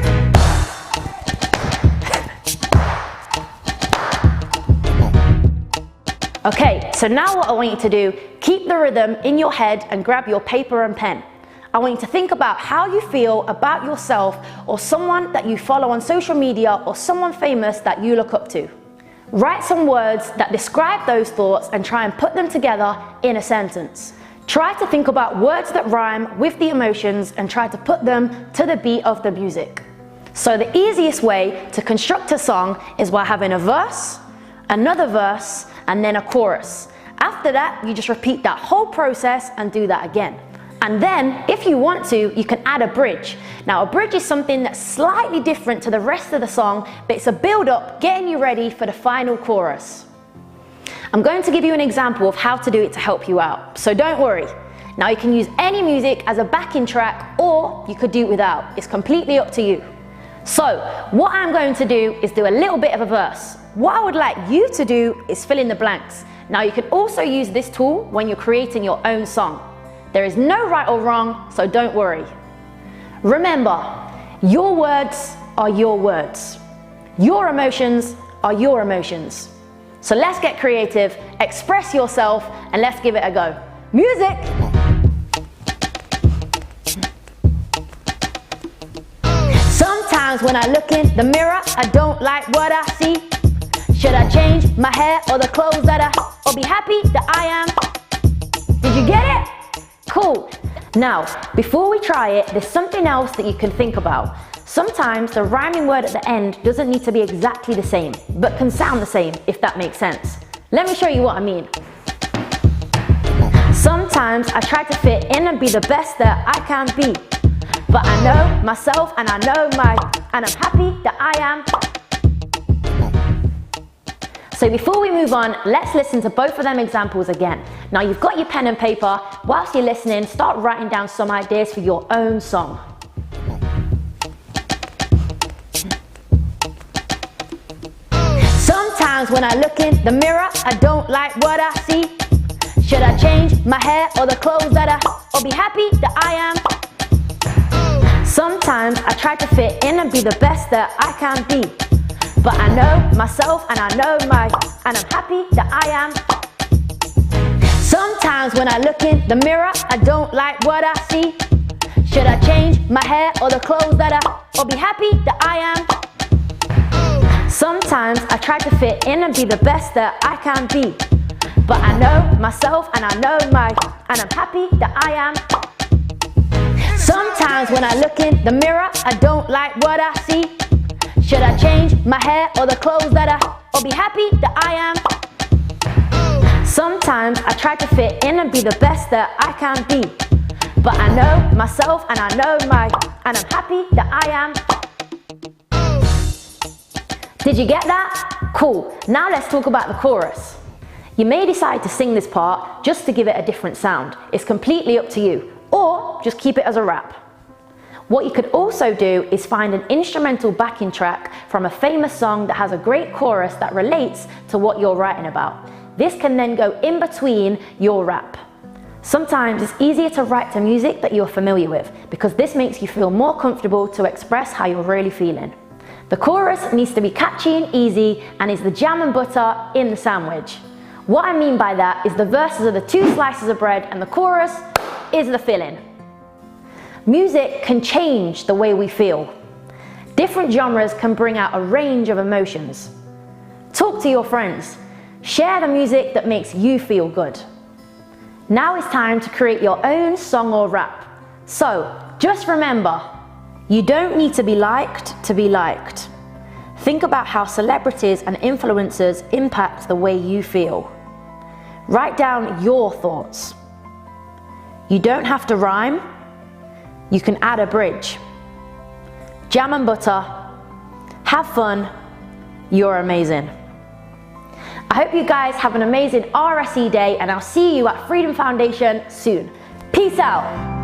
Okay, so now what I want you to do, keep the rhythm in your head and grab your paper and pen. I want you to think about how you feel about yourself or someone that you follow on social media or someone famous that you look up to. Write some words that describe those thoughts and try and put them together in a sentence. Try to think about words that rhyme with the emotions and try to put them to the beat of the music. So the easiest way to construct a song is by having a verse, another verse, and then a chorus. After that, you just repeat that whole process and do that again. And then, if you want to, you can add a bridge. Now, a bridge is something that's slightly different to the rest of the song, but it's a build-up getting you ready for the final chorus. I'm going to give you an example of how to do it to help you out, so don't worry. Now, you can use any music as a backing track, or you could do it without. It's completely up to you. So, what I'm going to do is do a little bit of a verse. What I would like you to do is fill in the blanks. Now, you can also use this tool when you're creating your own song. There is no right or wrong, so don't worry. Remember, your words are your words. Your emotions are your emotions. So let's get creative, express yourself, and let's give it a go. Music! Sometimes when I look in the mirror, I don't like what I see. Should I change my hair or the clothes or be happy that I am? Did you get it? Cool. Now, before we try it, there's something else that you can think about. Sometimes the rhyming word at the end doesn't need to be exactly the same, but can sound the same, if that makes sense. Let me show you what I mean. Sometimes I try to fit in and be the best that I can be. But I know myself and I'm happy that I am. So before we move on, let's listen to both of them examples again. Now you've got your pen and paper. Whilst you're listening, start writing down some ideas for your own song. Sometimes when I look in the mirror, I don't like what I see. Should I change my hair or the clothes or be happy that I am? Sometimes I try to fit in and be the best that I can be. But I know myself and I'm happy that I am. Sometimes when I look in the mirror, I don't like what I see. Should I change my hair or the clothes or be happy that I am. Sometimes I try to fit in and be the best that I can be. But I know myself and I know and I'm happy that I am. Sometimes when I look in the mirror, I don't like what I see. Should I change my hair or the clothes or be happy that I am? Sometimes I try to fit in and be the best that I can be. But I know myself and I know and I'm happy that I am. Did you get that? Cool. Now let's talk about the chorus. You may decide to sing this part just to give it a different sound. It's completely up to you. Or just keep it as a rap. What you could also do is find an instrumental backing track from a famous song that has a great chorus that relates to what you're writing about. This can then go in between your rap. Sometimes it's easier to write to music that you're familiar with because this makes you feel more comfortable to express how you're really feeling. The chorus needs to be catchy and easy and is the jam and butter in the sandwich. What I mean by that is the verses are the 2 slices of bread and the chorus is the filling. Music can change the way we feel. Different genres can bring out a range of emotions. Talk to your friends. Share the music that makes you feel good. Now it's time to create your own song or rap. So, just remember, you don't need to be liked to be liked. Think about how celebrities and influencers impact the way you feel. Write down your thoughts. You don't have to rhyme. You can add a bridge. Jam and butter. Have fun. You're amazing. I hope you guys have an amazing RSE Day and I'll see you at Freedom Foundation soon. Peace out.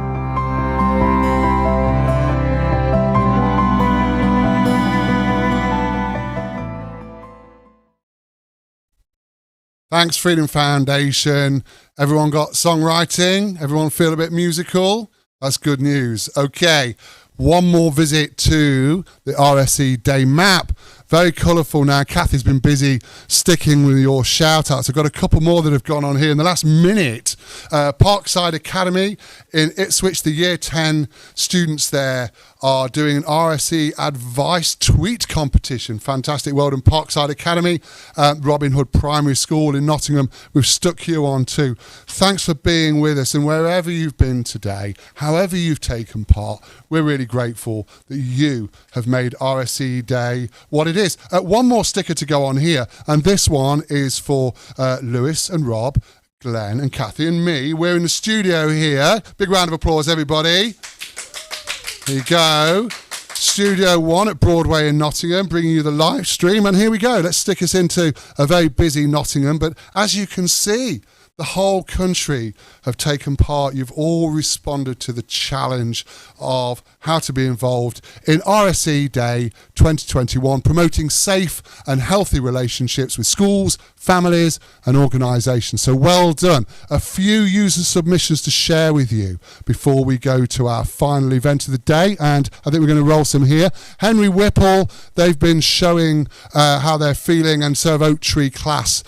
Thanks, Freedom Foundation. Everyone got songwriting? Everyone feel a bit musical? That's good news. Okay, one more visit to the RSE Day map. Very colourful now. Kathy's been busy sticking with your shout-outs. I've got a couple more that have gone on here in the last minute. Parkside Academy in Ipswich, the Year 10 students there are doing an RSE advice tweet competition. Fantastic. Well done, Parkside Academy. Robin Hood Primary School in Nottingham, we've stuck you on too. Thanks for being with us, and wherever you've been today, however you've taken part, we're really grateful that you have made RSE Day what it is. One more sticker to go on here, and this one is for Lewis and Rob, Glenn and Kathy and me. We're in the studio here. Big round of applause, everybody. Here you go. Studio 1 at Broadway in Nottingham, bringing you the live stream. And here we go. Let's stick us into a very busy Nottingham. But as you can see, the whole country have taken part. You've all responded to the challenge of how to be involved in RSE Day 2021, promoting safe and healthy relationships with schools, families and organisations. So well done. A few user submissions to share with you before we go to our final event of the day, and I think we're going to roll some here. Henry Whipple, they've been showing how they're feeling, and so have Oak Tree class.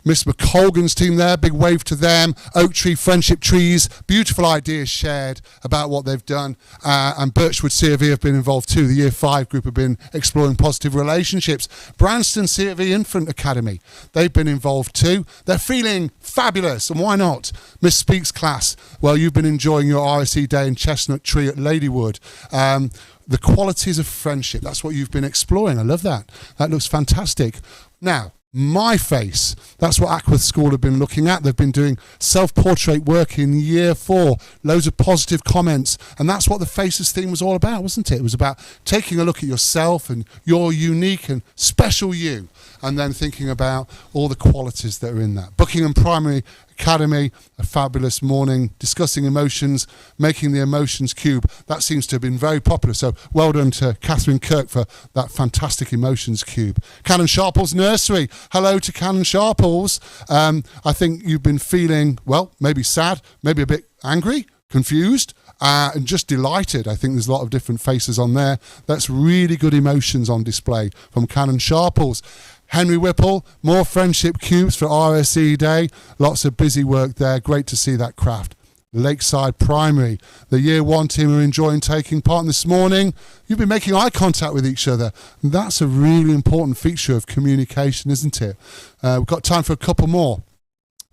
Miss McColgan's team there, big wave to them. Oak Tree Friendship Trees, beautiful ideas shared about what they've done, and Birchwood CFE have been involved too. The Year 5 group have been exploring positive relationships. Branston CFE Infant Academy, they've been involved too. They're feeling fabulous, and why not? Miss Speaks class, well, you've been enjoying your RSE Day in Chestnut Tree at Ladywood. The qualities of friendship, that's what you've been exploring. I love that. That looks fantastic. Now, My Face, that's what Ackworth School have been looking at. They've been doing self-portrait work in Year 4, loads of positive comments, and that's what the Faces theme was all about, wasn't it? It was about taking a look at yourself and your unique and special you, and then thinking about all the qualities that are in that. Buckingham Primary Academy, a fabulous morning, discussing emotions, making the emotions cube. That seems to have been very popular, so well done to Catherine Kirk for that fantastic emotions cube. Canon Sharples Nursery, hello to Canon Sharples. I think you've been feeling, well, maybe sad, maybe a bit angry, confused, and just delighted. I think there's a lot of different faces on there. That's really good emotions on display from Canon Sharples. Henry Whipple, more friendship cubes for RSE Day. Lots of busy work there. Great to see that craft. Lakeside Primary. The Year 1 team are enjoying taking part this morning. You've been making eye contact with each other. That's a really important feature of communication, isn't it? We've got time for a couple more.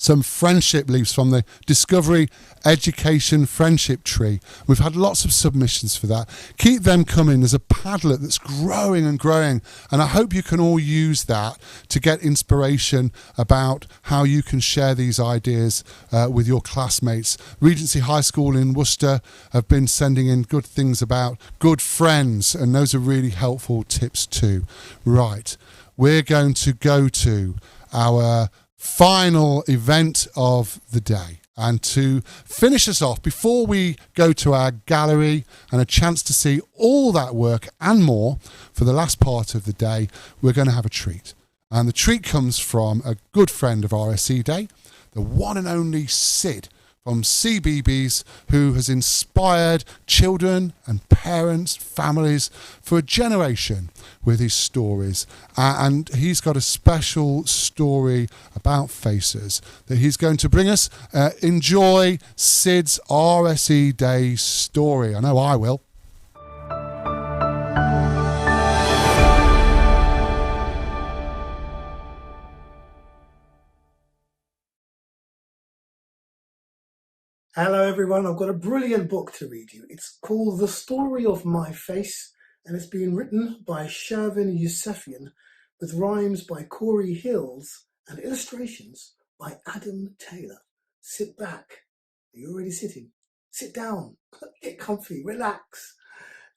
Some friendship leaves from the Discovery Education Friendship Tree. We've had lots of submissions for that. Keep them coming. There's a Padlet that's growing and growing, and I hope you can all use that to get inspiration about how you can share these ideas with your classmates. Regency High School in Worcester have been sending in good things about good friends, and those are really helpful tips too. Right, we're going to go to our final event of the day, and to finish us off, before we go to our gallery and a chance to see all that work and more for the last part of the day, we're going to have a treat. And the treat comes from a good friend of RSE Day, the one and only Sid from CBeebies, who has inspired children and parents, families for a generation with his stories. And he's got a special story about faces that he's going to bring us. Enjoy Sid's RSE Day story. I know I will. Hello everyone, I've got a brilliant book to read you. It's called The Story of My Face, and it's been written by Shervin Yousefian with rhymes by Corey Hills and illustrations by Adam Taylor. Sit back. Are you already sitting? Sit down, get comfy, relax,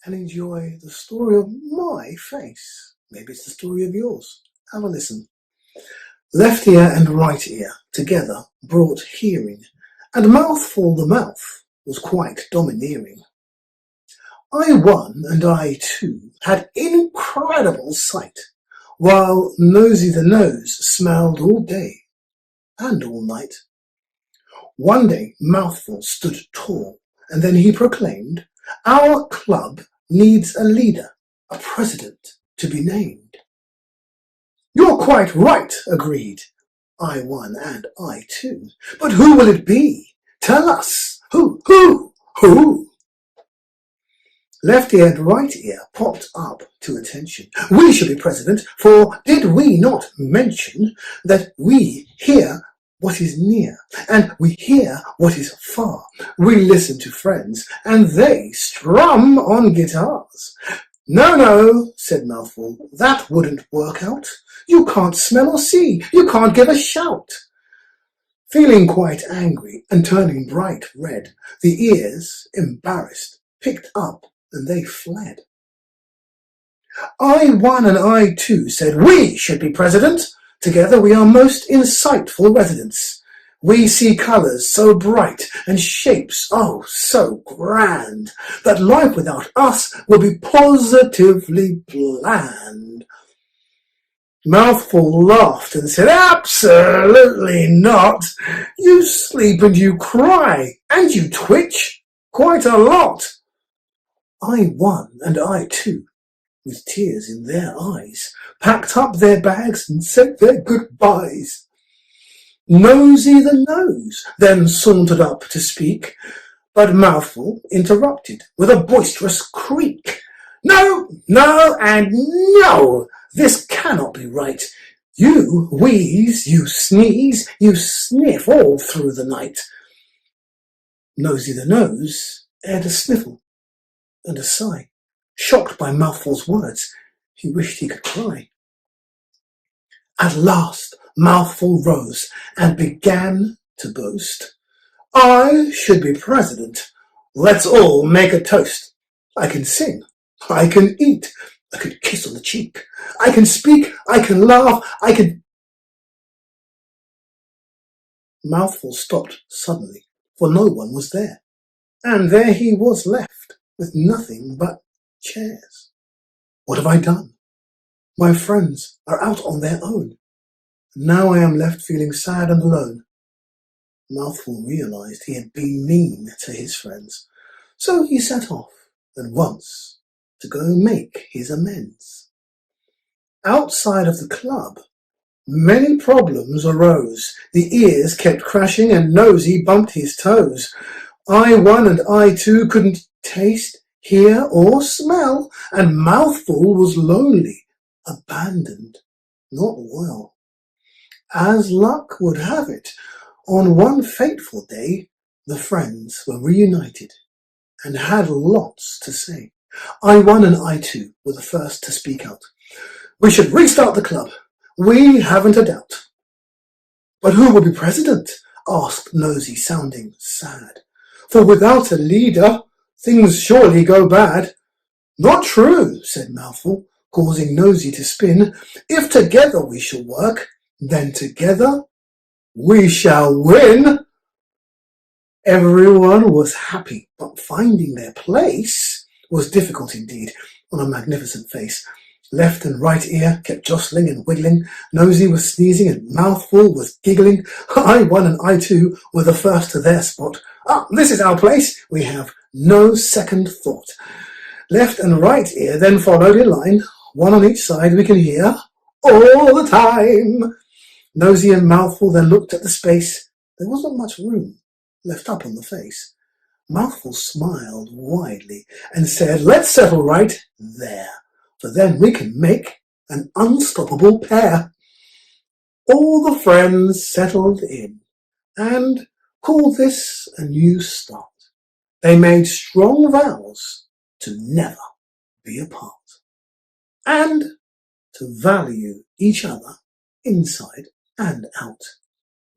and enjoy the story of my face. Maybe it's the story of yours. Have a listen. Left ear and right ear together brought hearing, and mouthful the mouth was quite domineering. I one and I two had incredible sight, while Nosy the Nose smelled all day and all night. One day Mouthful stood tall, and then he proclaimed, "Our club needs a leader, a president to be named." "You're quite right," agreed I one and I two. "But who will it be? Tell us. Who? Left ear and right ear popped up to attention. "We should be president, for did we not mention that we hear what is near, and we hear what is far? We listen to friends, and they strum on guitars." No, said Mouthful, "that wouldn't work out. You can't smell or see. You can't give a shout." Feeling quite angry and turning bright red, the ears, embarrassed, picked up and they fled. I one and I two said we should be president. Together we are most insightful residents. We see colours so bright and shapes oh so grand that life without us will be positively bland. Mouthful laughed and said, "Absolutely not. You sleep and you cry and you twitch quite a lot." I one and I two, with tears in their eyes, packed up their bags and said their goodbyes. Nosy the Nose then sauntered up to speak, but Mouthful interrupted with a boisterous creak. No, and no! This cannot be right. You wheeze, you sneeze, you sniff all through the night. Nosy the Nose aired a sniffle and a sigh. Shocked by Mouthful's words, he wished he could cry. At last Mouthful rose and began to boast. "I should be president. Let's all make a toast. I can sing, I can eat, I can kiss on the cheek, I can speak, I can laugh, I can..." Mouthful stopped suddenly, for no one was there, and there he was left with nothing but chairs. What have I done? My friends are out on their own. Now I am left feeling sad and alone. Mouthful realized he had been mean to his friends, so he set off at once to go make his amends. Outside of the club, many problems arose. The ears kept crashing and Nosy bumped his toes. I one and I two couldn't taste, hear or smell, and Mouthful was lonely, abandoned, not well. As luck would have it, on one fateful day, the friends were reunited and had lots to say. I one and I two were the first to speak out. We should restart the club. We haven't a doubt. But who will be president? Asked Nosy, sounding sad. For without a leader, things surely go bad. Not true, said Mouthful, causing Nosy to spin. If together we shall work, then together we shall win. Everyone was happy, but finding their place was difficult indeed on a magnificent face. Left and right ear kept jostling and wiggling. Nosy was sneezing and Mouthful was giggling. I one and I two were the first to their spot. This is our place. We have no second thought. Left and right ear then followed in line. One on each side we can hear all the time. Nosy and Mouthful then looked at the space. There wasn't much room left up on the face. Mouthful smiled widely and said, let's settle right there, for then we can make an unstoppable pair. All the friends settled in and called this a new start. They made strong vows to never be apart and to value each other inside and out,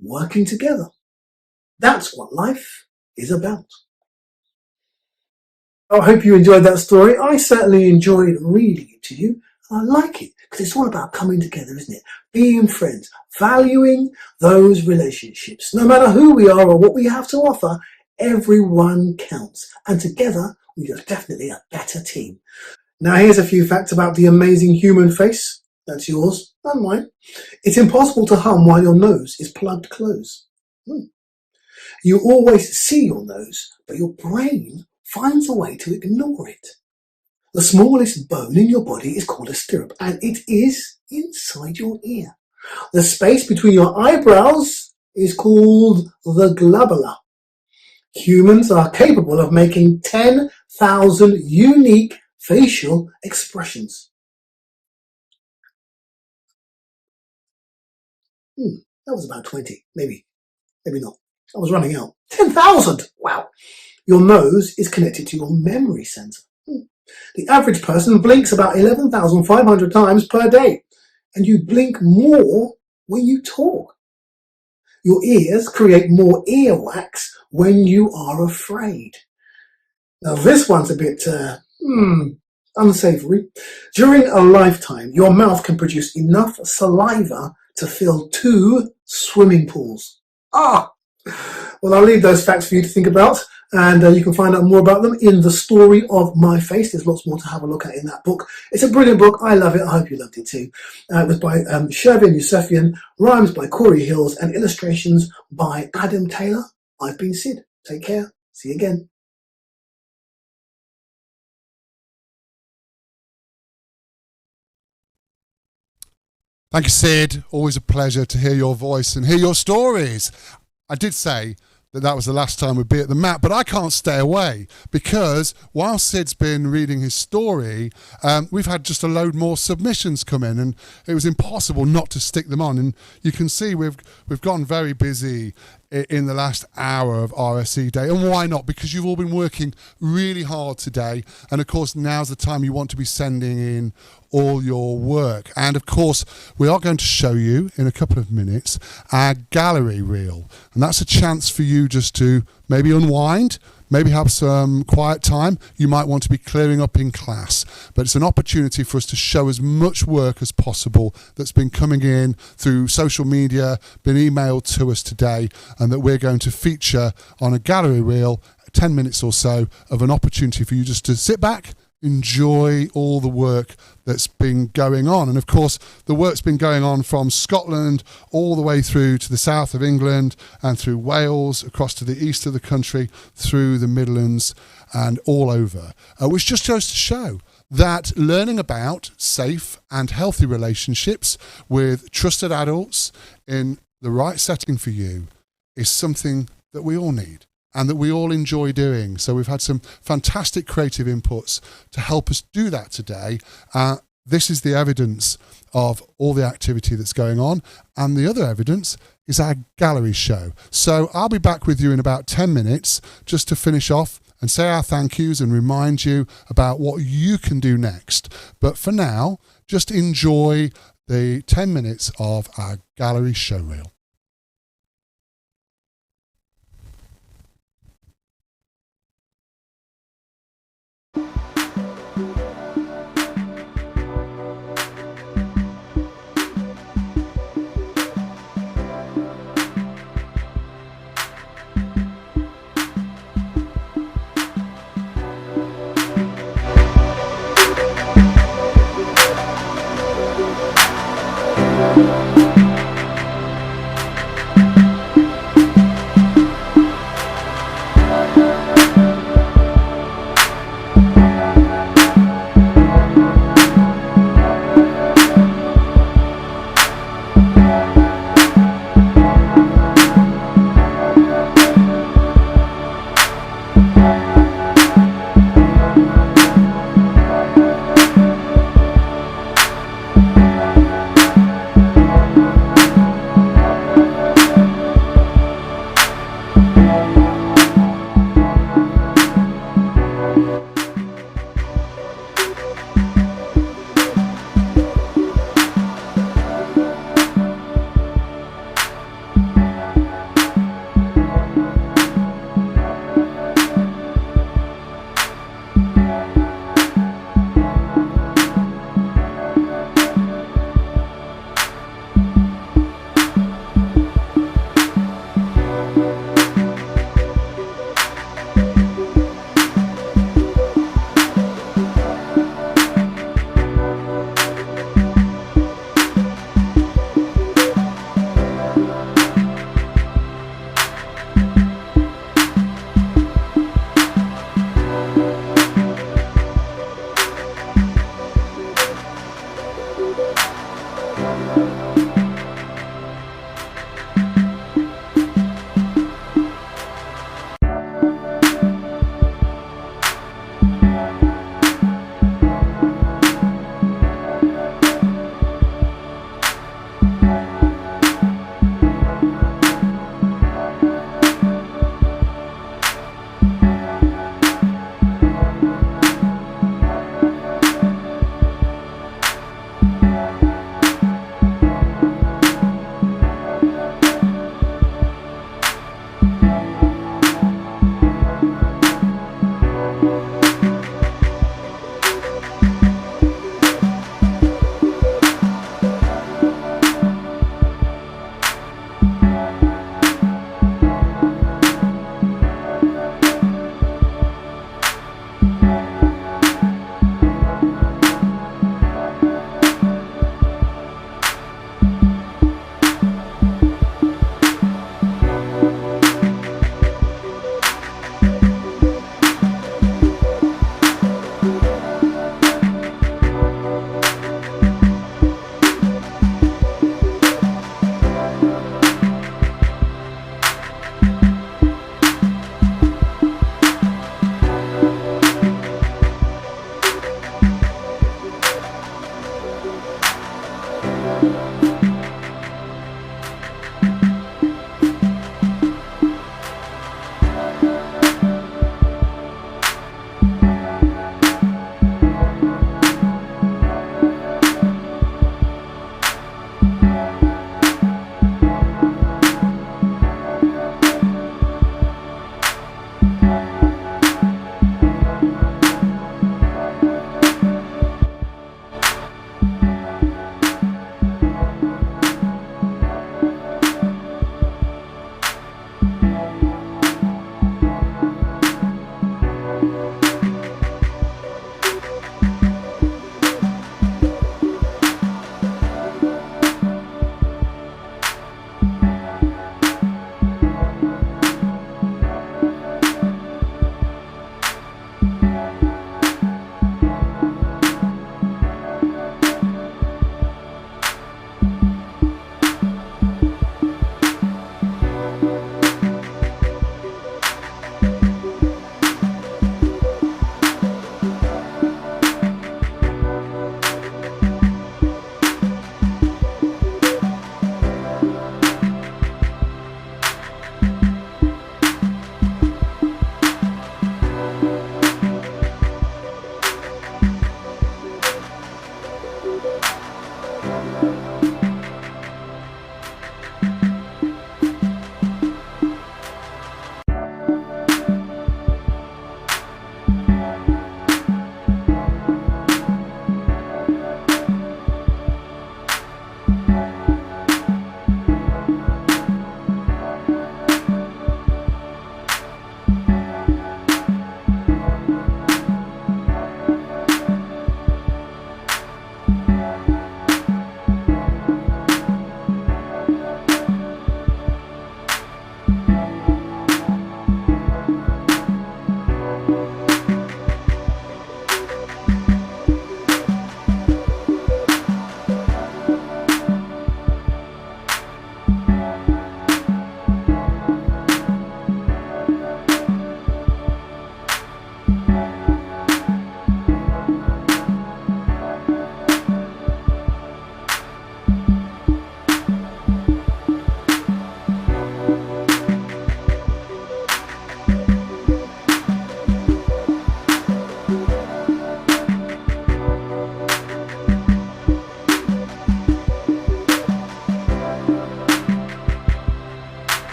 working together. That's what life is about. I hope you enjoyed that story. I certainly enjoyed reading it to you. I like it because it's all about coming together, isn't it? Being friends, valuing those relationships. No matter who we are or what we have to offer, everyone counts. And together, we are definitely a better team. Now, here's a few facts about the amazing human face. That's yours and mine. It's impossible to hum while your nose is plugged close. You always see your nose, but your brain finds a way to ignore it. The smallest bone in your body is called a stirrup, and it is inside your ear. The space between your eyebrows is called the glabella. Humans are capable of making 10,000 unique facial expressions. That was about 20, maybe not. I was running out. 10,000! Wow! Your nose is connected to your memory center. The average person blinks about 11,500 times per day, and you blink more when you talk. Your ears create more earwax when you are afraid. Now this one's a bit unsavory. During a lifetime, your mouth can produce enough saliva to fill 2 swimming pools. Well, I'll leave those facts for you to think about, and you can find out more about them in The Story of My Face. There's lots more to have a look at in that book. It's a brilliant book. I love it. I hope you loved it too. It was by Shervin Yusefian, rhymes by Corey Hills, and illustrations by Adam Taylor. I've been Sid. Take care. See you again. Thank you, Sid. Always a pleasure to hear your voice and hear your stories. I did say that was the last time we'd be at the Map, but I can't stay away because while Sid's been reading his story, we've had just a load more submissions come in, and it was impossible not to stick them on. And you can see we've gone very busy in the last hour of RSE Day. And why not? Because you've all been working really hard today. And of course, now's the time you want to be sending in all your work. And of course, we are going to show you in a couple of minutes our gallery reel. And that's a chance for you just to maybe unwind, maybe have some quiet time. You might want to be clearing up in class, but it's an opportunity for us to show as much work as possible that's been coming in through social media, been emailed to us today, and that we're going to feature on a gallery reel, 10 minutes or so of an opportunity for you just to sit back, enjoy all the work that's been going on. And of course, the work's been going on from Scotland all the way through to the south of England and through Wales, across to the east of the country, through the Midlands and all over, which just goes to show that learning about safe and healthy relationships with trusted adults in the right setting for you is something that we all need. and that we all enjoy doing. So we've had some fantastic creative inputs to help us do that today. This is the evidence of all the activity that's going on, and the other evidence is our gallery show. So I'll be back with you in about 10 minutes just to finish off and say our thank yous and remind you about what you can do next. But for now, just enjoy the 10 minutes of our gallery show reel.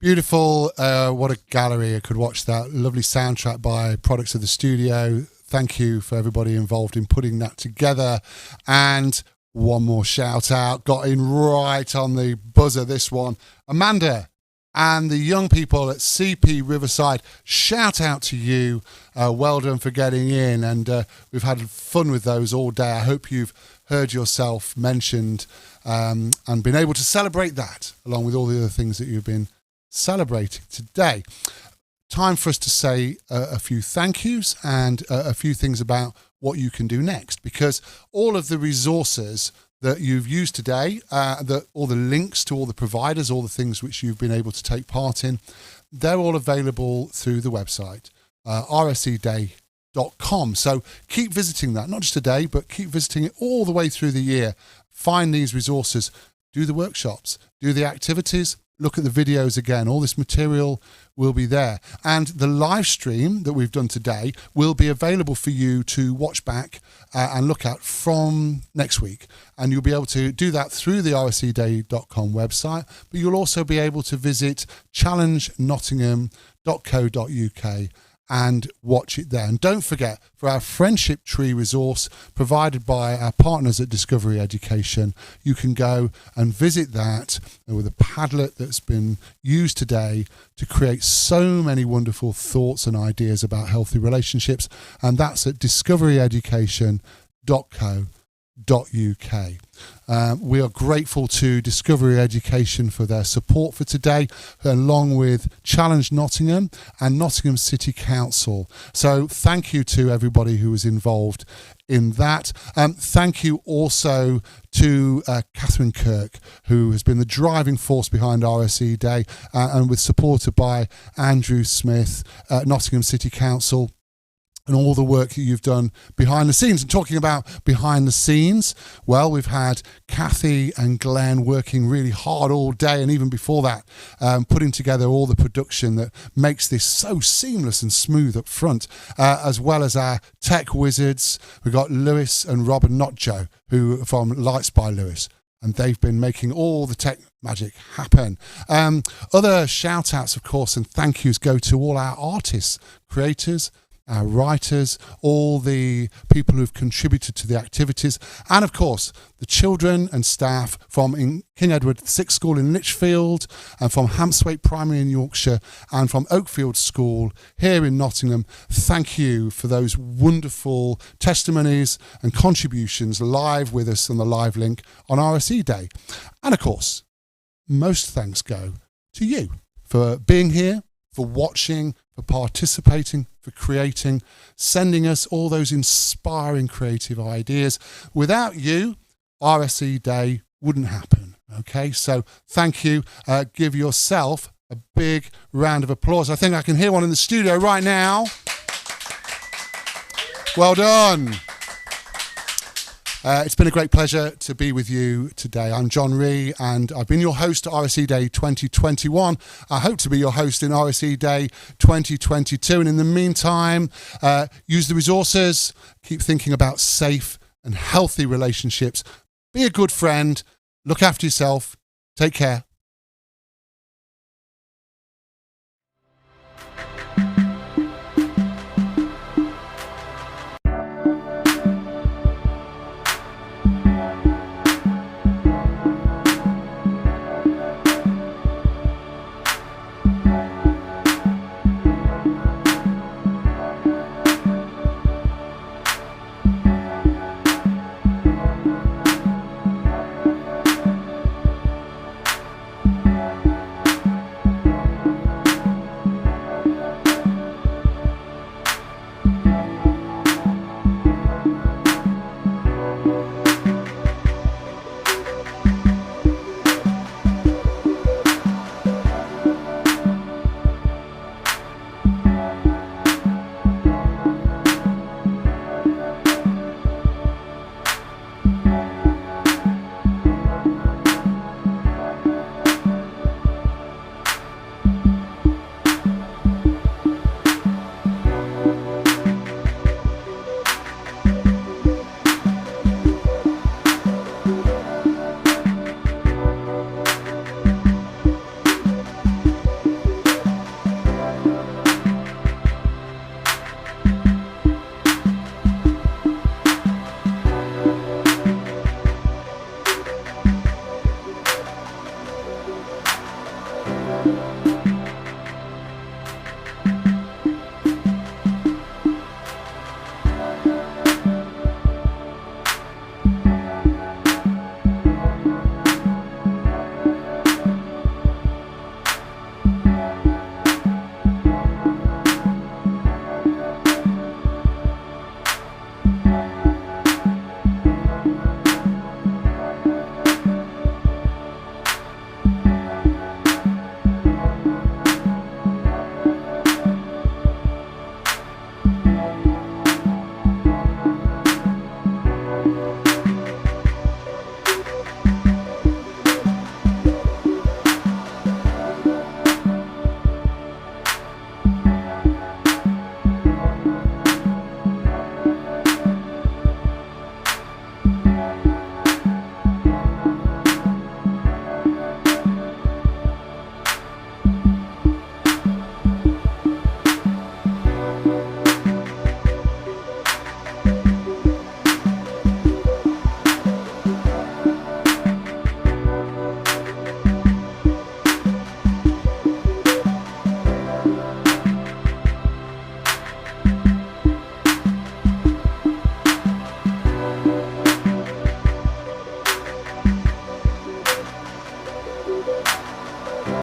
Beautiful. What a gallery. I could watch that. Lovely soundtrack by Products of the Studio. Thank you for everybody involved in putting that together. And one more shout out. Got in right on the buzzer, this one. Amanda and the young people at CP Riverside. Shout out to you. Well done for getting in. And we've had fun with those all day. I hope you've heard yourself mentioned and been able to celebrate that along with all the other things that you've been celebrating today. Time for us to say a few thank yous and a few things about what you can do next, because all of the resources that you've used today, all the links to all the providers, all the things which you've been able to take part in, they're all available through the website, rseday.com. So keep visiting that, not just today, but keep visiting it all the way through the year. Find these resources, do the workshops, do the activities, look at the videos again. All this material will be there. And the live stream that we've done today will be available for you to watch back and look at from next week. And you'll be able to do that through the rseday.com website, but you'll also be able to visit challengenottingham.co.uk and watch it there. And don't forget, for our Friendship Tree resource provided by our partners at Discovery Education, you can go and visit that with a Padlet that's been used today to create so many wonderful thoughts and ideas about healthy relationships. And that's at discoveryeducation.co.uk. We are grateful to Discovery Education for their support for today, along with Challenge Nottingham and Nottingham City Council. So thank you to everybody who was involved in that. Thank you also to Catherine Kirk, who has been the driving force behind RSE Day and was supported by Andrew Smith, Nottingham City Council, and all the work that you've done behind the scenes. And talking about behind the scenes, well, we've had Kathy and Glenn working really hard all day, and even before that, putting together all the production that makes this so seamless and smooth up front, as well as our tech wizards. We've got Lewis and Rob, and not Joe, who from Lights by Lewis. And they've been making all the tech magic happen. Other shout outs, of course, and thank yous go to all our artists, creators, our writers, all the people who've contributed to the activities, and of course the children and staff from King Edward VI School in Lichfield, and from Hampswaite Primary in Yorkshire, and from Oakfield School here in Nottingham. Thank you for those wonderful testimonies and contributions live with us on the live link on RSE Day. And of course, most thanks go to you for being here, for watching, for participating, for creating, sending us all those inspiring creative ideas. Without you, RSE Day wouldn't happen. Okay, so thank you. Give yourself a big round of applause. I think I can hear one in the studio right now. Well done. It's been a great pleasure to be with you today. I'm John Ree, and I've been your host at RSE Day 2021. I hope to be your host in RSE Day 2022. And in the meantime, use the resources, keep thinking about safe and healthy relationships. Be a good friend, look after yourself, take care.